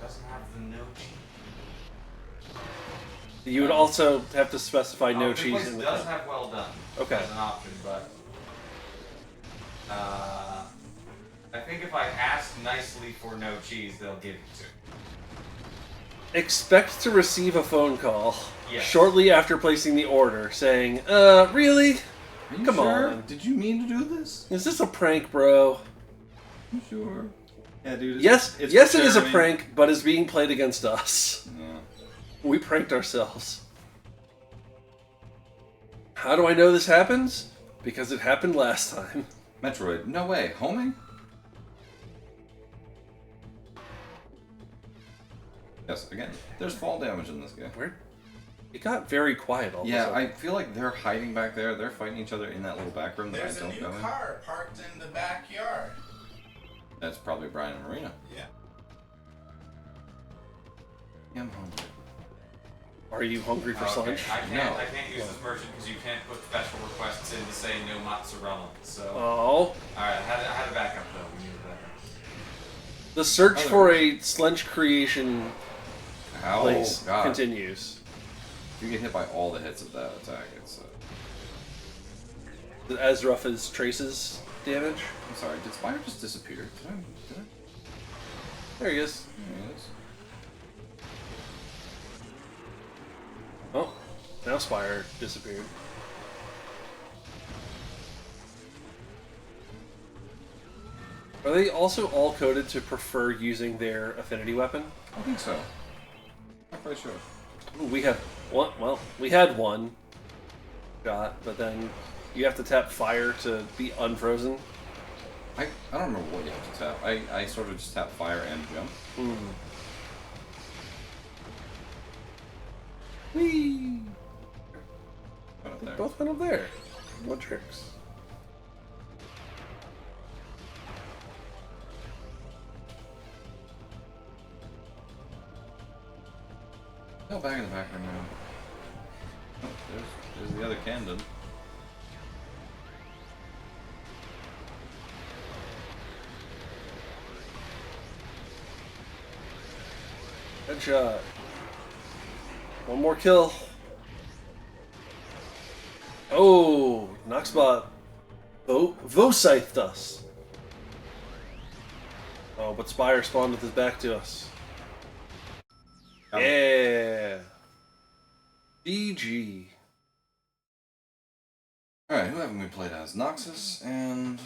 Doesn't have the no cheese. You would also have to specify no This cheese place in the does cup. have well done. Okay. As an option, but I think if I ask nicely for no cheese, they'll give it to me. Expect to receive a phone call Yes. shortly after placing the order saying, really? Are you Come sure? on. Did you mean to do this? Is this a prank, bro? You sure? Yeah, dude. Yes, it's yes, it is a charity. prank, but it's being played against us. Yeah. We pranked ourselves. How do I know this happens? Because it happened last time. Metroid. No way. Homing? Yes, again. There's fall damage in this game. Where? It got very quiet all of a Yeah, sudden. I feel like they're hiding back there. They're fighting each other in that little back room that There's I a don't new go in. car parked in the backyard. That's probably Brian and Marina. Yeah. Yeah, I'm hungry. Are you hungry for lunch? I can't No. use this merchant because you can't put special requests in to say no mozzarella. So Oh. alright, I had a backup though. We needed a backup. The search Oh, for there a slench creation Ow, place God. continues. If you get hit by all the hits of that attack, it's... As rough as Trace's damage. I'm sorry, did Spire just disappear? Did I? There he is. There he is. Oh, now Spire disappeared. Are they also all coded to prefer using their affinity weapon? I think so. I'm pretty sure. Ooh, we have one. Well, we had one shot, but then you have to tap fire to be unfrozen. I don't remember what you have to tap. I sort of just tap fire and jump. Whee! Right up They there. both went up there. What tricks? No, back in the background now. Oh, there's the other Camden. Headshot. One more kill. Oh, Noxbot Vosithed us. Oh, but Spire spawned with his back to us. Oh. Yeah. GG. Alright, who haven't we played as? Noxus, and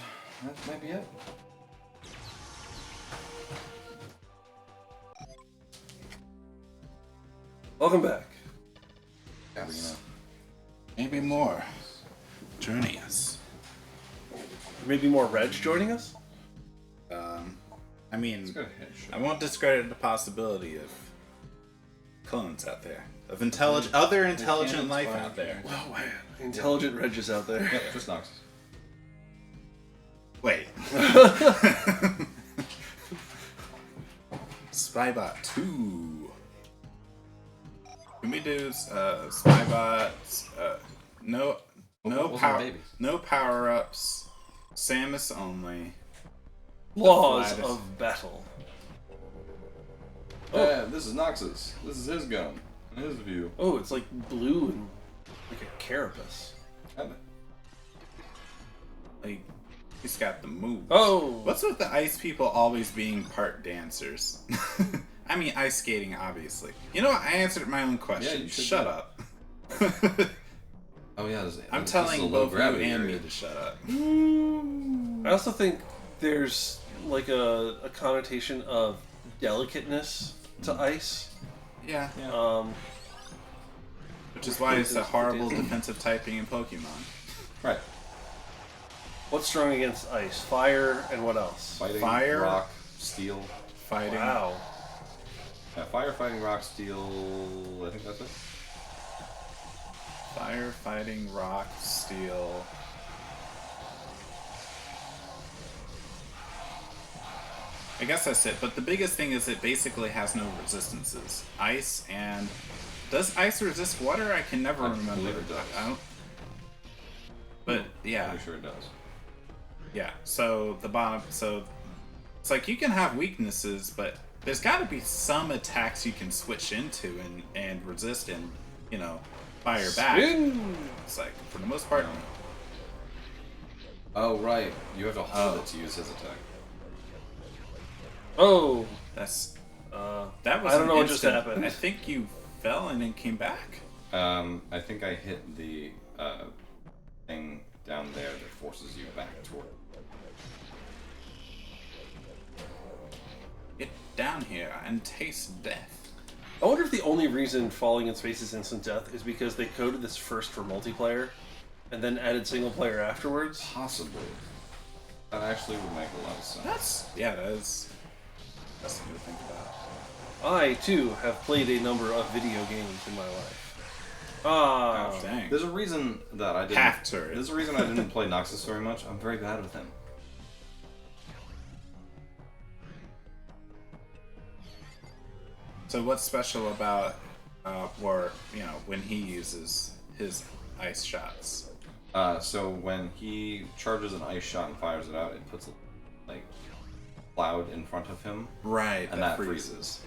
that might be it. Welcome back. Yes. Maybe more. Joining us. Maybe more Reg joining us? I mean, Let's go ahead. I won't discredit the possibility of clones out there, of other intelligent life out there. Oh man, intelligent Reg is out there. Yep, just Noxus. Wait. Spybot 2. Can we do Spybot? No Those are power. babies. No power ups. Samus only. Laws flattest. of battle. Yeah, this is Noxus. This is his gun. And his view. Oh, it's like blue and like a carapace. And Like He's got the moves. Oh! What's with the ice people always being part dancers? I mean, ice skating, obviously. You know what? I answered my own question. Yeah, you should Shut do. up. Oh yeah, I'm this is telling a low both you gravity and area. me to shut up. I also think there's like a connotation of delicateness to ice. Yeah. Um, Which is why it's a horrible defensive typing in Pokemon. Right. what's strong against ice? Fire and what else? Fighting, Fire. rock, steel. Fighting. Wow. Yeah, fire, fighting, rock, steel. I think that's it. Fire, fighting, rock, steel. I guess that's it, but the biggest thing is it basically has no resistances. Ice and... Does ice resist water? I can never I remember. believe it does. I don't... But, yeah. Pretty sure it does. Yeah, so the bottom... So, it's like you can have weaknesses, but there's got to be some attacks you can switch into and resist and, you know, fire back. Spin! It's like, for the most part... Oh right, you have to hold it to use his attack. Oh! That's... Uh, That was I don't know an what just instant- happened. I think you fell and then came back. I think I hit the thing down there that forces you back toward. Get down here and taste death. I wonder if the only reason falling in space is instant death is because they coded this first for multiplayer and then added single player afterwards. Possibly. That actually would make a lot of sense. That's something to think about. I, too, have played a number of video games in my life. Ah. Oh, dang. There's a reason that I didn't. Half turret. There's a reason I didn't play Noxus very much. I'm very bad with him. So what's special about, when he uses his ice shots? So when he charges an ice shot and fires it out, it puts a cloud in front of him, Right, and that freezes.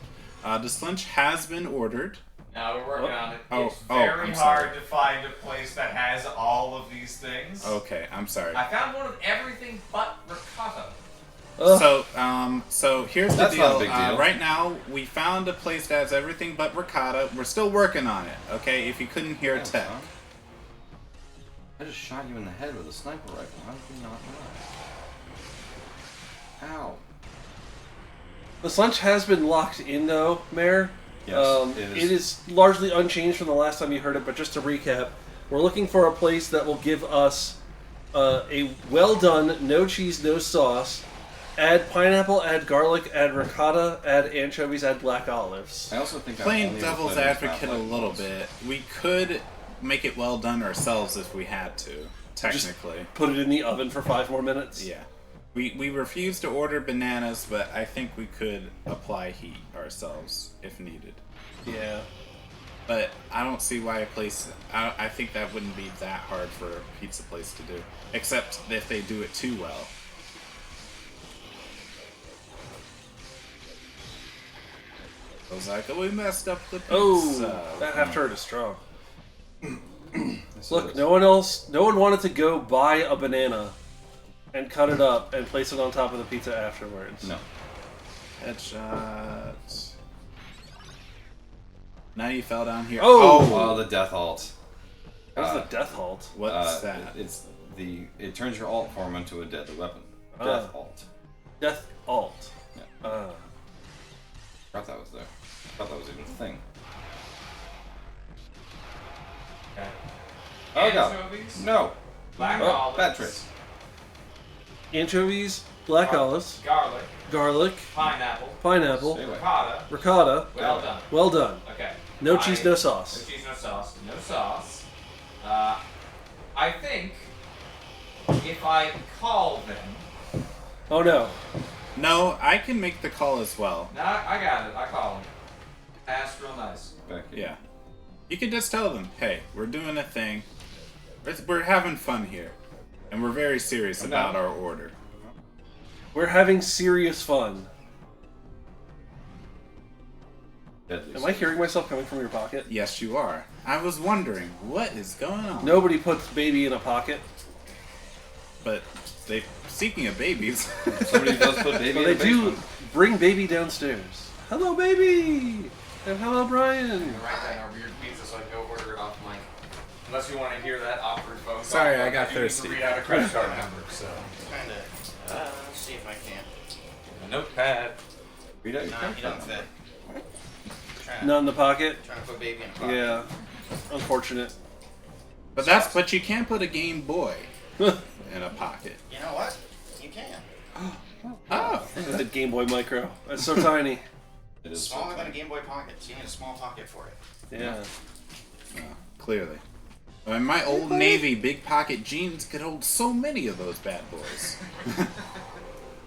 The Slinch has been ordered. Now we're working on it. Oh, It's oh, very I'm hard sorry. to find a place that has all of these things. Okay, I'm sorry. I found one with everything but ricotta. So here's the That's deal. not a big deal. Right now, we found a place that has everything but ricotta. We're still working on it. Okay, if you couldn't hear Yeah, tech. huh? I just shot you in the head with a sniper rifle. How did you not die? Ow. The Slunch has been locked in, though, Mayor. Yes, it is largely unchanged from the last time you heard it, but just to recap, we're looking for a place that will give us a well-done, no cheese, no sauce, add pineapple, add garlic, add ricotta, add anchovies, add black olives. I also think Playing devil's advocate a little bit, we could make it well done ourselves if we had to, technically. Put it in the oven for 5 more minutes. Yeah. We refuse to order bananas, but I think we could apply heat ourselves if needed. Yeah. But I don't see why a place... I think that wouldn't be that hard for a pizza place to do. Except if they do it too well. I was like, oh, we messed up the pizza. Oh, that half turret is strong. Look, Look, no one wanted to go buy a banana and cut it up and place it on top of the pizza afterwards. No. Headshots. Now you fell down here. Oh, the death alt. What's the death halt? What's that? It turns your alt form into a deadly weapon. Ah. Death alt. Death alt. Yeah. I thought that was there. I thought that was even a thing. Okay. Oh god. Anchovies, No. black Oh, olives, bad trick. Anchovies, black olives, garlic, garlic, pineapple, pineapple, Stay away. ricotta. ricotta. Well done. Well done. Okay. No cheese, no sauce. No cheese, no sauce. No sauce. I think if I call them. Oh no. No, I can make the call as well. No, I got it. I call them. Ask real nice. Back here. Yeah. You can just tell them, hey, we're doing a thing. We're having fun here. And we're very serious about our order. We're having serious fun. Deadly. Am I hearing myself coming from your pocket? Yes, you are. I was wondering, what is going on? Nobody puts baby in a pocket. But Speaking of babies, Somebody does put baby Well, in they the do basement. bring baby downstairs. Hello, baby! And hello, Brian! Write down our weird pizza so I can go order it off mic. Unless you want to hear that awkward phone call. Sorry, I got do need thirsty. to read out a credit card number, so. Kinda. Let's see if I can. A notepad. Read out your Nah, credit he card doesn't number. fit. Trying, Not in the pocket? trying to put baby in a pocket. Yeah. Unfortunate. but you can't put a Game Boy in a pocket. You know what? You can. Oh, The Game Boy Micro. It's so tiny. It is Smaller so than a tiny. Game Boy Pocket, so you need a small pocket for it. Yeah. clearly. In my old Navy big pocket jeans could hold so many of those bad boys.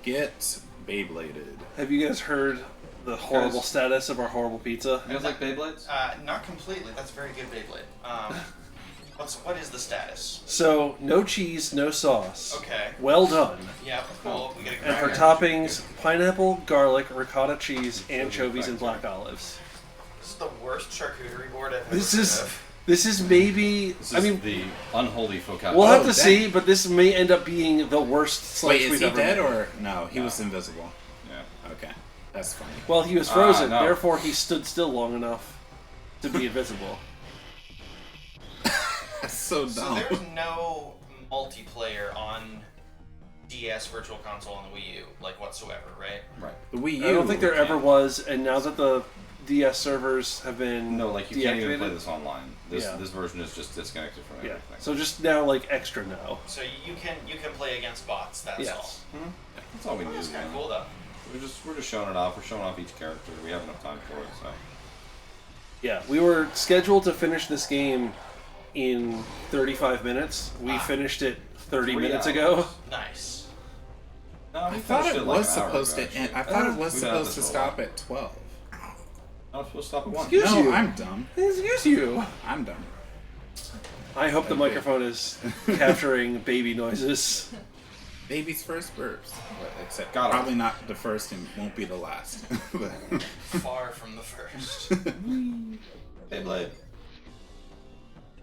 Get Beybladed. Have you guys heard the horrible Guys- status of our horrible pizza? You guys like Beyblades? Not completely. That's very good, Beyblade. What is the status? So, no cheese, no sauce. Okay. Well done. Yeah, cool. We get a And for cracker. toppings, pineapple, garlic, ricotta cheese, anchovies, and black olives. This is the worst charcuterie board I've ever This heard is of. this is maybe. This I is mean, the unholy focaccia. we'll have to dang. see, but this may end up being the worst slice Wait, is we've he ever dead made. or no? He No. was invisible. Yeah. Okay, that's funny. Well, he was frozen, no. therefore he stood still long enough to be invisible. That's so So dumb. there's no multiplayer on DS Virtual Console on the Wii U, like whatsoever, right? Right. The Wii U. I don't think there yeah. ever was, and now that the DS servers have been No, like you can't even play deactivated- this online. This Yeah. this version is just disconnected from Yeah, everything. so just now like extra now. So you can play against bots. That's all. Yes. That's all we Oh, need. that's kind of cool though. We're just showing it off. We're showing off each character. We have enough time for it. So Yeah, we were scheduled to finish this game in 35 minutes. We finished it 30 3 minutes hours. ago. Nice. No, I we thought finished it like was an hour supposed ago, to end. actually. I thought it was We've been at supposed to this for a stop while. at 12. No, it's supposed to stop at 1. Excuse No, you. I'm dumb. Excuse you. I'm dumb. I hope the Okay. microphone is capturing baby noises. Baby's first burps. But except Got it. probably not the first and won't be the last. But- Far from the first. Beyblade.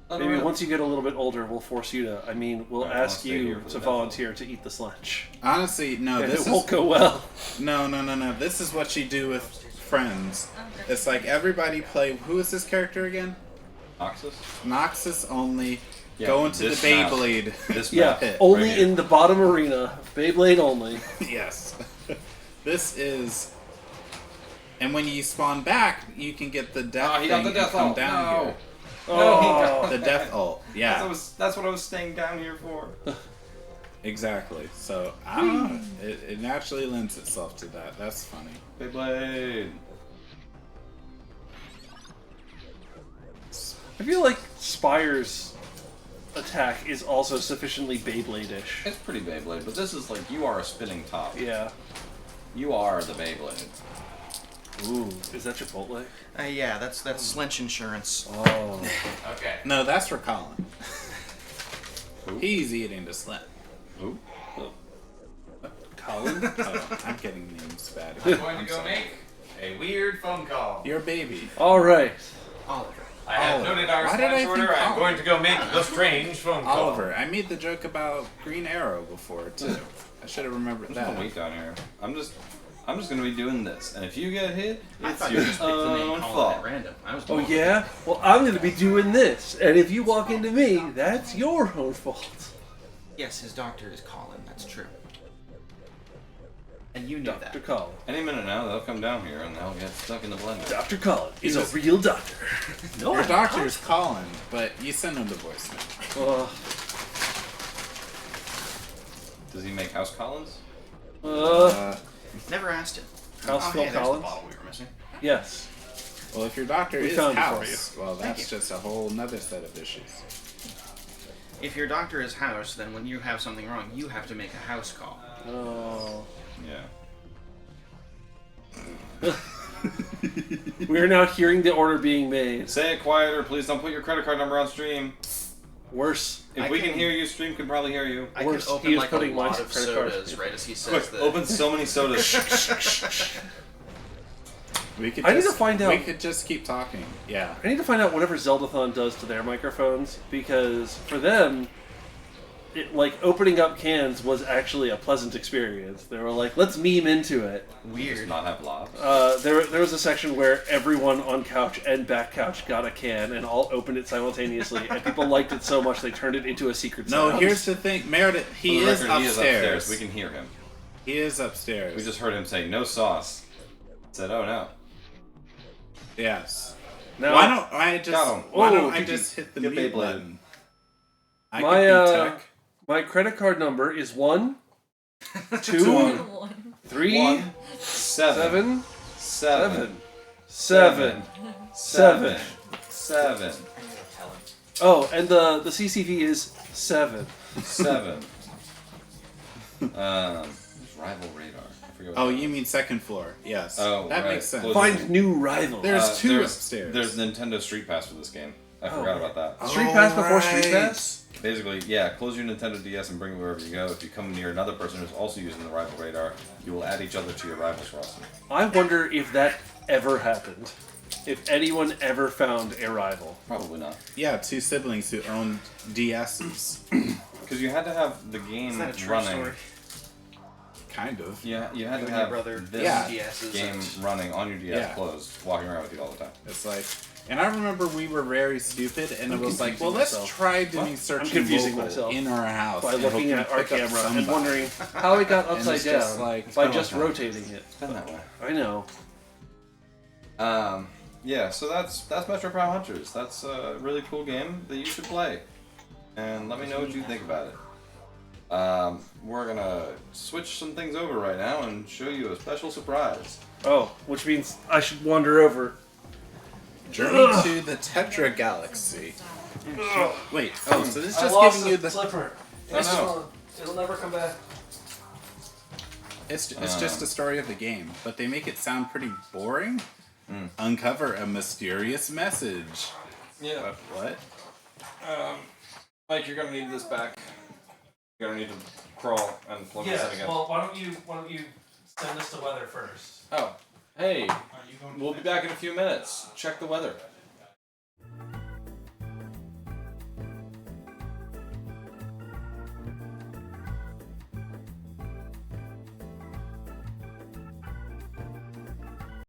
Maybe once you get a little bit older, we'll force you to. I mean, we'll Yeah, I wanna ask stay you here for to the volunteer to eat this lunch. Honestly, no. And This it won't is go well. no. This is what you do with friends. It's like everybody play. Who is this character again? Noxus? Noxus only. Yeah, Go into the this map. Beyblade. This Yeah, map. it, only right here. in the bottom arena. Beyblade only. Yes. This is. And when you spawn back, you can get the death he got thing the death and come ult. down No. here. Oh, The death ult. Yeah, That's what I was staying down here for. exactly. So I don't know. It naturally lends itself to that. That's funny. Beyblade. I feel like Spire's attack is also sufficiently Beyblade-ish. It's pretty Beyblade, but this is like you are a spinning top. Yeah. You are the Beyblade. Ooh, is that Chipotle? Yeah, that's Slench Insurance. Oh. Okay. No, that's for Colin. Who? He's eating the slim. Who? Colin? Oh, I'm getting names bad. I'm going to I'm go sorry. make a weird phone call. Your baby. All right. Oliver. I have Oliver. noted our Why did I response order. think I'm Oliver? going to go make the strange phone call. Oliver. I made the joke about Green Arrow before too. I should have remembered I'm just gonna that. wait down here. I'm just gonna be doing this, and if you get hit, I it's thought you your just picked the name own Colin fault. at random. I was Oh, yeah? Well, I'm going to be doing this. And if you walk into me, that's your own fault. Yes, his doctor is Colin. That's true. And you knew Dr. that. Colin. Any minute now, they'll come down here and they'll get stuck in the blender. Dr. Colin is was- a real doctor. No, Your I'm doctor's Colin, but you send him the voicemail. not. Does he make House Collins? Never asked him. House oh, Phil hey, there's Collins? the bottle we were missing. Yes. Well, if your doctor We is found it for House, well, that's just a whole nother set of issues. If your doctor is House, then when you have something wrong, you have to make a house call. Oh. Yeah. We are now hearing the order being made. Say it quieter, please. Don't put your credit card number on stream. Worse. If I we can can- hear you, stream can probably hear you. I Worse, could he open is like a putting my lot of credit card- sodas right as he says Quick, that. open so many sodas. We could. I need just, to find out- We could just keep talking. Yeah. I need to find out whatever Zeldathon does to their microphones, because for them, like opening up cans was actually a pleasant experience. They were like, let's meme into it. Does Weird. not have lobs. There was a section where everyone on couch and back couch got a can and all opened it simultaneously, and people liked it so much they turned it into a secret No, sound. here's the thing. Meredith, he For the is record, upstairs. We can hear him. He is upstairs. We just heard him say, no sauce. Said, oh no. Yes. Now, Why don't I just? Got him. Why Oh, don't I could you just hit the get mute Beyblade? button? I My, could be tech. my credit card number is 1, 2, 3, 1, 7, 7, 7, 7. 7, Oh, and the CCV is 7. 7. Rival radar. I forget what Oh, that you was. mean second floor? Yes. Oh, that right. makes sense. Close. Find new rival. There's two upstairs. There's Nintendo Street Pass for this game. I forgot about that. Street Pass before Street Pass? Basically, yeah, close your Nintendo DS and bring it wherever you go. If you come near another person who's also using the rival radar, you will add each other to your rivals roster. I wonder if that ever happened. If anyone ever found a rival. Probably not. Yeah, two siblings who own DSs. Because you had to have the game Is that a true running. story? Kind of. Yeah, you had You to and your have brother this Yeah. DSs game and- running on your DS Yeah. closed, walking around with you all the time. It's like, and I remember we were very stupid, and I'm it was like, confusing well, let's myself. try doing search I'm confusing local myself in our house by and looking hoping at to our pick up camera and somebody. wondering how it got And upside it's just down like, by oh, just okay. rotating it. It's been that way. I know. Yeah, so that's Metroid Prime Hunters. That's a really cool game that you should play. And let me know what you think about it. We're gonna switch some things over right now and show you a special surprise. Oh, which means I should wander over. Journey to the Tetra Galaxy. Wait, oh, so this is just giving you the. slipper. Oh, no. It'll never come back. It's just a story of the game, but they make it sound pretty boring. Uncover a mysterious message. Yeah. What? Mike, you're gonna need this back. You're gonna need to crawl and plug this in again. why don't you send us the weather first? Oh, hey, we'll be back in a few minutes. Check the weather.